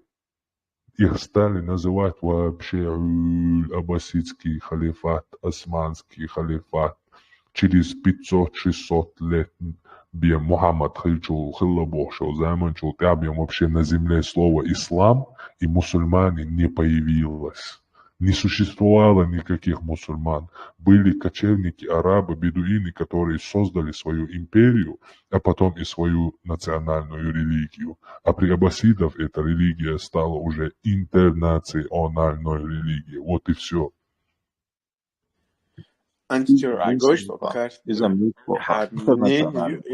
Их стали называть вообще аббасидский халифат, османский халифат. Через 500-600 лет бе Мухаммад Хиллабошел заманчил табьем вообще на земле слово «ислам» и «мусульмане» не появилось. Не существовало никаких мусульман. Были кочевники, арабы, бедуины, которые создали свою империю, а потом и свою национальную религию. А при аббасидов эта религия стала уже интернациональной религией. Вот и все. Античер, что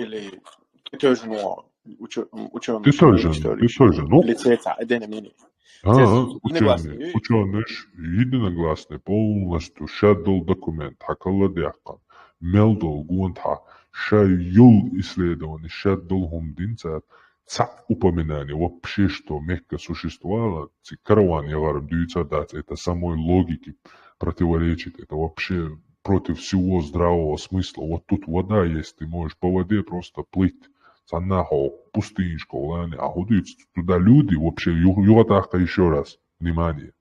или ты тоже ученый единогласный полностью шаддал документ, хакалла дяхкан, мелдал гуантха, шаюл исследований, шаддал хумдинцат, цап упоминание вообще, что Мекка существовала, караван, я говорю, это самой логике противоречит, это вообще против всего здравого смысла. Вот тут вода есть, ты можешь по воде просто плыть. Саннахо, пустынечко, а ходят туда люди, вообще, югатахта еще раз, внимание.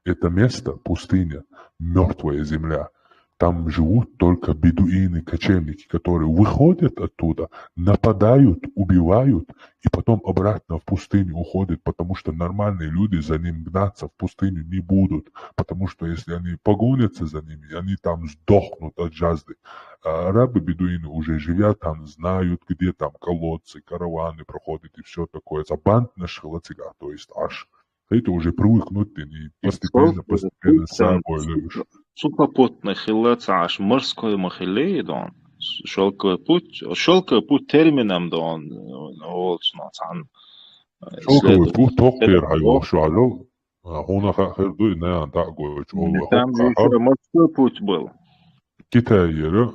Это место, пустыня, мертвая земля. Там живут только бедуины, кочевники, которые выходят оттуда, нападают, убивают, и потом обратно в пустыню уходят, потому что нормальные люди за ним гнаться в пустыню не будут, потому что если они погонятся за ними, они там сдохнут от жажды. А арабы-бедуины уже живя там, знают, где там колодцы, караваны проходят и все такое. Забант на шелацига, то есть аж. Это уже привыкнуть и постепенно собой. Сухопутный хилец аж морской махилей дон. Шелковый путь термином дон. Шелковый путь тохтер хайо шуалел. Хуна херду и не антагоич. Там же еще морской путь был. Китайера,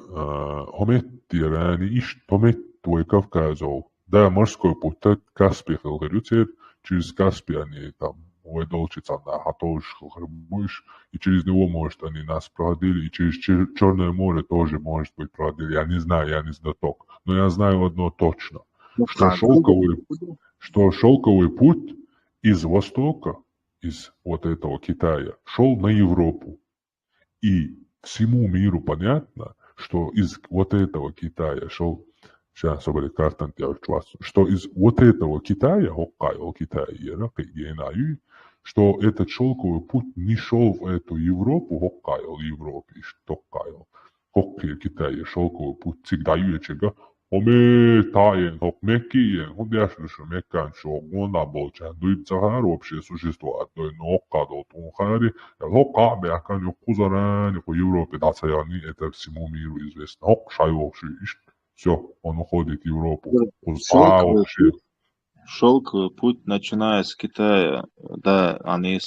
хометтирани иш хометтуй Кавказов. Да, морской путь, Каспий хилгерютер, через Каспий они там Уэдолчица на Хатош хилгербуш, и через него, может, они нас проводили, и через Черное море тоже, может быть, проводили. Я не знаю, я не знаток. Но я знаю одно точно, что шелковый путь из Востока, из вот этого Китая, шел на Европу. И всему миру понятно, что из вот этого Китая шел, сейчас собрали картан, что из вот этого Китая, что этот шелковый путь не шел в эту Европу, Европе, Китая, шелковый путь всегда ومي تاين هوك مكيين هم دياشلشو مكان شو غوندا بولشان دويب تغار وبشي سوشيستو أدوي نوقا دو تونخاري هوك قاعبة كان يقوزران يقو يوروبي دا سياني اترسيمو ميرو إزويست هوك شايو شي إشت все, он уходит в Европу. Шелковый путь, начиная с Китая, да, они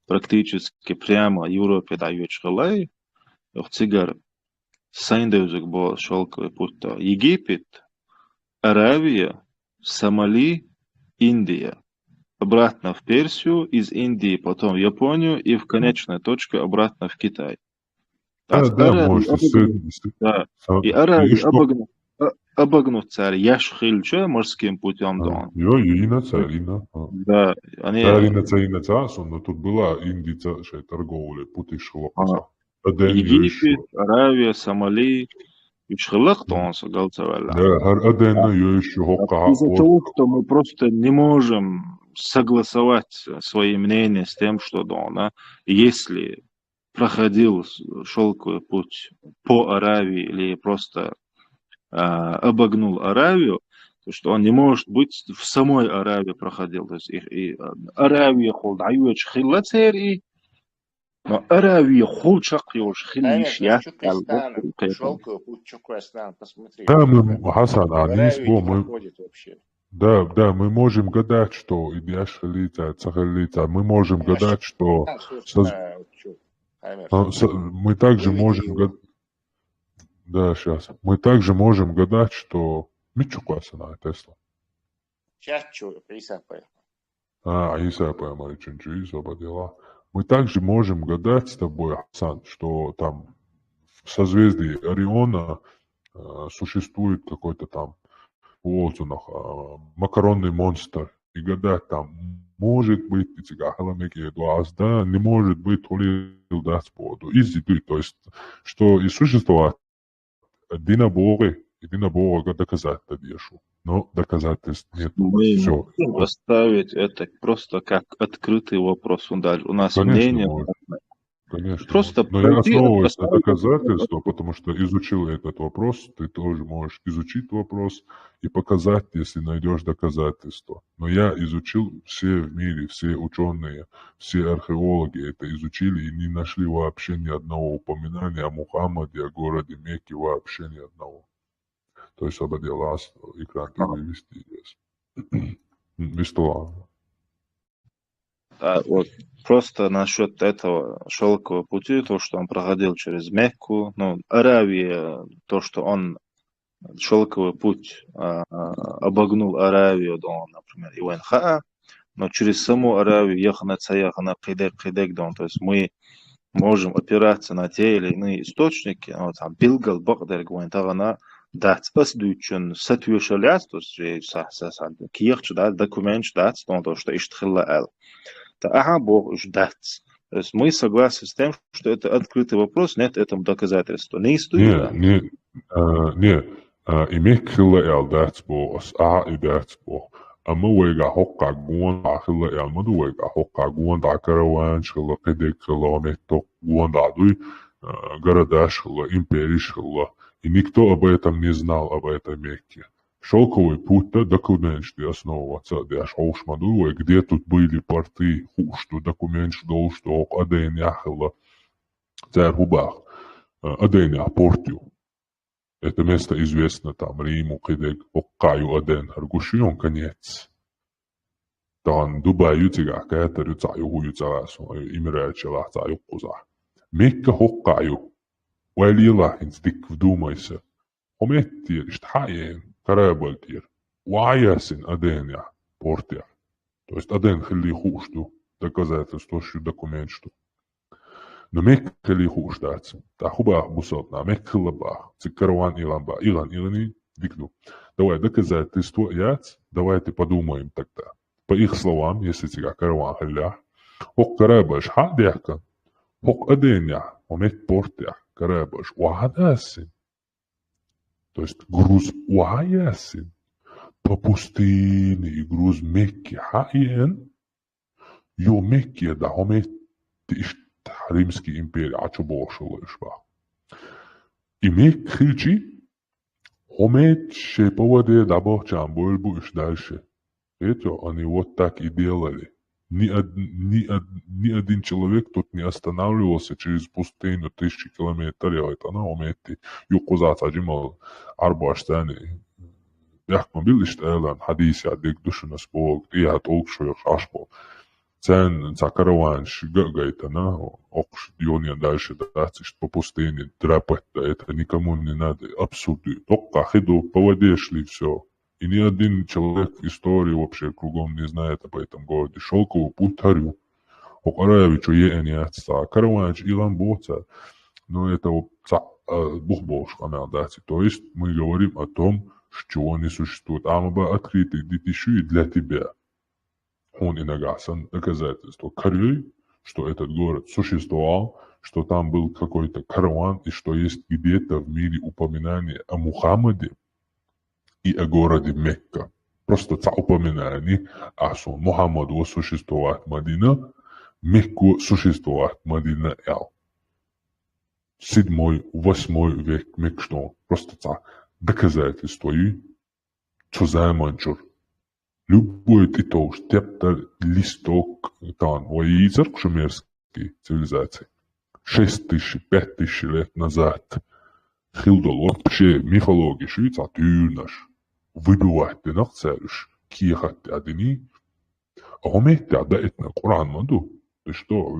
практически прямо Европе дают шелей, цигар Сайндевзик был шелковый путь, Египет, Аравия, Сомали, Индия. Обратно в Персию, из Индии потом в Японию и в конечной точке обратно в Китай. Да, можете. Да. И Аравия обогнут царь Яшхильча морским путем. Ина царь, Да. Царина царство, но тут была Индия, торговля, пути шло. Египет, Аравия, Сомали, и Шхилах Тонса, Галцеваля. Из-за того, что мы просто не можем согласовать свои мнения с тем, что да, если проходил шелковый путь по Аравии или просто обогнул Аравию, то что он не может быть в самой Аравии проходил. То есть и Аравия холдают шхилацери, но Аравия холчак yosh хилиш я. Шелковый путь Чукрестан, посмотри. Да, мы Хасан, Да, мы можем гадать, что идеаш лица, цахалица, мы можем гадать, что мы также можем гадать. Да, сейчас. Мы также можем гадать, что Мичукасана Тесла. Иса поймали чунчу, Иса дела. Мы также можем гадать с тобой, Хасан, что там в созвездии Ориона существует какой-то там в Олцунах макаронный монстр. И гадать там, может быть, да, не может быть, то ли даст поводу. То есть, что и существует Дина Бога доказать Тадешу. Но доказательств нет. Мы можем поставить это просто как открытый вопрос. У нас мнение. Конечно. Просто но я основываюсь на доказательства, потому что изучил этот вопрос, ты тоже можешь изучить вопрос и показать, если найдешь доказательства. Но я изучил все в мире, все ученые, все археологи это изучили и не нашли вообще ни одного упоминания о Мухаммаде, о городе Мекке, вообще ни одного. То есть ободелась экран перевести. Что? Вот просто насчет этого шелкового пути, то, что он проходил через Мекку, Аравия, то, что он шелковый путь обогнул Аравию, например, Иванха, но через саму Аравию ехана кидек, то есть мы можем опираться на те или иные источники, там Билгал, Багдер, Гуантагана, дать посдучен сатвишаляц, то есть киехч дать документ дать, то, что иштхилла эл. Бог ждать. То есть мы согласны с тем, что это открытый вопрос, нет этому доказательства. Не стоит. Имеет хилла эл дать Бог, и дать Бог. А мы вейга хокка гуан да хилла эл, мы вейга хокка гуан да караван шилла кедек хилла метто гуан да дуй города шилла империи шилла. И никто об этом не знал, об этой Мекке. Шелковый путь, да, документ, что основываться, да, шоушмадуй, где тут были порты, что документ, что Аден яхала, царь Хубах, Аден портю. Это место известно там, Риму, Кидек, Оккаю, Аден, Аргушион, конец. Там Дубай, Ютига, Катер, Юцаю, Юцарасу, Имиря, Чела, Цаю, Куза. Мекка, Оккаю. Уэлила, инстик вдумайся. Ометти, иштхаен. Карабальтир. Уаясин Аденя портер. То есть Аден хили хушту. Доказательство, что документ, что. Но мек хили хуштац. Та хуба бусотна. Мек хилабах. Цикарван иламба. Илани дикну. Давай доказательство яц. Давайте подумаем тогда. По их словам, если тебя карван хиля. Хок карабаш хадяка. Хок Аденя. Омек портер. Карабаш. Уадасин. То есть груз Уаясин по пустыне и груз Мекки Хаиен, ё Мекки да хомет Римский империя, а чё больше лишь. И Мек хильчи, Хомейт шейповоде дабо чамбойл буш дальше. Это они вот так и делали. Ни один человек тут не останавливался через пустыню 1000 километров. Это на умети юкузат аджимал арбаштани. Яхма билишт элан хадиси адик душунас бог и толк шоях ашбол. Цен закарванш гагайтана окш диония дальше дацишь по пустыне драпать, это никому не надо абсурды. Только хиду по воде шли все. И ни один человек в истории вообще кругом не знает об этом городе. Шелковую путарю. Окараевичу ениаца. Карванш илан боца. Но это бухбош канадати. То есть мы говорим о том, что не существует. Амаба открытый детищу и для тебя. Он иногда доказательство корей, что этот город существовал, что там был какой-то караван, и что есть где-то в мире упоминание о Мухаммаде и о городе Мекка. Просто упоминание, а что Мухаммаду существовать Мадина, Мекку существовать Мадина Эл. 7-8 век Мекшно. Просто доказательство и что займанчур. Любой титул, тептер, листок, там, воизер шумерской цивилизации. 6000, 5000 лет назад. Хилдол, вообще мифология швейца тюрнаш. Выбивать ты нахцелюш, киехать ты одни. А уметь ты отдать на Коран маду. Ты что,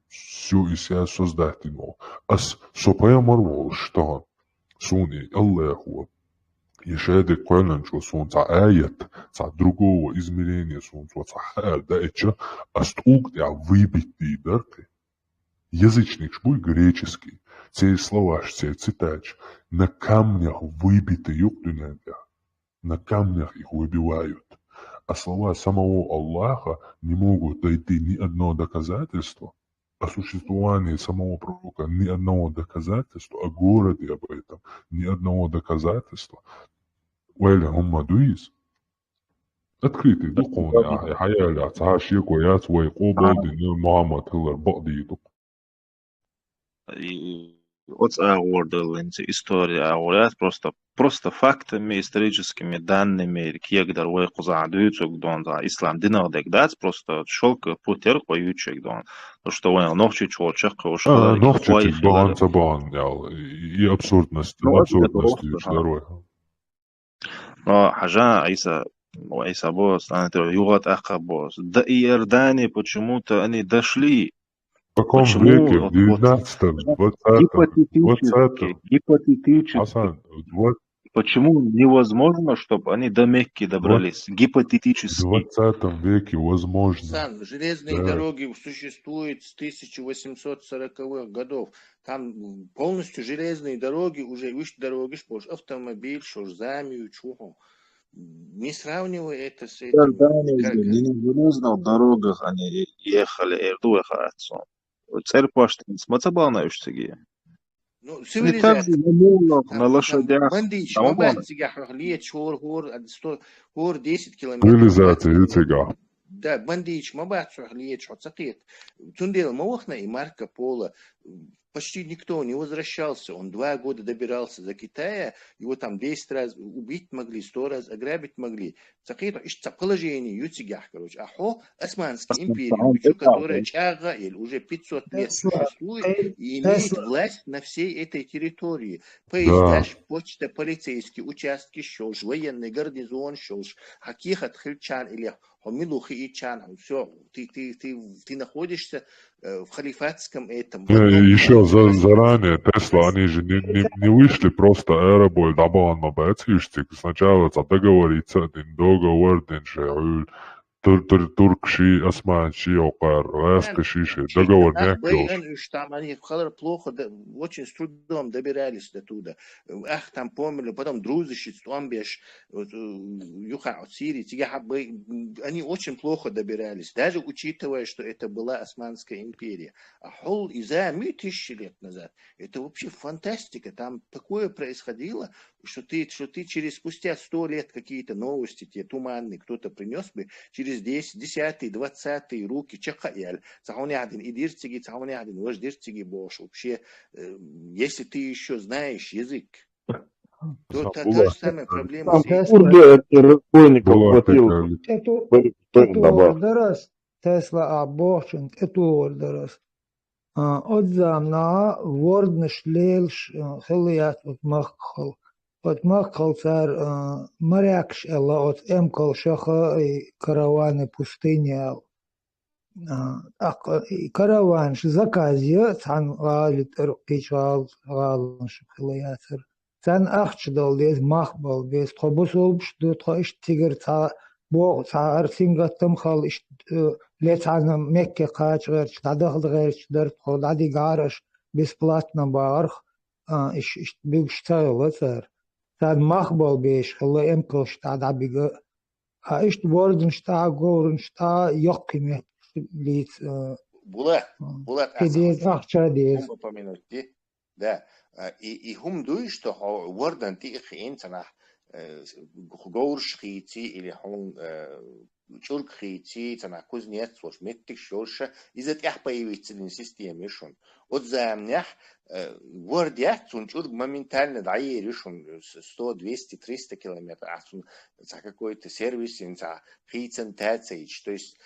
все из себя создать ему. Ас сопая марвол, что суни Аллаху. Ешеде коленчо солнца аят, другого измерения солнца, дача, астук я выбитый даркой. Язычник шбуй греческий, те слова, те цитач, на камнях выбиты юктунядя, на камнях их выбивают. А слова самого Аллаха не могут дойти ни одного доказательства. О существовании самого пророка ни одного доказательства, о городе об этом ни одного доказательства. Уэля Уммадуиз. Открытый духовный хаяля цаши коят уэй кобал дин Мухаммад хиллар бади дух. Вот история говорят просто фактами, историческими данными, кегдар уэй кузадуючук дон за ислам динадек дать просто шелк путер поючек дон. То что он ногчи чолчак кошхалар Ногчи дон забан и абсурдность второе. Но хажа Айса босс, югат аха босс. Да и Иордания почему-то они дошли. В каком веке? В 19-м, 20-м. Гипотетически. Почему невозможно, чтобы они до Мекки добрались? Гипотетически. В 20 веке возможно. Железные дороги существуют с 1840-х годов. Там полностью железные дороги, уже выше дороги, что автомобиль, что замию, чего. Не сравнивай это с этим. Не на железных дорогах они ехали, церковь, смотрибанающие. Ну, цивилизация. На лошадях. Бандич, лет, хор 10 километров. Цивилизация, цыга. Да, бандич, лет, что цакет. Тундел Мохна и Марко Поло. Почти никто не возвращался. Он 2 года добирался до Китая. Его там 10 раз убить могли, 100 раз ограбить могли. Положение ютигах, короче. Ахо, Османская империя, которая чага, или уже 500 лет существует и имеет власть на всей этой территории. Поезда, почта, полицейские участки, шелж, военный гарнизон, шелж, хакихат, хильчан или хомилухи и чан. Все, ты находишься в халифатском этом. Еще заранее Тесла, они же не вышли просто аэробой, дабан мабацишьтик. Сначала договориться, договор, туркши, османши, окар, раскашиши, договор Они плохо, очень с трудом добирались до туда. Ах, там помнили, потом друзья, Томбеш, Юха от Сирии, они очень плохо добирались, даже учитывая, что это была Османская империя. А хол и за 1000 лет назад, это вообще фантастика, там такое происходило, что ты через спустя 100 лет какие-то новости тебе туманные кто-то принес бы, через 10-й, 20-й руки чакаяль, цахунядин идиртиги, цахунядин вождиртиги бош. Вообще, если ты еще знаешь язык. То та Была же самая проблема Там с этим. Тесла, разбойников Была хватил. такая. Кто добавил? درس تسلا أبوشن إتور درس أتزامنا وردنش ليلش خليات وتمخل صار مريكش إلا أت إمكل شخا كروان بوستينيا كروانش زكازية عن غالي ترقيش غالنش خلياتر تان أخش دول ديز مخبل بيس خبصول بشدو تخيش تيجر تا بو تا أرسينغا تمخل إش ليت عن مكة قاش غير تدخل غير درت خد عادي قارش بسبلاتنا بارخ إش بيشتغل صار تان مخبل بيش خلي إمكلش تعد عبيق إش بوردن شتا غورن شتا يقيم ليت Булат كديز أخشى ديز هم упомянуть, да. И هم дуй, что вордан ти их инцанах гоурш хити или хун чурк хити, цана кузнец, вот меттик шорша, из-за тех появится в системе шон. От замнях вордят, цун чурк моментально дае решен 100, 200, 300 километров, а цун за какой-то сервис, за хитцен тацич, то есть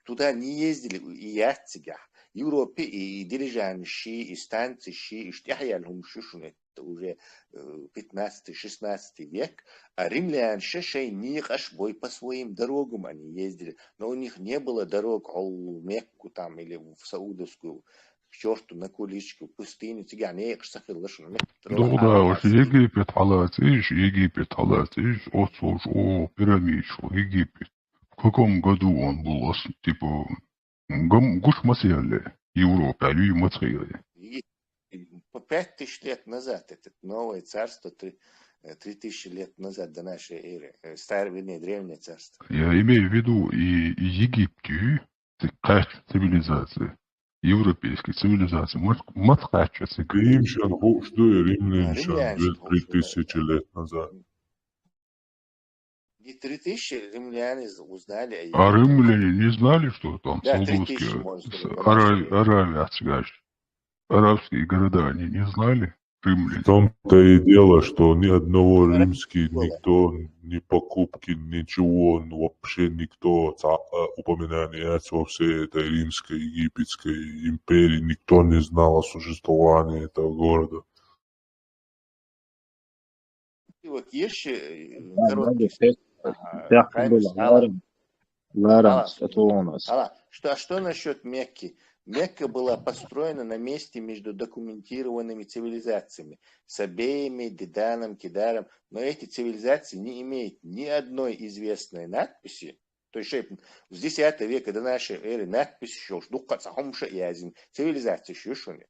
туда не ездили и яцигах. Европе и дирижанщи, и станцищи, и штяхяльхум шушунет уже 15-16 век, а римлянши шей них аж бой по своим дорогам они ездили, но у них не было дорог в Мекку там или в Саудовскую, к черту на куличку, в пустыню, тига не их сахилашну. دوغدا وش يجيبت حالاتيش يجيبت حالاتيش أصوش أو بيراميشو يجيبت كوكم قدوان بلس تيبو قش مسيالي Европа, люди материалы. 5000 лет назад, это новое царство, 3000 лет назад до нашей эры, старое, вернее, древнее царство. Я имею в виду и Египте, цивилизации, европейской цивилизации, маткачасы. Римлян, что и римлян 3000 лет назад. И 3000 римляне узнали о Египте. А римляне не знали, что там да, Саудовские, 3000, арабские города, они не знали? Римляне. В том-то и дело, что ни одного римский, никто, ни покупки, ничего, вообще никто, упоминания во всей этой римской, египетской империи, никто не знал о существовании этого города. И вот есть что насчет Мекки? Мекка была построена на месте между документированными цивилизациями, Сабеями, Деданом, Кидаром, но эти цивилизации не имеют ни одной известной надписи. То есть с X века до нашей эры надписи цивилизации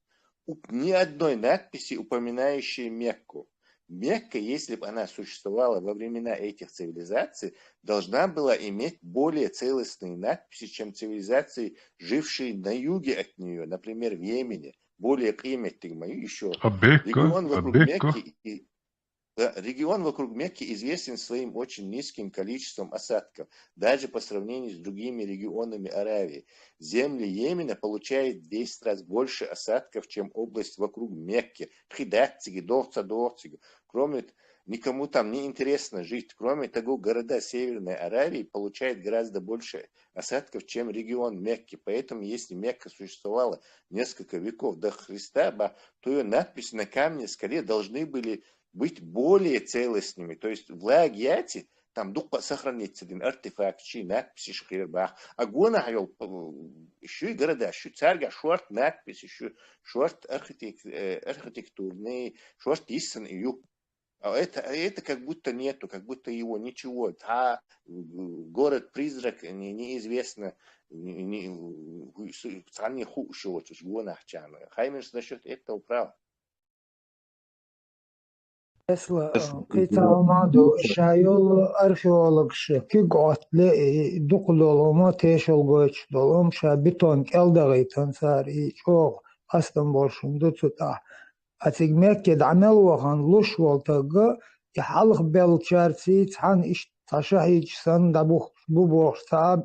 ни одной надписи, упоминающей Мекку. Мекка, если бы она существовала во времена этих цивилизаций, должна была иметь более целостные надписи, чем цивилизации, жившие на юге от нее, например, в Йемене. Более климатик еще. Регион вокруг Мекки известен своим очень низким количеством осадков, даже по сравнению с другими регионами Аравии. Земли Йемена получают в 10 раз больше осадков, чем область вокруг Мекки. Кроме никому там не интересно жить. Кроме того, города Северной Аравии получают гораздо больше осадков, чем регион Мекки. Поэтому, если Мекка существовала несколько веков до Христа, то ее надписи на камне скорее должны были быть более целостными. То есть в лагиате там сохранится один артефакт, чьи надписи шхирбах. А гона еще и города, еще царга, шорт надпись, еще шорт архитектурный, шорт исан и юг. А это как будто нету, как будто его ничего. Город-призрак неизвестно. Хаймерс насчет этого прав. Tesla qitaalmaadu shayol arxeologshi ki go'atli duqdoloma teşolgoç dolom sha beton keldagaytan sari çok aslan bolşundu tuta atig mekke damel wahan lush voltaga halq belcharsi tan ish tashahiç san da bu boxtab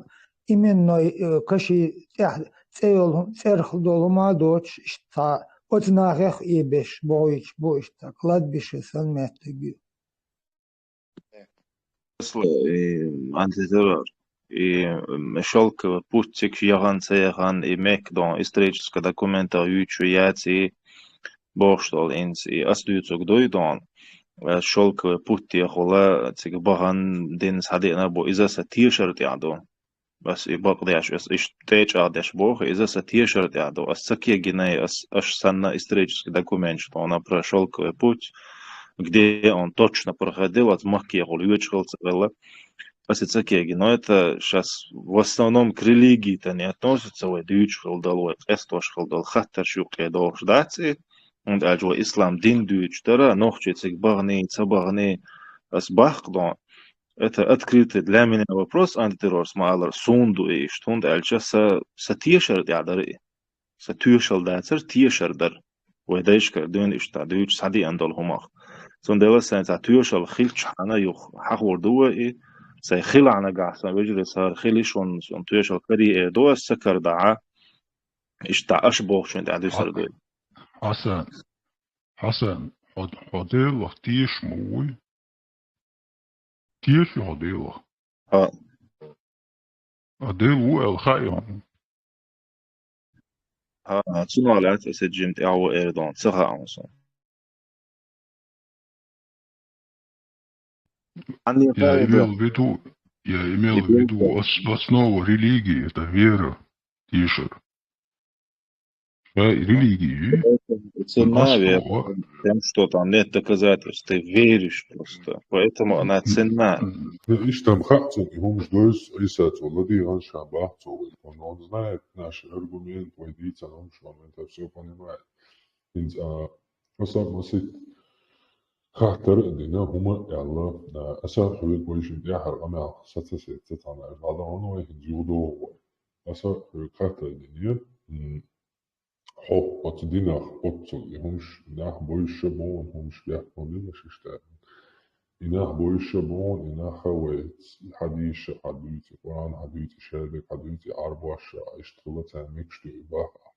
imen qashi tseyol tserx doloma doç işte أتناخ إيبش بويش تقلد بشسن ماتجي أصلا أنت ترى شالك بوتشيك يغان سيغان إمك دون историческое документа ючуяци борштал инс и أصليتك دوي دون شالك بوتي خلا تيك بغان دين صديقنا بو إذا ستير شرط يعدو بس يبقى ديش بس إيش تيج عادش بوخ إذا ستير شرط يعدو أسكي جناي أش سنة исторический документ что она прошел путь где он точно проходил от Макки Гулюечхал Цевела. Но это сейчас в основном к религии-то не относится, вот Дюйчхал дал, Эстошхал дал, хаттер шуке дал ждаться, und also Islam дин Дюйч, тара, нохчицик багны, цабагны, асбахдон. Это открытый для меня вопрос, антитеррор смайлер, сунду и штунд, альча сатишер дядары, сатюшал дацер, тишер дар. ويدايشكا دون إشتا دويش سعدي أندل هماخ سون دوا سان تاتيوشال خيلش حنا يخ حقور دوا إيه سي خيل عنا قاعسا ويجري صار خيلش ون تيوشال كري إيه دوا السكر دعا إشتا أشبوخ شون دعا دوسر دوي حسن حديلة تيش موي تيش حديلة ها حديلة الخيام ها تسنو على أسجمت أعو إيردون تسخى عنصان عني Я قاعدة имел в виду основу религии, это вера, тишер. Религии, цена основа. тем, что там нет доказательств, ты веришь просто, поэтому она ценна. إيش تم خاطر هم جدوز إيسات والله دي غان شابه توي ونون знает наш аргумент ويديت أنا مش من تفسير понимает إنت أصلا مسيت خاطر دينا هما يلا أسا حبيب ويش دي حرق ما ستسيت تتعنا هذا هو يهجودو أسا خاطر دينا حب أتدينا أتصل همش ناح بويش بون همش بيحكمون مش يشتغل إناه بويش بون إناه خوات حديث قرآن حديث شابك حديث عرباش اشتغلت ميكشتو إباقة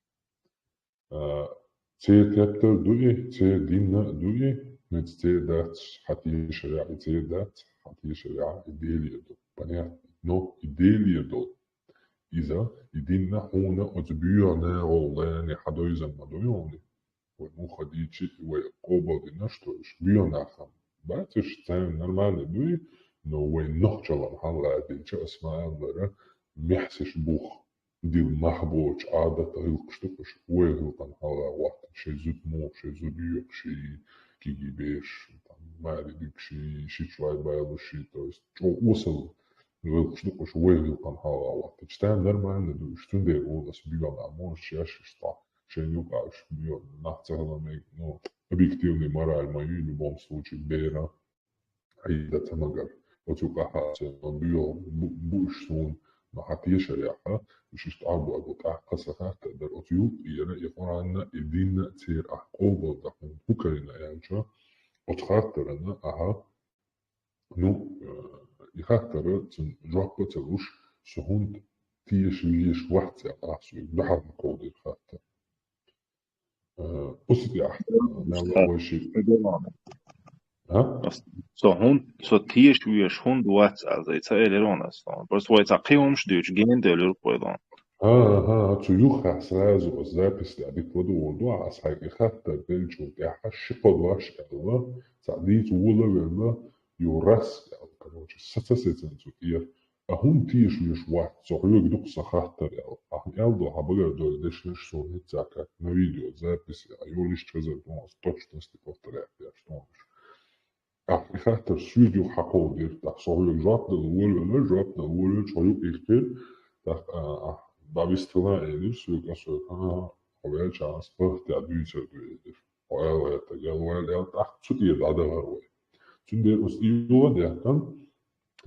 تي تيتر دوئي تي دينا دوئي نت تي دات حتي شريعة تي دات حتي شريعة إديلية دو بنيات نو إديلية دو إذا إدينا هنا أتبيعنا والله حدويزا مدويوني ونو خديتشي ويقوبل ديناشتوش بيونا خم بعدش تعمل نرمال دوي نو وين نخجل الحلقة دينشا اسمها مرة محسش بوخ دي المحبوش عادة هلقشتقش ويهلقن حلقة واحد شي زود مو شي زود يوك شي كيجي بيش ما يريدك شي شوي بايلو شي تويست جو وصل هلقشتقش ويهلقن حلقة واحد تعمل نرمال دوي شتون دي أول أسبيعنا عمون شياش يشطع شي يوقعش بيون نحتهلا ميك نو объективный мораль в любом случае бера عيدة تمجر وتوقع حاسن بيو بوش سون ما حتى شريعة مش يستعبوا أبو قصة تقدر أتيو يقول عنا إدينا تير أحقوبة دقون هكرنا يعني شو أتخاطرنا أها نو يخاطر جوابة تلوش سهون تيش ليش واحد أحسو بحر مقود الخاطر أسدي أحد لا أول شيء ها؟ Så tiers hund what's alltså it's eleronas då. Просто vad jag kan ju inte gen det på då. ها تيوخ سلازو زابس لعبيت ودو وضوع أصحاب خاطر بلجو يحش قدواش الله تعديت ولا ولا يورس كروش ستسيتن تير أهون تيش ويش واحد صحيح دقصة خاطر أهم يالدو حبغر دول دشنش سو هتاك на видео записи أيوليش كذا دون точности повторять я что خاطر سويديو حقو دير تاع صحيح جواب ولا جواب ولا صحيح إختير تاع بابستنا إيدر سوق أسوق أول شانس بحث عدوية دويدر وأول تجاوز أول تحت سوتي بعد هروي تندي أسيوه ده كان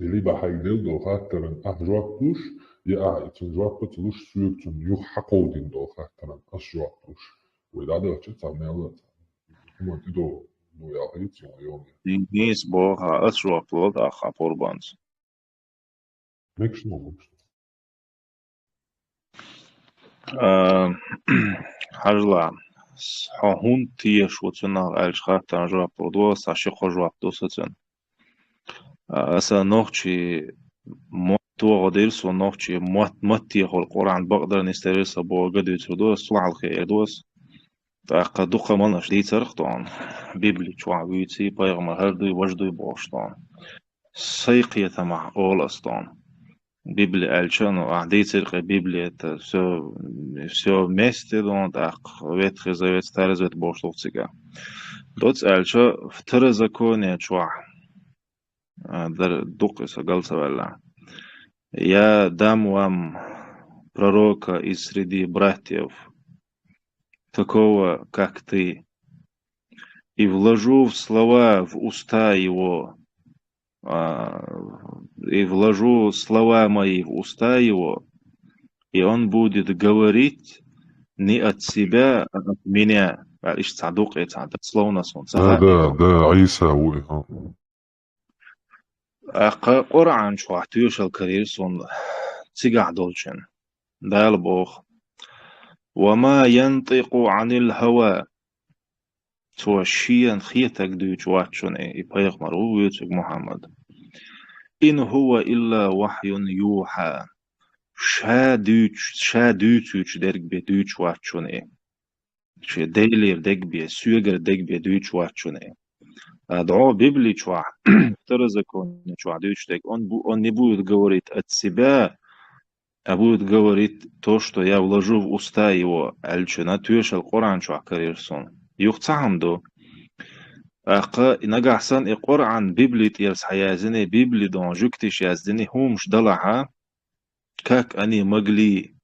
اللي بحاجدل دو خاطرن أحجوابوش يا تنجواب بتلوش سوق تنيو حقودين دو خاطرن أشجوابوش وإذا ده شيء تعمله هم تدو دو يعيش يوم Nils boha أشوف أخا بوربانز. ميكش نو هرلا هون تيش وتنا الشخات تنجرب برضوس عشان خجواب دوستن أسا نوخشي تو غديرس ونوخشي متي هو القرآن بقدر نسترس أبو قدر تدوس طلع الخير دوس تاق دقة منش دي ترختون بيبلي شوع بيتي بايغمر هردوي وجدوي بوشتون سيقية مع أولستون بيبلي ألشانو أعدي ترقى بيبلي سو مستدون تاق ويت خزا ويت تارز ويت بوشتوك تيجا دوتس ألشا فترزا كوني شوع در دقة سقلت ولا Я дам вам пророка из среди братьев, такого, как ты, и вложу слова в уста его, и вложу слова мои в уста его, и он будет говорить не от себя, а от меня. Словно солнце. Да, Аиса, قرآن شو احتيوش الكرير صن تيجع دولشن دال بوخ وما ينطق عن الهوى توشيا خيتك دوش واتشون يبايغ مرو يوتك محمد إن هو إلا وحي يوحى شا دوش درق بي دوش واتشون شا ديلير دق بي سوغر دق بي دوش واتشون دعو بيبلي شوع ترزكون شوع دوشتك он не будет говорить от себя, а будет говорить то, что я вложу в уста его. Альчина тюшел Коран шуع карирсон. يختعمدو نجحسن القرآن بيبلي تيرس حيازني بيبلي دون جوكتش يازدني همش دلعها как они могли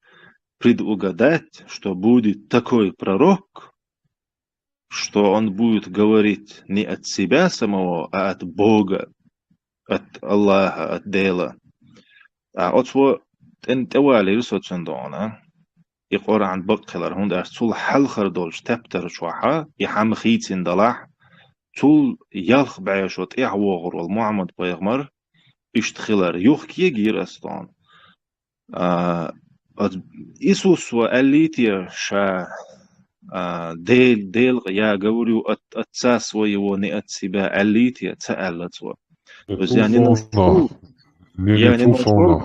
предугадать, что будет такой пророк, что он будет говорить не от себя самого, а от Бога, от Аллаха, от дела. А от свой انتوالي رسوتشن دونا يقول عن بقلر هون دارس طول حلخر دولش تبتر شوحا يحام خيتين دلح طول يلخ بعيشوت إعوغر والمعمد بيغمر اشتخلر يوخ يجير أستان إيسوس وأليتير شا ديل يا جوريو أتساس ويوني أتسبا أليتير تألت بس يعني نشوف يعني نشوف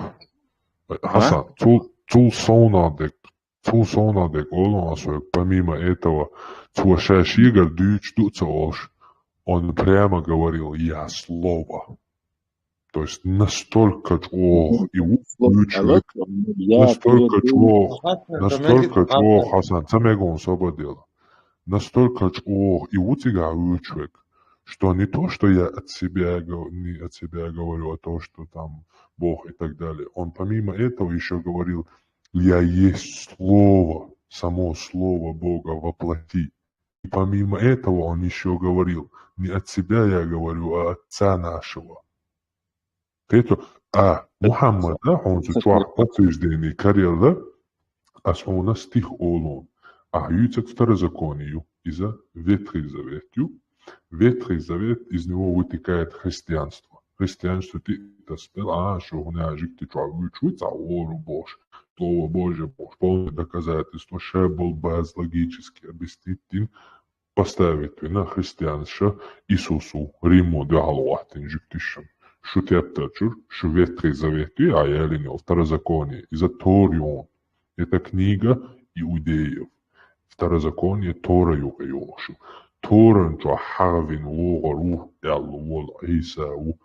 Хасан, тул сонадек, олонасвек, помимо этого, твошашигар дюч дуцаош, он прямо говорил «я слово». То есть настолько чего и учек, настолько чего, Хасан, самегон свободил, настолько чего и у тебя учек, что не то, что я не от себя говорю, а то, что там Бог и так далее. Он помимо этого еще говорил, я есть Слово, само Слово Бога воплоти. И помимо этого он еще говорил, не от себя я говорю, а Отца нашего. Мухаммад, он чувак подтверждение карьера, а у нас стих олон, а ютят второзаконию из-за Ветхий Заветью. Ветхий Завет, из него вытекает христианство. Христианство ты спел, что у меня жить чувствуется, ору Бож, Слово Божье, Бож, полное доказательство, что был без логически объяснить, поставить на христианство Иисусу, Риму, Галуатин, Жиктишем, что ты обтачур, что Ветхий Завет, а я ленил, Второзаконие, из-за Торион, это книга иудеев, Второзаконие Тора Югайошу. Торан جو حاوين وغروه يالو والعيسى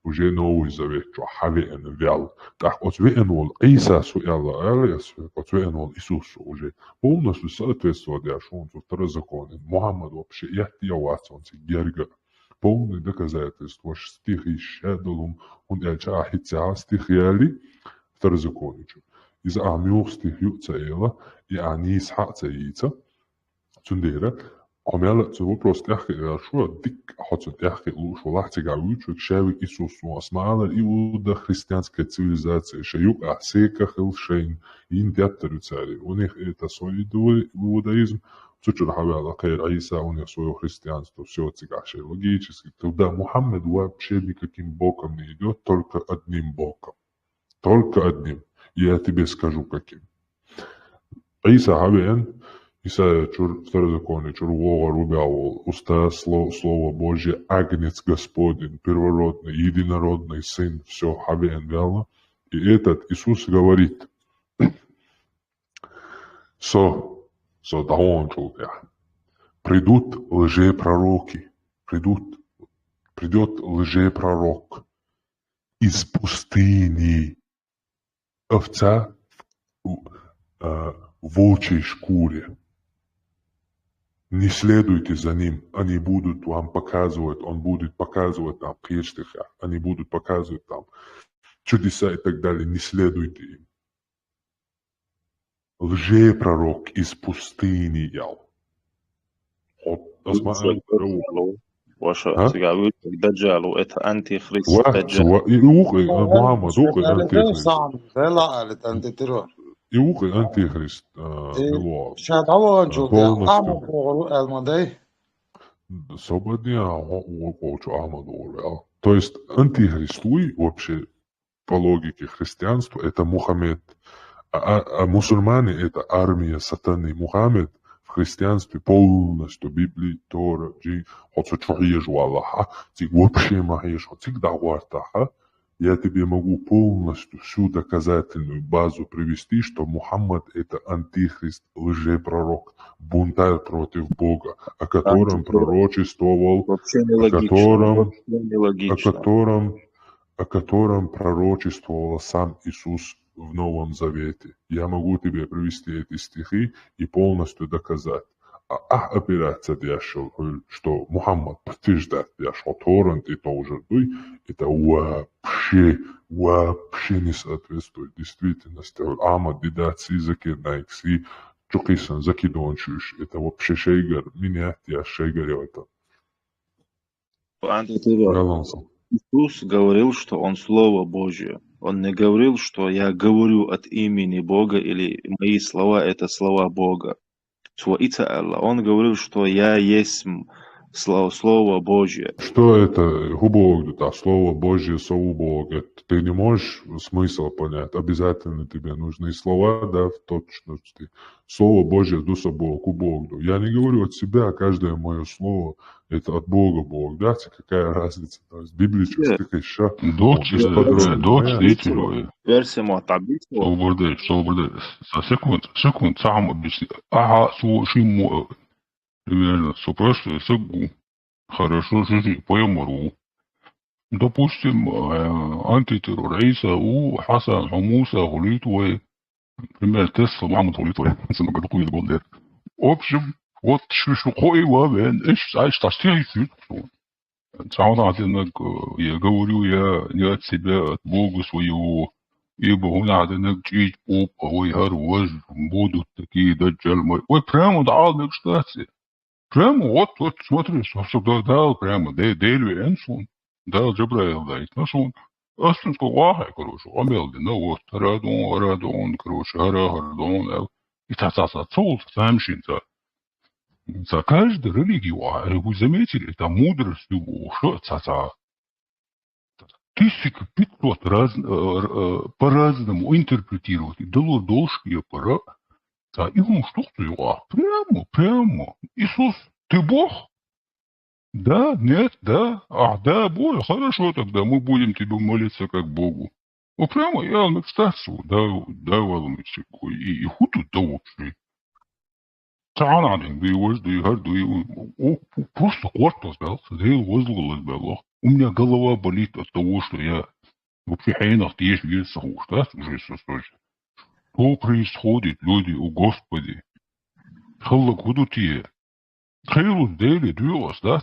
وجي نوي زويت جو حاوين فيال تاح أتوين والعيسى سو يالا أليس أتوين والإسوس وجي بولنا سو سأتويس ودي عشون سو ترزقون محمد وبشي يحتي واتسون سيجيرغا بولنا دكازاتيس وش ستيخي شادلهم هون ألجا حيتسا ستيخيالي ترزقون جو إذا أعميوخ ستيخ يؤتسا إيلا يعني يسحق تأييتا تنديرا Omjela se вопрос тяхке шо дик хочет тяхке лучше лахтига учу шевик Иисус осмала и уда христианская цивилизация шеюк асека хилшейн ин театр цари у них это свой иудаизм чучур хавала кайр Иса у них свое христианство все цигаше логически тогда Мухаммед вообще никаким боком не идет только одним боком только одним я тебе скажу каким Иса хавен Исайя Второзаконие, Чурвова, Рубявол, уста Слово Божье, Агнец Господень, первородный, единородный Сын, все, Хабен Вяло. И этот Иисус говорит, придут лжепророки, придет лжепророк из пустыни, овца в волчьей шкуре. Не следуйте за ним, они будут вам показывать, он будет показывать там хештеха, они будут показывать там чудеса и так далее, не следуйте им. Лжепророк из пустыни ял. Ваша сигавит Даджалу, это антихрист Даджал. Мухаммад, антихрист. антитеррор. Иухай антихрист. То есть антихрист вообще по логике христианства это Мухаммед, а мусульмане это армия сатаны. Мухаммед в христианстве полностью Библии, Тора, вообще махеш, я тебе могу полностью всю доказательную базу привести, что Мухаммад это антихрист, лжепророк, бунтарь против Бога, о котором пророчествовал, о котором пророчествовал сам Иисус в Новом Завете. Я могу тебе привести эти стихи и полностью доказать. Опираться, что Мухаммад подтверждает, что торрент и тоже это вообще не соответствует действительности. Амад дидаци закидайкси, чукисан закидончуш, это вообще шейгар, меня я шейгарю это. Иисус говорил, что Он Слово Божье. Он не говорил, что я говорю от имени Бога или мои слова это слова Бога. Он говорил, что я есть Слово Божье. Что это Бог, Слово Божье, Слово Бога? Ты не можешь смысл понять. Обязательно тебе нужны слова, да, в точности. Слово Божье, душа Богу, Богу. Я не говорю от себя, каждое мое слово это от Бога Бог. Да, какая разница? То есть библических еще. Версия Муатабита. Секунд, сам объясни. Слушай, примерно, спрашиваю, сагу. Хорошо, жили, поймару. Допустим, антитеррор Иса, Хасан, Муса, Гулитвой, примерно, Тесла, Мамут, Гулитвой, в общем, вот какой момент, я говорю, я не от себя, от Бога своего, ибо надо начать ой, хорош, будут такие даджальмы. Ой, прямо дал, кстати. Прямо, вот, смотри, что дал, прямо, Дельви Энсон, дал Джабраил, дает, Насон. Астинского вахай, короче, обелди, ну вот, Радон, короче, Радон, и цол, самшинца. За каждой религией, вы заметили, это мудрость его, что это 1500 по-разному интерпретировать. Дало должное пора. А ему что его? Прямо. Иисус, ты Бог? Да, нет, да. Да, Бог, хорошо, тогда мы будем тебе молиться как Богу. Прямо я на стацию, да, Валомичек, и хуту да вообще. Просто корпус был. У меня голова болит от того, что я вообще хренах есть весах устать уже сосочек. Что происходит, люди, у Господи? Халлак худутие. Хейлу дели дюос, да?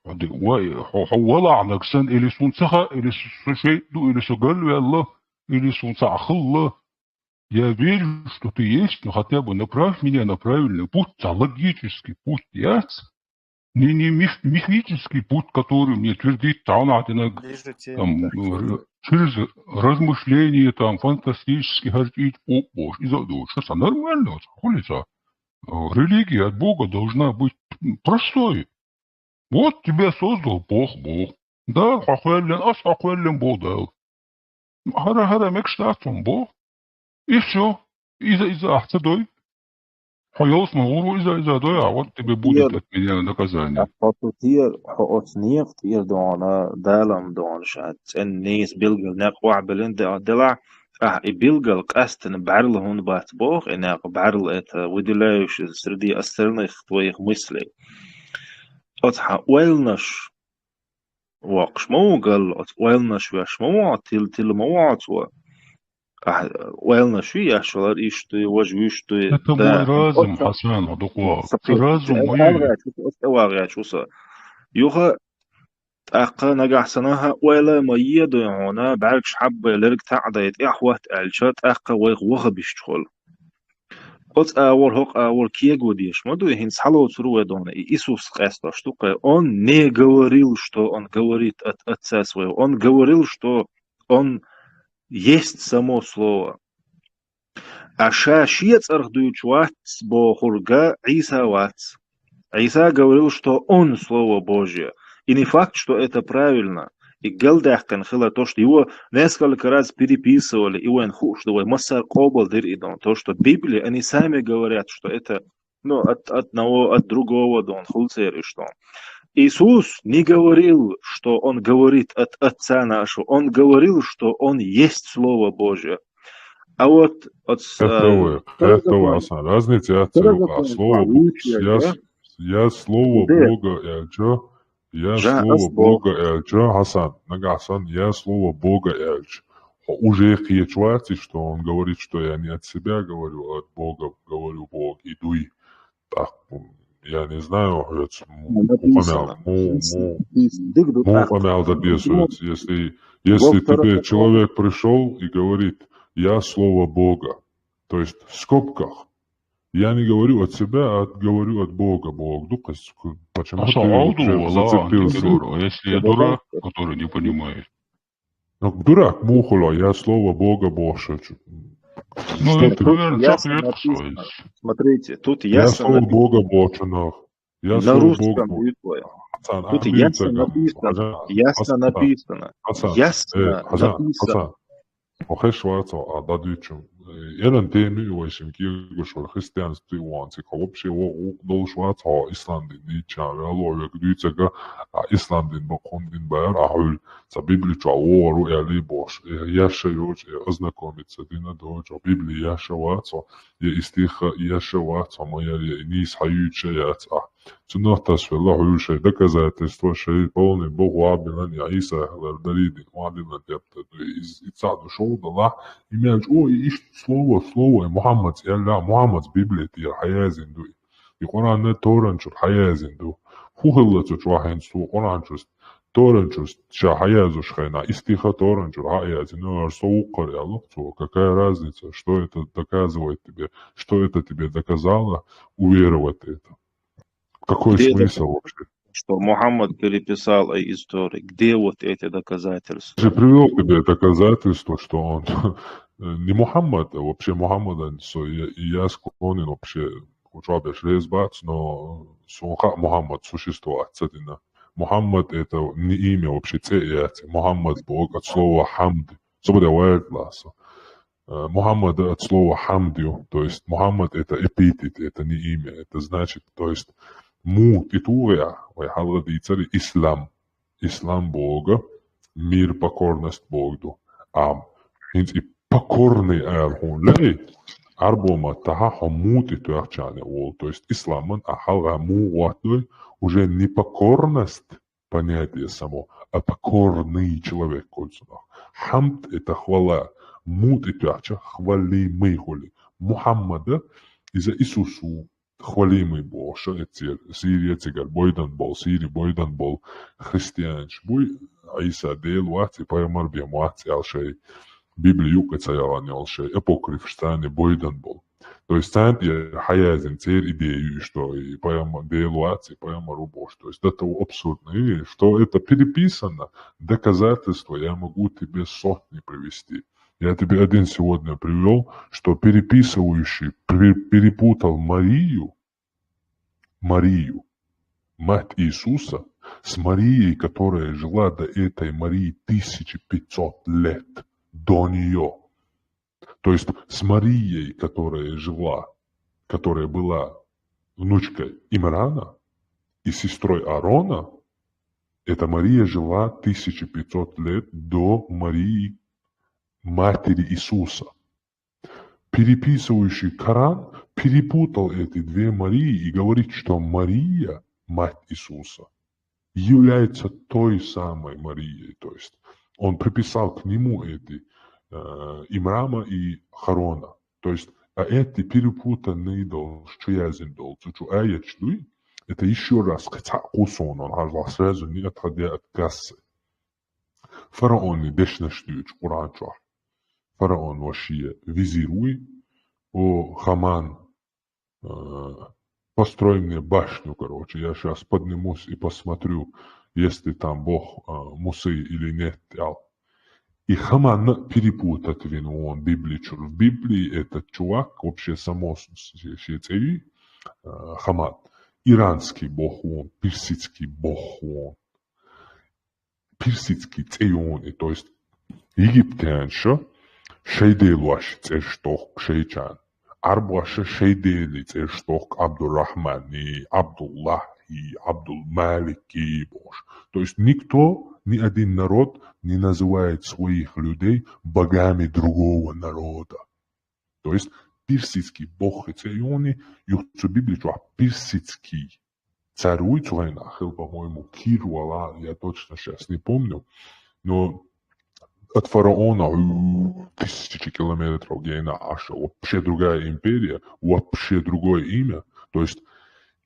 Хауала анаксан или сунцаха, или сушейду, или сугалю Аллах, или сунцахалла. Я верю, что ты есть, но хотя бы направь меня на правильный путь, логический путь, не мифический путь, который мне твердит там, через размышления, там, фантастически говорить, о Боже, и задумать, что нормально, холится. Религия от Бога должна быть простой. Вот тебя создал Бог. Да, хахуэллен Бог дал. Хара мекштатом Бог. И все. И за ахтадой. Ясно, из-за доя, вот тебе будет от меня наказание. Тир حقوقنيق تير دونا دالم دون شات الناس بيلقى نقوع بلند دلع بيلقى قاستن بعرل هون بات بوغ إنك بعرل إت ودلاش سردي أسترنخ تويخ مسلي أتح ويلنش وقش موغل ويلنش ويش موع تل موعت ويلنش ويش ولا إيشتي وجويشتي Это мой разум, Хасан, адуква. Разум мой. يوها أقا نجح سنها ولا ما يدعونا بعرفش حبة لرك تعديت إحوات ألشات أقا ويغ بيشتغل قط أول هق أول كيه جوديش ما دوي هنس حلو تروي دونا إيسوس قاستا شتوقع on не говорил что он говорит от отца своего он говорил что он есть само слово аша шиец архдуч ватс бо хурга Иса ватс Иса говорил что он слово Божье. И не факт, что это правильно. И Гелдахкан хила то, что его несколько раз переписывали, и он что его массар кобал диридон, то, что Библия, они сами говорят, что это от одного, от другого дон, хулцери что. Иисус не говорил, что он говорит от Отца нашего, он говорил, что он есть Слово Божье. А вот от... Это разница от слова я слово Бога эльчо, я слово Бога эльчо, Хасан, Хасан, я слово Бога эльчо. Уже хиечвати, что он говорит, что я не от себя говорю, а от Бога говорю, Бог, идуй. Так, я не знаю, если тебе человек пришел и говорит, я слово Бога, то есть в скобках, я не говорю от себя, а говорю от Бога. Бог, почему ты зацепился? Если я дурак, который не понимает. Ну, дурак, мухула, я слово Бога больше. Ну, это, наверное, смотрите, тут ясно я слово Бога больше, я на русском будет тут ясно написано. Ясно написано. Охай Шварца, а дадучим. Jedan temi u vašem kirkošol hristijanstvu i uanci, kao uopće dol Švarca Islandin niča, velovek dytsega, a Islandin bakondin bär, a hul sa bibliča oru eli boš, jaše joč, oznakomice dina dođa, Bibli jaše vaco, je istiha jaše vaco, moja je nis hajuče jac, a цунохташ веллаху шей доказательство шей полный Бог вабилан я Иса даридин вабилан тепта из ицаду шоу дала имеешь о и слово Мухаммад ялла Мухаммад Библия тия хаязин ду и Коран не Торанчур хаязин ду хухиллацу чвахенсту Коранчур Торанчур ша хаязуш хайна истиха Торанчур хаязин но соукар я лукцу какая разница что это доказывает тебе что это тебе доказало уверовать это. Какой где смысл вообще? Что Мухаммад переписал историю. Где вот эти доказательства? Я привел тебе доказательство, что он не Мухаммад, а вообще Мухаммад, и я склонен вообще, но Мухаммад существует. Мухаммад это не имя вообще, Мухаммад Бог от слова хамд. Мухаммад от слова хамдю, то есть Мухаммад это эпитет, это не имя, это значит, то есть му титуя, цари ислам Бога, мир, покорность Богу. И покорный он лей, арбома таха хому титуячане ол, то есть исламан ахалга му ватой уже не покорность понятие само, а покорный человек. Хамд это хвала, му титуяча хвалимый холи. Мухаммада из-за Иисусу хвалимый Бог, Сирия цигар бойдан бол, Сири бойдан бол, християнч бой, Иса дел вати, паймар би муати алшей, Библию кацаяла алшей, апокриф штане бойдан бол. То есть сам я хаязин цель идею, что и паймар дел вати, паймар убош. То есть это абсурдно. И что это переписано, доказательства я могу тебе сотни привести. Я тебе один сегодня привел, что переписывающий перепутал Марию, мать Иисуса, с Марией, которая жила до этой Марии 1500 лет до нее. То есть с Марией, которая жила которая была внучкой Имрана и сестрой Аарона, эта Мария жила 1500 лет до Марии, матери Иисуса. Переписывающий Коран перепутал эти две Марии и говорит, что Мария, мать Иисуса, является той самой Марией. То есть он приписал к нему эти Имрама и Харона. То есть эти перепутанные это еще раз сразу не отходя от кассы. Фараоны дешнашдуч Куранчуар. Фараон вообще визируй, Хаман, построй мне башню, короче, я сейчас поднимусь и посмотрю, есть ли там Бог Мусы или нет. И Хаман перепутать вину, он библичур. В Библии этот чувак, вообще само Хаман, иранский Бог он, персидский Бог он, персидский цейон, то есть египтянша, шейделуаш церштох шейчан. Арбуаша шейдели церштох Абдуррахмани, Абдуллахи, Абдулмалики Бож. То есть никто, ни один народ не называет своих людей богами другого народа. То есть персидский бог цейони, юхцу библичу, а персидский царюй цуайнахил, по-моему, Кируала, я точно сейчас не помню, но от фараона 1000 километров Гейна Аша, вообще другая империя, вообще другое имя. То есть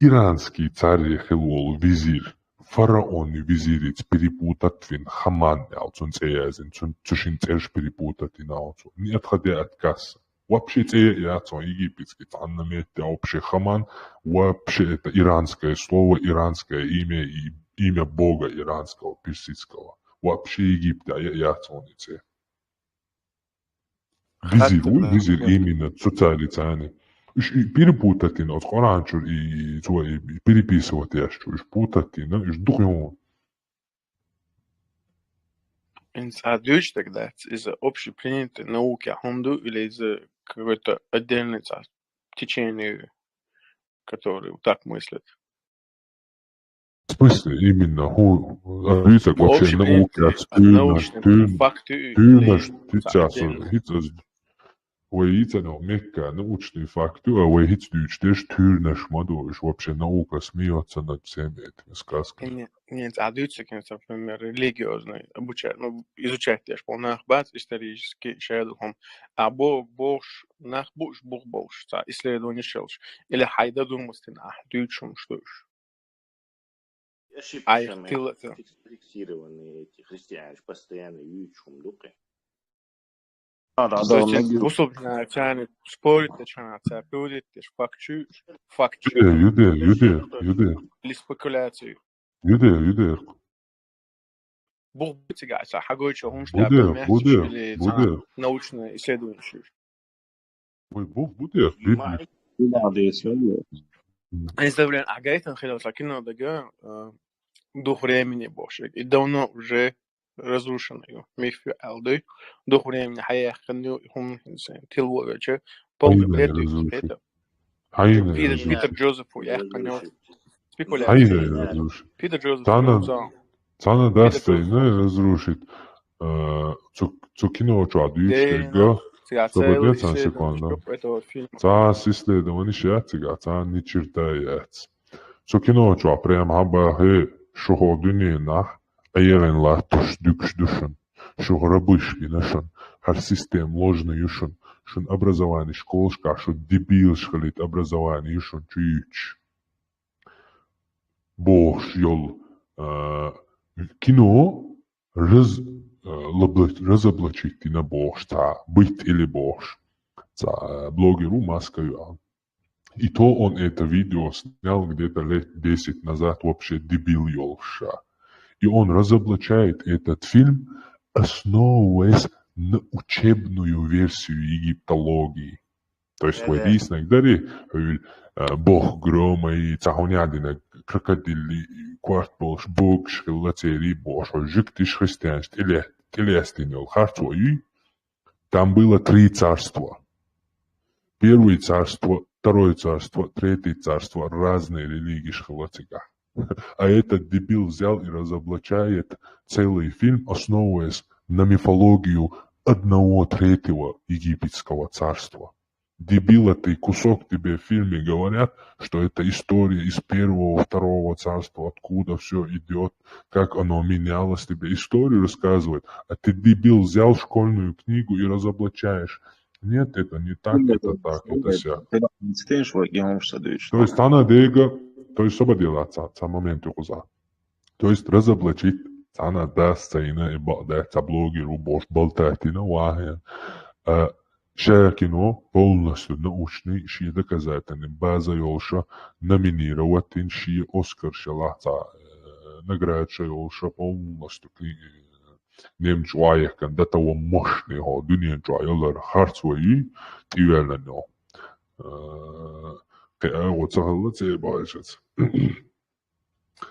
иранский царь Хилол, визирь, фараон визирец перепутать вин, Хаман алцун цеязин, цушин церж перепутать и наалцун, не отходя от кассы. Вообще цеязин египетский, цаннаметя, вообще Хаман, вообще это иранское слово, иранское имя и имя бога иранского, персидского. Вообще Египта, я цонице. Визир именно цуцарицаны. Перепутать, но Коранчур и переписывать я что, путать, и дух. Инсадюч тогда из общепринятой науки Хонду или из какой-то отдельной течения, которые так мыслят. В смысле, именно, видите, вообще науки, факты, научные факты, а вы вообще наука смеется над всеми этими сказками. Нет, например, религиозный, изучать лишь полных баз исторический шедухом, а Бог, исследование шелш, или хайда думастин, дючум, что ж. Ошибки фиксированные эти христиане постоянно ючум дупы. Особенно тянет спорить, начинает переводить, факт. Юдея. Или спекуляции. Юдея. Бог бытигается, хагойчо, он что Буде. научное исследование. Ой, Бог буде. Издаблен, а гайтан хилал сакино дага дух времени Божий. И давно уже разрушенный. Мифи алды дух времени хая ханю хум инсан тилвоче полный это. Питер Джозефу я ханю спекуляции. Питер Джозеф Цана дастай, разрушит. Цукино чуадуючега. Свободец секунда. Цаас исследование шиатига, цан не чертаяц. Цукино чуа прям хабахе шуходуни нах, аерен ла туш душен. Шухрабышки нашен. Хар систем ложный юшен. Шун образование школшка, шун дебил шхалит образование юшен чуюч. Бог йол кино разоблачить на Бог, быть или Бог. Блогеру Маскаю. И то он это видео снял где-то лет 10 назад, вообще дебил ёлша. И он разоблачает этот фильм, основываясь на учебную версию египтологии. То есть в объяснении, Бог грома и цахонядина, крокодили, квартболш, Бог шхилацери, Бог, жиктиш христианств, телестинил, харцуи. Там было 3 царства. Первое царство Второе царство, третье царство, разные религии шхалатига. А этот дебил взял и разоблачает целый фильм, основываясь на мифологию одного третьего египетского царства. Дебил, это и кусок тебе в фильме говорят, что это история из первого, второго царства, откуда все идет, как оно менялось, тебе историю рассказывает, а ты, дебил, взял школьную книгу и разоблачаешь. Нет, это не так, это так, это сяк. То есть она дега, то есть сободела отца моменту куза. То есть разоблачить, она даст цена и балдать, блогеру бош болтать на вахе. Шакино полностью научный, ши доказательный, база ёлша номинировать ши Оскар шалата наград ёлша полностью немч ваехкан до того мощного дунья джайлар харцвои тивелено. Вот сахаллаце баишец.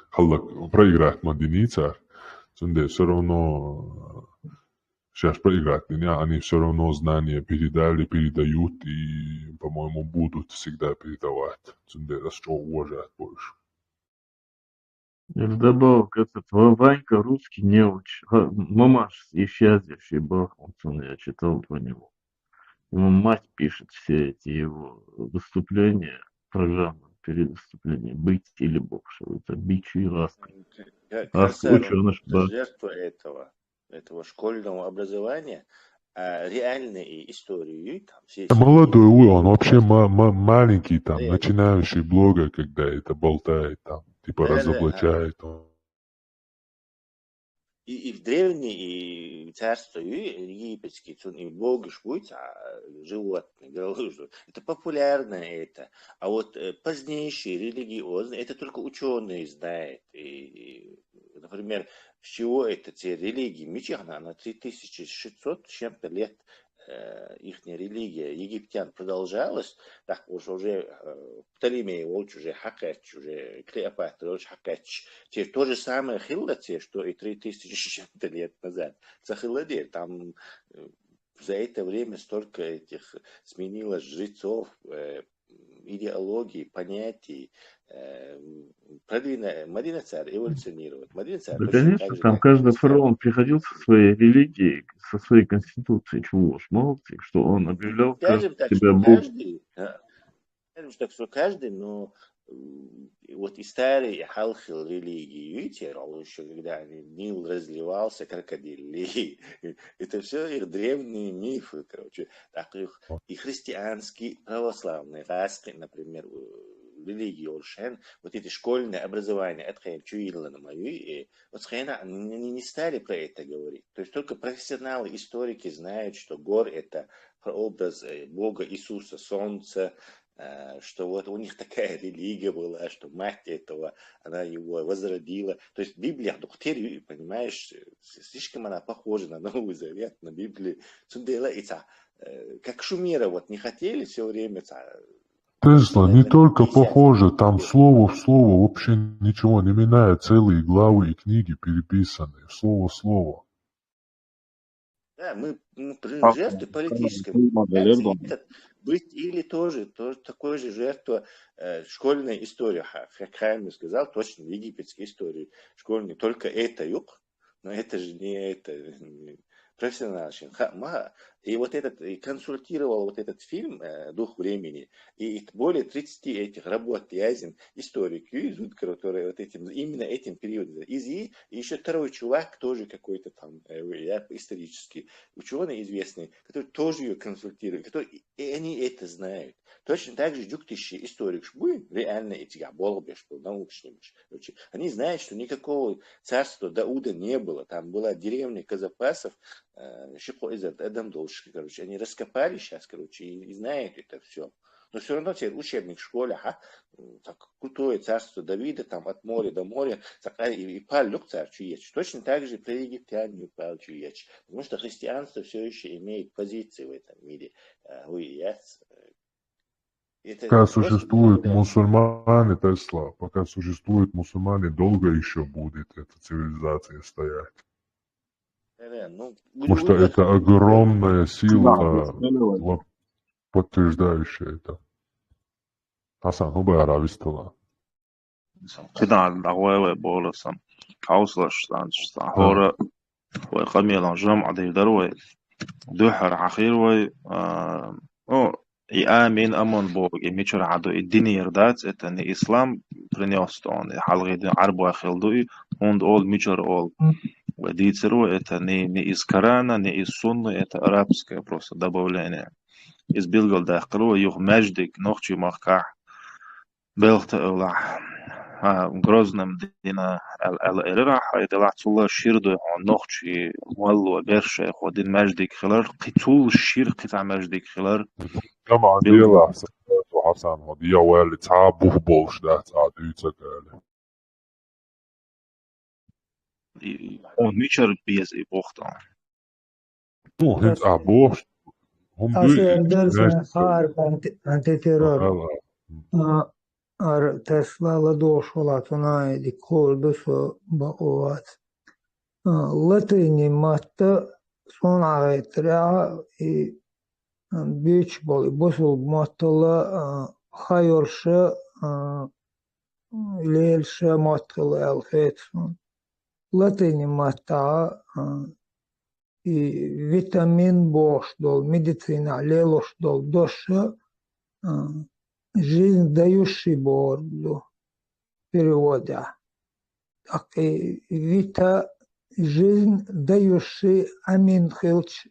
Халлак проиграть мадиница, цунде все равно сейчас проиграть меня, они все равно знания передали, передают и, по-моему, будут всегда передавать. Цунде, за что уважать больше. И вдобавок этот Ванька русский не очень. Мамаш исчезнувший бог, я читал про него. Ему мать пишет все эти его выступления, программы перед выступлением «Быть или Бог», что это бич и раска. Корсар, он жертва этого школьного образования, а реальные истории там все... Молодой он вообще маленький там, начинающий блогер, когда это болтает там, типа разоблачает. И в древние царства египетские, и боги швуют, животные, это популярно это. А вот позднейшие религиозные, это только ученые знают. И, например, с чего это те религии? Мичахна на 3600 с чем-то лет их религия египтян продолжалась, так уже Птолемей Волч, уже Хакач, уже Клеопатра, уже Хакач. Те то же самое хилладе, что и 3000 с чем-то лет назад. За хилладе там за это время столько этих сменилось жрецов, идеологий, понятий. Мадина царь эволюционирует. Мадина царь да, конечно, там каждый фараон приходил со своей религией, со своей конституцией, чего уж молодцы, что он объявлял себя Богом. Скажем так, что каждый, но вот и старые халхил религии, видите, еще когда Нил разливался, крокодили, это все их древние мифы, короче, так их и христианские, православные, раски, например, религии Олшен, вот эти школьные образования, это чуило на мою, и вот они не стали про это говорить. То есть только профессионалы, историки знают, что гор это прообраз Бога Иисуса, Солнца, что вот у них такая религия была, что мать этого, она его возродила. То есть Библия, понимаешь, слишком она похожа на Новый Завет, на Библию. Как Шумера вот не хотели все время. Тесла не только похоже, там слово в слово вообще ничего не меняет, целые главы и книги переписаны, слово в слово. Да, мы жертвы политической быть или тоже такой же жертва школьная история. Как Хайм сказал, точно египетская история школьная. Только это юг, но это же не это профессионал. И вот этот, и консультировал вот этот фильм «Дух времени», и более 30 этих работ Язин, историк, которые вот именно этим периодом. И еще второй чувак, тоже какой-то там исторический ученый известный, который тоже ее консультирует, и они это знают. Точно так же дюктищий историк шбуй, реально эти болбеш, научный. Они знают, что никакого царства Дауда не было. Там была деревня Казапасов, короче, они раскопали сейчас, короче, и знают это все. Но все равно теперь учебник в школе, так крутое царство Давида, там от моря до моря, и палюк царь чуеч. Точно так же про египтян не пал чуеч. Потому что христианство все еще имеет позиции в этом мире. Пока существуют мусульмане, Тесла, пока существуют мусульмане, долго еще будет эта цивилизация стоять. Потому что это огромная сила, подтверждающая это. حسن هو بيعرف يستوى. كده الأغواوي بولسن كاوسلش سان هورا وقمي لانجام عدي دروي دوحر عخيروي يآمن أمون بوغ إميشر عدو الديني يردات إتني إسلام برنيوستون حلغي دين عربو أخيلدوي هوند أول ميشر أول وديترو إتني ني إسكرانا ني إسون إت أرابسك بروس دابولين إز بيلغل داخلو يوخ مجدك نوخشي مخكاح بلغت أولا Грозным дина الإرراح إدلع تلا شيردو نوخشي مولو برشة خودين مجدك خلار قتول شير قطع مجدك خلار طبعا دي بيلغل لحظة وحسن ودي والي تعبوه بولش ده تعدي تقال. ميشر بيز بوختان مو هنت أبوش هم أصلا دو درس ناس خارب أنت تيرور Tesla došolatuna di kurdusu baqovat. Latini matta sonağetrea beach boli busul mattala hayırşı lelşe mattala elfetsun. Latini matta vitamin boş dol medicina leloş dol doşı жизнь дающий борду перевода. Так, вита жизнь дающий амин хилч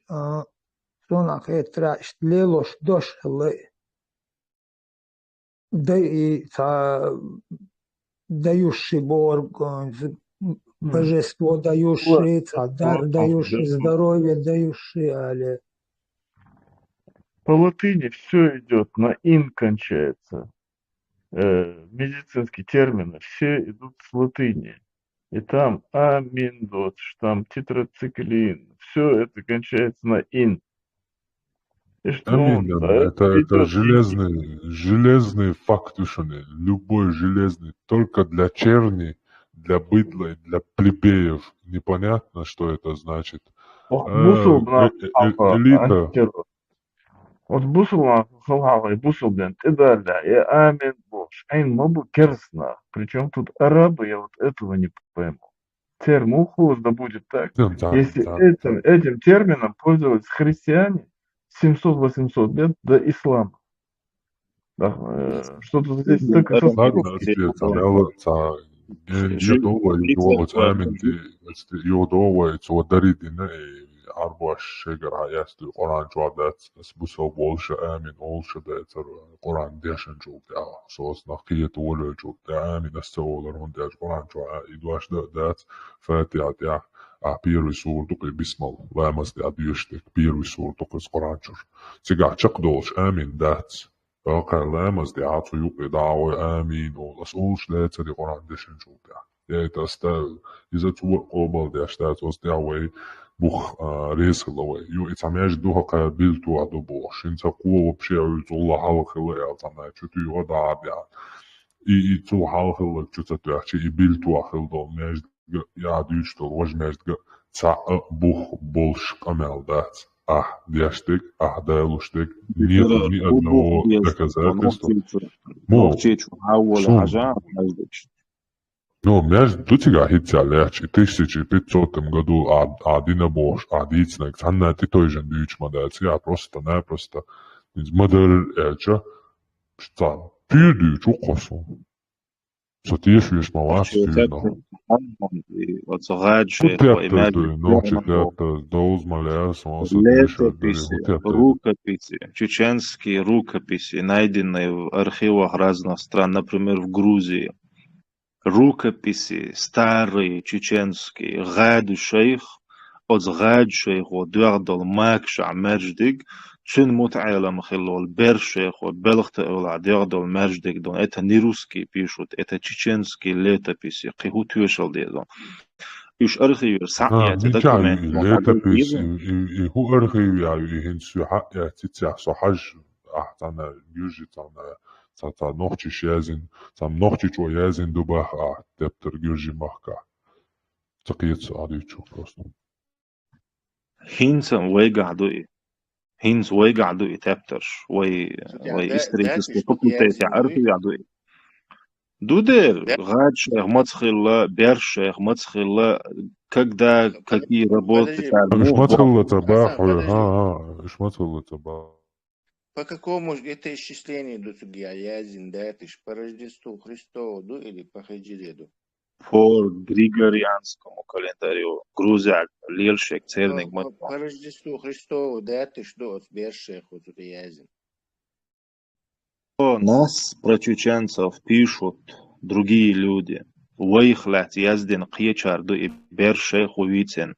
сонах этраш лелош дошлы. Дающий борг, божество дающий, дар дающий, здоровье дающий, але. По латыни все идет на ин кончается. Медицинские термины все идут с латыни. И там аминдот, там тетрациклин, все это кончается на ин. И что он, да, это железный факт, любой железный, только для черни, для быдла, для плебеев. Непонятно, что это значит. Элита. Вот бусулна халхавай бусулден и далее, и амин бош, айн мобу керсна. Причем тут арабы, я вот этого не пойму. Термухуз да будет так. Если этим термином пользовались христиане 700-800 лет до ислама. Да, что-то здесь так и Arboş şeyler hayatı Kur'an çoğadat bu bolşa amin olşa da Kur'an deşen çok ya sos nakiyet ola çok da amin astolar hunda Kur'an çoğa idvaş da Fatiha ya bir surtuk bismil la masdi adiyüştek bir surtuk Kur'an çoğ siga çık dolş amin dat Bakar la masdi atu yuqi da'wa amin olas olş da tadi Kur'an deşen çok ya tastal iza tu qobal da ştat os da'wa بوخ ريس خلوي يو إتعميش دوها قابلتو عدو بوش إنتا قوة وبشي الله حال خلوي أعطانا شتو يوضع عبيا إي تو حال خلوي شتو تحشي إبيلتو أخلدو ميش يعدو يشتو وج ميش تا بوخ بولش قمال دات دياشتك دايلوشتك ني أدنو دكازاتستو مو Ну, между тутига хитя леч, и 1500 году Адина Бош, Адицнек, Ханна ти той же дючмадец, я просто из модер элча, что пирду чукосу. Сотиш виш малаш пирду. Вот загадши, рукописи, чеченские рукописи, найденные в архивах разных стран, например, в Грузии. Рукописи старые чеченские, гаду шейх, от гад шейх, от дуардал макша мердждик, чин мутайлам хилол бер шейх, от белхта ола дуардал мердждик, дон это не русские пишут, это чеченские летописи, киху тюшал дедон. Иш архивер саят документ. Летописи, и ху архивер, и хинсу хакя титя сохаж, ахтана южитана. Та ночи шязин, там ночи чо язин дубах, тептер гюржи махка. Такиец адичу просто. Хинцам вейгадуи. هينز وي قعدوا يتابترش وي يستريتس فاكولتات يعرفوا يقعدوا دودر غاد شيخ مدخل بير شيخ مدخل когда какие работы مش مدخل تباح مش مدخل تباح. По какому это исчислению идут Язин, да, это ж по Рождеству Христову, да, или по Хаджиреду? По Григорианскому календарю. Грузия, Лельшек, Церник, по Рождеству Христову, да, ты что, Бершех, вот это Язин. Нас, про чеченцев, пишут другие люди. Выехлять Яздин, Кьечарду и Бершех увиден.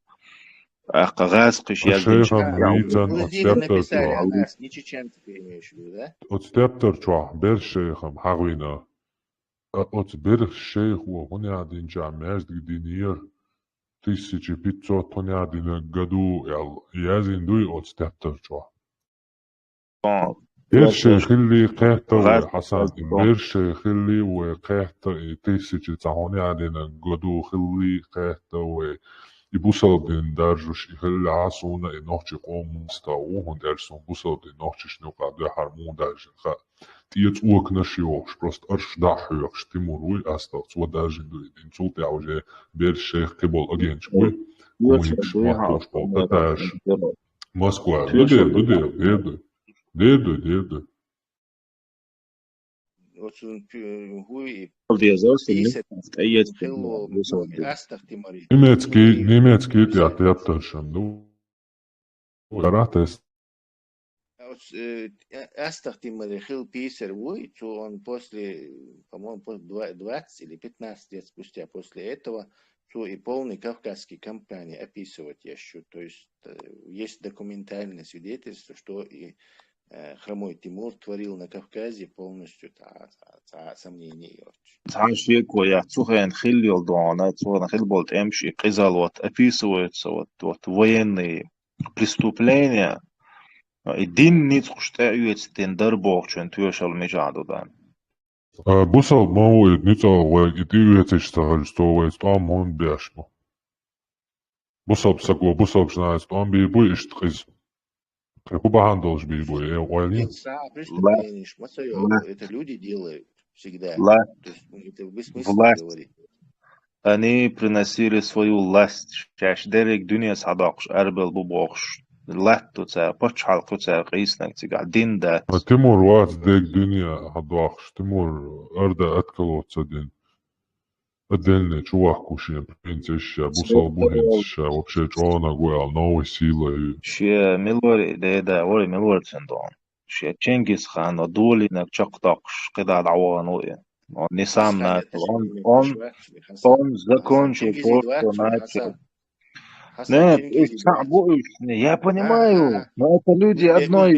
Акагасқыш Яздин. Не чеченцы ты имеешь в виду, да? От стептер чуа, Бершехам, Хагвина. От Бершех, он один джамез, динир, 1500 году, Язин дуй от стептер чуа. Бершех اللي قاعد حسن Бершех اللي وقاعد 1900 году اللي قاعد يبوصل دين درجش يخلي عاصونا إنوحش قوم مستووهن درسون بوصل دين نوحش نوقع دي حرمون درجن خا تيت اوك نشيوش بروست أرش داحيوش تيموروي أستاوت سوا درجن دوي دين تولتي عوجي بيرشيخ قبول أجينش بوي وينش محتوش بولتاش موسكوا ديردو Немецкий театр шамду. Каратес. Астах Тимари Хилл Писер Вуй, он после, по-моему, 20 или 15 лет спустя после этого, то и полный кавказский кампании описывать еще. То есть есть документальное свидетельство, что и Хромой Тимур творил на Кавказе полностью сомнений. تعرفيك ويا تسوخين خيل يلدوانا تسوخين خيل болт эмши قزالوات описывается вот военные преступления и дин ниц хуштаюет стендер богчен тюшал межадудан. Бусал маует ницал вай и тюет ичтагал стовает там он бяшмо. Бусал псаго бусал знает там би буй иштхиз. Куба хандолж би буй вайли. Это люди делают. Всегда. Власть. Они приносили свою власть. Чаш дерек дунья садакш, арбел бубокш. Латту ца, почалку ца, қиснак ца, динда. Тимур вац дек дунья хадакш. Тимур арда аткалот ца дин. Отдельные чувахкуши, принцесса, бусал бухинша, вообще чуана гуял, новые силы. Ще милори, да, ори милори цендон. شيء تشينغيز خان ودولي نك تقطقش قداد عوانوية نسام نات он закончил просто начал. Нет, я понимаю, но это люди одной.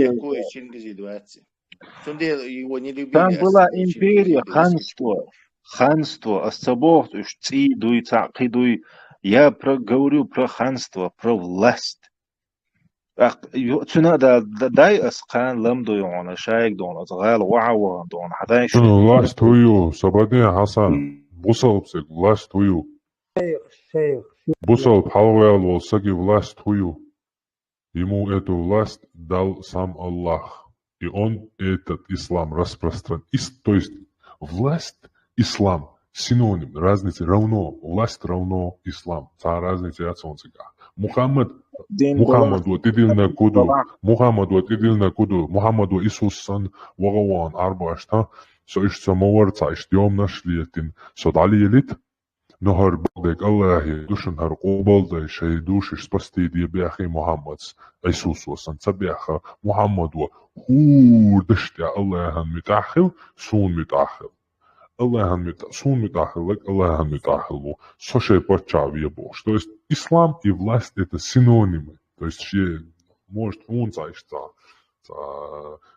Там была империя, ханство, особо, я говорю про ханство, про власть. تنا دا اسقان لم دويون شايك دون ازغال وعوان دون حدايش شنو لاست هيو سبادين حسن بوصل بسك لاست هيو شيخ بوصل بحلوال والسقي لاست هيو ему эту власть дал сам Аллах и он этот ислам распространил то есть власть ислам синоним разница равно власть равно ислам та разница от солнца Мухаммад وتدلنا كدو محمد وإسوسن وغوان أربعشتا سويش سمور تعيش يوم نشليتين صد علي ليت نهر بغدك الله دوشن هر قوبل دي شهيدوش اسبستي دي بيخي محمد إسوس وسن تبيخ محمد وهور دشتي الله هن متاخل سون متاخل الله сун митахил, Allah митахил, сошей почавия Бог. То есть ислам и власть это синонимы. То есть может он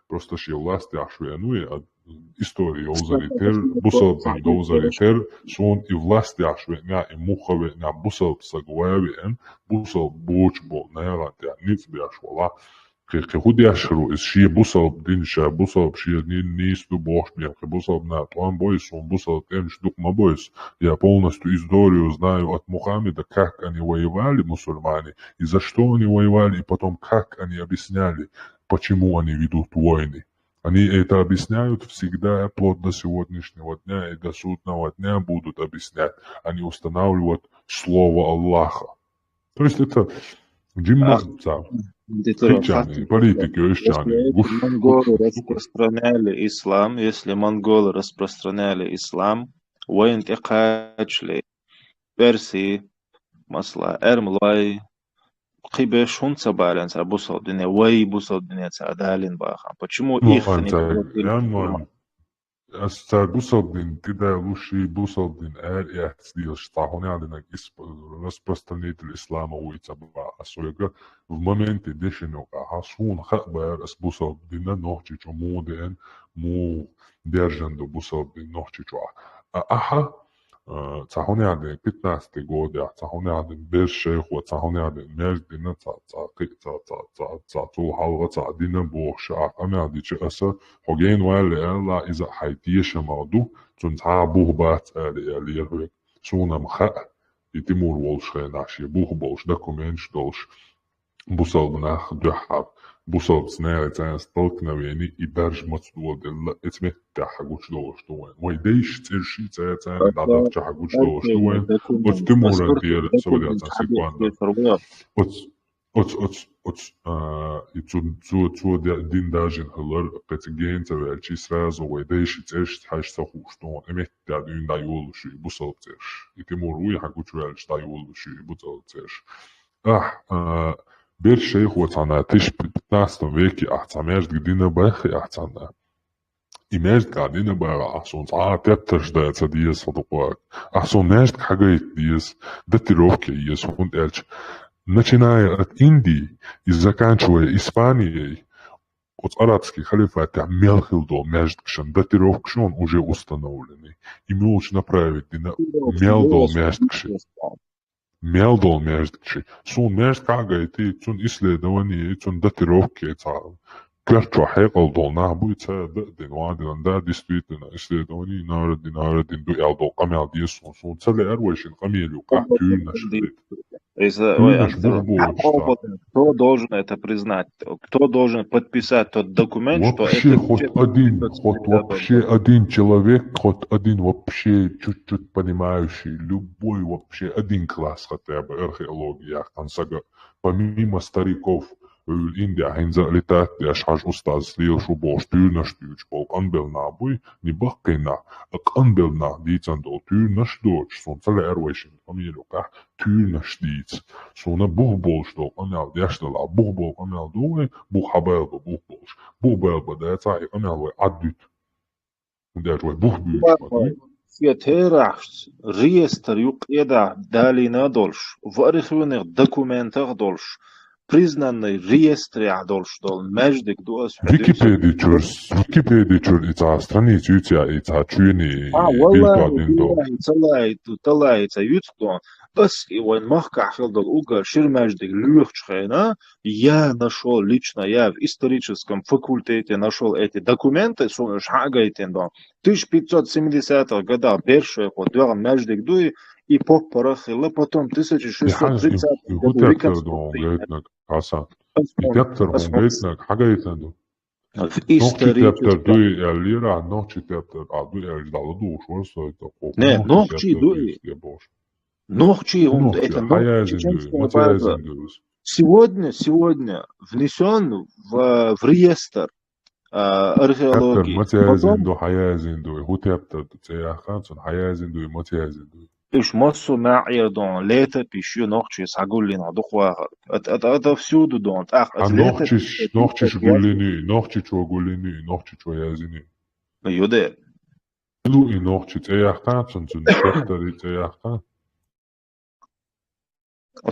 просто власть яшвенуе история узаритер, бусал до узаритер, сон и власть яшвеня и мухавеня бусал сагвавен, бусал бочбол наяватя ниц бяшвала. كخودي أشرو الشيء بوصل بدينشا بوصل بشيء نيستو бош мне بوصل на план бойс он бусал темш дух ма бойс я полностью историю знаю от Мухаммеда как они воевали мусульмане и за что они воевали и потом как они объясняли почему они ведут войны. Они это объясняют всегда, вплоть до сегодняшнего дня и до судного дня будут объяснять. Они устанавливают слово Аллаха. То есть это джимматца, хичаны, политики, ощаны. Если монголы распространяли ислам, وانتقاج персии, масла, эрмлай, قبش هون سبالن سر بوصل الدنيا وي بوصل الدنيا سعدالين باخا. Почему их не يعني بوصل كده لوشي بوصل دين آل إحتدي الشطاحوني عندنا распространитель ислама ويتبع أسويقا в моменте дешенука хасун хабар с бусал дина нохчи чому ден му держан до бусал дин нохчи чуа. Аха تاهوني عندنا 15 года, تاهوني عندنا بالشيخ وتاهوني عندنا مجدنا تو حلقة تعدينا بوخشا أنا عندي شيء حجين ولا لا إذا حيتيش موضوع تنتع بوه بات اللي يروي سونا مخاء يتمور والش ناشي بوه بالش دكومنش دولش بوصل بناخ دحاب بوصل بسنارة تاين столкновений и برج مصدوع دل اتمه تحقوش دولش دوين ويديش ترشي تاين دادك تحقوش دولش دوين وتمور دير سوديا تنسيقوان دين داجن هلر قتجين تبعشي سراز ويديش ترش تحش تخوش دون امه دادين دا يولشي بوصل ترش يتمور وي حقوش والش دا يولشي بوصل ترش بير شيخ وتانا تش 15 веке ахтамеш гдина бахи ахтана. Имеш гадина бара ахсон тептер ждается диес фотоклак. Ахсон нежд хагает диес датировки диес фунд эльч. Начиная от Индии и заканчивая Испанией, от арабских халифатов мелхилдо междкшен датировкшен уже установлены. И мы лучше направить на мелдо междкшен. Мелдол междкши. Сун межд кагайти, цун исследование, цун датировки, كرتو حقل دول نعبو دين وادين دا действительно исследование нарадин до ялдол камел диесун сун цели эрвешин камелю кахтюр нашли. Кто должен это признать? Кто должен подписать тот документ, вообще что это... вообще один человек, хоть один вообще чуть-чуть понимающий, любой вообще один класс хотя бы археология, помимо стариков, Индия хинза летает яшхаш устаз лил шубош тюрнаш тюч бол анбелна буй не баккена ак анбелна дицан дол тюрнаш доч сон цале эрвешин фамилюка тюрнаш диц сона бух болш дол анал яштала бух бол анал дуе бух хабелба бух болш бух белба да цай анал ве аддут да жой бух бюч Фетерахс реестр юқеда далина долш в архивных документах долш признанный реестре долш дол междик дуас Википедия чур ица страниц ютя ица чуни талайца ютто بس وين مахка хилдол угар шир междик люхчхена я нашел лично я в историческом факультете нашел эти документы сон шагайтен до 1570-х годах перший ход двор междик дуи и попарахила потом 1630 году реконструкция. Аса. Тептер гейтнак хагайтен. Нохчи тептер дуи элира, нохчи тептер аду элдало душ, что это. Не, нохчи дуи. Нохчи, он это сегодня внесен в реестр археологии. Иш массу معير دون ليتا بيشيو نوخشي ساقولين عدوخواها отовсюду дон نوخشي شغوليني نوخشي شو يازيني يودي لو إي نوخشي تياختا تنتون تفتري تياختا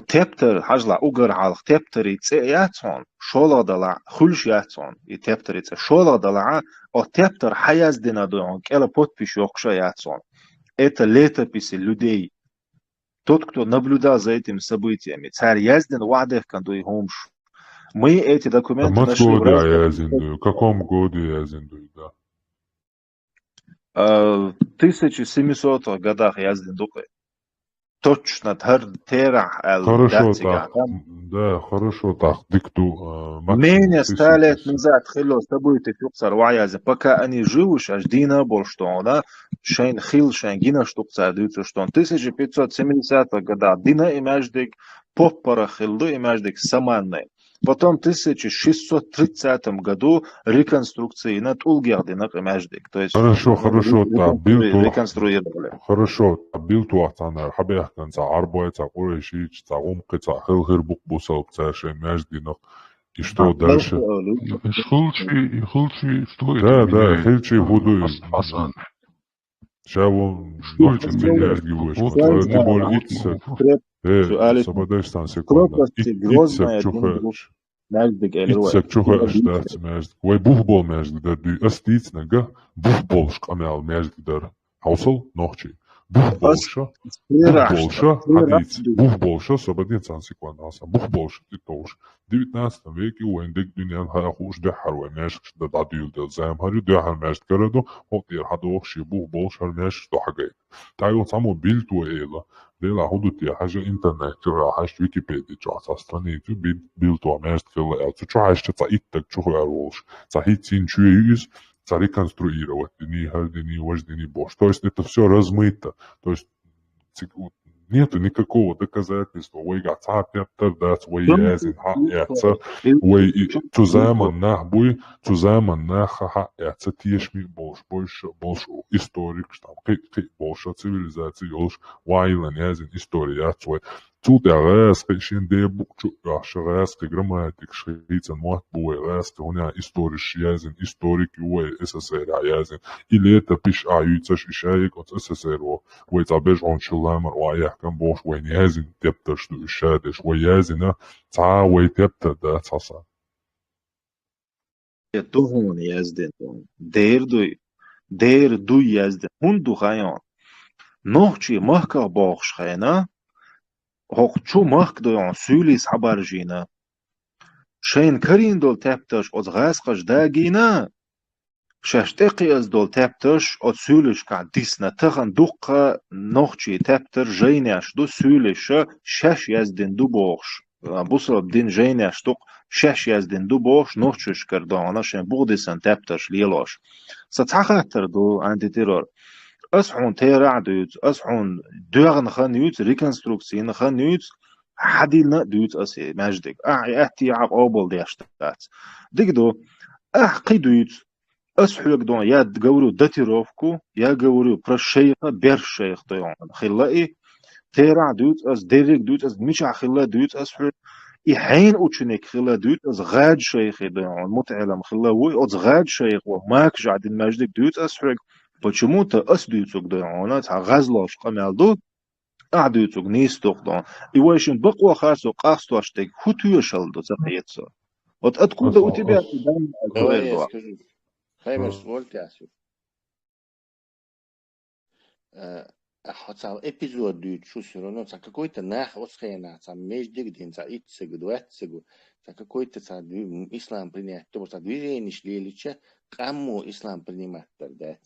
تبتر حاجلا اوغر حالق تبتري تسياتون شولا دلع خلش ياتون и تبتري شولا دلع او تبتر حياز دينا دون كلا подпись يوخشا ياتون. Это летописи людей. Тот, кто наблюдал за этими событиями, царь Яздин, Вадев, Кандуй, Хомш. Мы эти документы нашли в каком году Яздин, да? В 1700-х годах Яздин Духай. точно тар терах ал Хорошо датсига. так, да, хорошо так, дикту Меня максимум стали 1000. назад хило с тобой ты фюксар ваязе, пока они живут, аж дина бол что, да, шейн хил, шейн гина штукца, даются что, 1570 года, дина имяждик поппара хилду имяждик саманной. Потом в 1630 году реконструкции над Улгердинах имяждик, то есть хорошо, табилту, реконструировали. хорошо, табилту атана, хабех канца, арбоэца, урешич, ца умқица, хил букбусал, цэшэ, мяждинах. И что дальше? Хилчи, что это Да, меняет? хилчи буду. Хасан. Сейчас он Что это ногти меняет? меняешь, Вот, вот, ты боль вот, ицек. Сободешь там секунду. Ицек чухаешь. Ицек чухаешь, да, мяждик. Вай бухбол мяждик, да, ду астиц, нага, бухбол шкамял мяждик, да. Хаусал, ногчи. Бухболша, хадиц, бухболша, сободин цан секунду, бухболша, ты тоже. В 19 веке ويندك دنيا هاخوش دحر وماشك دا داديل دل زام هاري دحر ماشك كردو هوتير هادوخ شيبوه بولش هالماش دو حاجة تايو تامو بيلتو إيلا ديلا هودو تي حاجة إنترنت ترى حاجة ويكيبيديا جو أساسا تو بيلتو ماشك كلا تو شو حاجة تايتك شو هاروش تايتين شو يجز реконструировать дни, дни, вождени Бож. То есть это все размыто. То есть нету никакого доказательства. Ой, гацапятер, дац, ой, язин, ха, ой, zusammen nach, ха, яца, тешми, больше историк, там, больше цивилизации, ёлш, вайлен, язин, история, яцой. Тут я резко, шин дебук, чуяш, резко, грамматик, шрицен, мат, буэ, резко, у меня историш, язин, историки, ой, СССР, язин. Или это пиш, юйцаш, ишаик, от СССР, ой, забеж, он шелламер, ой, яхкам, бош, ой, язин, тепташ, ду, ишадеш, ой, язин, ца, ой, тепта, да, цаса. Tuhun yazdin, der du yazdin, hundu hayon. Nohchi mahka boğuşayna, hoqçu mahk doyan sülis habarjina. Şeyin karin dol teptaş od gasqaş dagina. Şaşteqi az dol teptaş od süliş ka disna tağan duqqa nohchi teptar jaynaş du sülişa şaş yazdin du boğuş. Bu sabab din jaynaş duq şaş yazdin du boğuş nohçuş kardana şen buğdisan teptaş liloş. Sataqatar du antiterror. أصحون تيرعدوت أصحون دوغن خانيوت ريكونستروكسين خانيوت حدينا دوت أسي ماجدك أحتي عب أوبل ديشتات ديكدو قيدوت أصحولك دون يا جورو داتيروفكو يا جورو برشيخة برشيخ ديون خلائي تيرعدوت أس ديريك دوت أس ميشع خلا دوت أصحول إحين أوتشنيك خلا دوت أس غاد شيخ ديون متعلم خلا وي أس غاد شيخ وماك جعد الماجدك دوت أصحولك Почему-то остаются гдоона, газлош камелду, адаются гнисток дон. И в общем, баква хасу касту аштег хутуешалду захается. Вот откуда у тебя Давай я скажу. Хаймер, свольте асю. Хотя эпизод дают все равно, за какой-то нах осхена, за междик день, за итсегу, дуэтсегу, за какой-то ислам принять, то что движение шли лича, кому ислам принимать тогда.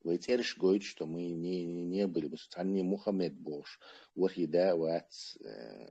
Вы церишь говорит, что мы не были бы, они Мухаммед Бош, Вахида, Вац,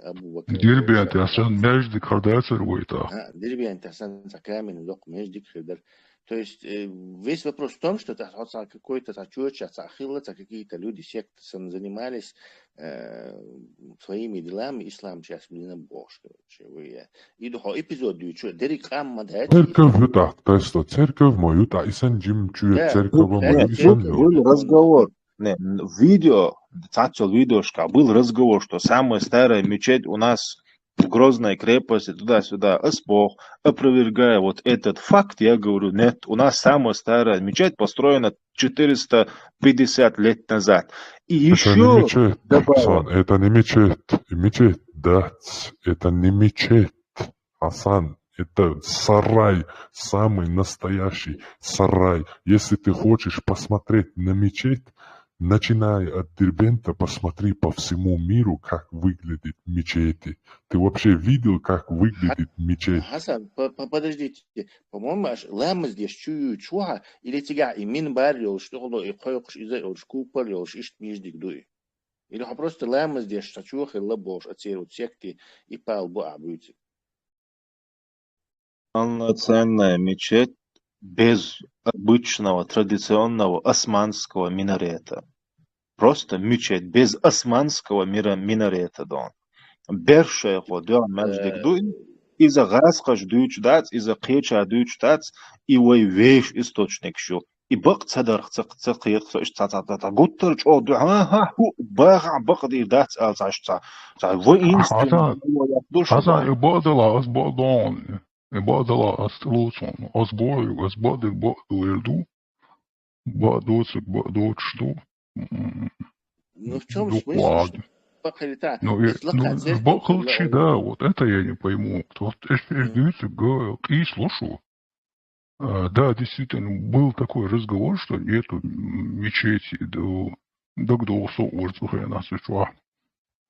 Абу Бакр. Дирбиан Тасан, междик хардацер уйта. Дирбиан Тасан, Закамин, Лок, междик хардер. То есть весь вопрос в том, что какой-то чёрч, ахилла, какие-то люди секты занимались своими делами, ислам сейчас, блин, Бож, короче. И духо эпизод что Дерек Амма, да? Церковь юта, то есть церковь мою, та исан джим чует церковь мою, исан был разговор, видео, цацал видеошка, был разговор, что самая старая мечеть у нас в Грозной крепости, туда-сюда, Бог, опровергая вот этот факт, я говорю, нет, у нас самая старая мечеть построена 450 лет назад. И еще добавил... Это не мечеть, да, это не мечеть, Хасан, это сарай, самый настоящий сарай. Если ты хочешь посмотреть на мечеть, начиная от Дербента, посмотри по всему миру, как выглядят мечети. Ты вообще видел, как выглядит мечеть? Хасан, подождите. По-моему, лама здесь чую чуха, или тебя и мин барил, что и койкш из купал, ишь междик дуй. Или просто лама здесь шачух и лабош отсерут секти и пал бу абьюти. Полноценная мечеть без обычного традиционного османского минарета. Просто мечеть без османского минарета, да. Бершая ходя между дуй, из-за гараскаш дуч дац, из-за кеча дуч дац, и вой веш источник шу. И бак цадар цакиq сош цацата гуттер чо ха ху бак ди дац алзашца. Вой инструмент Hasan ibadala as badon. Ibadala as luson. As boy, as badik badu eldu. Бадоцик, бадочту. Ну в чем смысл? Что бахалита? Ну, в Бахалчи, да, вот это я не пойму. Вот и слушаю. Да, действительно, был такой разговор, что нету мечети до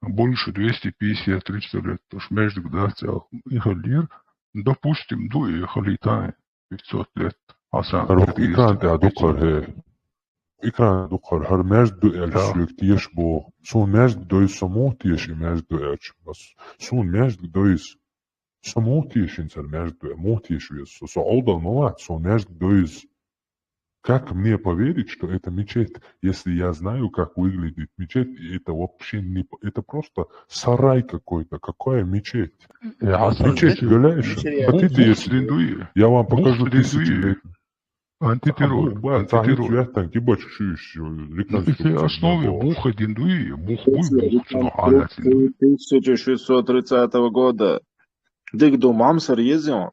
больше 250-300 лет. Потому что между гдацел и халир, допустим, до и халитай 500 лет. إكران دقر هر مجد دو الشوك تيش بو سون مجد دويس سمو تيش مجد دو الش بس سون مجد دويس سمو تيش انسر مجد دو مو تيش вес со олдал новат сон межд доис как мне поверить, что это мечеть, если я знаю, как выглядит мечеть, и это вообще не... Это просто сарай какой-то. Какая мечеть? Мечеть, гуляешь? Хотите, если... Я вам покажу тысячелетний. Антитеррор. В основе Буха Диндуи, Бух 1630 года. Дыгду мамсар езион.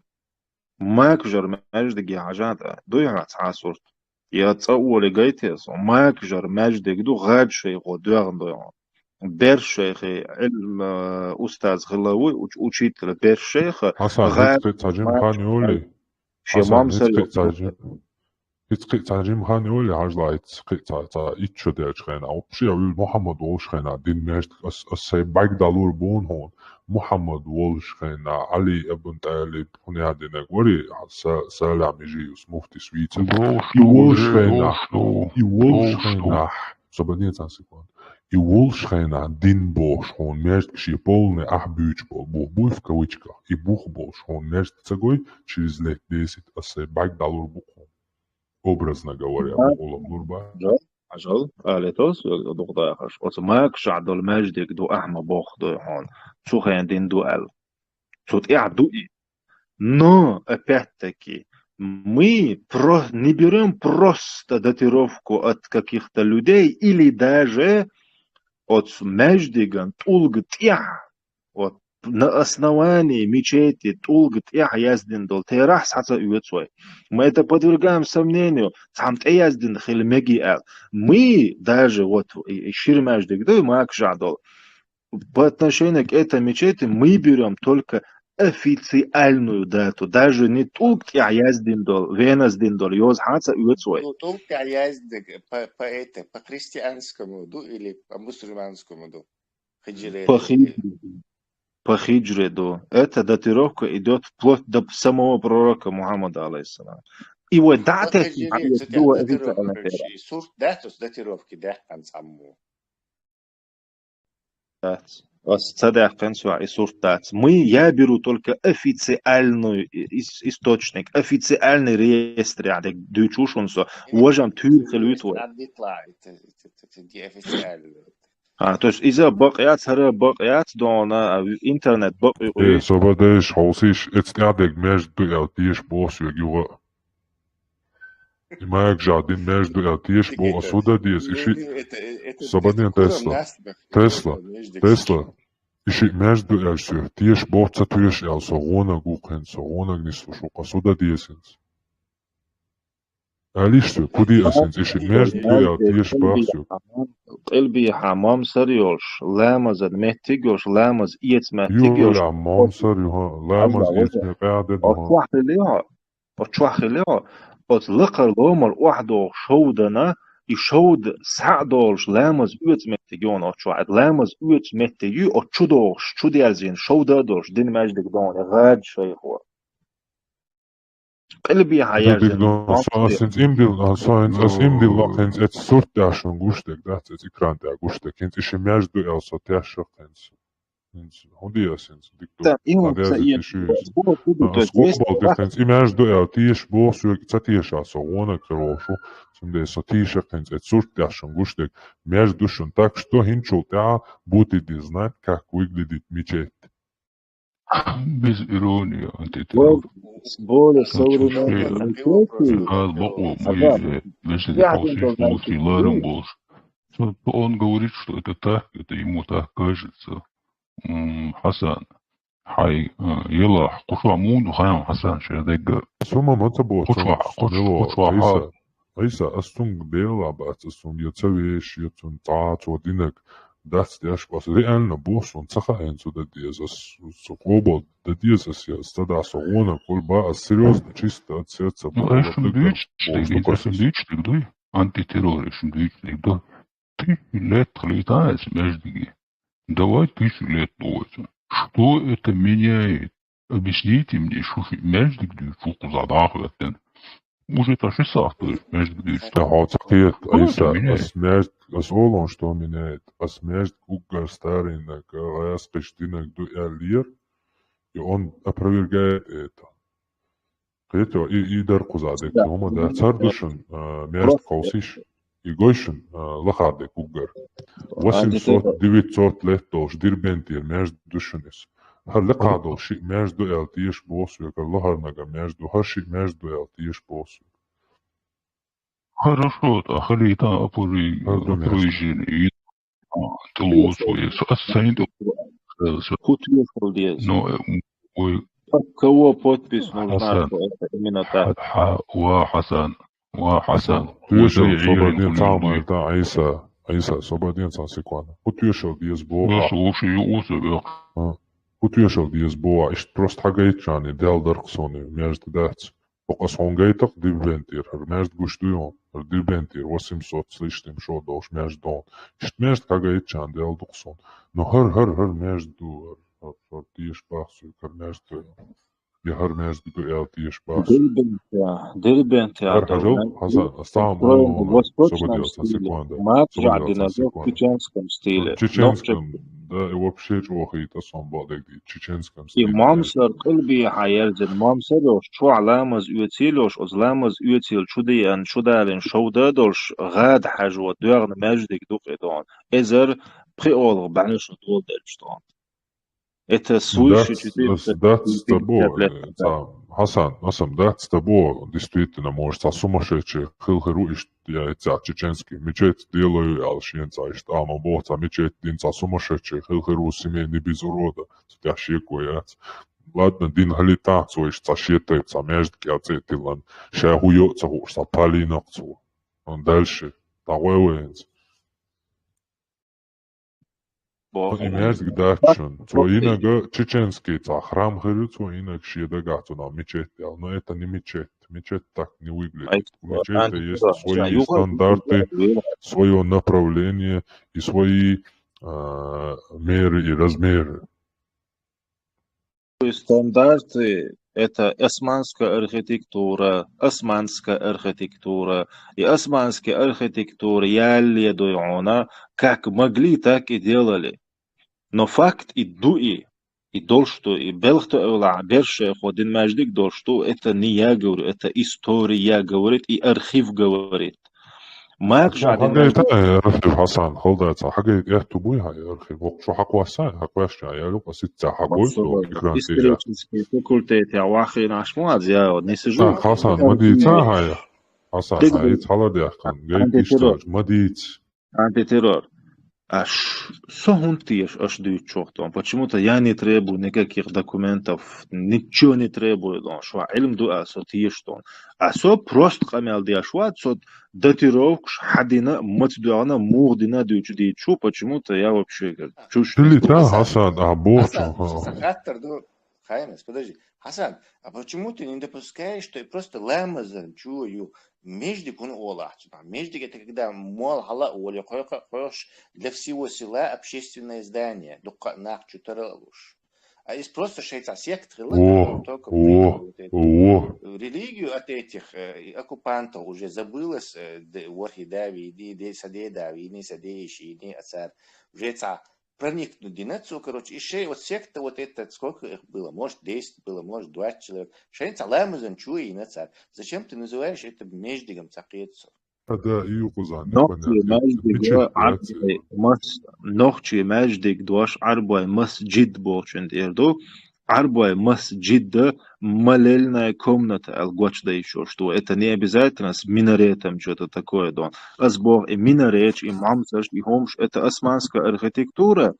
Макжар междги ажата. Дуя цасурт. Я цаули гайтес. Макжар междгду гадшей годуян дуян. Бершейхи устаз главой учитель Бершейха. Мамсар تعجيم خاني ولي عجلة قطعة إتشو ديش خينا وبشي أقول محمد وولش خينا دين ماشت السيباك دالور بون هون محمد وولش خينا علي ابن تالي بخوني هادينك وري سالع ميجيوس مفتي سويتر يولش خينا يولش خينا صبنية تنسيكوان يولش خينا دين بوش هون ماشت كشي полный ахбюч бол бух в кавычках и бух болш хон мاشт цегой через лет 10 السيباك دالور бух образно говоря, عجل آلتوس دغدا آخرش أصلا ما كشعد المجد دو أحمى بوخ دو هون شو خيان دين دو أل شو تقعد إيه но опять-таки мы не берем просто датировку от каких-то людей или даже от междиган тулгтя вот на основании мечети тулгт яздин дол терах саца уецой. Мы это подвергаем сомнению. Сам яздин хилмеги эл. Мы даже вот ширмеждик дой макжадол. По отношению к этой мечети мы берем только официальную дату, даже не тулгт яздин дол, веназдин дол, йоз хаца уецой. Ну тулгт яздин по христианскому ду или по мусульманскому ду. По хиджре до. Эта датировка идет вплоть до самого пророка Мухаммада, алейхиссалам. И вот дата... Сурт датус датировки, да, там саму. Я беру только официальный источник, официальный реестр. Уважаем тюрхель. То есть из-за бакият, сара бакият, дона интернет бакият. Собадеш, хаусиш, эцнядек между элтиш босю гива. И маек жадин между элтиш бо асуда диес. Собадин Тесла. Иши между элсю. Тиш боца туеш эл согона гухен, согона гнислушу. Асуда диесенс. Алишто, куди асенс? Иши между элтиш босю. قلبي حمام سريوش لامز مهتيجوش لامز إيت مهتيجوش حمام سريوها لامز إيت مهتيجوش أتوح ليها أتلقى لومر وحده شودنا يشود سعدوش لامز إيت مهتيجون أتوح لامز إيت مهتيجو أتشودوش شودي أزين شودادوش دين مجدك دون غاد شيخوا قلبي حيرجع دون ساينس امدل ساينس اس امدل لقنز ات سورت داشون غوشتك دات ات اكران دا غوشتك انت اش مياج دو السو تاشقنس هوندي اسنس ديكتو اداز تشوز سكوبال ديفنس ايماج دو ال تيش بوس يو تاتيش اسو وانا كروشو سمدي ساتيش قنز ات سورت داشون غوشتك مياج دوشون так что хинчул та будет знать как выглядит мечеть. Без иронии, антитеррор. более современные Если ты получишь ларем больше. Он говорит, что это так, это ему так кажется. Хасан. Хай, يلا قشوع مون وخيام حسن شردق. سوما ما تبغى قشوع عيسى أستون بيلا بات أستون يتسويش يتون تعات ودينك داس دياش بس ريالنا بوسون تخا إنسو دديز سقوبل دديز أسيا استدع صغونا كل بقى السيريوس نشيستا تسيرتسا Şimdi антитеррор, да. Ты лет летаешь между. Давай 1000 лет новости. Что это меняет? Объясните мне, что между фуку задахлетен. Уже это 60 между. أعتقد عيسى أسمعت أسألون что меняет. أسمعت Google старинок распрештинок дуэлир, и он опровергает это. Хотя и дарку задек, но да цардушен между колсиш и гойшен лахадек Google. 800-900 лет тоже дирбентир между душенис. هل قعدوا شيء между التيش بوسو يقال نجا между هالشيء между التيش بوسو. Хорошо, да, халита опорыжили. Толосуе, ассайнду. Хутвешал диез. Но кого подпись нужна, что это именно так? وحسن تيشل صوبادين تعمل تا عيسى صوبادين تنسيقوانا وتيشل ديز بوغا وتيشل ديز بوغا إش تروست حاجيت جاني ديال درقصوني مياج دات وقص هونجيتق ديبنتير هرماج قشتويون ديبنتير 800 слишком شو دوش مياج دون إش مياج حاجيت جان ديال دقصون نو هر مياج دو هر تيش باخسو هرماج دو هرماج دو إل تيش باخسو ديربنتيا هر حاجة حسن استعمل صوبادين تنسيقوانا ما ترجع لنا في تشينسكم ستيل تشينسكم да вообще чохи та самбадек ди чеченском и мамсар قلبي حيرزن مامسر شو علامز يوتيلوش ازلامز يوتيل شودي ان شودالن شودادولش غاد حاجه دوغن ماجدك دوقيدون ازر بريول بعنش دول دلشتون это свыше 400 that's тобой Хасан, that's тобой действительно может сумасшедший хилхеру ишь я чеченский мечеть делаю алшинца ишь там боца мечеть динца сумасшедший хилхеру семейный без урода тяжкий кояц ладно дин халита цо ишь цашете цамежд кяцетилан шахуё цахуш сапалинок цо он дальше тауэвэнс Имеж гдачун, инага чеченский ца храм хырю, инак шиеда гатуна мечеть, но это не мечеть. Мечеть так не выглядит. У мечети есть свои стандарты, свое направление и свои меры и размеры. Стандарты это османская архитектура, и османская архитектура ялли дуйона, как могли, так и делали. Но факт и дуи, и долшту, и белхту эвла, бершех, один маждик долшту, это не я говорю, это история говорит, и архив говорит. ما ترجع حاجة أرخيف حسن خلدا حاجة يحتبوي هاي أرخيف شو حقوا سان حقوا شيء يا لوك أسيت حقوا سو إكران تيجا فاكولتيت يا واخي ناشمو زيا نسجو حسن ما ديت هاي حسن هاي تحلا دي أخن جاي تشتاج ما ديت антитеррор. Аж сохунтиш аж дючохтон. Почему-то я не требую никаких документов, ничего не требую. Шо илм дуа сотиштон. А со просто камел диашват со датировка хадина матдуана мурдина дючди. Чё почему-то я вообще чушь. Ты та Хасан абочо. Хаттер ду Хаймес, подожди. Хасан, а почему ты не допускаешь, что просто ламазан чую между кун олахчу? Между это когда мол хала оли хош для всего села общественное здание. Дукка нахчу таралуш. А из просто шейца сект только религию от этих оккупантов уже забылось, ворхи дави, иди саде дави, не садеющие, не отцар, уже проникнуть в нацию, короче, еще вот секта вот это, сколько их было, может 10 было, может 20 человек, шейца ламазан чуи и нацар. Зачем ты называешь это междигом цакецу? نوخشي ماجدك دوش عرباي مسجد بوشند إردو عرباي مسجد مللنا комната الгоч да еще что это не обязательно с минаретом что-то такое дон асбог и минарет и мамсаж и хомш это османская архитектура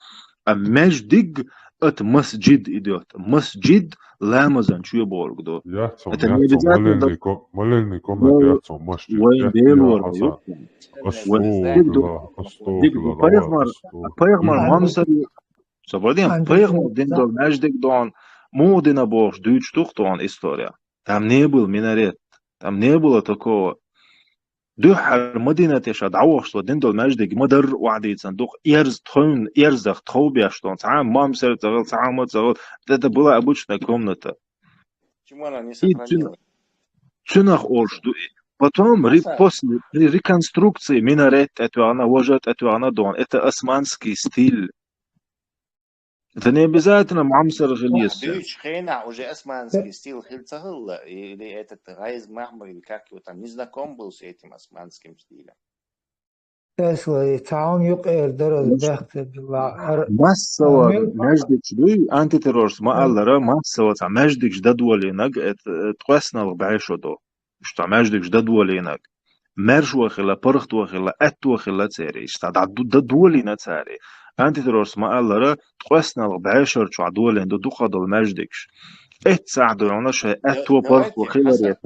а междиг от масджид идет масджид ламазан чуя боргдо это не обязательно مللني комната яцом масджид وين ديلور Пайгамбар мамсар сободим Пайгамбар диндол междик дон модина бош дүйчтух дон история там не был минарет там не было такого دحر مدينة يشاد عوش ودندل مجدك مدر وعدي صندوق يرز تون يرزخ توبيا что сам мамсар цагал сам цагал это была обычная комната Почему она не сохранилась? Цунах оршту потом после реконструкции минарет это она вожат это она дон это османский стиль это не обязательно мамсар желез Дыч хейна уже османский стиль хильцахл или этот Райз Махмар или как его там не знаком был с этим османским стилем. Тесла تعاون يقدر الضغط массово междик ждуй антитеррорс мааллара массово междик ждадуалинаг тқаснал байшодо что междик ждадуалинаг мерш вахила пархт вахила ат вахила цери ждадуалина цери антитеррорс мааллара тқаснал байшор что адуалин до духадал междикш саадуна ше ат пархт вахила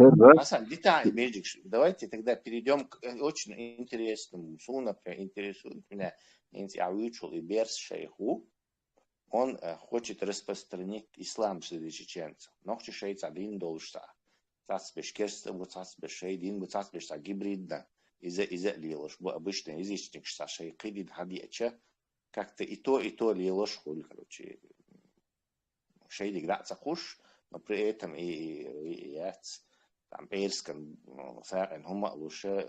Междик. Давайте тогда перейдем к очень интересному су, например, интересует меня Интиавичул и Берс Шейху. Он хочет распространить ислам среди чеченцев. Нохчи шейц один должен. Цацбеш керст, вот цацбеш шейдин, вот цацбеш гибридно. Из-за лилош, обычно язычник, что шейкидин хадиача, как-то и то лилош холь, короче. Шейдик даться хуш, но при этом и яц. Там перскан, сарен хума луша,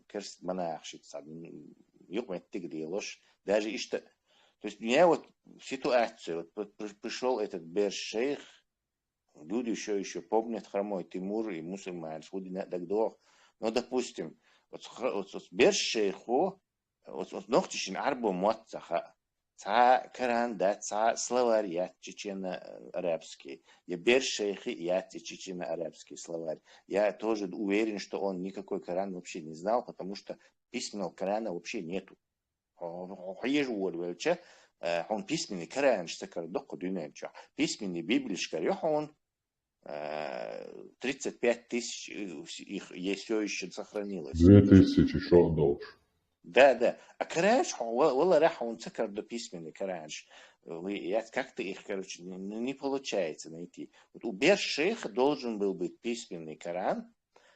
керст монахшит, юкметтик лилош, даже и что. То есть у меня вот ситуация, вот пришел этот Бершейх, люди еще помнят хромой Тимур и мусульман, но допустим, вот Бершейху, вот нохтишин арбу муатцаха, ца каранда, ца словарь я чечено-арабский, я Бершейхи я чечено-арабский словарь. Я тоже уверен, что он никакой Коран вообще не знал, потому что письменного Корана вообще нету. Он письменный Коран, что письменный библейский он 35 тысяч их все еще сохранилось. 2000 что должен. Да. А Коранш, والله راح он цикр до письменный Коранш. Как-то их, короче, не получается найти. Вот у Бершейха должен был быть письменный Коран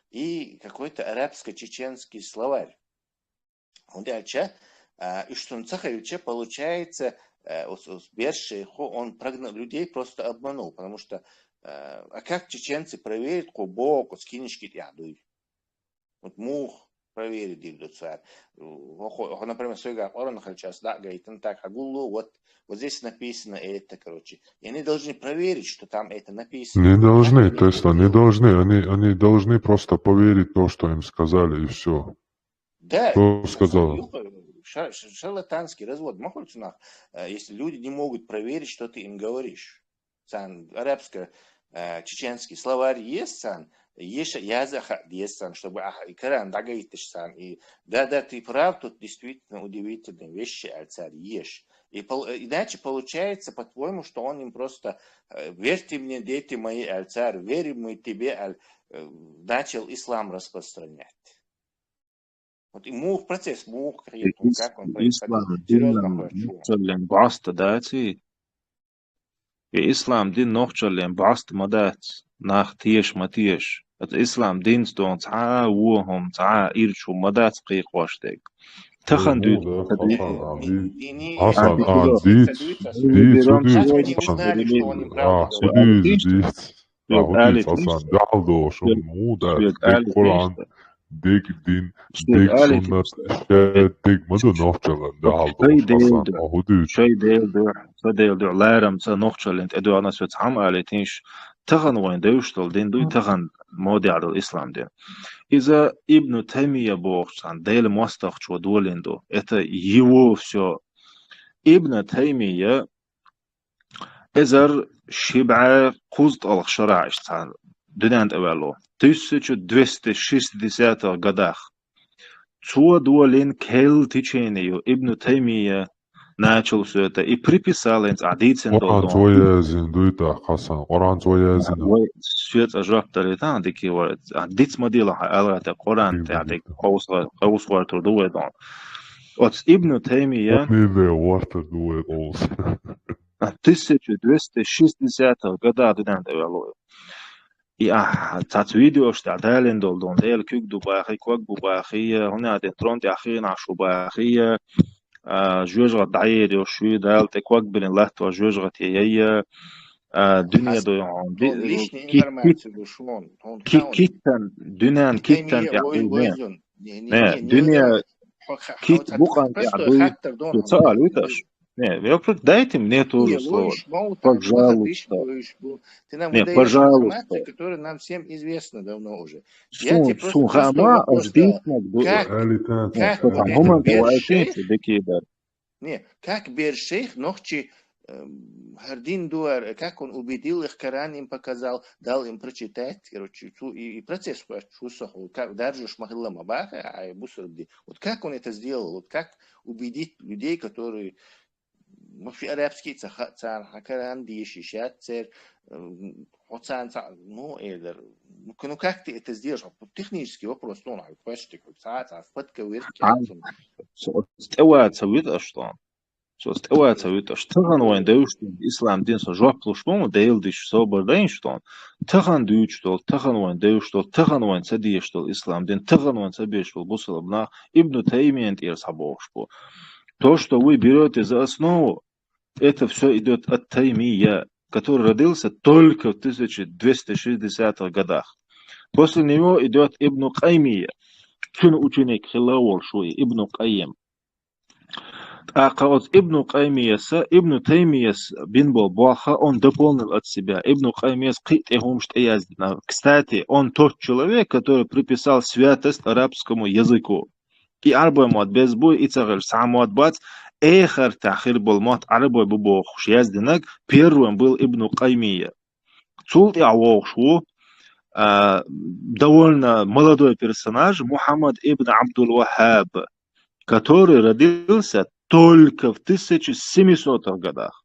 и какой-то арабско-чеченский словарь. Он дальше. И что он цахавича получается, Бершейху он прогнал людей, просто обманул, потому что а как чеченцы проверят, кубок, скинешки ядуй. Вот мух проверит дильду царь. Например, Сойга Оран сейчас, да, говорит, он так, агулу, вот здесь написано это, короче. И они должны проверить, что там это написано. Не должны, то есть они должны просто поверить то, что им сказали, и все. Да. Кто сказал? Шарлатанский развод. Если люди не могут проверить, что ты им говоришь. Арабско-чеченский словарь есть, сан, есть языка есть, сан, чтобы и Коран дагайтиш, сан. И да, ты прав, тут действительно удивительные вещи, царь есть. И иначе получается, по-твоему, что он им просто верьте мне, дети мои, царь, верим мы тебе, начал ислам распространять. Вот ему в процесс мух, как он происходит. Ислам дин нохчален баст мадат нах тиеш матиеш. Это ислам дин стон ца уохом ца ирчу мадат қиқваштек. تخن دوت Муда, تدويت Hasan عندي Adit, берем Dít, сегодня Они узнали, или что они правду все говорят. Sudít, алитишь, Dít, все Hudít, алитишь, Hasan Daldo, Shum Muda, все Dig Quran, алитишь, Dig Din, все Dig алитишь. Sunnat, Shed, Dig Mudu Nofjalan, Daldo, شيء ديل Hasan, دع Hudít. شيء ديل دع فديل دع لارم سنوخشل انت ادو انا سوت عم اليتيش تغن وين دوشتل دين دوي تغن مودي على الاسلام دين اذا ابن تيمية بوخشان ديل موستخ شو دوليندو это его все ابن تيمية ازر شبع قوزت الخ شرع اشتان دنانت اوالو 1260 годах цо дуолин кел течению ибн Таймия начал все это и приписал им адицен Quran долдон. Zoyazin, Duita, Hasan, Quran Zoyazin. Свет ажаптали там дики ворот. Адиц модила алата Коран таадик قوس ورتر دوедон. От ибн Таймия Only the water do it also. 1260 года динант овалой. И تات فيديو اشتعدالين دولدون ديل كيك دوباخي كوك بوباخية هنا دين ترونت أخينا عشو باخية جوجغة دعير يوشوي دال تكوك بين لحت وجوجغة يهي دنيا دو يعون Лишняя информация дошла. كيتن دنيا كيتن يعدو دنيا كيت بوقان يعدو سؤال ويتاش я просто дайте мне тоже слово. Пожалуйста. Ты нам Не, выдаешь пожалуйста. информацию, которая нам всем известна давно уже. Я тебе просто Сухама вопрос задал. Как Бершейх Нохчи Хардин Дуар, как он убедил их, Коран им показал, дал им прочитать, короче, и процесс, даже Шмахилла Мабаха, а Бусарди. Вот как он это сделал, вот как убедить людей, которые في арабский цар Коран дишишат цер оцан ну эдер ну как ты это сделаешь технический вопрос ну почти как саат фотка вырки استوى تسويت اشطان شو استوى تسويت اشتغن وين دوش الاسلام دين سو جواب بلوشمو ديل ديش سو بردين شطان تغن دوشتول تغن وين دوشتول تغن وين سديشتول الاسلام دين تغن وين سبيشتول بوصل بنا ابن تيمية انت يرسبوشبو то что вы берете за основу это все идет от Таймия, который родился только в 1260-х годах. После него идет Ибн Каймия, ученик Хилауал Шуи, Ибн Кайем. А от Ибн Каймияса, Ибн Таймияс бин был Буаха, он дополнил от себя. Ибн Каймияс кстати, он тот человек, который приписал святость арабскому языку. И арбой мод без бой и цагаль самот бац эхар тахир был мод арбой бубо хушяздинак первым был Ибн Каймия. Цул и аушу довольно молодой персонаж Мухаммад ибн Абдул Вахаб, который родился только в 1700-х годах.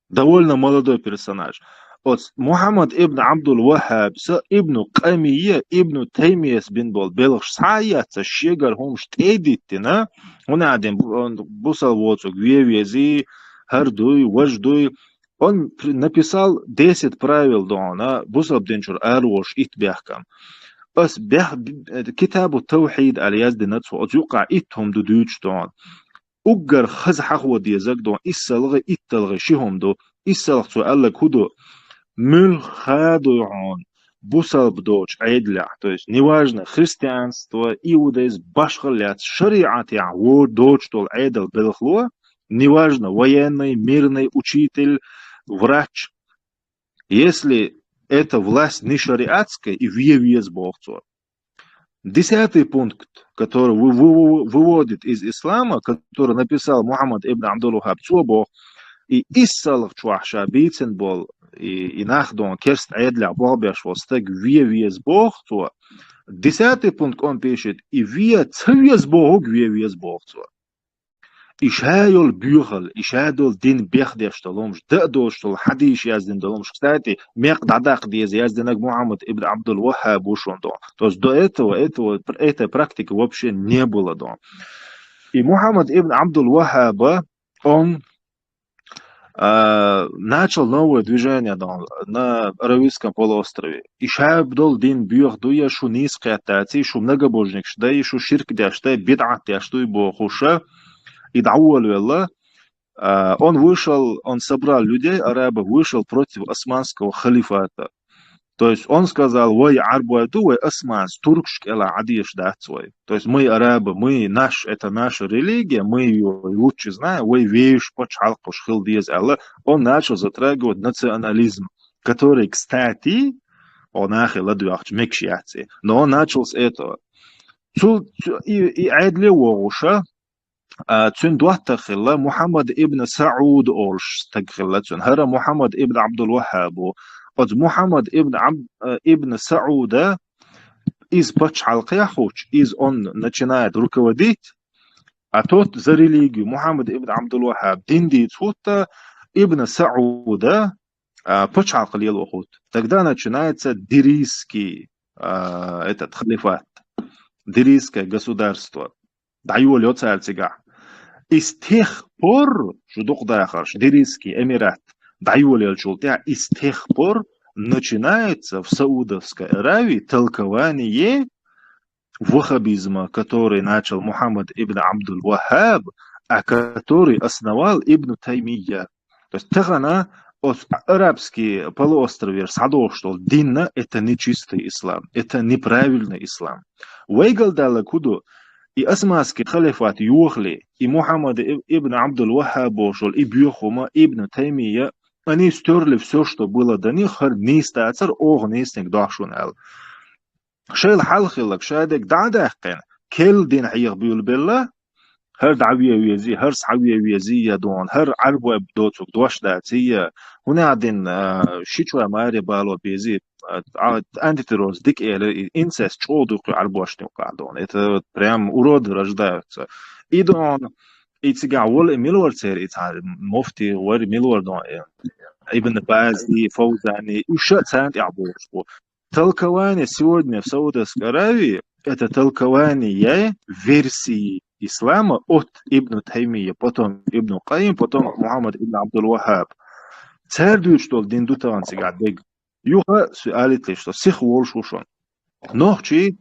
Довольно молодой персонаж. От Мухаммад ибн Абдул Вахаб с Ибн Каймия ибн Таймияс бин бол белых саяца щегар хом штедиттина он адем бусал воцук вевези хардуй вождуй он написал 10 правил дона бусал денчур арвош итбяхкам بس كتاب التوحيد على يزد نتسو أتوقع إتهم دودوش دون أجر خز حقوة ديزاك دون إسالغ إتلغ شيهم دو إسالغ سؤال كودو مل خادوعون بوسال بدوش عيدلع то есть неважно христианство иудаизм башхалят шариат яу доч тол айдал белхло неважно военный мирный учитель врач если это власть не шариатская и вьевьез богцо. 10-й пункт, который выводит из ислама, который написал Мухаммад ибн Абдул Вахаб Цобо, и иссалах чуахша бицен бол, и нахдон керст айдля бобеш востек вьевьез богцо. 10-й пункт он пишет, и вье цвьез бог вьевьез богцо. إشهايل بيوخل إشهادول دين بيخدش تلومش دقدوش تل حديش يزدين تلومش كستاتي ميق دعداق ديز يزدينك محمد ابن عبد الوهاب وشون دون то есть до этого этой практики вообще не было дон. И Мухаммад ибн Абдул Вахаба он начал новое движение на Аравийском полуострове. И шабдол дин бьёх дуя шу низкятати, шу многобожник шдай, шу ширк дяштай, бид'ат дяштой бохуша. И дауалу он вышел, он собрал людей, арабов, вышел против османского халифата. То есть он сказал, вой арбуату, вой османс, туркшк эла адиш датсвой. То есть мы арабы, это наша религия, мы ее лучше знаем, вой веешь почалкуш хилдиез Аллах. Он начал затрагивать национализм, который, кстати, он но он начал с этого. И айдле уоша, цун дуаттахилла Мухаммад ибн Сауд олш тагхилла цун, хара Мухаммад ибн Абдул Вахабу. От Мухаммад ибн Сауда из Пачалкяхуч, он начинает руководить, а тот за религию. Мухаммад ибн Абдул Вахаб, Динди Цхута ибн Сауда, Пачалкалилухут. Тогда начинается дирийский этот халифат, дирийское государство. Даю лёца альцега. И с тех пор, дирийский эмират, и с тех пор начинается в Саудовской Аравии толкование ваххабизма, который начал Мухаммад ибн Абдул Вахаб, а который основал Ибн Таймия. То есть тахана арабский полуостров садов, что динна это нечистый ислам, это неправильный ислам. Вейгалдала куду и османский халифат юхли, и Мухаммад ибн Абдул Вахаб шел, и Бьюхума ибн Таймия, они стерли все, что было до них, хар нистацар огнесник дашунал. Шейл халхилак шадек дадахкен, кел дин хайх бюлбелла, هر دعوية ويزي هر صعوية ويزية دون هر عربة بدوتك دوش داتية هنا عدين شيشوا ماري بالو بيزي أنتي تروز ديك إيه إنساس شودوك عربوش نوقع دون это прям уроды рождаются и дон и цыган вол милвар цер и муфти вор милвар дон ибн Бази Фаузани и что цент ябошку толкование сегодня в Саудовской Аравии это толкование версии ислама от Ибн Таймия, потом Ибн Каим, потом Мухаммад ибн Абдул Вахаб. Цердует, что диндутан сигадег. Юха суалит, что сих волшушон. Нохчи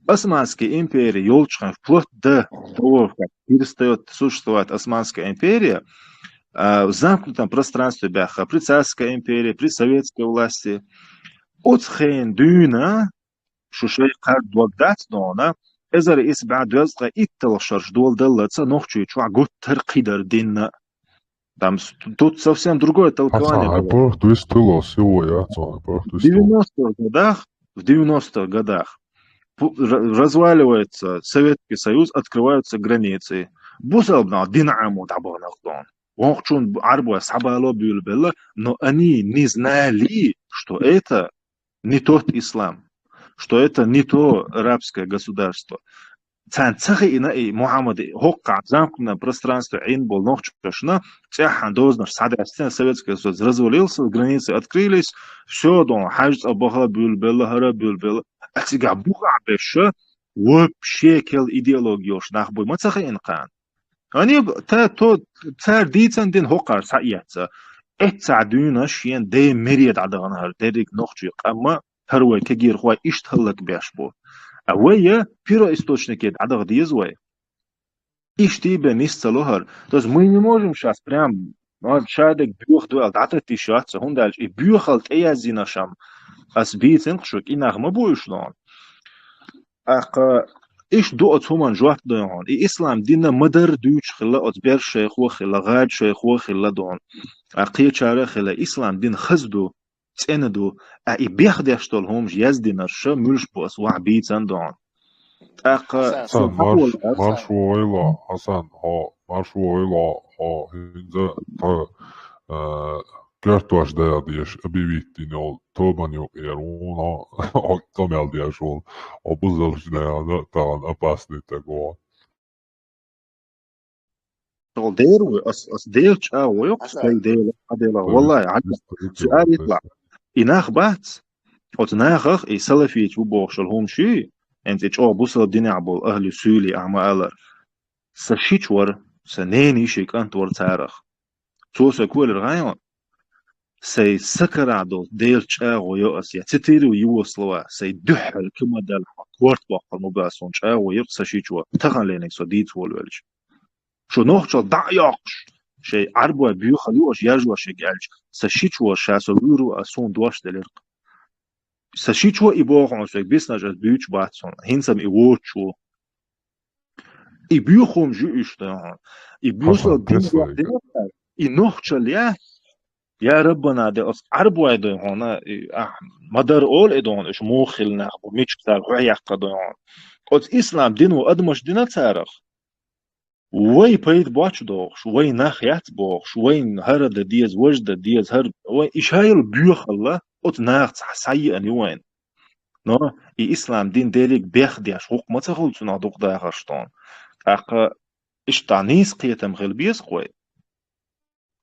Османская империя, елчхан, вплоть до того, как перестает существовать Османская империя, в замкнутом пространстве бяха, при царской империи, при советской власти, от хейн дюна, шушей кард двагдат дона, إذا رئيس بعد وزقة إتلاشرش دول دلتся нохчу чуа год теркидер динна. Там тут совсем другое толкование. В 90-х годах разваливается Советский Союз, открываются границы. Бусалбна динаму табанахтон. Охчун арбуя сабало бюлбелла, но они не знали, что это не тот ислам, что это не то арабское государство. Цанцахи и Мухаммад хокка замкнутое пространство Инбол нохчашна, цяхан дознар садастен Советский Союз развалился, границы открылись, все дон хажд абаха бюлбелла хара бюлбелла. А сега буха беша вообще кел идеологию шнахбой мацахи инкан. Они то цар дицан дин хоккар саятса. Этца дюна шиен де мериет адаганар дерик нохчу қамма هروي كجير خواي إشتهلك بيشبو أويا первоисточники адаг диезвой ишти бенисца лохар. То есть мы не можем сейчас прям шадек бюх дуэл дата тишаться хундальш и бюхалт эязинашам асбитен шук и нахма буйшлон. Ах إيش دوت همان جوات دون إسلام دينا مدر دوش خلا أتبر شيخ وخلا غاد شيخ وخلا دون أقية شارع خلا إسلام دين خزدو تندو أي بيخدش طولهم يزدنا الشا ملش بوس وعبيد سندون حسن مارشويلا حسن مارشويلا هنزا Kertuas değerdiğiş abivittiğini ol toban yok erona aktamel diyeş ol abuzalış değerli tağın apasnite go. دير أس دير ويقص دير هذا والله عاد سؤال يطلع إناخ بات أو تناخخ إي سلفي تبوخ شلهم شيء أنت تشوا بوصل الدنيا عبول أهل سولي أعمال سشيتور سنيني شيك أنت ورتارخ توسا كل الغايون سي سكرادو ديل شاغو يؤسيا تتيرو يوصلوا سي دحل كما دال كورت باقل مباسون شاغو يقصى شيشوا تغن لينك سو ديت والولش شو نوخشو دعياقش شي عربوا بيوخلوش يجوا شيقالش سشيشوا شاسو يورو أسون دواش دلرق سشيشوا إبوغون سوك بيسنا جاز بيوش باتسون هنسم إيووشو إبيوخوم جو إشتاهان إبيوصل حسن دين تسلا واحدين إنوخشو ليه يا ربنا ده أص عربوا ده هنا مدار أول إدون إيش موخل نخبو ميش بتاع وعيق قدون قد إسلام دين وأدمش دينا تاريخ وين بيت باتش دوغش وين ناخيات بوغش وين هرد ديز وجد ديز هرد وين إيش هاي البيوخ الله قد ناخ سيئا وين نو إسلام دين ديليك بيخ دي أشوق ما تخل تنادوق ده غشتون أق إيش تعنيس قيتم غلبيس قوي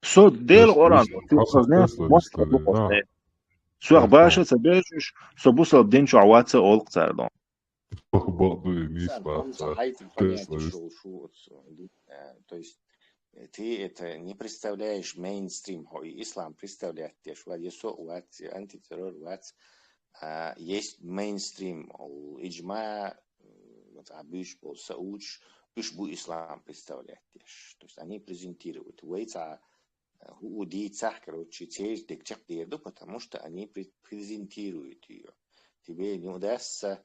سو ديل أوران حسن تسلا لستري سوغ باشا تبيش سو بوصل دين شو عواتس أولق تاردون بعض نيس Он захайтил понятие, что то есть ты это не представляешь мейнстрим, ислам представляет, что антитеррор, есть мейнстрим, иджма, абиш, сауч, бу ислам представляет, то есть они презентируют, короче, потому что они презентируют ее. Тебе не удастся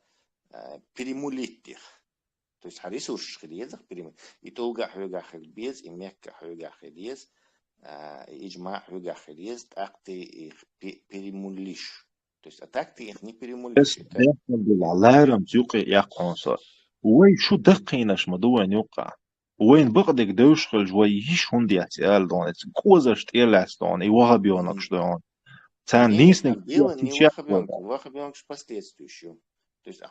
перемулить их. То есть харису шхилезах перемулить. И толга хюга хилбез, и мекка хюга хилез, иджма хюга хилез, так ты их перемулишь. То есть, а так ты их не перемулишь. لارم تيوقع يقونصا وين شو دقيناش مدوع يوقع وين بقدك دوشخل جوي يش هندي اعتيال دون كوزاش تيلاس دون اي وهابيونكش دون تان нисник дело не вахабионкш последствующим. То есть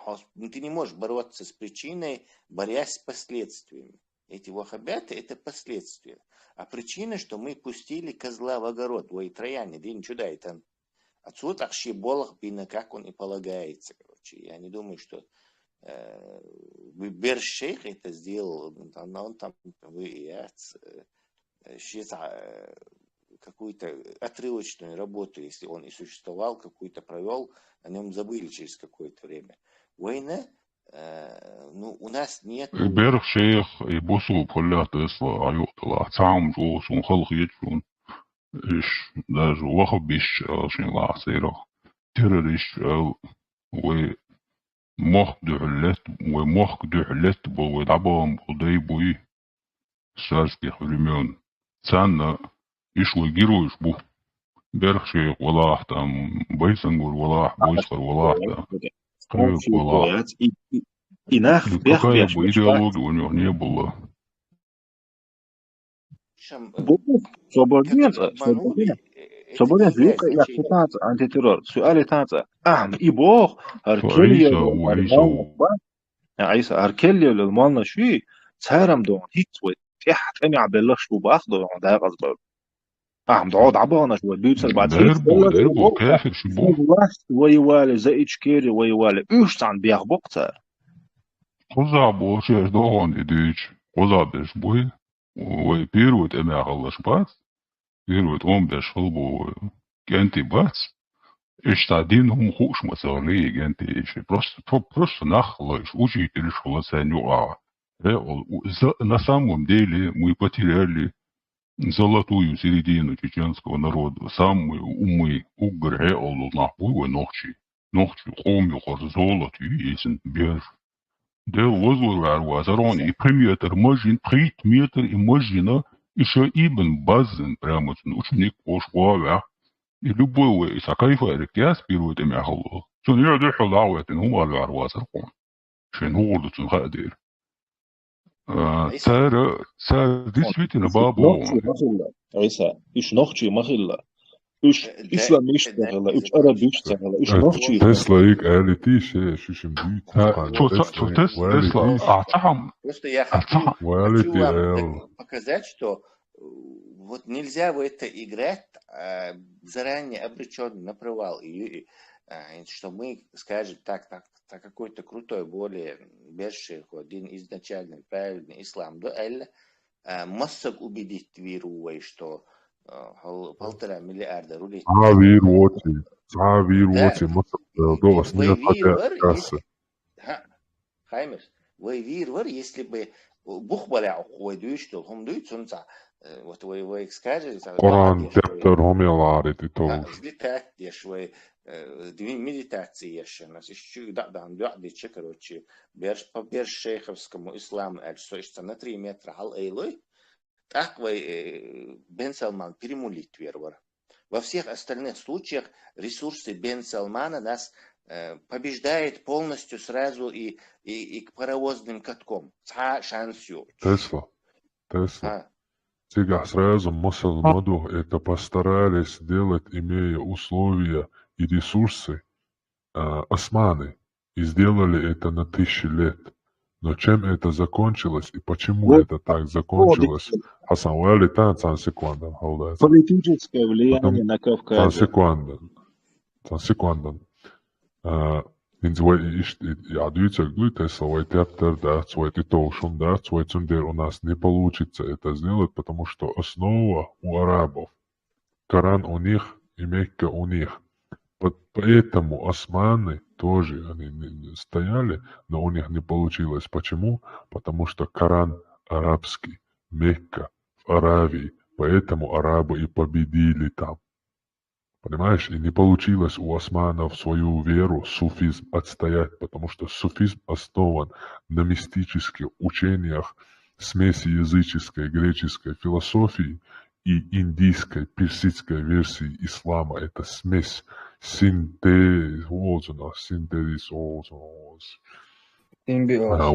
ты не можешь бороться с причиной, борясь с последствиями. Эти вахабяты – это последствия. А причина, что мы пустили козла в огород. Ой, трояне, день чуда это. Отсюда ахши болох бина, как он и полагается. Короче. Я не думаю, что Бершейх это сделал. Он там какую-то отрывочную работу, если он и существовал, какую-то провел, о нем забыли через какое-то время. Война, ну, у нас нет... بيرخ شيخ يبصوا بخلات إصلا عيوط الله تعام جوس ونخلق يجون إيش دا جو وخب بيش عشان الله عصيرة تيرريش ومخ دعلت بو ودعبهم بغضي بوي ساسكي خريميون تسانا إيش ويجيرو يشبو بيرخ شيخ والله تام بيسنقول والله بويسخر والله تام قريب والله إناخ بيخ بيش بإيديولوجي ونعني بالله свободен лика я пытаться антитеррор سؤالي تاتا и бог عيسى وعيسى عيسى اركلي للمالنا شوي تهرم دون هيتوي تحت امي عبلش بو باخدو ده غصب دعود عبانا شوي بيوصل بعد دربو كافر شبو ويوالي زي اتشكيري ويوالي ايش عن بيخ بقتر قزع بوشي دوغن إديش قزع بيش بوي وبيروت أمي أغلش بات بيروت بيش خلبو جانتي بات إيش تعدين هم خوش مسارلي جانتي إيش بروست نخلش وشي تلش خلصان يوقع نسامهم ديلي ميباتيريالي زلطو يسيريدين чеченского народа самые умы угрэ олу нахуй нохчи قوم يخر زولت يسن بير ده وزور عروازرون и приметр можин притметр и можина еще ибн базен прямо ученик пошвава и любой из акайфа рекяс первое имя Аллах что не надо халавать هم العروازرون شن هو ده تنقدر سار действительно бабу عيسى إيش نخشي مخلا إيش إسلام يشتغل إيش عرب يشتغل إيش نخشي تسلا هيك قالت شو شمبيت شو تسلا أعتهم Просто я хочу вам показать, что вот нельзя в это играть заранее обречен на провал. И что мы скажем так какой-то крутой, более бешеный, один изначально правильный ислам, да, массак убедить верующих, что هو полтора миллиарда рублей. Цавир воти, Да, мусор долларов не вейвир кассы. Хаймер, вейвир, если бы бухбаля уходишь, то он дует солнца. Вот вы скажете, Коран тектор хомелари ты тоже. взлетать швей две медитации еще нас еще да дичи короче по Бершейховскому исламу что на 3 метра ал эйлой так вы Бен Салман перемулить вервар. Во всех остальных случаях ресурсы Бен Салмана нас побеждает полностью сразу и к паровозным каткам. Шансю. Тесла. Сега сразу Мосалмаду это постарались сделать, имея условия и ресурсы османы, и сделали это на 1000 лет. Но чем это закончилось и почему это так закончилось? Хасан, уэли тан секунда. Политическое влияние на Кавказе. Секунда. Я говорю, Тесла, у нас не получится это сделать, потому что основа у арабов, Коран у них и Мекка у них. Поэтому османы тоже они стояли, но у них не получилось. Почему? Потому что Коран арабский, Мекка в Аравии, поэтому арабы и победили там. Понимаешь, и не получилось у османов свою веру, суфизм отстоять, потому что суфизм основан на мистических учениях смеси языческой, греческой философии и индийской, персидской версии ислама. Это смесь, симбиоз. В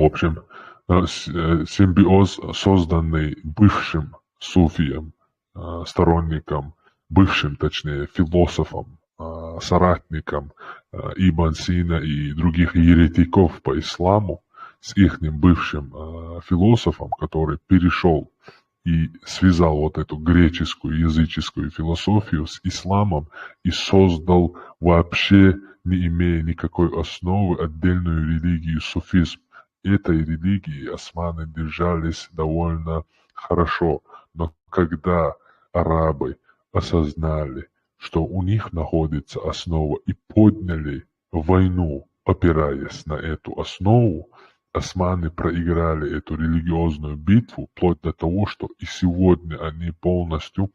общем, симбиоз, созданный бывшим суфием, сторонником, бывшим, точнее, философом, соратником Ибн Сина и других еретиков по исламу, с их бывшим философом, который перешел и связал вот эту греческую языческую философию с исламом и создал вообще, не имея никакой основы, отдельную религию суфизм. Этой религии османы держались довольно хорошо, но когда арабы осознали, что у них находится основа, и подняли войну, опираясь на эту основу, османы проиграли эту религиозную битву, вплоть до того, что и сегодня они полностью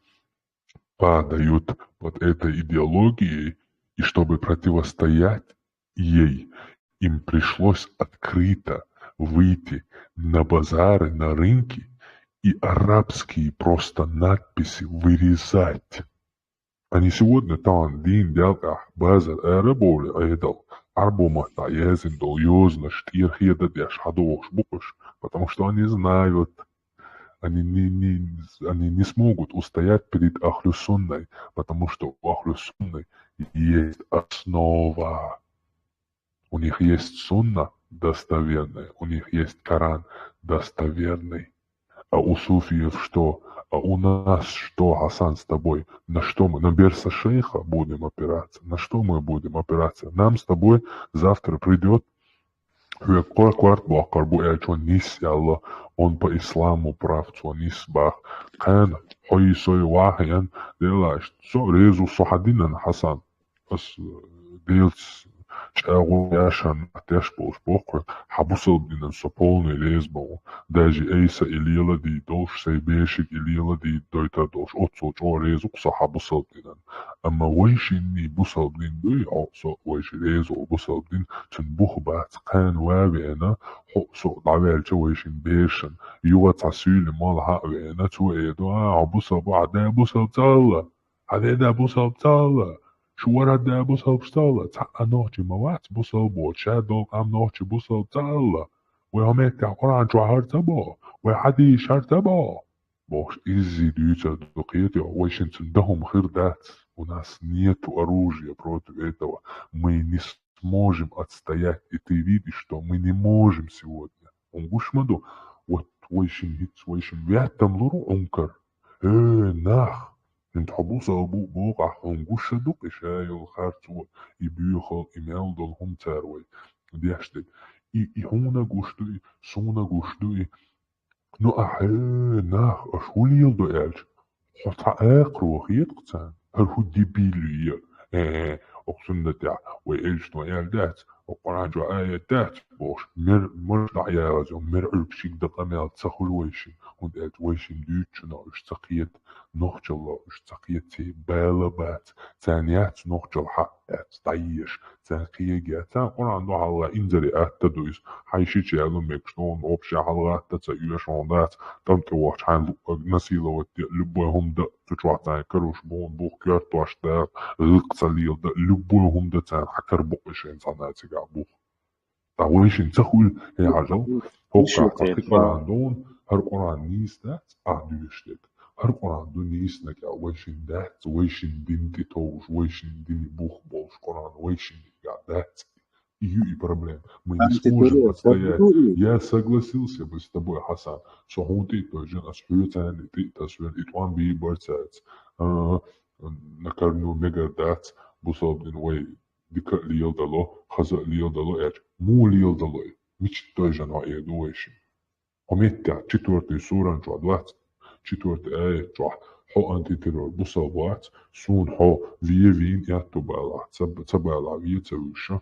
падают под этой идеологией, и чтобы противостоять ей, им пришлось открыто выйти на базары, на рынки, и арабские просто надписи вырезать. Они сегодня там дин делках базар араболи айдал. Арбомата язин дол юзна штир хедадяш хадош букаш. Потому что они знают, они не смогут устоять перед Ахлю-Сунной, потому что у Ахлю-Сунны есть основа. У них есть сунна достоверная, у них есть Коран достоверный. А у суфиев что? А у нас что, Хасан, с тобой? На что мы? На Берса Шейха будем опираться? На что мы будем опираться? Нам с тобой завтра придет он по исламу прав, нисбах. Кан хойсой вахян делаешь. Со резу сохадинан Хасан. Делс шагу яшан тяжбош бокр. Хабусал динан сополный лезбол. Даже эйса илила ди долш сейбешик илила ди дойта долш. Отцо чо резу кса хабусал динан. Amma ويشني بوصل دين دوي عقصو ويش ريزو بوصل دين تنبوخ بات قان وابي انا حقصو دعوال جو ويشن بيشن يوغا تسيل مال حق انا تو ايدو عبوصل بعدا بوصل تالا عدا بوصل تالا شو ورا دا بوصل بستالا تا نوتي موات بوصل بو شادو ام نوتي بوصل تالا وهمك قران جوهر تبا وحدي شر تبا Бог изидуется до этого, очень цендахум хирдат. У нас нет оружия против этого. Мы не сможем отстоять. И ты видишь, что мы не можем сегодня. Он гушмаду, вот очень хитс, очень вятам луру ункар. Нах. انت حبوس ابو بوقع هنقوش دوق شاي الخارتو يبيخل إمال دول هم تاروي ديشتد هونا قوشتوي سونا قوشتوي No, nach, a schulhildo elch. حتى آخر يتقطع هو ديبيلي أقصد تاع وإيش نوعيال دات وقرآن جو آية دات بوش مر دعيا جو مر أربشيك دقامل تسخل ويشي هند آت ويشي دوتشنا اشتقيت نخجل الله اشتقيت تي بالبات ثانيات نخجل حق آت تعيش ثانقية جاتا قرآن دو حالا إنزلي آت تدويس حيشيش يعلم ميكشنون أوبشي حالا تتسيوش عندات تمك واش حان نسيلة ودي لبوهم دا تتوعتان كروش بون بوخ كارت واشتاق القصاليل دا لبوهم دا تان حكر بقشين صناتي قا بوخ تعويشين تخول هي عجل هو قاعد قرآن دون هر قرآن نيس دات أعدوشتك هر قرآن دون نيس نك ويشين دات ويشين دين تتوش ويشين دين بوخ بوش قرآن ويشين دات и проблем. Мы не сможем отстоять. Я согласился бы с тобой, Хасан, что он ты тоже насчитан, ты тоже и твой бибарцец. На корню мегадат, бусобдин вей дика лиелдало, хаза лиелдало, му лиелдало. Мич тоже на едуэши. Ометта четвертый суран жадват, четвертый ай жа. حو أنتي ترور بصابات سون حو فين يعتبالا تبالا في تروشة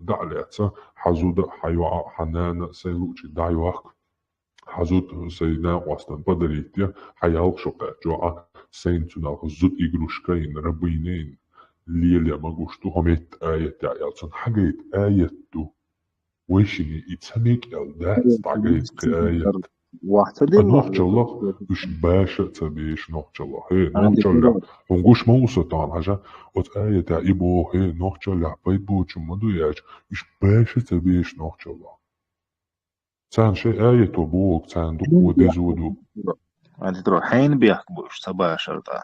دعليتا حزود حيوع حنان سيلوشي دعيوك حزود سينا واسطن بدريتيا حيالك شقا جوعا سينتنا زود إجروشكين ربينين ليليا مغوشتو هميت آية يالتن حقيت آيتو ويشيني يتسميك يالدات تعقيت آية نوخجلا وش باشا تبيش نوخجلا هي نوخجلا ونقوش موسى طان حاجة وت آية تعيبو هي نوخجلا بيبو جمدو ياج وش باشا تبيش نوخجلا تان شيء آية تبوك تان دقو ديزودو أنت تروح حين بيحكبوش تباشر دا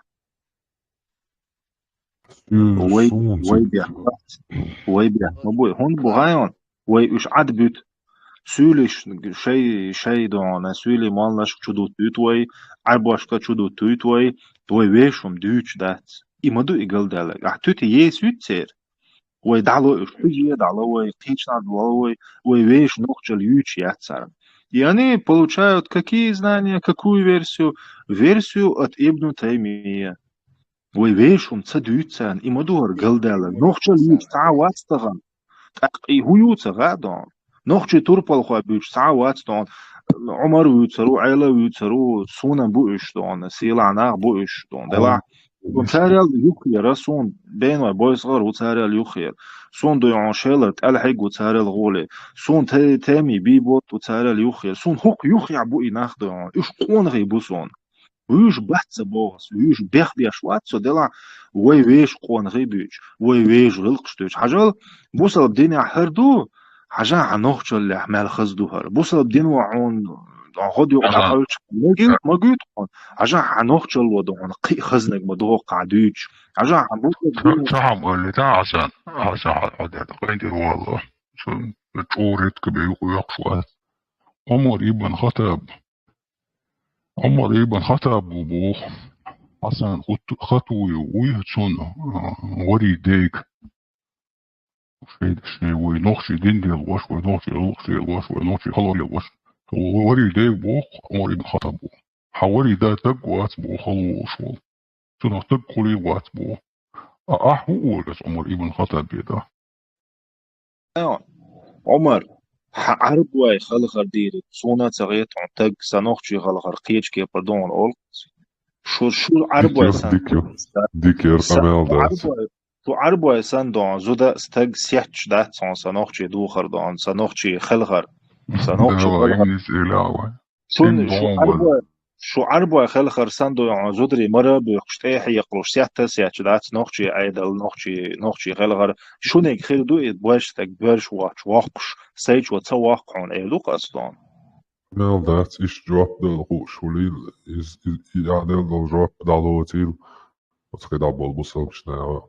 وي بيحكبوي هون بغايون وي وش عد بيت سولش شيء دون سولي مالناش چودو توي عرباشكا چودو توي ويشم دوچ دات إمدو إقل دالك أحتوتي يسوت سير ويدعلو إشحجي دعلو ويقينشنا دعلو ويش نوخجل يوچ ياتسار يعني получают какие знания, какую версию? Версию от Ибн Таймия. ويشم تسدوتسان إمدو إقل دالك نوخجل يوچ تعواتستغن تقي هيوت غادون نوخجي توربال خوا بيش ساعات دون عمر ويتسرو عيلة ويتسرو سونا بوش دون سيلعنا بوش دون دلع وتاريال يخير رسون بين وبوي صغر وتاريال يخير سون دو يعنشيلة تالحق وتاريال غولي سون تامي بيبوت وتاريال يخير سون هوك يخيع بوي ناخدون إيش قون غيبوسون ويش بحث بوغس ويش بيخ بيشوات سو دلع ويش قون غيبوش ويش غلقشتوش حاجة بوصل الدنيا حردو حاجة عنوخجل لحمال خزدوهر بوصل الدين وعون غد يوقع قلش ما قلت حاجة عنوخجل ودون قي خزنك مدوه قعدوش حاجة عنوخجل تعم اللي تعسن عسى حدا قيد والله شو توريت كبير ويقشوات عمر ابن خطاب وبوخ حسن خطوي ويهتون وري ديك شيء ونوخشي دين دي الوش ونوخشي الوش ونوخشي خلوري الوش وري ديك بوخ عمر ابن خطاب بوخ حوري دا تقوات بوخ خلوش وول شنو تقولي وات بوخ هو عمر ابن خطاب بيدا عمر عرب واي خلقر ديري صونا تغيت عن تق سنوخشي خلقر قيج كي بردون اول شو عرب واي ديكير امال دات تو عرب واي سان دون زودا استق سيحش دات سون سنوخشي دوخر دون سنوخشي خلقر سنوخشي شو عرب واي خلقر سان دون زودري مرة بيقشتيح يقلوش سيحتا سيحش دات نوخشي عيدل نوخشي خلقر شو نيك خير دو يتباش تك برش واقش سيج وتواقعون ايلوك اصدون امال دات ايش جواب دل خوش وليل يعدل دل جواب دالوتيل وتقيد عبال بصل بشنا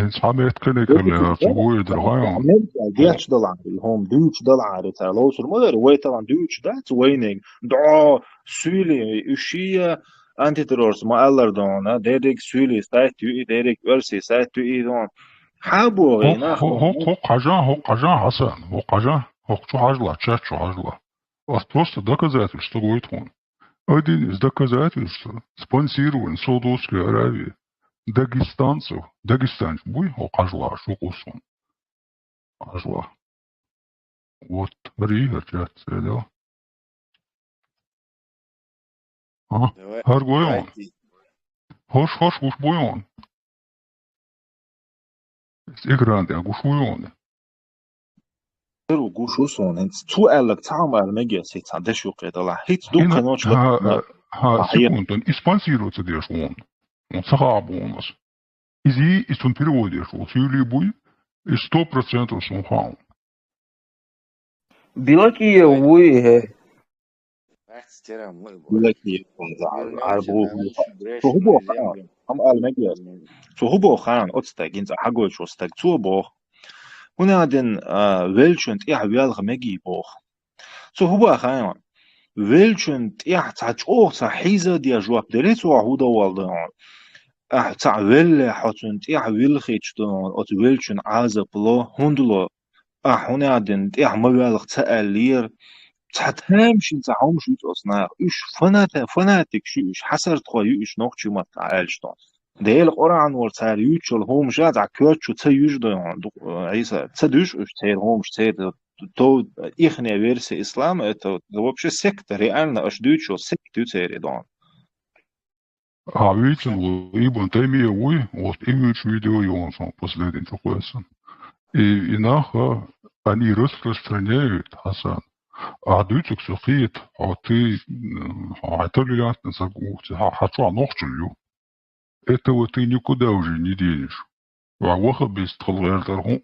صحابي يتكلك اللي تقوي درغايون دياتش دلعاري هم دوش دلعاري تالوس المدر ويتلان دوش دات وينينج دعا سولي اشياء انتي ترورس ما ألر دون ديريك سولي ستايتو ديريك ورسي ستايتو دون حابو غينا هو قجا حسن هو قجا هو شو عجلة شو عجلة просто доказательств что говорит он Один из доказательств спонсирован Саудовской Аравии дагестанцев. Дагестанец буй, Ажла, Шукусон. Ажла. Вот, Рига, да. Харгойон. Хош, уж буйон. Игранды, агушуйон. Eru gushuson ent tu elak tamal megesi tadeshu qedala hit dukka noch Секунд, он и спонсируется дешь он. Он сахаб у нас. Изи, и он переводишь, вот Юлий буй, и 100% сумхаун. Билаки уи Bilaki arbu suhubo khan am al megesi suhubo khan otsta ginza hagoy chostag tubo هنا den welchent wel megi boch suhubo khan welchent tach sa hiza dia joab deret so huda walda تاع ويل حوتن تاع ويل خيتشتون ات ويلشن عازا بلو هوندلو هنا دن تاع مبالغ تالير تحتمشي تاعهم شو تصنع ايش فناتك شوش حسر تخويش نوخشي ما تعالشتون ديل قران ور تاع يوتشل هوم جات كوتشو تيوج دو عيسى تدوش اش تير هوم تير تو ихняя версия ислама это вообще секта реально аж дючо секту тире дон. А видите, Ибн Таймия уй, вот имеют видео и он сам последний такой. И инаха они распространяют, Хасан. А дютик сухит, а ты толерантно загух, хочу нохчулю. Этого ты никуда уже не денешь. А воха без толерантер,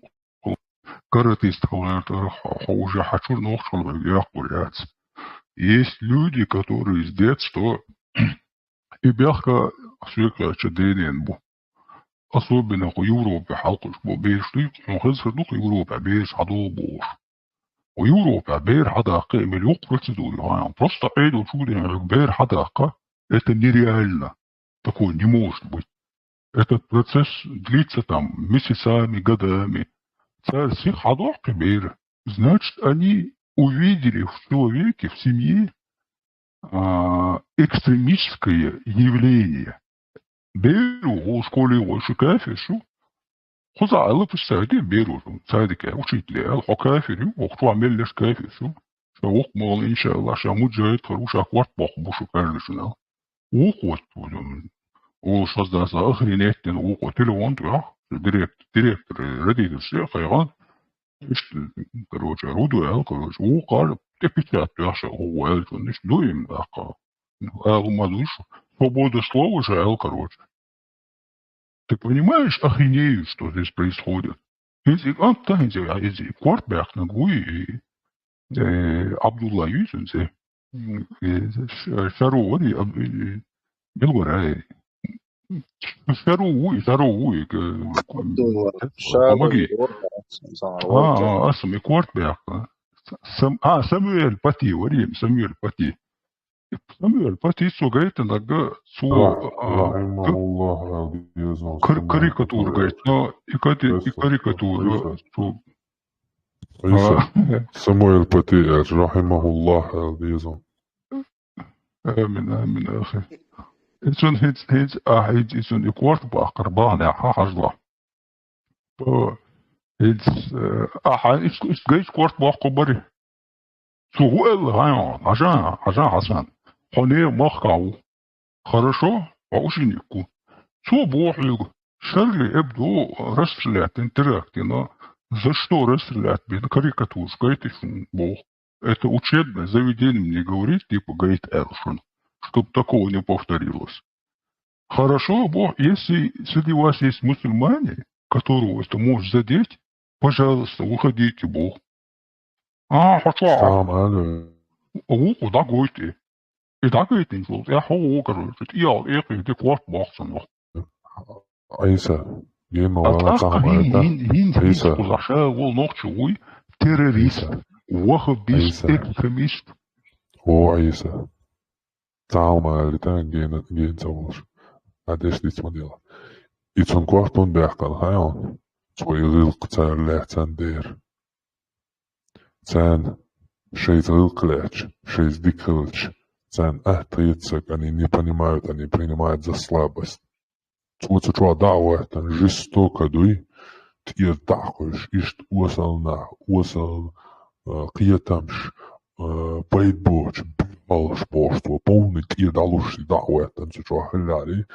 каратист толерантер, уже хочу нохчулю, я курять. Есть люди, которые с детства и бяха свекла чаденен бу. Особенно в Европе халкуш бу бейшли, но хезердук Европа бейш хадо буш. В Европе бейр хадака миллион процедур. Просто эйду чуден бейр хадака это нереально. Такое не может быть. Этот процесс длится там месяцами, годами. Царь всех хадака бейр. Значит, они увидели в человеке, в семье экстремистское явление. Беру в школе больше кафешу. خذ على السعودية بيرو سعودك وشيت لي الحكافر وقت عمل ليش كافر شو مال إن شاء الله شو مجاهد خروش أقوات بخبوش كارلشنا وقوت وشاز داس آخرينات وقوت تلوان تيا ديريكت رديد الشيء خيران إيش كروش رودو كروش وقال تبيتات يا شو هو قال إيش دويم أقا ما دوش свобода слова же короче. Ты понимаешь, охренеют, что здесь происходит. Если Квартберг на Гуи Абдулла Юсенсе Шаруори Белгорай Шаруи помоги. Асами Квартберг. Самуэль Пати, Варим, Самуэль Пати. Самуэль Пати говорит иногда карикатур, говорит, но и карикатура. Самуэль Пати, рахимахуллах, дизон. Амин, ахи. It's on the quarterback, Arbana, Hajla. It's great quarterback, Kobari. سؤال هاي عشان حسن حنيه مخاو хорошо وأشينيكو شو بوحيو شرلي ابدو رسلات интерактивно за что рестлять без карикатур говорите бог это учебное заведение мне говорит типа говорит Элшин чтобы такого не повторилось хорошо бог если среди вас есть мусульмане которого это может задеть пожалуйста уходите бог хочу. Да гойте. И да гойте не слушай. Я хо короче. Я ты кварт бахсан. Айса, гейма вала камарата. Айса. Кузаша вол нохчуй террорист. Вахабист экстремист. О Айса. Таума литан ген цавош. Адеш дит модела. И цон квартон бяхкал хайон. Свой рилк цар лехтан дер. Цен, шесть рылклэч, шесть дикрылч, цен тридцать, они не понимают, они принимают за слабость. Вот что дауэ, там жестоко дуй, ты такойш, ишь осал киетамш, бейтбоч, бирмалш пошту, полный киедалуш дауэ, там что халяли,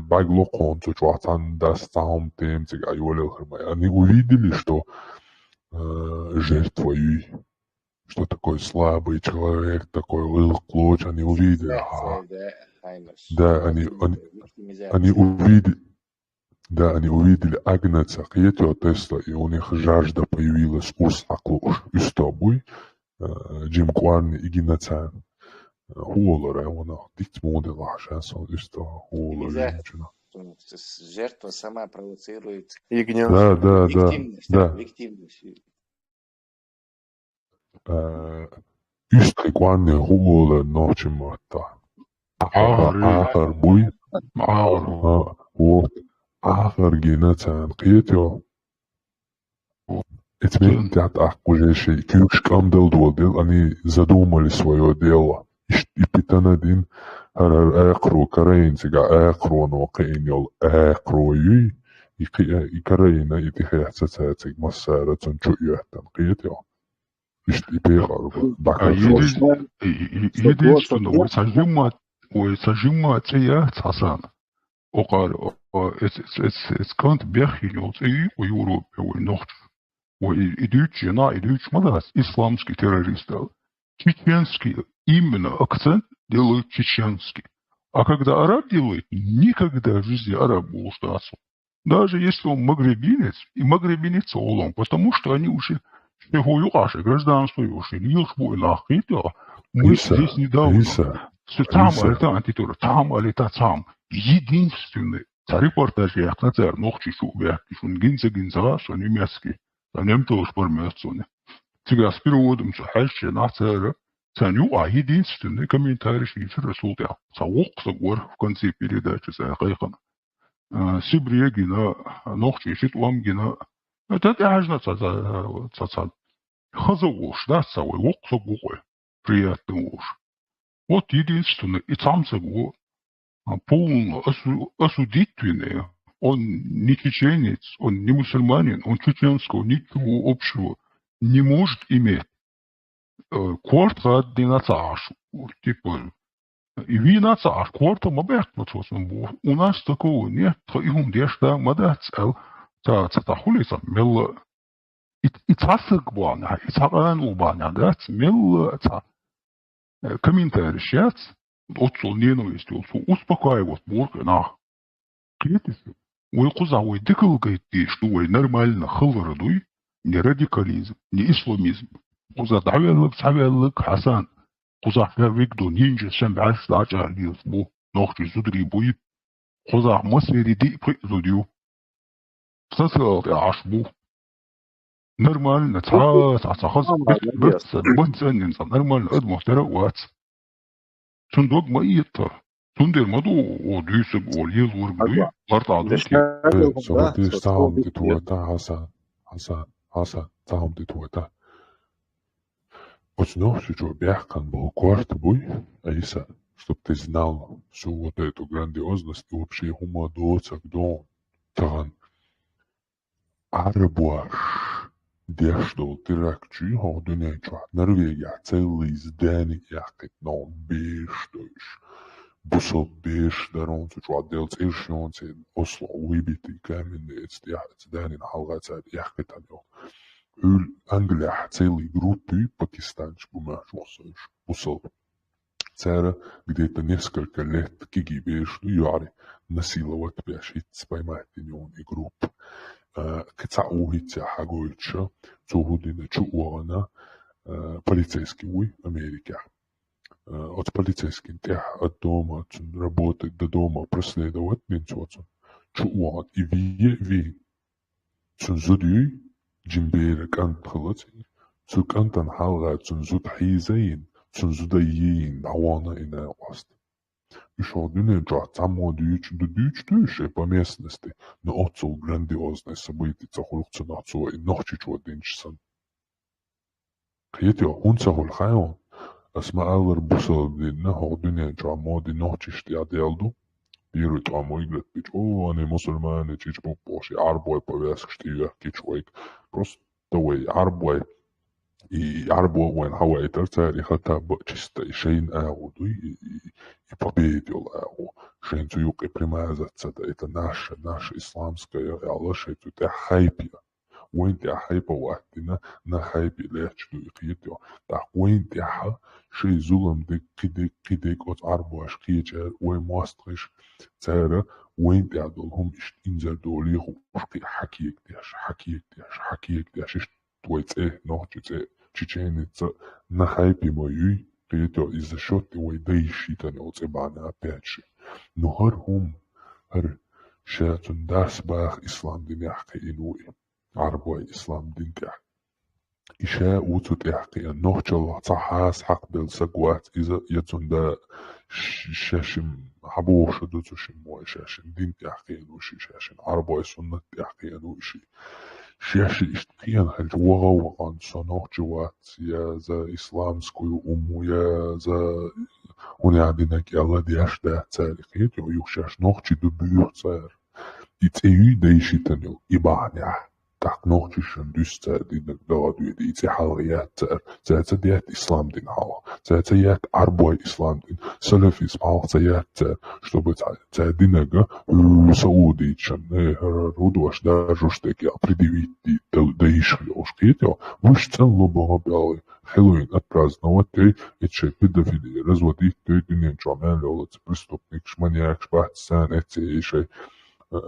баглокон, что там дастам тем, тига юлел хрмай. Они увидели, что жертвой, что такой слабый человек, такой лыл клоч, они увидели, они увидели Агнеца, Киетио Тесла, и у них жажда появилась уж и с тобой, Джим Кварни и Гинацан. Хуолер, она дикт модела, сейчас он и что, хуолер. Жертва сама провоцирует виктивность. Üstlik vanni huule nochimata. Ахар буй. Вот. Ахар гинацан қиетё. Этмей тят ахкужеши. Кюкшкам делдводил. Они задумали свое дело. И питанадин харар экру карейнсига экру нокейньол экру юй. И карейна и тихяцацацик массара цунчу юхтан қиетё. Единственное, сожимация цасан. Es kan berghiljot i Европе, и ночь. Идут маdas исламские террористы. Чеченский именно акцент делают чеченский. А когда араб делает, никогда в жизни араб был штатцем. Даже если он магребинец, и магребинец олом, потому что они уже Шехуюаши, гражданство Юши, Юшбуй Лахитя, мы здесь недавно. Там это антитура, там это там. Единственный репортаж я на царь ночи шубе, что гинза, что немецкий, а немцы уж пормёцоны. Сега с переводом сухальше на царь, цаню, а единственный комментарий шифр Расултя. Саук сагор в конце передачи Сахайхан. Сибрия гина, ночи шит вам гина. Это ажно цацад. Хазауш, да, савой, вокса гугой. Приятный уж. Вот единственное, и сам сагу полно осудительный. Он не чеченец, он не мусульманин, он чеченского ничего общего не может иметь. Кварта динацаш, типа, и винацаш, кварта мабек, у нас такого нет, и он дешта мадацел. Цатахулиса мел и цасык бана, и царан убана, да, мел комментарий сейчас, отцу ненависть, отцу успокаивать бурка на клетисе. Ой, кузавой дикл говорит, что ой нормально хылвардуй, не радикализм, не исламизм. Куза давелык Хасан, куза фявикду нинджа сэмбаш дача лизбу, нохчи зудри буй, куза масвери ди призудю. Сасал ашбу. Нормально, цахаз бэнцэнин, нормально, адмохтера уац. Сундук маита. Сундер маду о дүйсөк ол ел ургуй, лартаду. Согаты саам титуата Хасан, саам титуата. Очень что бяхкан был кварт буй, Аиса, чтоб ты знал всю вот эту грандиозность и вообще хумадоцак дом. Таган. Арбуаш, дешдол тиракчи, ходунеча, Норвегия, целый здание, яхтет, но бештойш. Бусел беш, дарон, сучу отделц иршионцы, Осло, уибиты, каменец, яхтет, здание, халгацат, яхтет, аньол. Англия, целый группы, пакистанч, бумаж, Бусел. Цара где-то несколько лет кигибеш, юари, насиловать бешит, поймать и группу. Кцаугитя хагойча, цугудина чуорана, полицейский уй Америка. От полицейских тех от дома работать до дома преследовать нинцоцун. Чуоран и ви. Цунзудюй, джимбейра кантхалати, цукантан халга цунзуд хизаин, цунзудаyin, давана и на власть. Еще один само дючь по местности, но отцел грандиозное событие цахулцу нацу и ночи чего деньшсан. Кьетё он цахул хайон, اسمع أغر بوصل دينا هو دنيا جامو دي نوتش ديالدو بيرو طعمو يقلت بيج أنا مسلمان تيج بوشي عربوي بواسك شتيوه كيشويك بروست توي عربوي يعربوا وين هوا يترتاري حتى بقشست شين آودو يبابيديو الآو شين تيوقي بريمازة تصدق ناش إسلامسكا يا الله شي تتاح خايبيا وين تاع حيبة وقتنا نخايبي ليش دو يقيتيو تاع وين تاعها شي ظلم ديك كيديك أوت عربو أشقيجا وين مواستغش تارا وين تاع دولهم إنزل دولي وشقي حكيك دياش تويت إيه نوحجت إيه تشيني نخايبي مويوي قيتيو إذا شوت ويديشي تاني أوتبعنا باتشي نهار هم هر شاتن داس باخ إسلام دين يحكي إنوي عربوي إسلام دين تاعك إشاء وتو تحكي أنه الله صحاس حق بالسقوات إذا يتون دا شاشم حبوش دوتو شموي شاشم دين تحكي إنوشي شاشم عربوي سنة تحكي إنوشي شاشي اشتقيان هل وغا وغان صنوح جوات يا زا إسلام سكوي أمو يا زا هوني عدينك الله دياش دا تاريخيت يوشاش نوخشي دبيور تار يتأيو دايشي تانيو إباعنيح تاق نوخشي شندوس دينك دغدو يدي يتي حالغيات تاتا ديات إسلام دين حالا تاتا يات عربوي إسلام دين سلفي سبحانه تايات شتوبي تا دينك سعودي تشن رودواش داجوش تاكي أبريدي دايش يوشكيتيو وش تنلو بغا بيالي حلوين أتبرازنوات تاي اتشي بدا في رزوة دي دنيا جامعة لولا تبرستوبنيكش منياكش بحت سان اتي شي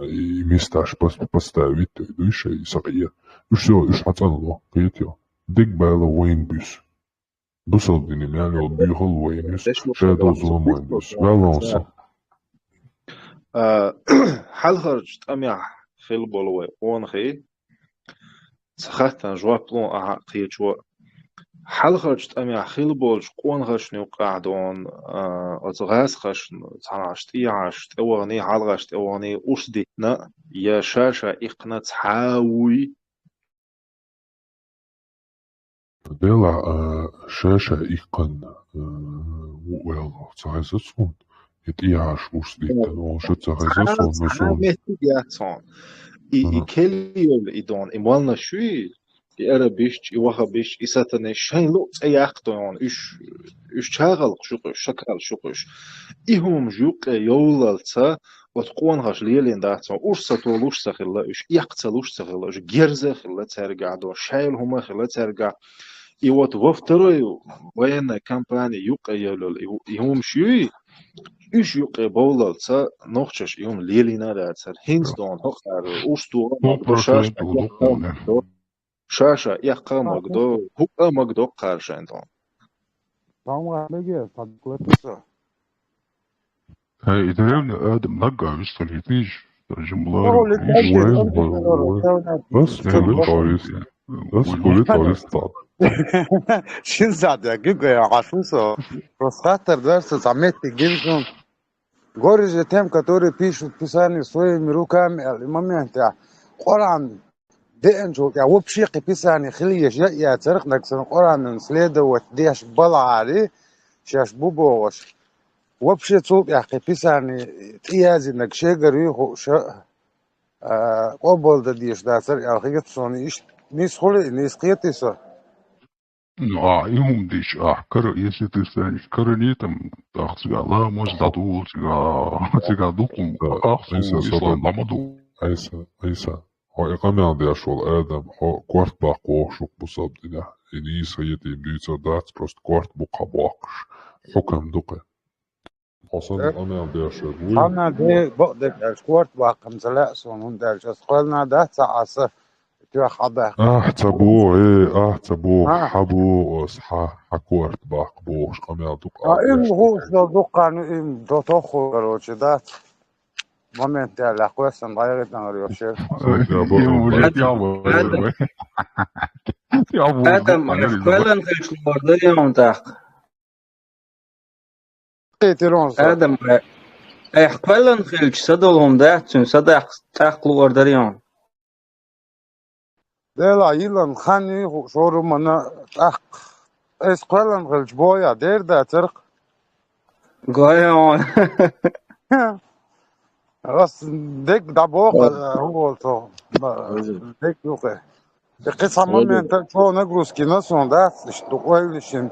يميستاش поставить еще и صغير وش حتى الله قيتيو ديك بالا وين بيس بوصل ديني مالي بيهل وين بيس شادو ظلم وين بيس بالانسا حل خرجت أميح خيل بولوي وانخي سخطن جواب لون أعقية جوا حل خرجت أميح خيل بولش قوان خشني وقعدون أزغاس خشن تعناشت إيعاشت أواني حلغاشت أواني أشدتنا يا شاشة إقنة حاوي ديلا شاشة إيقن ويلا تعيزتون يتيعاش أشدتنا وشو تعيزتون مسون إكليول إدون إموالنا شوي إربيش إوهبيش إساتني شين لو تياقتون إش شاغل شقش شكال شقش إهم جوق يولالتا وتقوان غاش ليلين داتون أرسطو لوش سخلا إش يقتلوش سخلا إش جيرزة خلا ترجع دو شايل هما خلا ترجع إيوات وفترو وين كامباني يوق يولال إهم شوي إيش يوق بولالتا نوخش إهم ليلين داتر هينز دون هخار أرسطو مقدشاش شاشة يقا مقدو هو مقدو قارشين دون Tamam abi صدقتك هاي إذا آدم نقع يستلهتنيش جملة هو اللي بس كل طارس طار شن زاد يا عشوسه просхатер درس заметьте гильзон горе же тем которые пишут писание своими руками المومنте قرآن دينجو يا وبشي قبيساني خليه يا تاريخ نكسر قرآن نسليده وديش بلع عليه شاش بوبوش وبشي تصوب يا قبيساني تيازي نكشي قريخو شا قبل ده ديش داسر يا خيط صوني إيش نيس خلي نيس قيتيسو يهم ديش كر يسيتساني كرنيتم تأخذ الله مش دادول تيجا دوكم أخذ إسلام لمدو عيسى هو إقامة عندي أشوال آدم هو كوارت باقوه شوك بصاب دينا إنيس هيتي مديتا دات بروست كوارت بقى باقش حكم دقة حصل إقامة عندي أشوال أنا دي بقدر الكوارت باقم زلاسون هندر جسقلنا ده تعصر تيوخ عباق تبوه حبو وصحا حكوارت باق بوش قامة دقة إم هو شو دقة إم دوتوخو روشي دات مومنت لا كويسن غيرت نغريوشير آدم أخوالا خيش لوردي يوم تاق آدم أخوالا خيش سدولهم داتون سدق تاق لوردي يوم لا يلان خاني شورو منا تاق اسقلن غلج بويا دير دا ترق قايون بس ديك دا بوق هو تو ديك يوقع قصة مامي انت شو نقروس كنا سون دا اشتقويلشين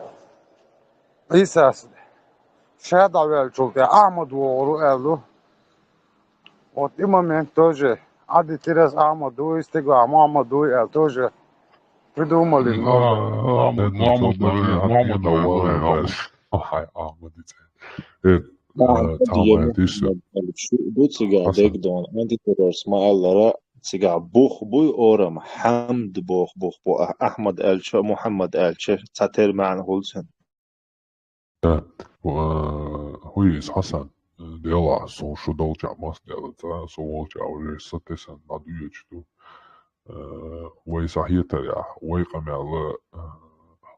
إيساس شاد عوال شولتي أحمد وغرو قالو وقت مامي توجه عادي تيرس أحمد دوي استيقوا أحمد دوي قال توجه بدو مالين محمد بس أحمد tamam dişi. Bu ciga degdon anti-terror smaillara ciga buy oram hamd bu Ahmad elçi Muhammed elçi tater man hulsen. Huis Hasan dela son şu dolca mas dela ta so olca o satesen nadu yçtu. Ve sahiyete ya ve qamala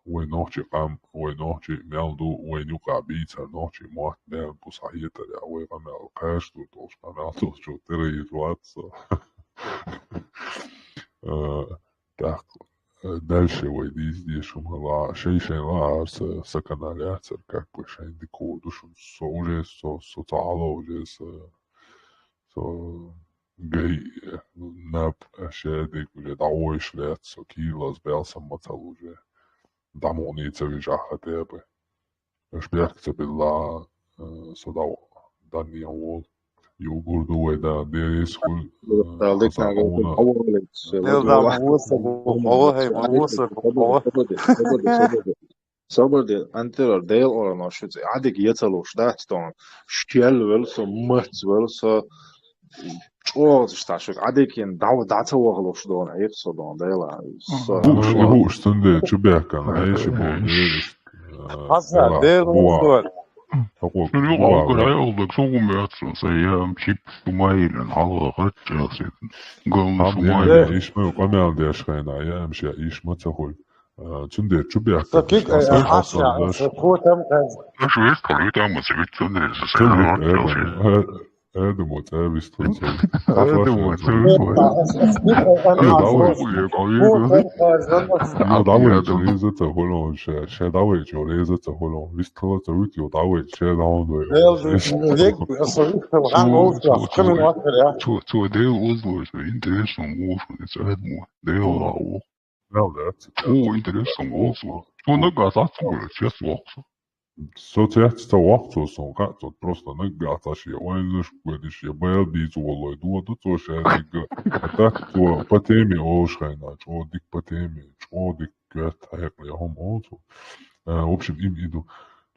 ونوحشي قام ونوحشي مالدو ونوقع بيتا نوحشي موات مال بصحية يا ويقام القاش توش قام شو تري الوات تاق دالشي ويديز شو ملا شي لا عرس سكن عليها تركاك بوشين دي كودو شو سوجي سو تعالو جيس سو جاي ناب اشياء ديك وجي دعويش لات سو كيلاز بيالسا مطلوجي دعموني تسوي جاحة بي مش بيحكي بالله صداو داني أول يقول دوي دا ديريس كل خزعونا صبر دي انتر ديل اور ناشوت عادك يتلوش داستون شيل ولسو مهت ولسو اوز شتاشك عادك ين دعوة وغلوش دون عيقصو دون ديلا هو استندي شبه كان عايش بوديريس حسن ديل وصدور شنو يقول عيالك شو مياتسون سيام شيب سمايلن على غتش قوم سمايلن ايش ما يقام عندي اشخين ايام شي ايش ما تقول تندي شبه سكيك عشا سكوتم شو يستطيع تعمل سبيت تندي هذا متابس تنسى هذا دعوة جريزة تهولون شا دعوة جريزة تهولون بيستلا تروت يو دعوة شا دعوة تو ديل اوزلوش انتريسون موشن اتساعد مو ديل راو او انتريسون موشن تو نقع تعطول تشيس وقصة Society وقته son قاعد просто نقعت شيء وين نشكو شيء بيديز والله دو تو شيء так то потеми ошхайна чо дик потеми чо дик гет хайк я хом оцу в общем им иду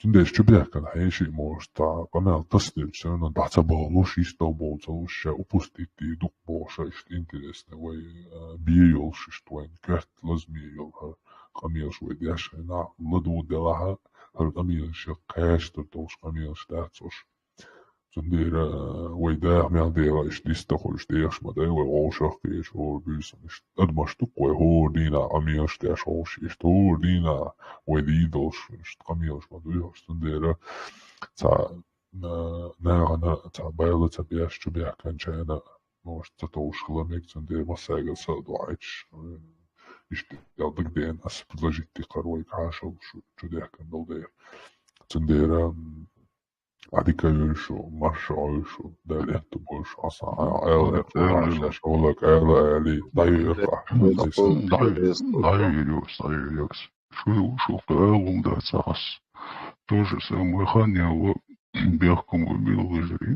тунде шчубяк кан хайши можта канал тасдил чена дацабал луш исто болцо ше упустити дук боша ишт интересно вай биел шиштвен гет лазмиел камил швей дяшна ладу делаха قميل شق قاش تلتوش قميل شتاتوش تندير ويدا عمل ديرا إش ديستخلش ديش مداي وغوشخ كيش هو بيسن إش أدمش تقوي هو دينا قميل شتاش هوش إش هو دينا ويديدوش إش قميل شمدوش تندير تا ناغنا تا بايلة تبياش تبيع كان شانا موش تتوش خلميك تندير مساقل سادو عيش işte yaldık diyen as предложить карой кашал şu derken dolder tundera adika yürüyüşü marşa yürüyüşü devlet boş asa ayağlar marşa olak ayağlar ali dayı yürüyoruz şu каэлум да сас тоже самое ханяло бегкому било жри